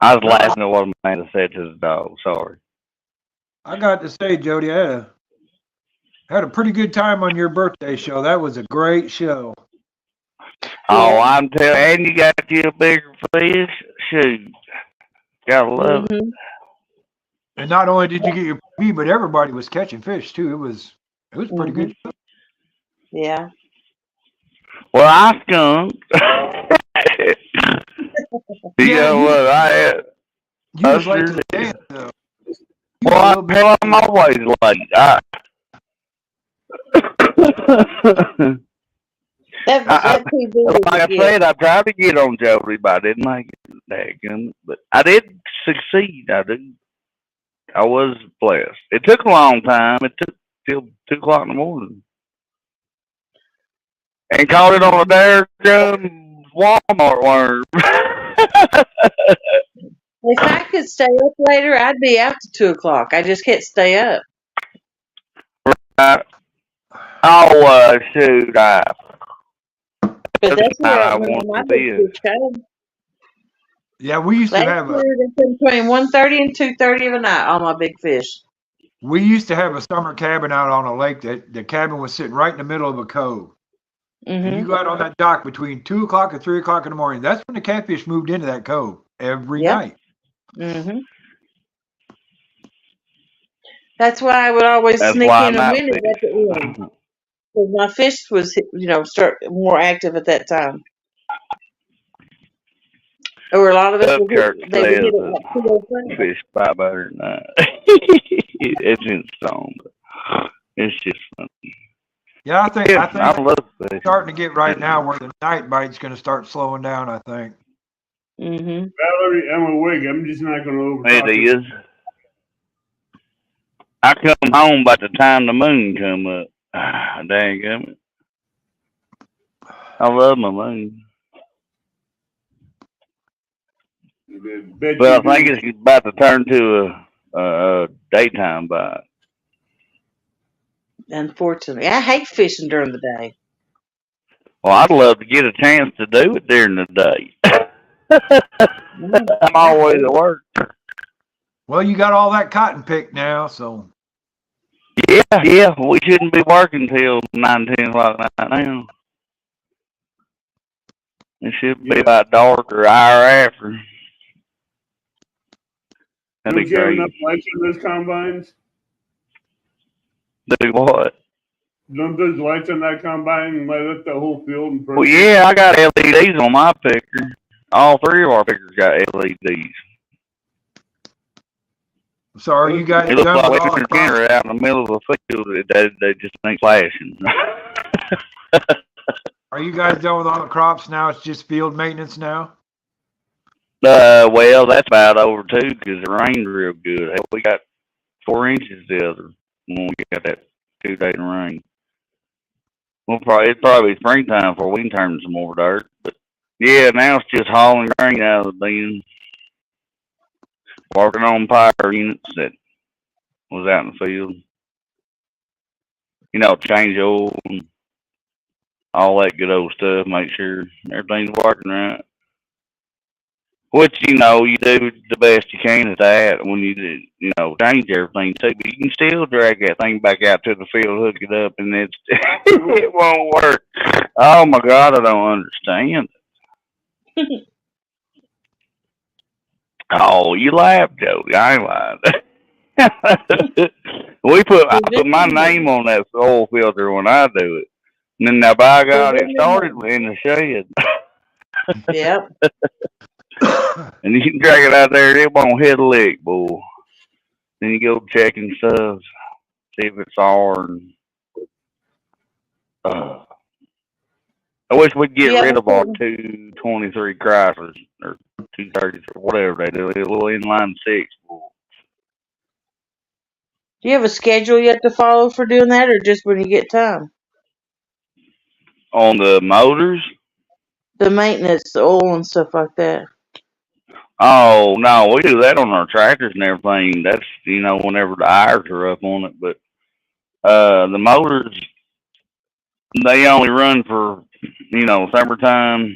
I was laughing at what Amanda said to the dog. Sorry. I got to say, Jody, I had a pretty good time on your birthday show. That was a great show. Oh, I'm telling, and you got you a bigger fish. Shoot, gotta love it. And not only did you get your PB, but everybody was catching fish too. It was pretty good. Yeah. Well, I skunked. You know what? I had. You was late to the dance, though. Well, I'm always late. That PB was like I good. said, I tried to get on Jody, but I didn't make it. Daggum. But I did succeed. I was blessed. It took a long time. It took till 2 o'clock in the morning. And caught it on a dare Walmart worm. If I could stay up later, I'd be out to 2 o'clock. I just can't stay up. Oh, shoot. But that's where I I want my to be. big fish came. Yeah, we used to have Last year, they came between 1:30 and 2:30 of the night on my big fish. We used to have a summer cabin out on a lake that the cabin was sitting right in the middle of a cove. And you go out on that dock between 2 o'clock and 3 o'clock in the morning. That's when the catfish moved into that cove every night. That's why I would always That's sneak why in I'm a out minute at the end. Because my fish was, start more active at that time. Or a lot of us Up would Kirk they would says hit it like 2:05. fish bite better than that. It's in stone, but it's just something. Yeah, I think I love fish. it's starting to get right now where the night bite's going to start slowing down, I think. Valerie, I'm awake. I'm just not going to overtalk It is. I come home by the time the moon come up. Dang it. I love my moon. The bed Well, I TV. think it's about to turn to a daytime bite. Unfortunately, I hate fishing during the day. Well, I'd love to get a chance to do it during the day. I'm always at work. Well, you got all that cotton picked now, so Yeah, we shouldn't be working till 9, 10 o'clock at night now. It should be about dark or hour after. That'd Don't be you have great. enough lights on those combines? Do what? Don't those lights on that combine light up the whole field? And Well, yeah, I got LEDs on my picker. All 3 of our pickers got LEDs. so are you guys It looks done like with all Western the crops? Scanner out in the middle of the field. They just ain't flashing. Are you guys done with all the crops now? It's just field maintenance now. Well, that's about over too because it rained real good. Hell, we got 4 inches the other when we got that 2-day rain. It'd probably be springtime before we can turn some more dirt. But yeah, now it's just hauling grain out of the bin, working on power units that was out in the field. You know, change oil and all that good old stuff. Make sure everything's working right. Which, you know, you do the best you can at that when you do, you know, change everything too. But you can still drag that thing back out to the field, hook it up, and it won't work. Oh my God, I don't understand. Oh, you laugh, Jody. I ain't lying. I put my name on that oil filter when I do it. And then now, by God, it started in the shed. Yep. And you can drag it out there, it won't hit a lick, boy. Then you go checking stuff, see if it's hard. I wish we'd get rid of our 223 Chryslers or 230s or whatever they do. A little inline 6. Do you have a schedule you have to follow for doing that, or just when you get time? On the motors? The maintenance, the oil, and stuff like that. Oh, no, we do that on our tractors and everything. That's, you know, whenever the hours are up on it. But the motors, they only run for, you know, summertime.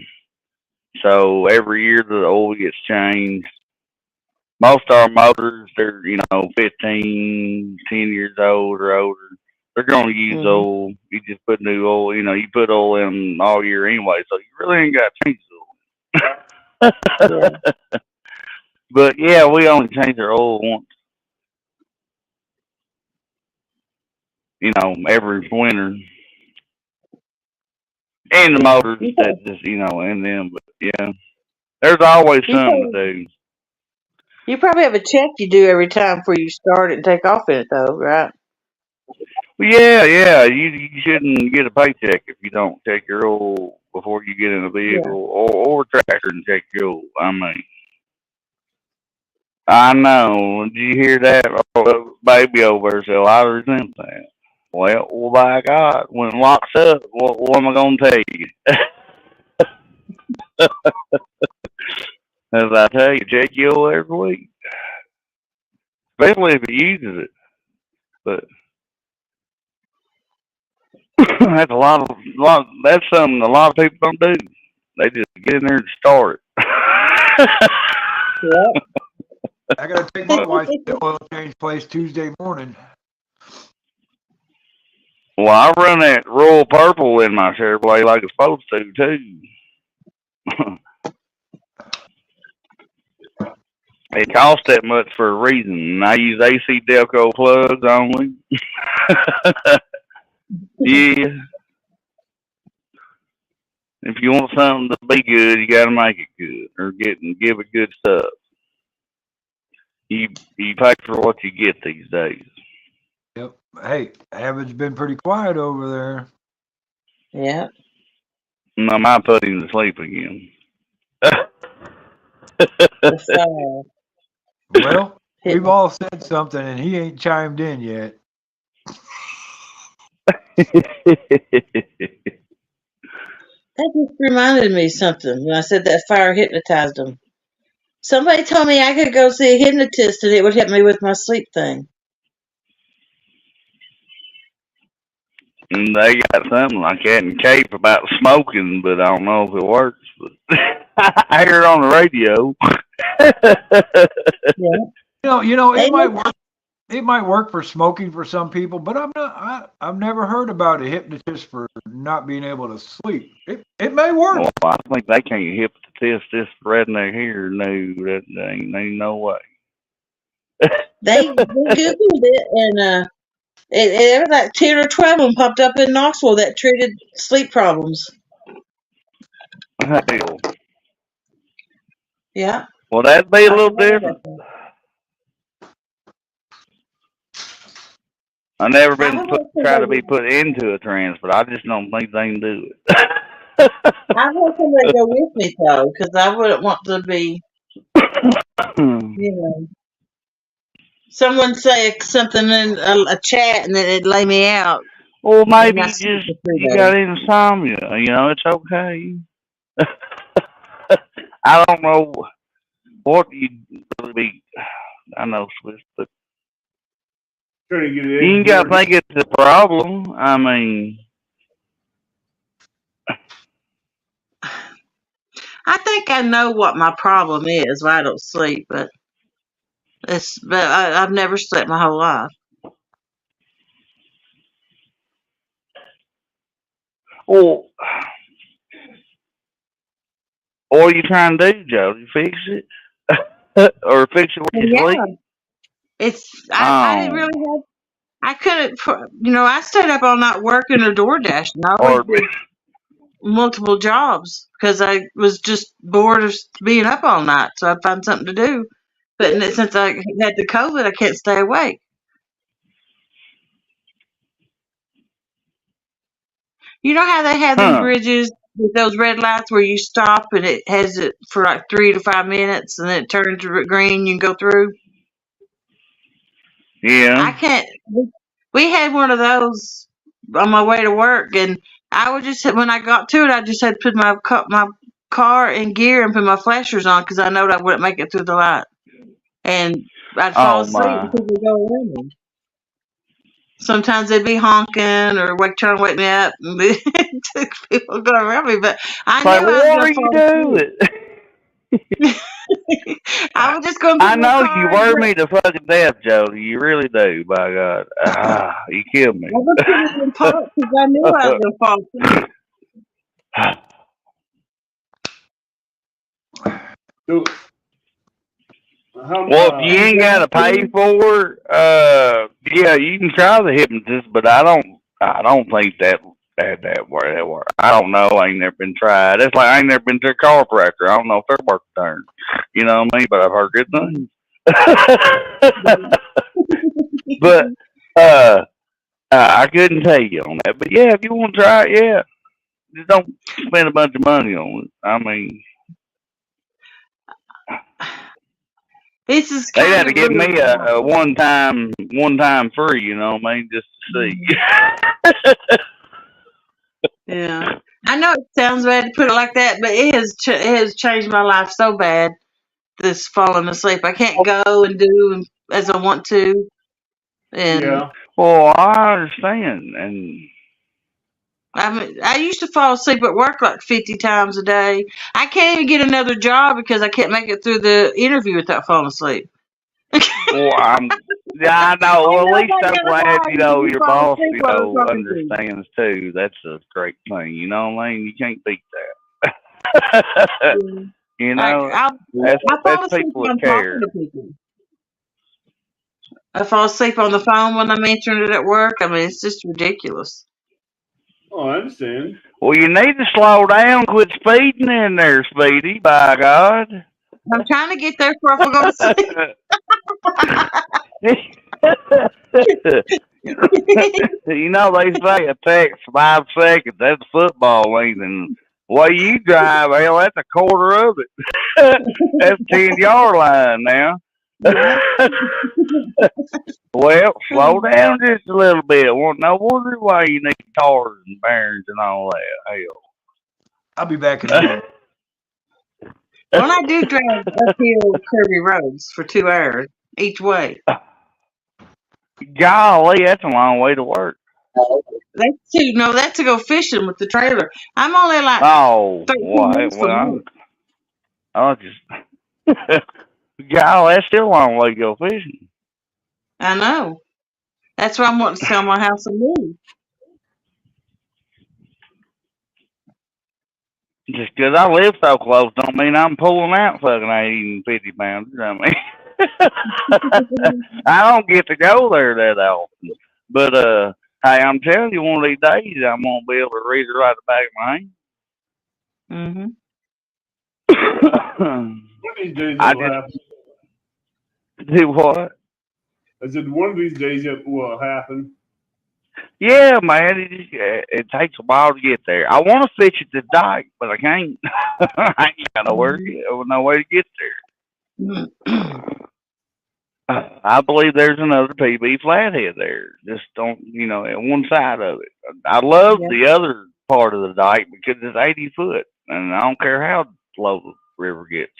So every year the oil gets changed. Most of our motors, they're, you know, 15, 10 years old or older. They're going to use oil. You just put new oil, you know, you put oil in all year anyway. So you really ain't got to change the oil. Yeah. But yeah, we only change our oil once, you know, every winter. And the motors that just, you know, and them. But yeah, there's always something to do. You probably have a check you do every time before you start it and take off in it, though, right? Well, yeah. You shouldn't get a paycheck if you don't check your oil before you get in a vehicle or tractor and check your oil. I mean, I know. Did you hear that? Oh, baby over there said, I resent that. Well, by God, when it locks up, what am I going to tell you? As I tell you, check your oil every week. Especially if he uses it. But that's that's something a lot of people don't do. They just get in there and start it. Yep. I gotta take my wife to the oil change place Tuesday morning. Well, I run that Royal Purple in my Chevrolet like it's supposed to too. It costs that much for a reason. I use AC Delco plugs only. Yeah. If you want something to be good, you got to make it good or give it good stuff. You pay for what you get these days. Yep. Hey, Avid's been pretty quiet over there. Yeah. I might put him to sleep again. Well, we've all said something and he ain't chimed in yet. That just reminded me of something when I said that fire hypnotized him. Somebody told me I could go see a hypnotist and it would help me with my sleep thing. And they got something like that in Cape about smoking, but I don't know if it works. But I hear it on the radio. Yeah. It might work. It might work for smoking for some people, but I've never heard about a hypnotist for not being able to sleep. It may work. Well, I think they can't hypnotize this redneck here. No, that ain't no way. They Googled it and it was like 10 or 12 of them popped up in Knoxville that treated sleep problems. Hell. Yeah. Well, that'd be a little different. I've never been try to be put into a trance, but I just don't think they can do it. I want somebody to go with me though, because I wouldn't want to be, someone say something in a chat and then it'd lay me out. Well, maybe you got insomnia. It's okay. I don't know what you'd really be. I know, Swiss, but you ain't got to think it's a problem. I mean, I think I know what my problem is why I don't sleep, but I've never slept my whole life. well, what are you trying to do, Joe? You fix it, or fix it when you sleep? I didn't really have. I couldn't. I stayed up all night working or door dashing. I always did multiple jobs because I was just bored of being up all night, so I'd find something to do. But since I had the COVID, I can't stay awake. You know how they have them bridges with those red lights where you stop and it has it for like 3 to 5 minutes and then it turns green, you can go through? Yeah. I can't. We had one of those on my way to work, and I would just, when I got to it, I just had to put my car in gear and put my flashers on because I know I wouldn't make it through the light. And I'd fall asleep and people would go around me. Sometimes they'd be honking or trying to wake me up, and people go around me. But I knew what are you doing? I was just going. I know you worry me to fucking death, Jody. You really do. By God, you killed me. I was putting it in park because I knew I was gonna fall asleep. Well, if you ain't got to pay for it, yeah, you can try the hypnotist, but I don't think that work. I don't know. I ain't never been tried. It's like I ain't never been to a chiropractor. I don't know if they're working turn. You know what I mean? But I've heard good things. But I couldn't tell you on that. But yeah, if you want to try it, yeah, just don't spend a bunch of money on it. I mean. They had to give me a one time free, you know what I mean, just to see. Yeah, I know it sounds bad to put it like that, but it has changed my life so bad. This falling asleep, I can't go and do as I want to. And well, I understand, and I used to fall asleep at work like 50 times a day. I can't even get another job because I can't make it through the interview without falling asleep. Well, I know. Well, at least I'm glad, your boss, understands too. That's a great thing. You know what I mean? You can't beat that. That's people that care. I fall asleep on the phone when I'm answering it at work. I mean, it's just ridiculous. Oh, I understand. Well, you need to slow down, quit speeding in there, Speedy, by God. I'm trying to get there before I go to sleep. They say it takes 5 seconds. That's football length. And the way you drive, hell, that's a quarter of it. That's 10-yard line now. Well, slow down just a little bit. Well, no wonder why you need cars and bearings and all that. Hell. I'll be back in a minute. Well, I do drive uphill curvy roads for 2 hours each way. Golly, that's a long way to work. That's to go fishing with the trailer. I'm only like Oh, 13 well, minutes from work. I'll just. Golly, that's still a long way to go fishing. I know. That's why I'm wanting to sell my house and move. Just 'cause I live so close don't mean I'm pulling out fucking 80 and 50 pounds. I mean, I don't get to go there that often. But, hey, I'm telling you, one of these days I'm going to be able to read it right the back of my hand. One of these days I it will happen. Do what? I said one of these days it will happen. Yeah, man, it takes a while to get there. I want to fish at the dike, but I can't. I ain't got nowhere to get there. I believe there's another PB flathead there, just on at one side of it. I love the other part of the dike because it's 80 foot, and I don't care how low the river gets.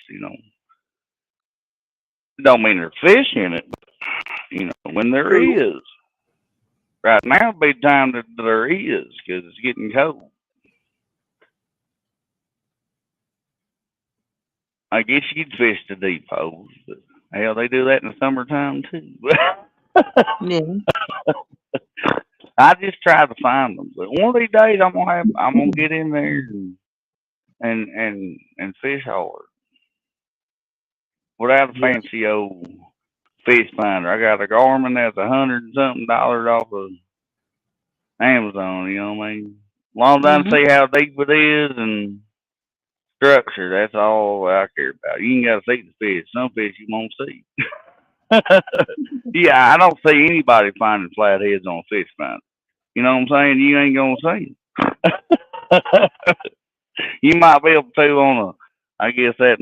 Don't mean there's fish in it, but when there is. Right now would be the time that there is, because it's getting cold. I guess you could fish the deep holes, but hell, they do that in the summertime too. I just try to find them, but one of these days I'm gonna get in there and fish hard without a fancy old fish finder. I got a Garmin that's $100 and something off of Amazon. You know what I mean? As long as I see how deep it is and structure, that's all I care about. You ain't got to see the fish. Some fish you won't see. Yeah, I don't see anybody finding flatheads on a fish finder. You know what I'm saying? You ain't gonna see them. You might be able to on I guess that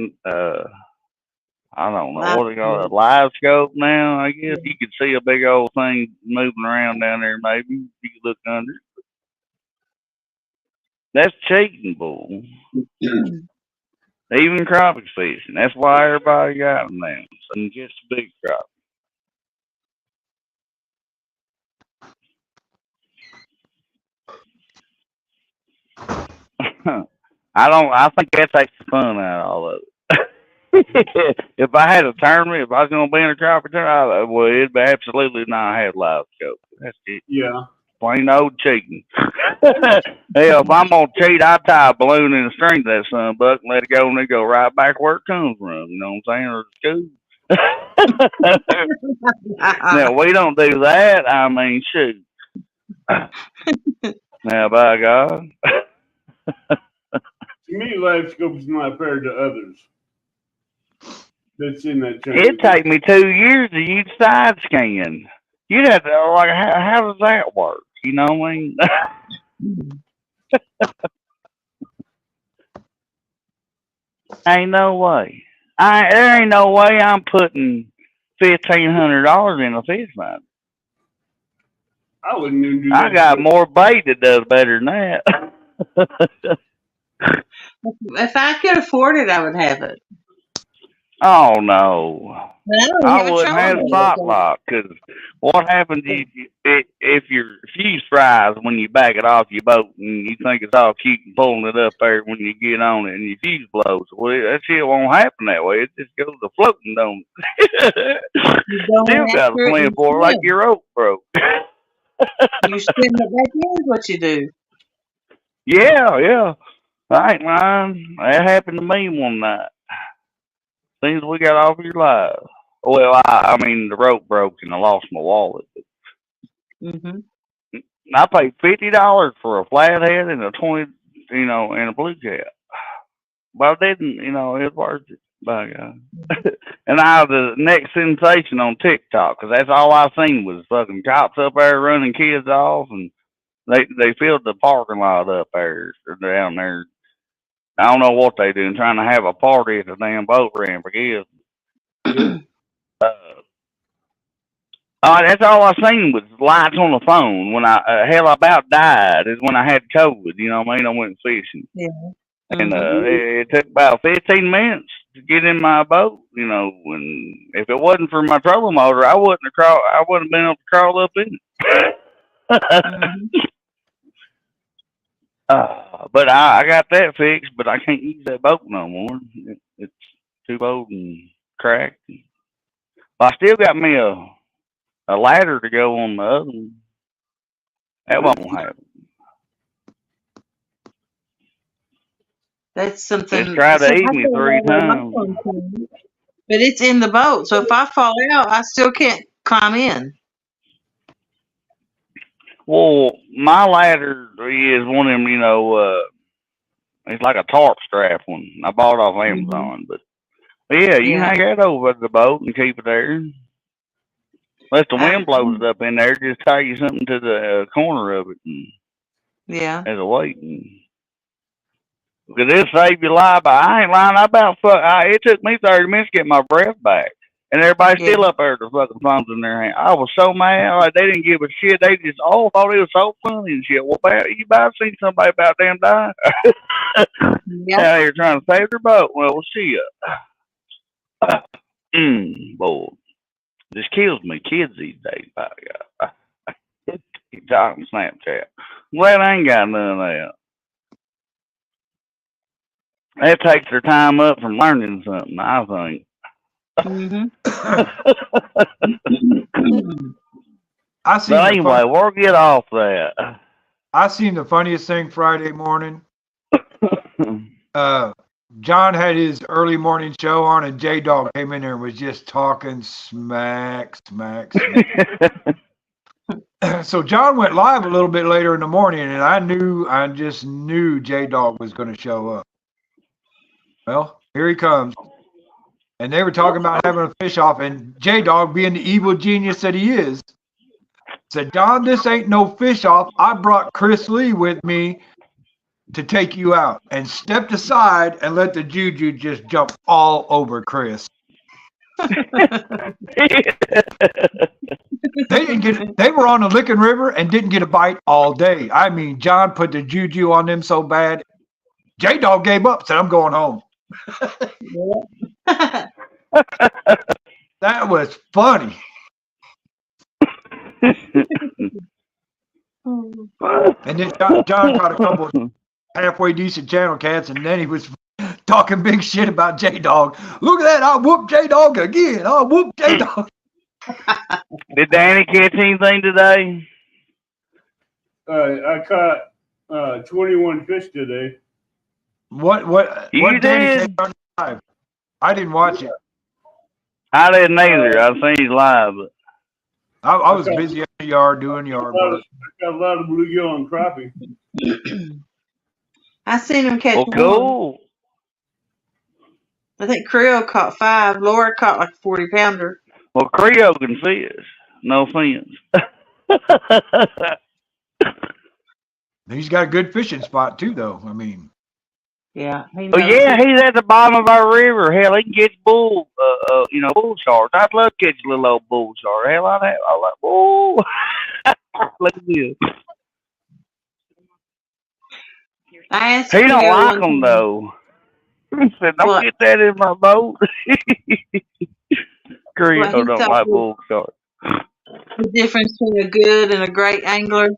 I don't know what they call it, a live scope now. I guess you could see a big old thing moving around down there. Maybe you could look under. That's cheating, bull. Even crappie fishing. That's why everybody got them now. So you get the big crappie. I think that takes the fun out of all of it. If I had a tournament, if I was going to be in a crappie tournament, well, it'd be absolutely not have live scope. That's it. Yeah. Plain old cheating. Hell, if I'm going to cheat, I tie a balloon in the string to that son buck and let it go, and it go right back where it comes from. You know what I'm saying? Or school. Now, we don't do that. I mean, shoot. Now, by God. To me, live scope is not fair to others. That's in that channel. It'd take me 2 years to use side scan. You'd have to, like, how does that work? You know what I mean? Ain't no way. There ain't no way I'm putting $1,500 in a fish finder. I wouldn't even do that. I got more bait that does better than that. If I could afford it, I would have it. Oh no. I wouldn't have a it. spot lock, because what happens if your fuse fries when you back it off your boat and you think it's all cute and pulling it up there when you get on it and your fuse blows? Well, that shit won't happen that way. It just goes to floating, don't it? Still got to plan for it like your rope broke. You spin it back in is what you do. Yeah. I ain't lying. That happened to me one night. Things we got off your live. Well, I mean, the rope broke and I lost my wallet. I paid $50 for a flathead and a 20, and a blue cap. But I didn't, it was worth it. By God. And I was the next sensation on TikTok, because that's all I seen was fucking cops up there running kids off, and they filled the parking lot up there or down there. I don't know what they doing, trying to have a party at the damn boat ramp, I guess. That's all I seen was lights on the phone. When I about died is when I had COVID. You know what I mean? I went fishing. Yeah. And it took about 15 minutes to get in my boat. You know, when if it wasn't for my trolling motor, I wouldn't have been able to crawl up in it. But I got that fixed, but I can't use that boat no more. It's too old and cracked. But I still got me a ladder to go on the other one. That won't happen. That's something. It's tried to See, eat I me don't 3 know where my times. phone came, but it's in the boat. So if I fall out, I still can't climb in. Well, my ladder is one of them, you know, it's like a tarp strap one. I bought it off Amazon, but yeah, you can hang that over the boat and keep it there. Unless the wind blows it up in there, just tie you something to the corner of it and as a weight. Because it'll save your life. But I ain't lying. It took me 30 minutes to get my breath back. And everybody's still up there with the fucking phones in their hand. I was so mad. Like, they didn't give a shit. They just all thought it was so funny and shit. Well, you about to see somebody about damn die. Out here trying to save their boat. Well, shit. Boy. This kills me. Kids these days, by God. TikTok and Snapchat. Well, I ain't got none of that. That takes their time up from learning something, I think. But anyway, we'll get off that. I seen the funniest thing Friday morning. John had his early morning show on, and J Dog came in there and was just talking smack. So John went live a little bit later in the morning, and I just knew J Dog was going to show up. Well, here he comes. And they were talking about having a fish off, and J Dog, being the evil genius that he is, said, John, this ain't no fish off. I brought Chris Lee with me to take you out, and stepped aside and let the juju just jump all over Chris. They were on the Licking River and didn't get a bite all day. I mean, John put the juju on them so bad. J Dog gave up, said, I'm going home. That was funny. And then John caught a couple of halfway decent channel cats, and then he was talking big shit about J Dog. Look at that! I whooped J Dog again. I whooped J Dog. Did Danny catch anything today? I caught 21 fish today. What Danny came on live? I didn't watch it. I didn't either. I've seen his live, but I was busy in the yard doing yard work. I got a lot of bluegill and crappie. I seen him catch one. Cool. I think Creel caught 5. Laura caught like a 40-pounder. Well, Creo can fish. No offense. He's got a good fishing spot too, though. I mean, yeah. Oh yeah, he's at the bottom of our river. Hell, he can catch bull sharks. I'd love to catch a little old bull shark. Hell, I like, oh, look at this. He don't like them though. He said, "Don't get that in my boat." Creo don't like bull sharks. The difference between a good and a great angler.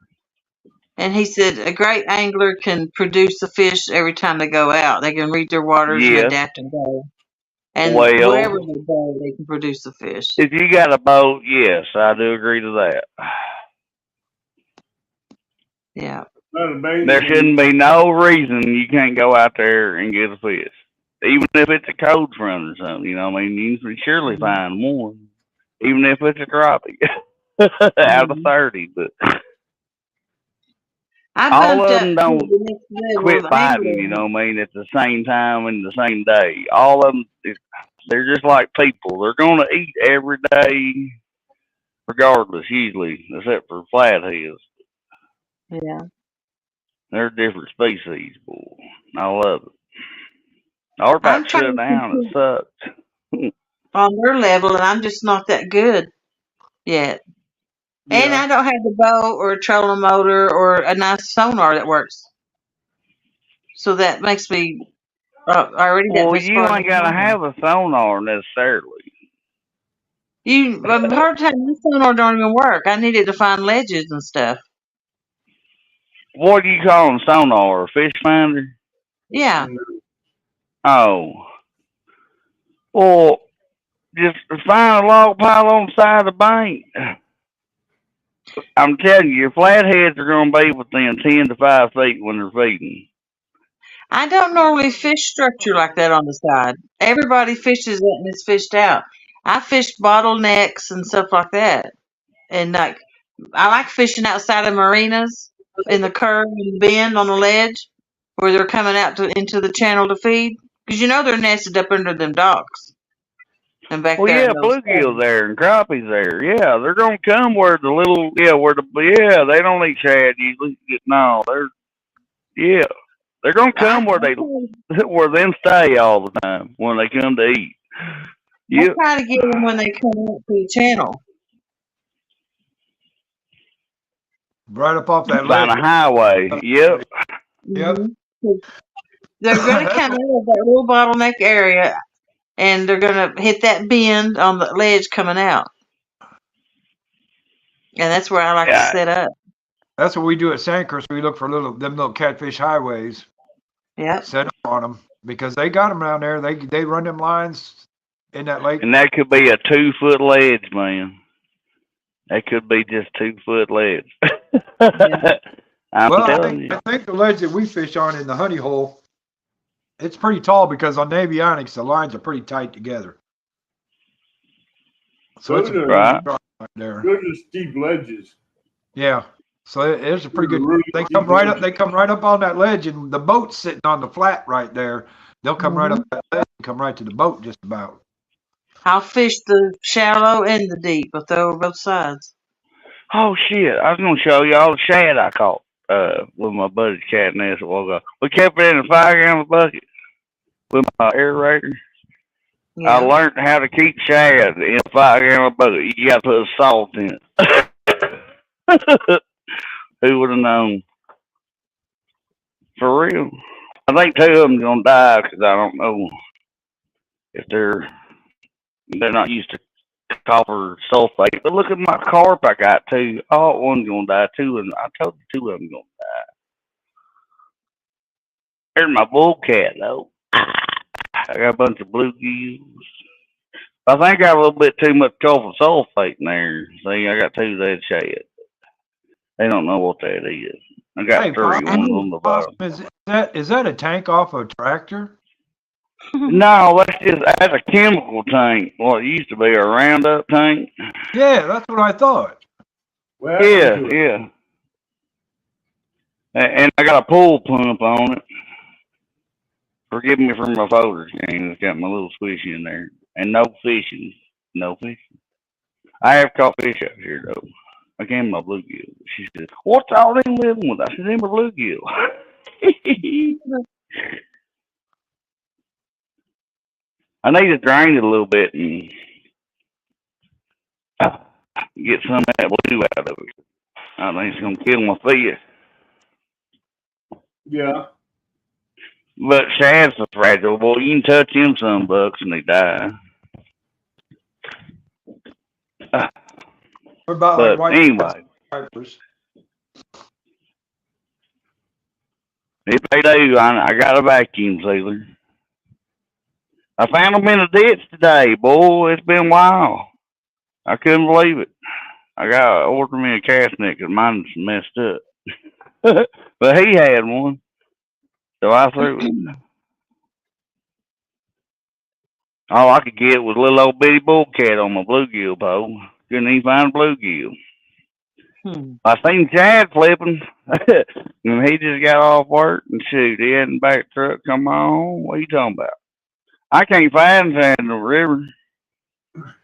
And he said a great angler can produce the fish every time they go out. They can read their waters and adapt and go. And wherever they go, they can produce the fish. If you got a boat, yes, I do agree to that. Yeah. There shouldn't be no reason you can't go out there and get a fish. Even if it's a cold front or something, you know what I mean? You can surely find one. Even if it's a crappie out of 30, but all of them don't quit biting, you know what I mean, at the same time and the same day. All of them, they're just like people. They're going to eat every day regardless, usually, except for flatheads. Yeah. They're different species, boy. I love it. Our about shut down. It sucks. On their level, and I'm just not that good yet. Yeah. And I don't have the boat or a trolling motor or a nice sonar that works. So that makes me already that Well, much you farther ain't gotta than have a sonar necessarily. But the hard time my sonar don't even work. I needed to find ledges and stuff. What do you call them, sonar? Fish finder? Yeah. Oh. Well, just find a log pile on the side of the bank. I'm telling you, your flatheads are going to be within 10 to 5 feet when they're feeding. I don't normally fish structure like that on the side. Everybody fishes it and it's fished out. I fish bottlenecks and stuff like that. And like I like fishing outside of marinas in the curve and bend on the ledge where they're coming out into the channel to feed. Because you know they're nested up under them docks and back Well, there yeah, in those bluegills caves. there and crappies there. Yeah, they're going to come where the little, they don't eat shad usually. No, they're going to come where where they stay all the time when they come to eat. I Yep. try to get them when they come up to the channel. Right up off that On ledge. a highway. Yep. Yep. They're going to come out of that little bottleneck area and they're going to hit that bend on the ledge coming out. And that's where I like to set up. That's what we do at Sandcrest. We look for them little catfish highways. Yeah. Set up on them because they got them down there. They run them lines in that lake. And that could be a 2-foot ledge, man. That could be just 2-foot ledge. I'm telling you. I think the ledge that we fish on in the honey hole, it's pretty tall because on Navionics the lines are pretty tight together. So it's right there. Those are steep ledges. Yeah. So it's a pretty good. They come right up. They come right up on that ledge, and the boat's sitting on the flat right there. They'll come right up that ledge and come right to the boat just about. I'll fish the shallow and the deep. I'll throw over both sides. Oh shit! I was gonna show you all the shad I caught with my buddy's cat nest a while ago. We kept it in a 5-gallon bucket with my aerator. Yeah. I learned how to keep shad in a 5-gallon bucket. You got to put salt in it. Who would have known? For real. I think 2 of them gonna die because I don't know if they're not used to copper sulfate. But look at my carp I got 2. Oh, one's gonna die too, and I told you 2 of them gonna die. There's my bull cat though. I got a bunch of bluegills. I think I got a little bit too much copper sulfate in there. See, I got 2 that shad. They don't know what that is. I got 3. One's on the bottom. Is that a tank off a tractor? No, that's a chemical tank. Well, it used to be a Roundup tank. Yeah, that's what I thought. Yeah. And I got a pool pump on it. Forgive me for my folders, gang. It's got my little squishy in there. And no fishing. No fishing. I have caught fish out here, though. I gave my bluegill. She said, "What's all them living with?" I said, "Them are bluegill." I need to drain it a little bit and get some of that blue out of it. I think it's going to kill my fish. Yeah. But shad's so fragile. Boy, you can touch them some bucks and they die. What about But like anyway. Pipers? If they do, I got a vacuum sealer. I found them in a ditch today, boy. It's been a while. I couldn't believe it. I got to order me a cast net because mine's messed up. But he had one, so I threw it. All I could get was a little old bitty bullcat on my bluegill pole. Couldn't even find a bluegill. I seen Chad flipping, and he just got off work and shoot. He had in the back truck. Come on, what are you talking about? I can't find Chad in the river,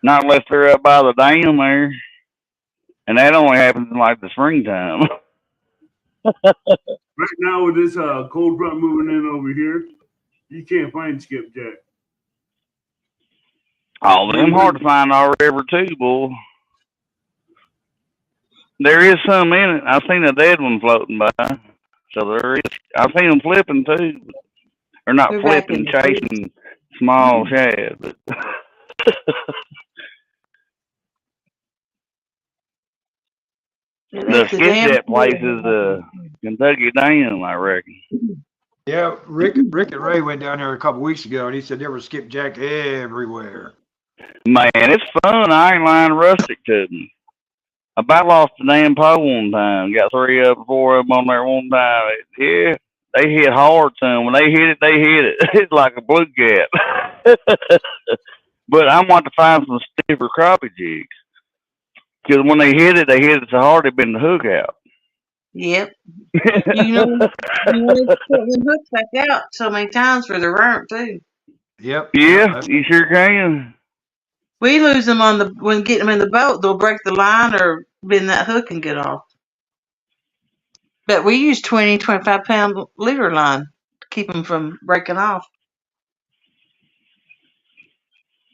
not unless they're up by the dam there, and that only happens in like the springtime. Right now with this cold front moving in over here, you can't find skipjack. Oh, them hard to find our river too, boy. There is some in it. I've seen a dead one floating by. So there is. I've seen them flipping too. Or not They're back in flipping, the booth. chasing small shad, but Yeah, the that's a damn skipjack place cool. is Kentucky Dam, I reckon. Yeah, Rick and Ray went down there a couple weeks ago, and he said there was skipjack everywhere. Man, it's fun. I ain't lying. Rustic to me. I about lost the damn pole one time. Got 3 of them, 4 of them on there one time. Yeah, they hit hard, son. When they hit it, they hit it. It's like a blue gap. But I want to find some stiffer crappie jigs. Because when they hit it so hard they bend the hook out. Yep. You know they put them hooks back out so many times for the burnt too. Yep. Yeah, you sure can. We lose them when getting them in the boat. They'll break the line or bend that hook and get off. But we use 20, 25 pound leader line to keep them from breaking off.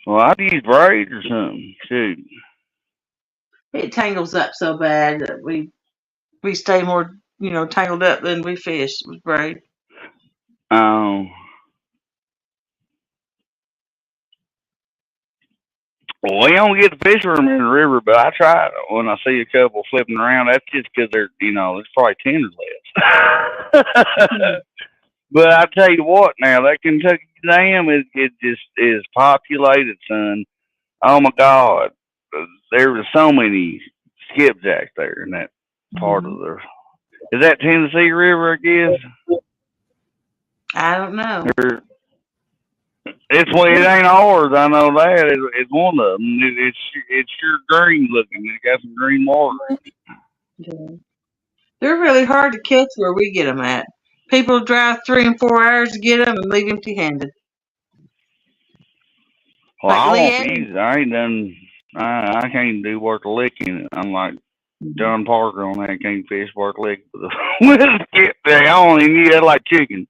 Well, I'd use braid or something. Shoot. It tangles up so bad that we stay more, tangled up than we fish with braid. Well, we don't get to fish them in the river, but I try it when I see a couple flipping around. That's just because they're, there's probably tender less. But I tell you what, now that Kentucky Dam it just is populated, son. Oh my God, there were so many skipjacks there in that part of the. Is that Tennessee River? I guess. I don't know. It ain't ours. I know that. It's one of them. It's sure green looking. It got some green water. Yeah. They're really hard to catch where we get them at. People drive 3 and 4 hours to get them and leave empty-handed. Well, Like I Lee won't Evans. use it. I ain't done. I can't do worth a lick in it. Unlike John Parker on that, can't fish worth a lick with a skipjack. I only need that like chicken.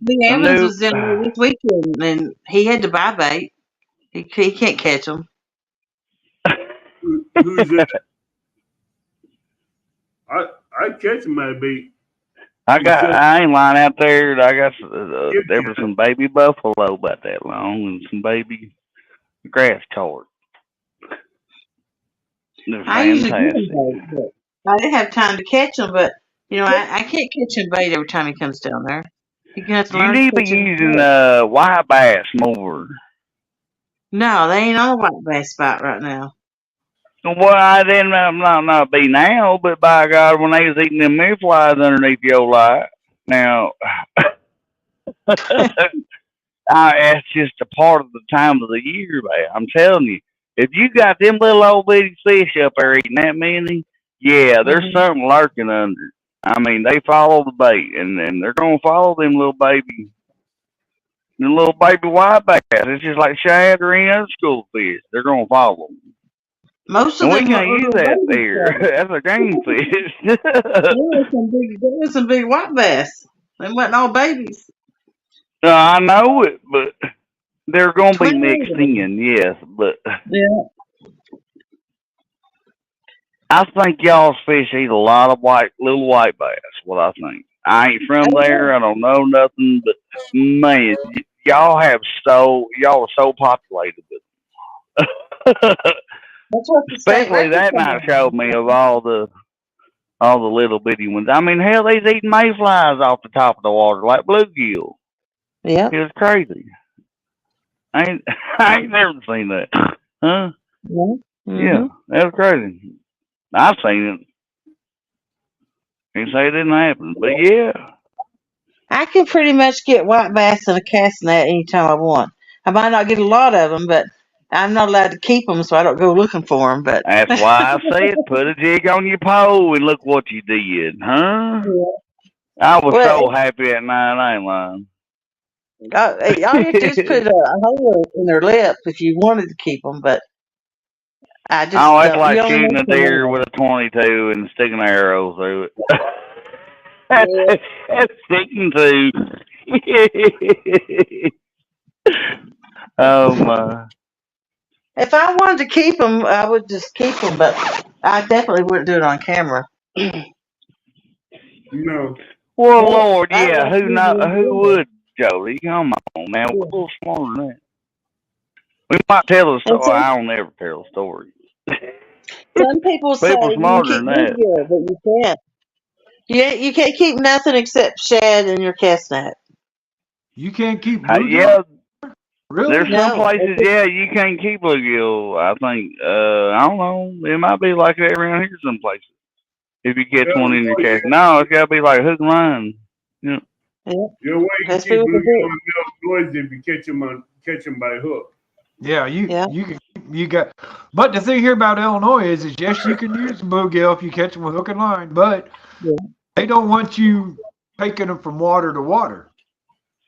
Lee Evans was in there this weekend and he had to buy bait. He can't catch them. Who's that? I catch my bait. I ain't lying out there. I got there was some baby buffalo about that long and some baby grass carp. I usually get them bait, but I didn't have time to catch them. But I can't catch him bait every time he comes down there. You have to You learn need to to be catch him. using white bass more. No, they ain't on a white bass spot right now. Well, I didn't not be now, but by God, when they was eating them mayflies underneath the old light, now that's just a part of the time of the year, man. I'm telling you, if you got them little old bitty fish up there eating that many, yeah, there's something lurking under. I mean, they follow the bait, and they're gonna follow them little baby white bass. It's just like shad or any other school fish. They're gonna follow them. Most of And we them can't use that baby there. stuff. That's a game fish. There was some big white bass. They wasn't all babies. I know it, but they're going to be 20 mixed of them. in, yes. But Yeah. I think y'all's fish eat a lot of little white bass, what I think. I ain't from there. I don't know nothing, but man, y'all are so populated with them. That's what the state Especially that record night says. showed me of all the little bitty ones. I mean, hell, they's eating mayflies off the top of the water like bluegill. Yeah. It was crazy. I ain't never seen that. Huh? Yeah. Yeah, that was crazy. I've seen it. Can't say it didn't happen, but yeah. I can pretty much get white bass in a cast net anytime I want. I might not get a lot of them, but I'm not allowed to keep them, so I don't go looking for them. But That's why I said put a jig on your pole and look what you did, huh? Yeah. I was Well, so happy at night, I ain't lying. all you have to do is put a hole in their lip if you wanted to keep them, but I just Oh, that's don't. like You only shooting a make them deer anyway. with a 22 and sticking an arrow through it. Yeah. That's sticking to. Oh my. If I wanted to keep them, I would just keep them, but I definitely wouldn't do it on camera. No. Well, Yep. Lord, I yeah, like who using not? them Who bluegills. would, Jody? Come on now, we're Yeah. a little smarter than that. We might tell the And story. I don't ever tell a story. some people say People you can smarter keep than that. bluegill, but you can't. You can't keep nothing except shad and your cast net. You can't keep Yeah, bluegill? there's Really? some No, places, yeah, you can't keep bluegill. I think, I don't know. It might be like that around here some places. If you catch one in your cast. No, it's got to be like hook and line. Yeah. yeah. The way you That's keep what bluegill it in the woods if you catch them by hook. Yeah, Yeah. you got. But the thing here about Illinois is yes, you can use bluegill if you catch them with hook and line, but Yeah. they don't want you taking them from water to water.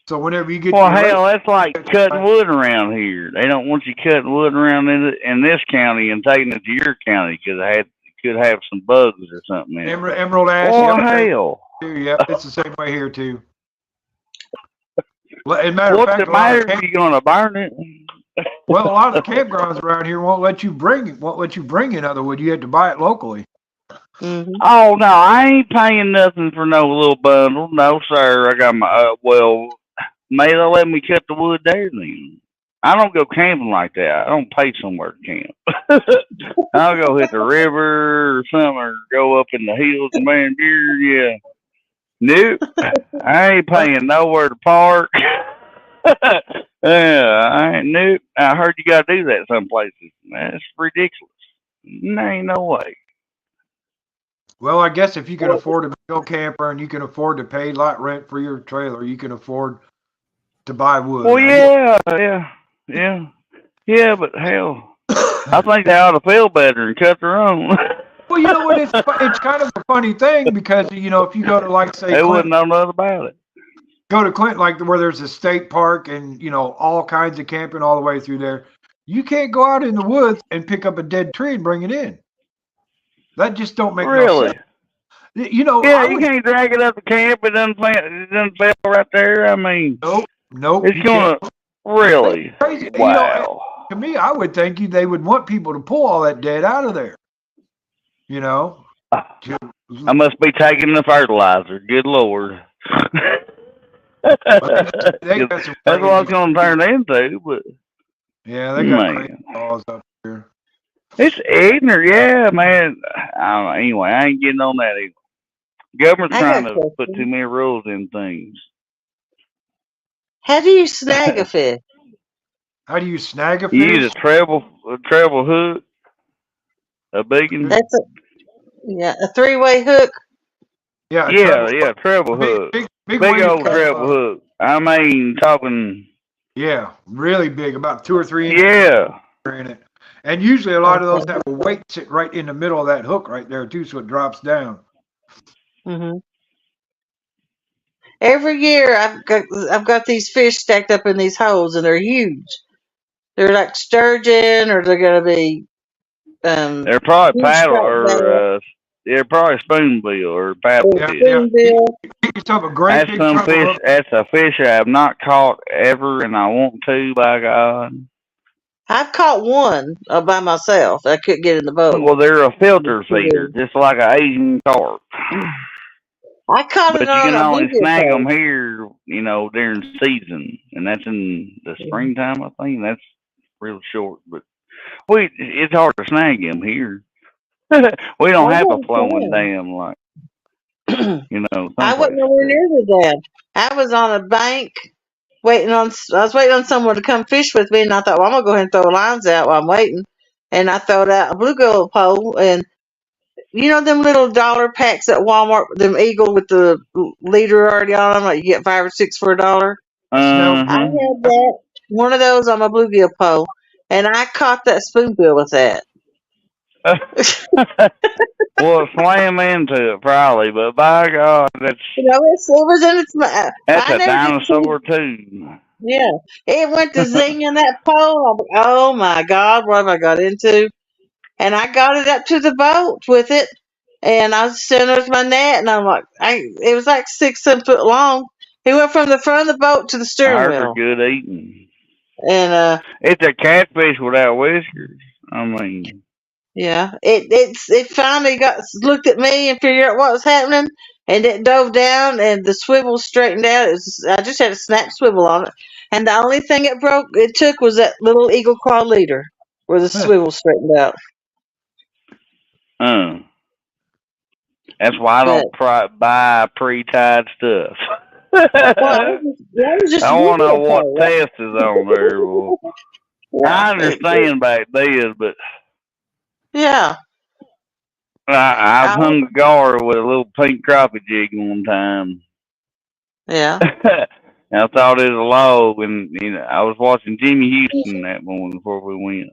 So whenever you get Well, to your hell, lake, that's like cutting wood around here. They don't want you cutting wood around in this county and taking it to your county because it could have some bugs or something in it. Emerald ash. Oh, Yep, hell. yep, it's the same way here too. As a matter of What's fact, it matter if you're going to burn it? well, a lot of the campgrounds around here won't let you bring in other wood. You have to buy it locally. Mm-hmm. Oh, no, I ain't paying nothing for no little bundle. No, sir. I got my, may they let me cut the wood there then? I don't go camping like that. I don't pay somewhere to camp. I'll go hit the river or something or go up in the hills and man deer, yeah. Nope. I ain't paying nowhere to park. Nope. I heard you got to do that some places. That's ridiculous. There ain't no way. Well, I guess if you can afford to be a camper and you can afford to pay lot rent for your trailer, you can afford to buy wood. Well, yeah, but hell, I think they ought to feel better and cut their own. Well, you know what? It's kind of a funny thing because if you go to like say they Clinton, wouldn't know nothing about it. go to Clinton, like where there's a state park and all kinds of camping all the way through there. You can't go out in the woods and pick up a dead tree and bring it in. That just don't make no sense. Yeah, you can't drag it up the camp. It doesn't fail right there. I mean, nope. It's gonna really. Crazy. Wow. To me, I would think they would want people to pull all that dead out of there. I must be taking the fertilizer. Good Lord. That's what it's going to turn into. But yeah, they got crazy laws up here. It's ignorant, yeah, man. I don't know. Anyway, I ain't getting on that either. Government's trying to put too many rules in things. How do you snag a fish? How do you snag a fish? You use a treble hook, a big one. That's a 3-way hook. Yeah, treble hook. Big old treble hook. I mean, talking. Yeah, really big, about 2 or 3 inches. Yeah. In it. And usually a lot of those have a weight sit right in the middle of that hook right there too, so it drops down. Mm-hmm. Every year I've got these fish stacked up in these holes and they're huge. They're like sturgeon, or they're gonna be. They're probably paddle or they're probably spoonbill or paddle fish. That's a fish I have not caught ever, and I want to. By God. I've caught one by myself. I couldn't get in the boat. Well, they're a filter feeder, just like an Asian carp. I caught but it you on can a only video snag tape. them here, during season, and that's in the springtime. I think that's real short, but it's hard to snag them here. We don't have a flowing dam like I wasn't nowhere near the dam. I was on a bank I was waiting on someone to come fish with me, and I thought, well, I'm gonna go ahead and throw lines out while I'm waiting. And I throwed out a bluegill pole, and them little dollar packs at Walmart, them Eagle with the leader already on them, like you get 5 or 6 for $1. I had that, one of those on my bluegill pole, and I caught that spoonbill with that. Well, slam into it probably, but by God, that's it was in its mouth. That's a dinosaur too. Yeah, it went to zinging that pole. I'm like, oh my God, what have I got into? And I got it up to the boat with it, and I was sitting there with my net, and I'm like, it was like 6-7 foot long. He went from the front of the boat to the steering wheel. Good eating. And it's a catfish without whiskers. I mean, yeah, it finally looked at me and figured out what was happening, and it dove down, and the swivel straightened out. I just had a snap swivel on it, and the only thing it took was that little eagle claw leader where the swivel straightened out. That's why I don't buy pre-tied stuff. Well, I was just I want to know what videotaping. test is on there. Well, I understand back then, but Yeah. I hung a gar with a little pink crappie jig one time. Yeah. And I thought it was a log, and I was watching Jimmy Houston that morning before we went.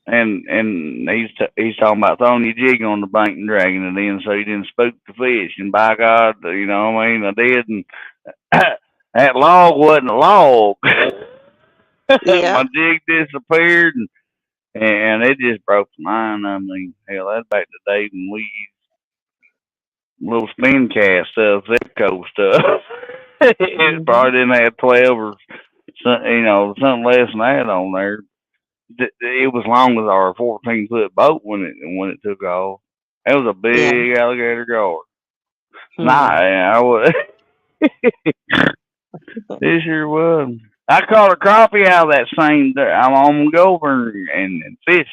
And he's talking about throwing your jig on the bank and dragging it in so you didn't spook the fish. And by God, I did. And that log wasn't a log. Yeah. My jig disappeared, and it just broke my mind. I mean, hell, that's back to the day when we used little spin cast stuff, Zepco stuff. It probably didn't have 12 or something less than that on there. It was long as our 14-foot boat when it took off. It was a big alligator gar. I was. It sure was. I caught a crappie out of that same day. I'm gonna go over and fish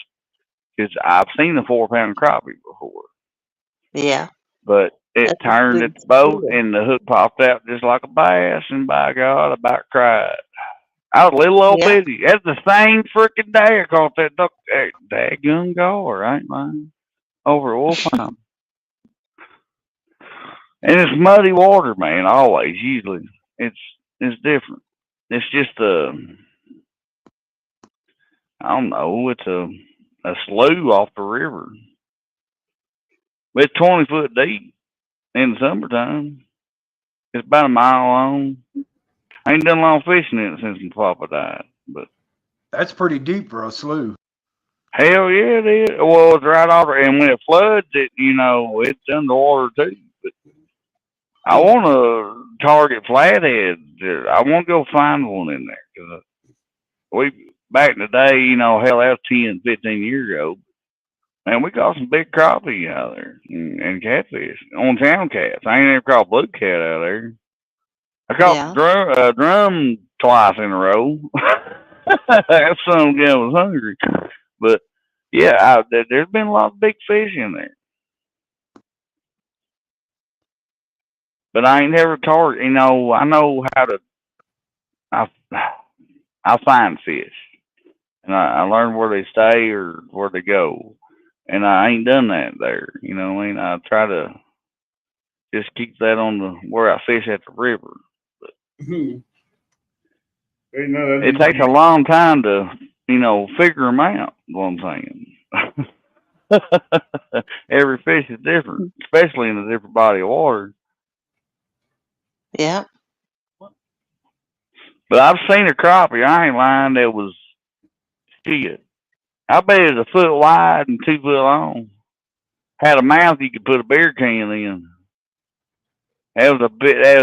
because I've seen a 4-pound crappie before. Yeah. But it turned at the boat and the hook popped out just like a bass, and by God, I about cried. I was a little old bitty. That's the same freaking day I caught that daggone gar, I ain't lying. Over at Wolfheim. And it's muddy water, man, always, usually. It's different. It's just I don't know, it's a slough off the river. It's 20 foot deep in the summertime. It's about a mile long. I ain't done long fishing in it since my papa died, but that's pretty deep for a slough. Hell yeah, it is. Well, it's right off, and when it floods, it's underwater too. But I want to target flatheads. I want to go find one in there because back in the day, hell, that was 10, 15 years ago. Man, we caught some big crappie out there and catfish on town cats. I ain't never caught blue cat out there. I caught drum twice in a row. That son of a gun was hungry. But, yeah, there's been a lot of big fish in there. But I ain't never target. I know how to. I find fish. And I learn where they stay or where they go. And I ain't done that there. You know what I mean? I try to just keep that on where I fish at the river. It takes a long time to, figure them out, what I'm saying. Every fish is different, especially in a different body of water. Yeah. But I've seen a crappie, I ain't lying, that was shit. I bet it was a foot wide and 2 foot long. Had a mouth you could put a beer can in. That was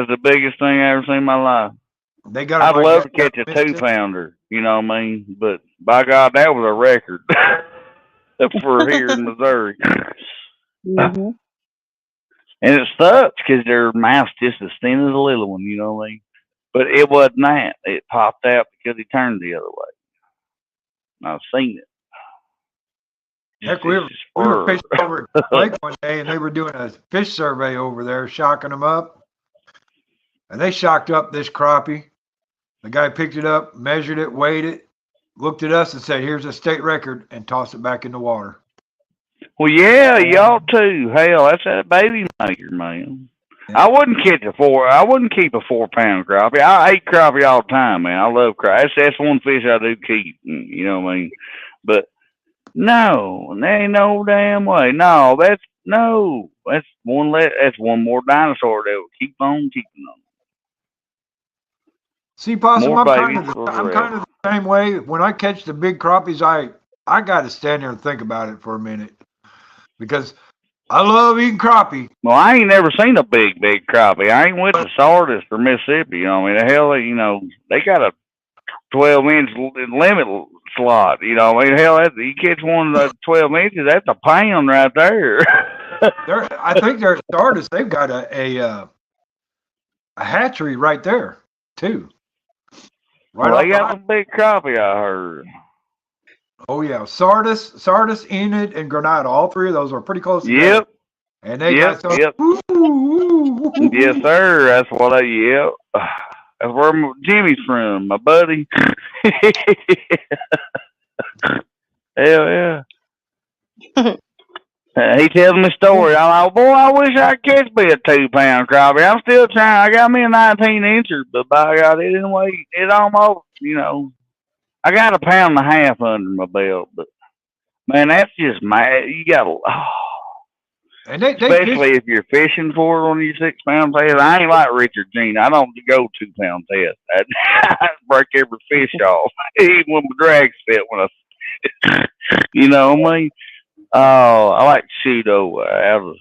the biggest thing I ever seen in my life. I'd love to catch a 2-pounder, you know what I mean? But by God, that was a record for here in Missouri. Mm-hmm. And it sucks because their mouth's just as thin as a little one, you know what I mean? But it wasn't that. It popped out because he turned the other way. I've seen it. Heck, we were fishing over at the lake one day, and they were doing a fish survey over there, shocking them up. And they shocked up this crappie. The guy picked it up, measured it, weighed it, looked at us and said, "Here's a state record," and tossed it back in the water. Well, yeah, y'all too. Hell, that's that baby maker, man. Yeah. I wouldn't keep a 4-pound crappie. I ate crappie all the time, man. I love crappie. That's one fish I do keep. You know what I mean? But no, there ain't no damn way. No, that's one more dinosaur that will keep on keeping on. See, Possum, I'm kind of the same way. When I catch the big crappies, I got to stand there and think about it for a minute because I love eating crappie. Well, I ain't never seen a big crappie. I ain't went to Sardis or Mississippi. You know, I mean, the hell, they got a 12-inch limit slot. You know, I mean, hell, you catch one of the 12 inches, that's a pound right there. I think they're at Stardust. They've got a hatchery right there too. Right Well, off they the got some big crappie, I heard. Oh yeah, Sardis, Enid, and Granada. All three of those are pretty close together. Yep. And they got some. Yep. Yes, sir. That's what I. Yep. That's where Jimmy's from, my buddy. Hell yeah. He tells me a story. I'm like, boy, I wish I could catch me a 2-pound crappie. I'm still trying. I got me a 19-incher, but by God, it didn't weigh. It almost, I got 1.5 pounds under my belt. But man, that's just mad. You gotta, and they especially if you're fishing for it on your 6-pound test. I ain't like Richard Jean. I don't go 2-pound test. I break every fish off, even when my drag's fit. When you know what I mean? Oh, I like pseudo out of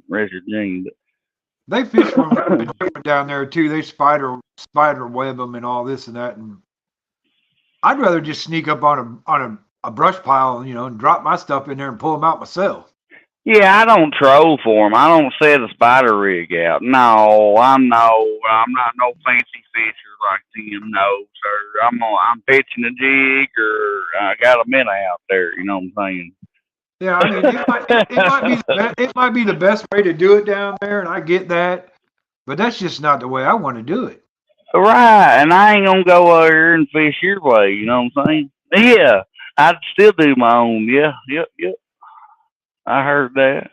Richard Jean. But they fish from different down there too. They spider web them and all this and that. And I'd rather just sneak up on a brush pile, and drop my stuff in there and pull them out myself. Yeah, I don't troll for them. I don't set a spider rig out. No, I'm not no fancy fisher like them. No, sir. I'm pitching a jig or I got a minnow out there. You know what I'm saying? Yeah, I mean, it might be the best way to do it down there, and I get that, but that's just not the way I want to do it. Right, and I ain't gonna go over here and fish your way. You know what I'm saying? Yeah, I'd still do my own. Yeah, yep. I heard that.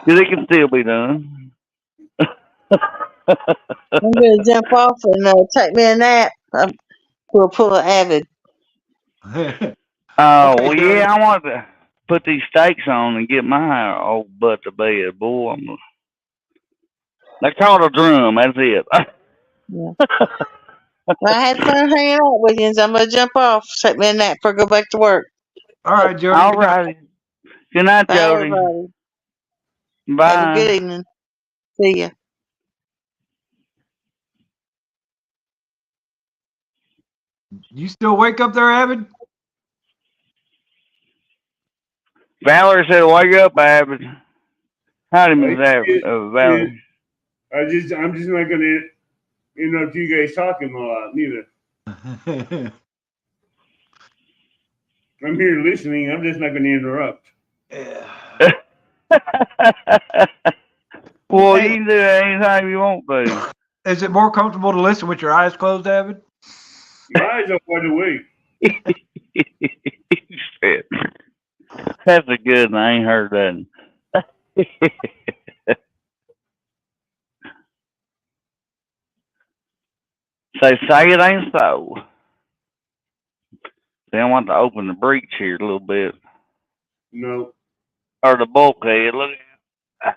It can still be done. I'm gonna jump off and take me a nap. We'll pull an Avid. Oh, well, yeah, I want to put these stakes on and get my old butt to bed, boy. They call it a drum. That's it. Yeah. Well, I had fun hanging out with you, and so I'm gonna jump off, take me a nap before I go back to work. All right, Jody. All right. Good night, Bye, Jody. everybody. Bye. Have a good evening. See ya. You still wake up there, Avid? Valerie said, "Wake up, Avid." Howdy, Miss Avid. Valerie. I'm just not gonna interrupt you guys talking a lot neither. I'm here listening. I'm just not gonna interrupt. Well, you can do it anytime you want to. Is it more comfortable to listen with your eyes closed, Avid? My eyes are wide awake. That's a good one. I ain't heard that. Say it ain't so. They want to open the breach here a little bit. No. Or the bulkhead. Look at it.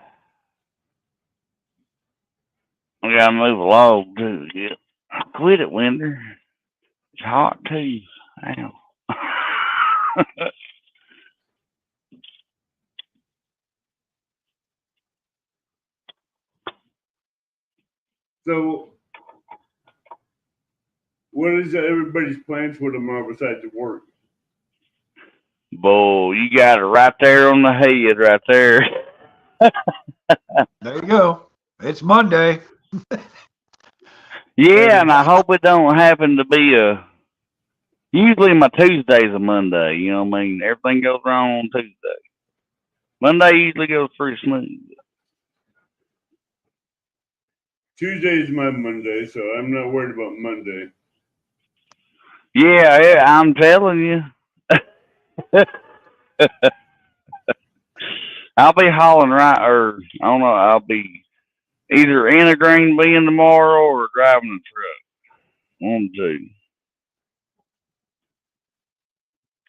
We gotta move a log too. Yeah. Quit it, Winder. It's hot too. Ow. So, what is everybody's plans for tomorrow besides work? Boy, you got it right there on the head, right there. There you go. It's Monday. Yeah, and I hope it don't happen to be a. Usually my Tuesday's a Monday. You know what I mean? Everything goes wrong on Tuesday. Monday usually goes pretty smooth. Tuesday is my Monday, so I'm not worried about Monday. Yeah, I'm telling you. I'll be hauling right, or I don't know. I'll be either in a green bean tomorrow or driving a truck. One of the two.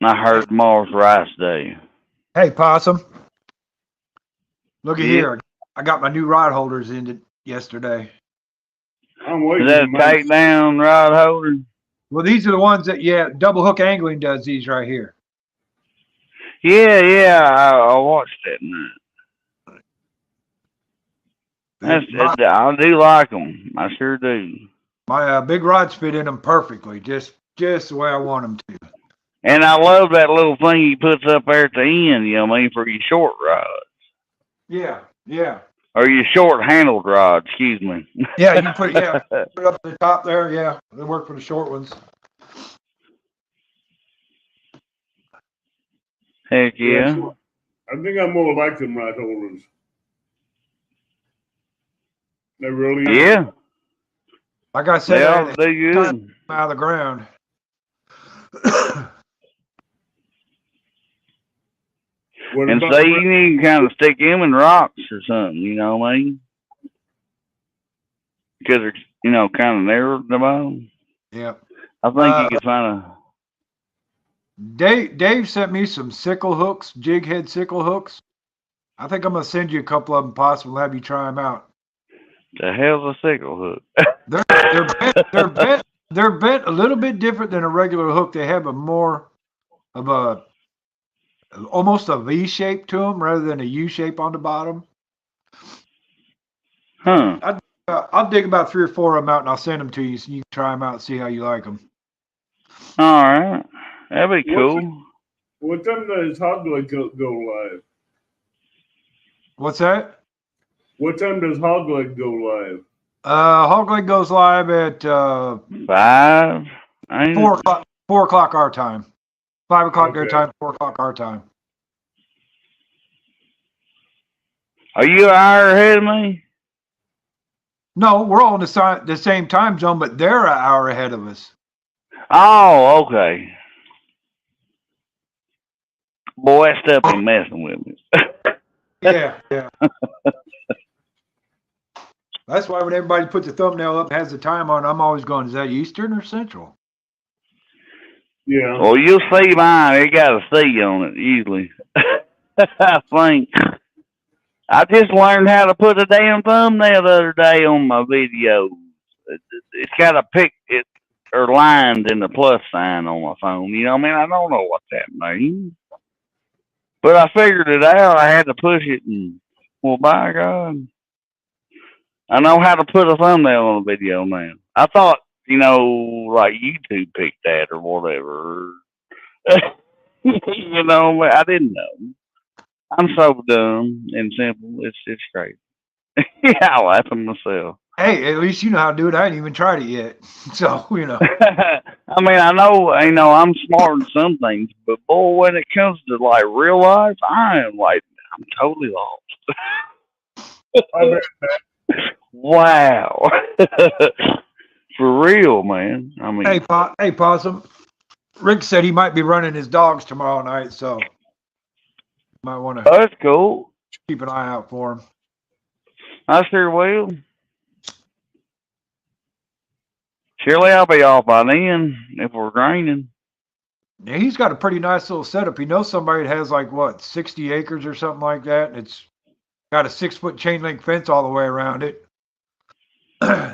I heard tomorrow's rice day. Hey, Possum. Look at Yeah. here. I got my new rod holders in yesterday. I'm waiting. Is that a takedown rod holder? Well, these are the ones that, Double Hook Angling does these right here. Yeah, I watched that. I do like them. I sure do. My big rods fit in them perfectly, just the way I want them to. And I love that little thing he puts up there at the end, you know what I mean, for your short rods. Yeah, yeah. Or your short handled rod, excuse me. Yeah, you put it up at the top there. Yeah, they work for the short ones. Heck yeah. I think I more like them rod holders. They really Yeah. Like I said, They good. Out of the ground. And say you need to kind of stick them in rocks or something, you know what I mean? Because they're, you know, kind of narrow at the bottom. Yeah. I think you could find a. Dave sent me some sickle hooks, jig head sickle hooks. I think I'm gonna send you a couple of them, possibly have you try them out. The hell's a sickle hook? They're bent a little bit different than a regular hook. They have a more of a almost a V shape to them rather than a U shape on the bottom. Huh. I'll dig about 3 or 4 of them out and I'll send them to you so you can try them out and see how you like them. All right. That'd be cool. What time does Hog Leg go live? What's that? What time does Hog Leg go live? Hog Leg goes live at 5. 4 o'clock. 4 o'clock our time. 5 o'clock their Okay. time. 4 o'clock our time. Are you an hour ahead of me? No, we're all in the same time zone, but they're an hour ahead of us. Oh, okay. Boy, that stuff ain't messing with me. Yeah, yeah. That's why when everybody puts the thumbnail up, has the time on, I'm always going, is that Eastern or Central? Yeah. Well, you'll see mine. It got a C on it, usually. I think. I just learned how to put a damn thumbnail the other day on my videos. It's got a pic, or lines in the plus sign on my phone. You know what I mean? I don't know what that means. But I figured it out. I had to push it, and, well, by God. I know how to put a thumbnail on a video now. I thought, you know, like YouTube picked that or whatever. You know, I didn't know. I'm so dumb and simple. It's crazy. Yeah, I laugh at myself. Hey, at least you know how to do it. I ain't even tried it yet. So, you know. I mean, I know, you know, I'm smart in some things, but boy, when it comes to like real life, I'm totally lost. Wow. For real, man. I mean, Hey, Possum. Rick said he might be running his dogs tomorrow night, so might want to. That's cool. Keep an eye out for him. I sure will. Surely I'll be off by then if we're graining. Yeah, he's got a pretty nice little setup. He knows somebody that has like what 60 acres or something like that. And it's got a 6-foot chain link fence all the way around it.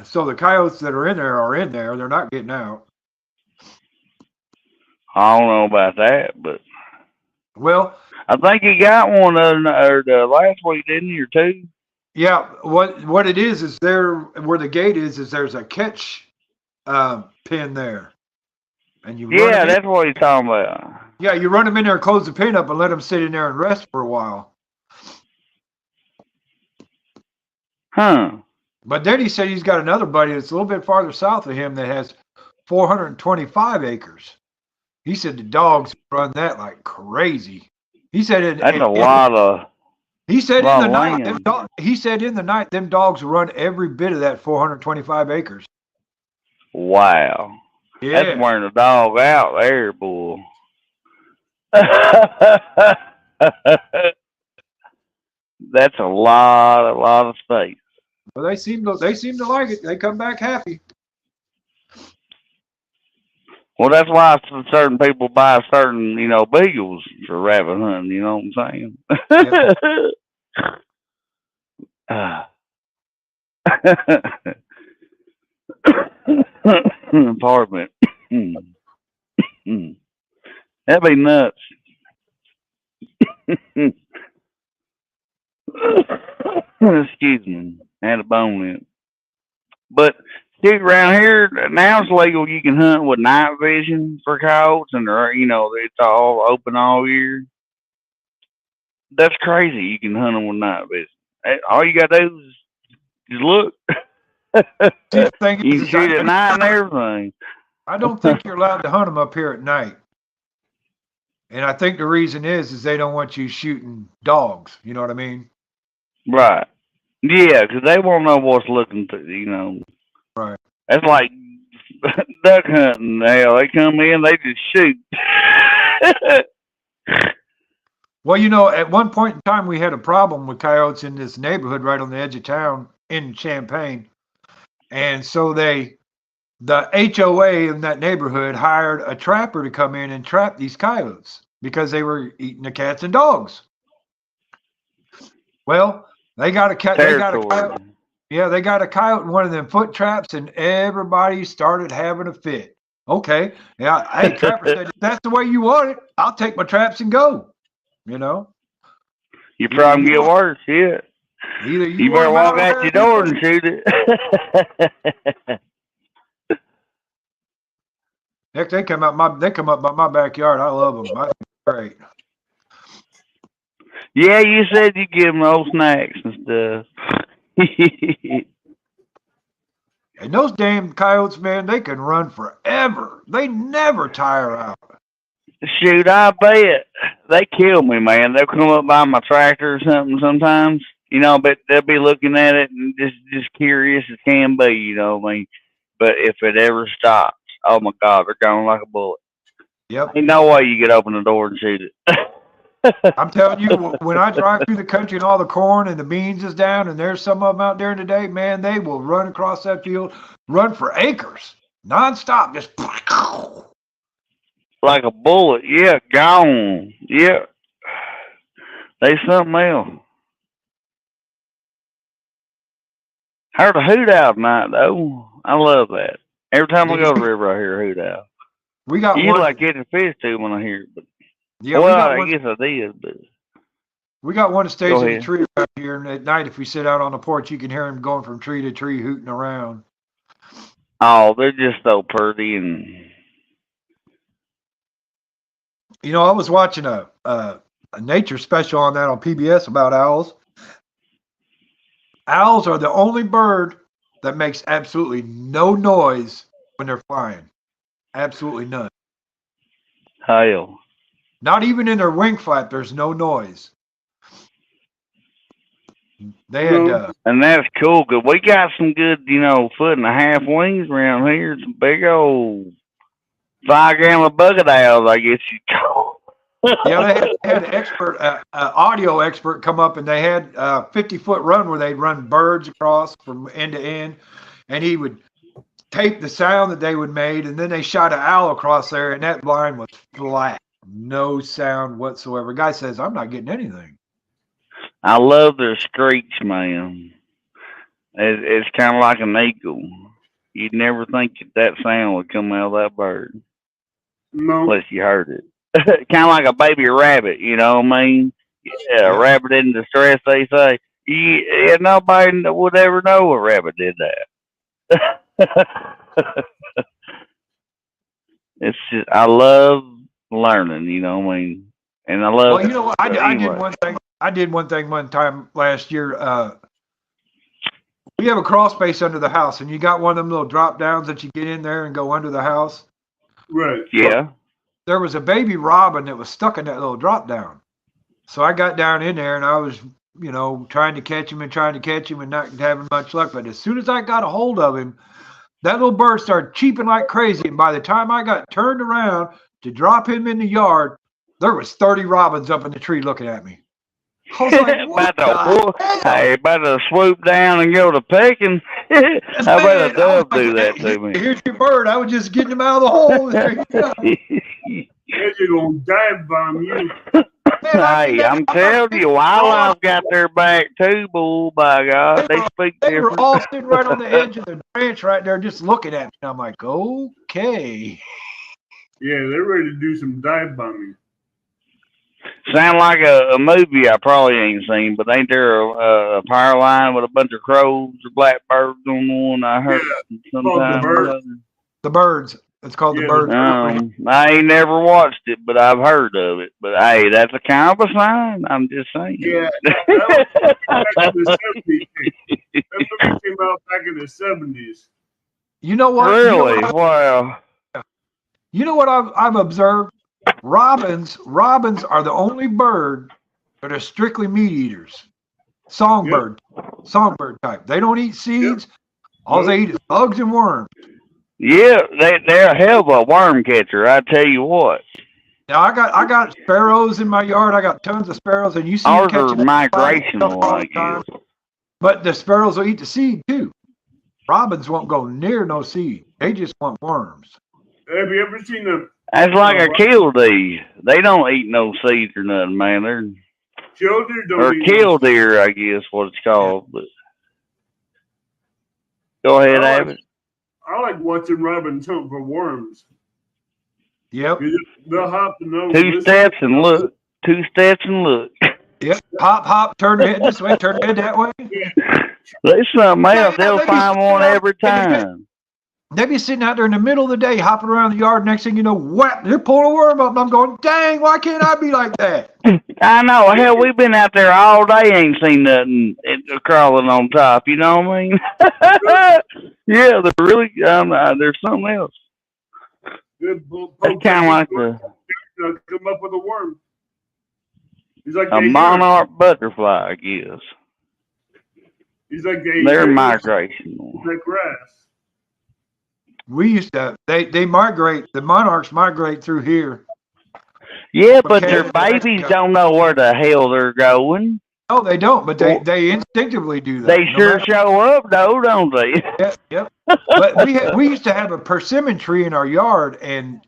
So the coyotes that are in there are in there. They're not getting out. I don't know about that, but well, I think he got one the last week, didn't he, or 2? Yeah, what it is there where the gate is there's a catch pin there, and you yeah, that's what he's talking about. Yeah, you run them in there, close the pin up, and let them sit in there and rest for a while. Huh. But then he said he's got another buddy that's a little bit farther south of him that has 425 acres. He said the dogs run that like crazy. He said That's a lot of. He said lot in the of night. land. He said in the night, them dogs run every bit of that 425 acres. Wow. Yeah. That's wearing a dog out there, boy. That's a lot of space. Well, they seem to like it. They come back happy. Well, that's why certain people buy certain, you know, beagles for rabbit hunting. You know what I'm saying? Pardon me. That'd be nuts. Excuse me. Had a bone in it. But see, around here now it's legal. You can hunt with night vision for coyotes, and they're, you know, it's all open all year. That's crazy. You can hunt them with night vision. All you gotta do is just look. See, the thing You is, can shoot at night and everything. I don't think you're allowed to hunt them up here at night. And I think the reason is they don't want you shooting dogs. You know what I mean? Right. Yeah, because they won't know what's looking to, you know. Right. That's like duck hunting. Hell, they come in, they just shoot. Well, you know, at one point in time, we had a problem with coyotes in this neighborhood right on the edge of town in Champaign. And so the HOA in that neighborhood hired a trapper to come in and trap these coyotes because they were eating the cats and dogs. Well, they got a coyote. Yeah, they got a coyote in one of them foot traps, and everybody started having a fit. Okay, yeah, hey, trapper said, if that's the way you want it, I'll take my traps and go. You know, You probably get worse, yeah. Either You better walk out your door and shoot it. Heck, they come up by my backyard. I love them. I think they're great. Yeah, you said you give them old snacks and stuff. And those damn coyotes, man, they can run forever. They never tire out. Shoot, I bet. They kill me, man. They'll come up by my tractor or something sometimes, you know, but they'll be looking at it and just curious as can be, you know what I mean? But if it ever stops, oh my God, they're going like a bullet. Yep. Ain't no way you get open the door and shoot it. I'm telling you, when I drive through the country and all the corn and the beans is down and there's some of them out there today, man, they will run across that field, run for acres, nonstop, just like a bullet. Yeah, gone. Yeah. They something else. Heard a hoot owl tonight, though. I love that. Every time I go to the river, I hear a hoot owl. We got you one. Like catching fish too when I hear it, but yeah, well, I guess I did. But we got one that stays in the tree right here, and at night, if we sit out on the porch, you can hear him going from tree to tree, hooting around. Oh, they're just so pretty, and you know, I was watching a nature special on that on PBS about owls. Owls are the only bird that makes absolutely no noise when they're flying. Absolutely none. Hell. Not even in their wing flap, there's no noise. They had, and that's cool because we got some good, you know, 1.5 foot wings around here. Some big old 5-gallon bucket owls, I guess you call. Yeah, they had an expert, audio expert, come up, and they had a 50-foot run where they'd run birds across from end to end, and he would tape the sound that they would make, and then they shot an owl across there, and that blind was flat, no sound whatsoever. Guy says, "I'm not getting anything." I love their screech, man. It's kind of like an eagle. You'd never think that sound would come out of that bird. No. Unless you heard it. Kind of like a baby rabbit, you know what I mean? Yeah, a rabbit in distress, they say. Yeah, nobody would ever know a rabbit did that. It's just, I love learning, you know what I mean? And I love. Well, you know what? I did one thing. I did one thing one time last year. We have a crawl space under the house, and you got one of them little drop downs that you get in there and go under the house. Right. Yeah. There was a baby robin that was stuck in that little drop down. So I got down in there and I was, you know, trying to catch him and not having much luck. But as soon as I got a hold of him, that little bird started cheeping like crazy. And by the time I got turned around to drop him in the yard, there was 30 robins up in the tree looking at me. I was like, about to swoop down and go to pecking. I bet a dove do that to me. Here's your bird. I was just getting him out of the hole. There you go. They're going to dive bomb you. Hey, I'm telling you, wildlife got their back too, bull, by God. They speak They different. were all sitting right on the edge of the branch right there just looking at me. I'm like, okay. Yeah, they're ready to do some dive bombing. Sound like a movie I probably ain't seen, but ain't there a power line with a bunch of crows or blackbirds on one? I heard sometime. The birds. It's called the Yeah, bird. I ain't never watched it, but I've heard of it. But hey, that's a kind of a sign. I'm just saying. Yeah, that was back in the 70s. That movie came out back in the 70s. You know what? Really? Wow. You know what I've observed? Robins are the only bird that are strictly meat eaters. Songbird type. They don't eat seeds. All they eat is bugs and worms. Yeah, they're a hell of a worm catcher. I tell you what. Now I got sparrows in my yard. I got tons of sparrows, and you see them Ours are catching migrational, all I the time. guess. But the sparrows will eat the seed too. Robins won't go near no seed. They just want worms. Have you ever seen them? That's like a killdeer. They don't eat no seeds or nothing, man. They're Killdeer don't or eat killdeer, I guess what it's called. But go ahead, Abbott. I like watching robins hunt for worms. Yep. They'll hop and they'll Two listen. steps and look. 2 steps and look. Yep. Hop, hop. Turn their head this way. Turn their head that way. There's something else. They'll they be find one sitting out every time. They be sitting out there in the middle of the day, hopping around the yard. Next thing you know, whap! They're pulling a worm up, and I'm going, "Dang! Why can't I be like that?" I know. Hell, we've been out there all day, ain't seen nothing crawling on top. You know what I mean? Yeah, they're really. There's something else. It's kind of like Come up with a worm. He's like a monarch butterfly, I guess. He's like they're migrational. Like grass. We used to. They migrate. The monarchs migrate through here. Yeah, but their babies don't know where the hell they're going. No, they don't. But they instinctively do that. They sure show up, though, don't they? Yep. But we used to have a persimmon tree in our yard, and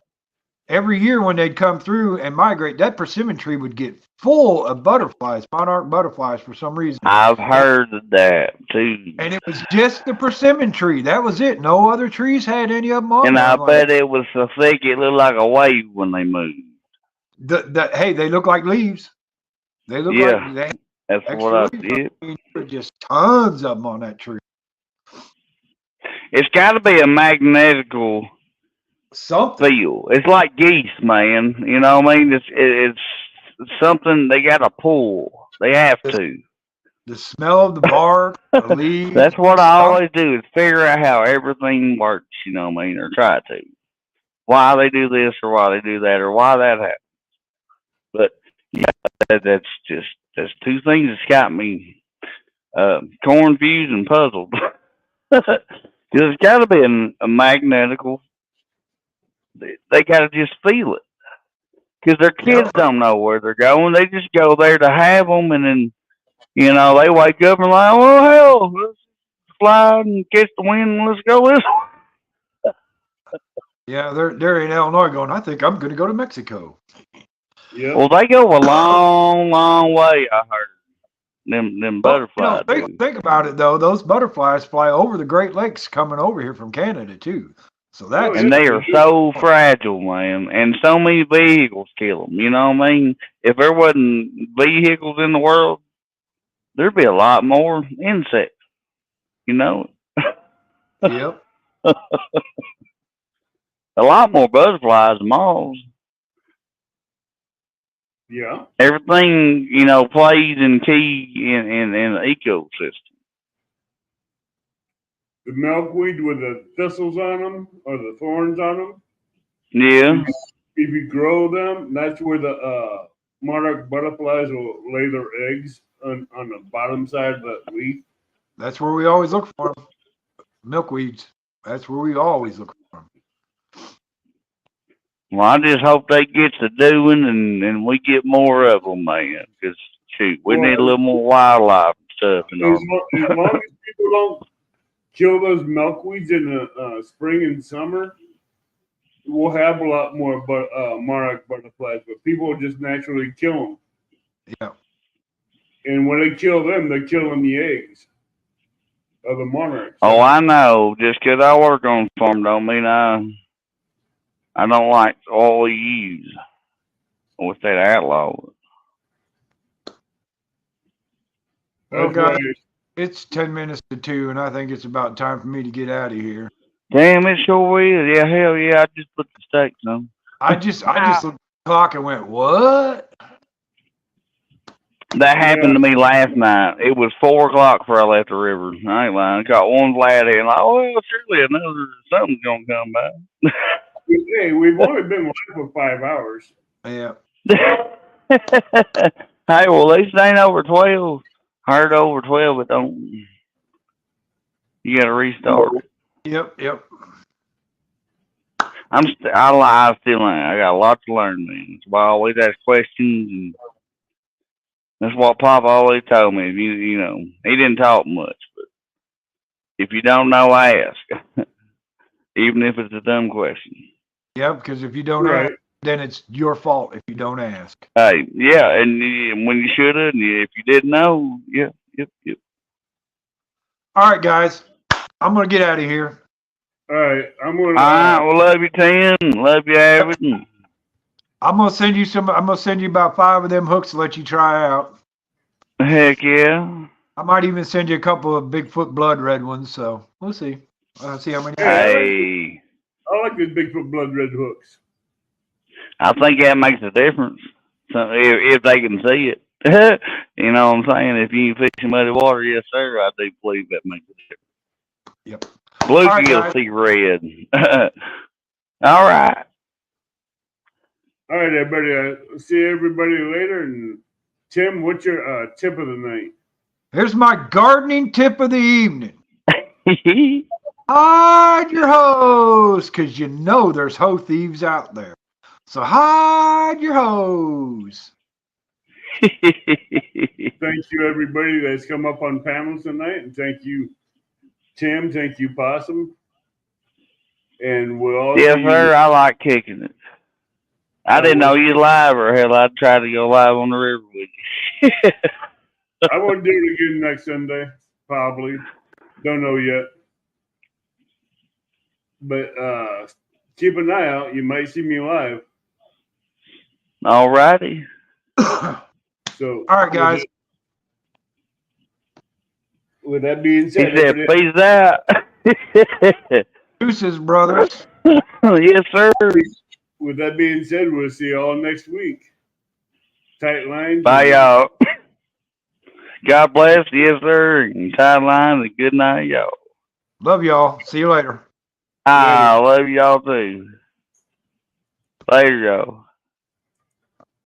every year when they'd come through and migrate, that persimmon tree would get full of butterflies, monarch butterflies, for some reason. I've heard of that too. And it was just the persimmon tree. That was it. No other trees had any of them on. And there. I bet it was so thick it looked like a wave when they moved. Hey, they look like leaves. They look like that's what I did. Just tons of them on that tree. It's got to be a magnetical feel. It's like geese, man. You know what I mean? It's something they got to pull. They have to. The smell of the bark, the leaves. That's what I always do is figure out how everything works. You know what I mean? Or try to. Why they do this or why they do that or why that happens. But yeah, that's two things that's got me confused and puzzled. There's got to be a magnetical. They got to just feel it. Because their kids don't know where they're going. They just go there to have them, and then, you know, they wake up and like, well, hell, let's fly and catch the wind and let's go this way. Yeah, they're in Illinois going, I think I'm going to go to Mexico. Yeah. Well, they go a long, long way, I heard. Them butterflies. You know, think about it, though. Those butterflies fly over the Great Lakes coming over here from Canada, too. So that and they are so fragile, man, and so many vehicles kill them. You know what I mean? If there wasn't vehicles in the world, there'd be a lot more insects. You know? Yep. A lot more butterflies and moths. Yeah. Everything, you know, plays and key in the ecosystem. The milkweed with the thistles on them or the thorns on them. Yeah. If you grow them, that's where the monarch butterflies will lay their eggs on the bottom side of the leaf. That's where we always look for them. Milkweeds. That's where we always look for them. Well, I just hope they get to doing and we get more of them, man. Because, shoot, we need a little more wildlife and stuff. As long as people don't kill those milkweeds in the spring and summer, we'll have a lot more monarch butterflies, but people just naturally kill them. Yeah. And when they kill them, they're killing the eggs of the monarchs. Oh, I know. Just 'cause I work on farm don't mean I don't like all you use. With that outlaw. Well, guys, it's 10 minutes to 2, and I think it's about time for me to get out of here. Damn, it sure is. Yeah, hell yeah. I just put the steaks on. I just looked at the clock and went, what? That happened to me last night. It was 4 o'clock before I left the river. I ain't lying. I got one flathead. Like, oh, well, surely another something's gonna come by. Hey, we've only been live for 5 hours. Yeah. Hey, well, at least it ain't over 12. Heard over 12, but don't. You got to restart. Yep. I still ain't. I got a lot to learn, man. That's why I always ask questions, and that's what Papa always told me. If you know, he didn't talk much, but if you don't know, ask. Even if it's a dumb question. Yeah, because if you don't ask, then it's your fault if you don't ask. Hey, yeah, and when you should have, and if you didn't know, yep. All right, guys. I'm going to get out of here. All right. I'm going to. All right. Well, love you, Tim. Love you, everything. I'm going to send you I'm going to send you about 5 of them hooks to let you try out. Heck yeah. I might even send you a couple of Bigfoot blood red ones, so we'll see. See how many. Hey. I like these Bigfoot blood red hooks. I think that makes a difference. So if they can see it. You know what I'm saying? If you fish in muddy water, yes, sir, I do believe that makes a difference. Yep. Bluegill see red. All right. All right, everybody. I'll see everybody later. And Tim, what's your tip of the night? Here's my gardening tip of the evening. Hide your hose, because you know there's hoe thieves out there. So hide your hose. Thank you, everybody that's come up on panels tonight. And thank you, Tim. Thank you, Possum. And we'll all yes, sir. I like kicking it. I didn't know you live, or hell, I'd try to go live on the river with you. I won't do it again next Sunday, probably. Don't know yet. But keep an eye out. You might see me live. All righty. So, all right, guys. With that being said, he said, "Please that." Deuces, brothers. Yes, sir. With that being said, we'll see you all next week. Tight lines. Bye, y'all. God bless. Yes, sir. And tight lines. And good night, y'all. Love y'all. See you later. I love y'all too. Later, y'all.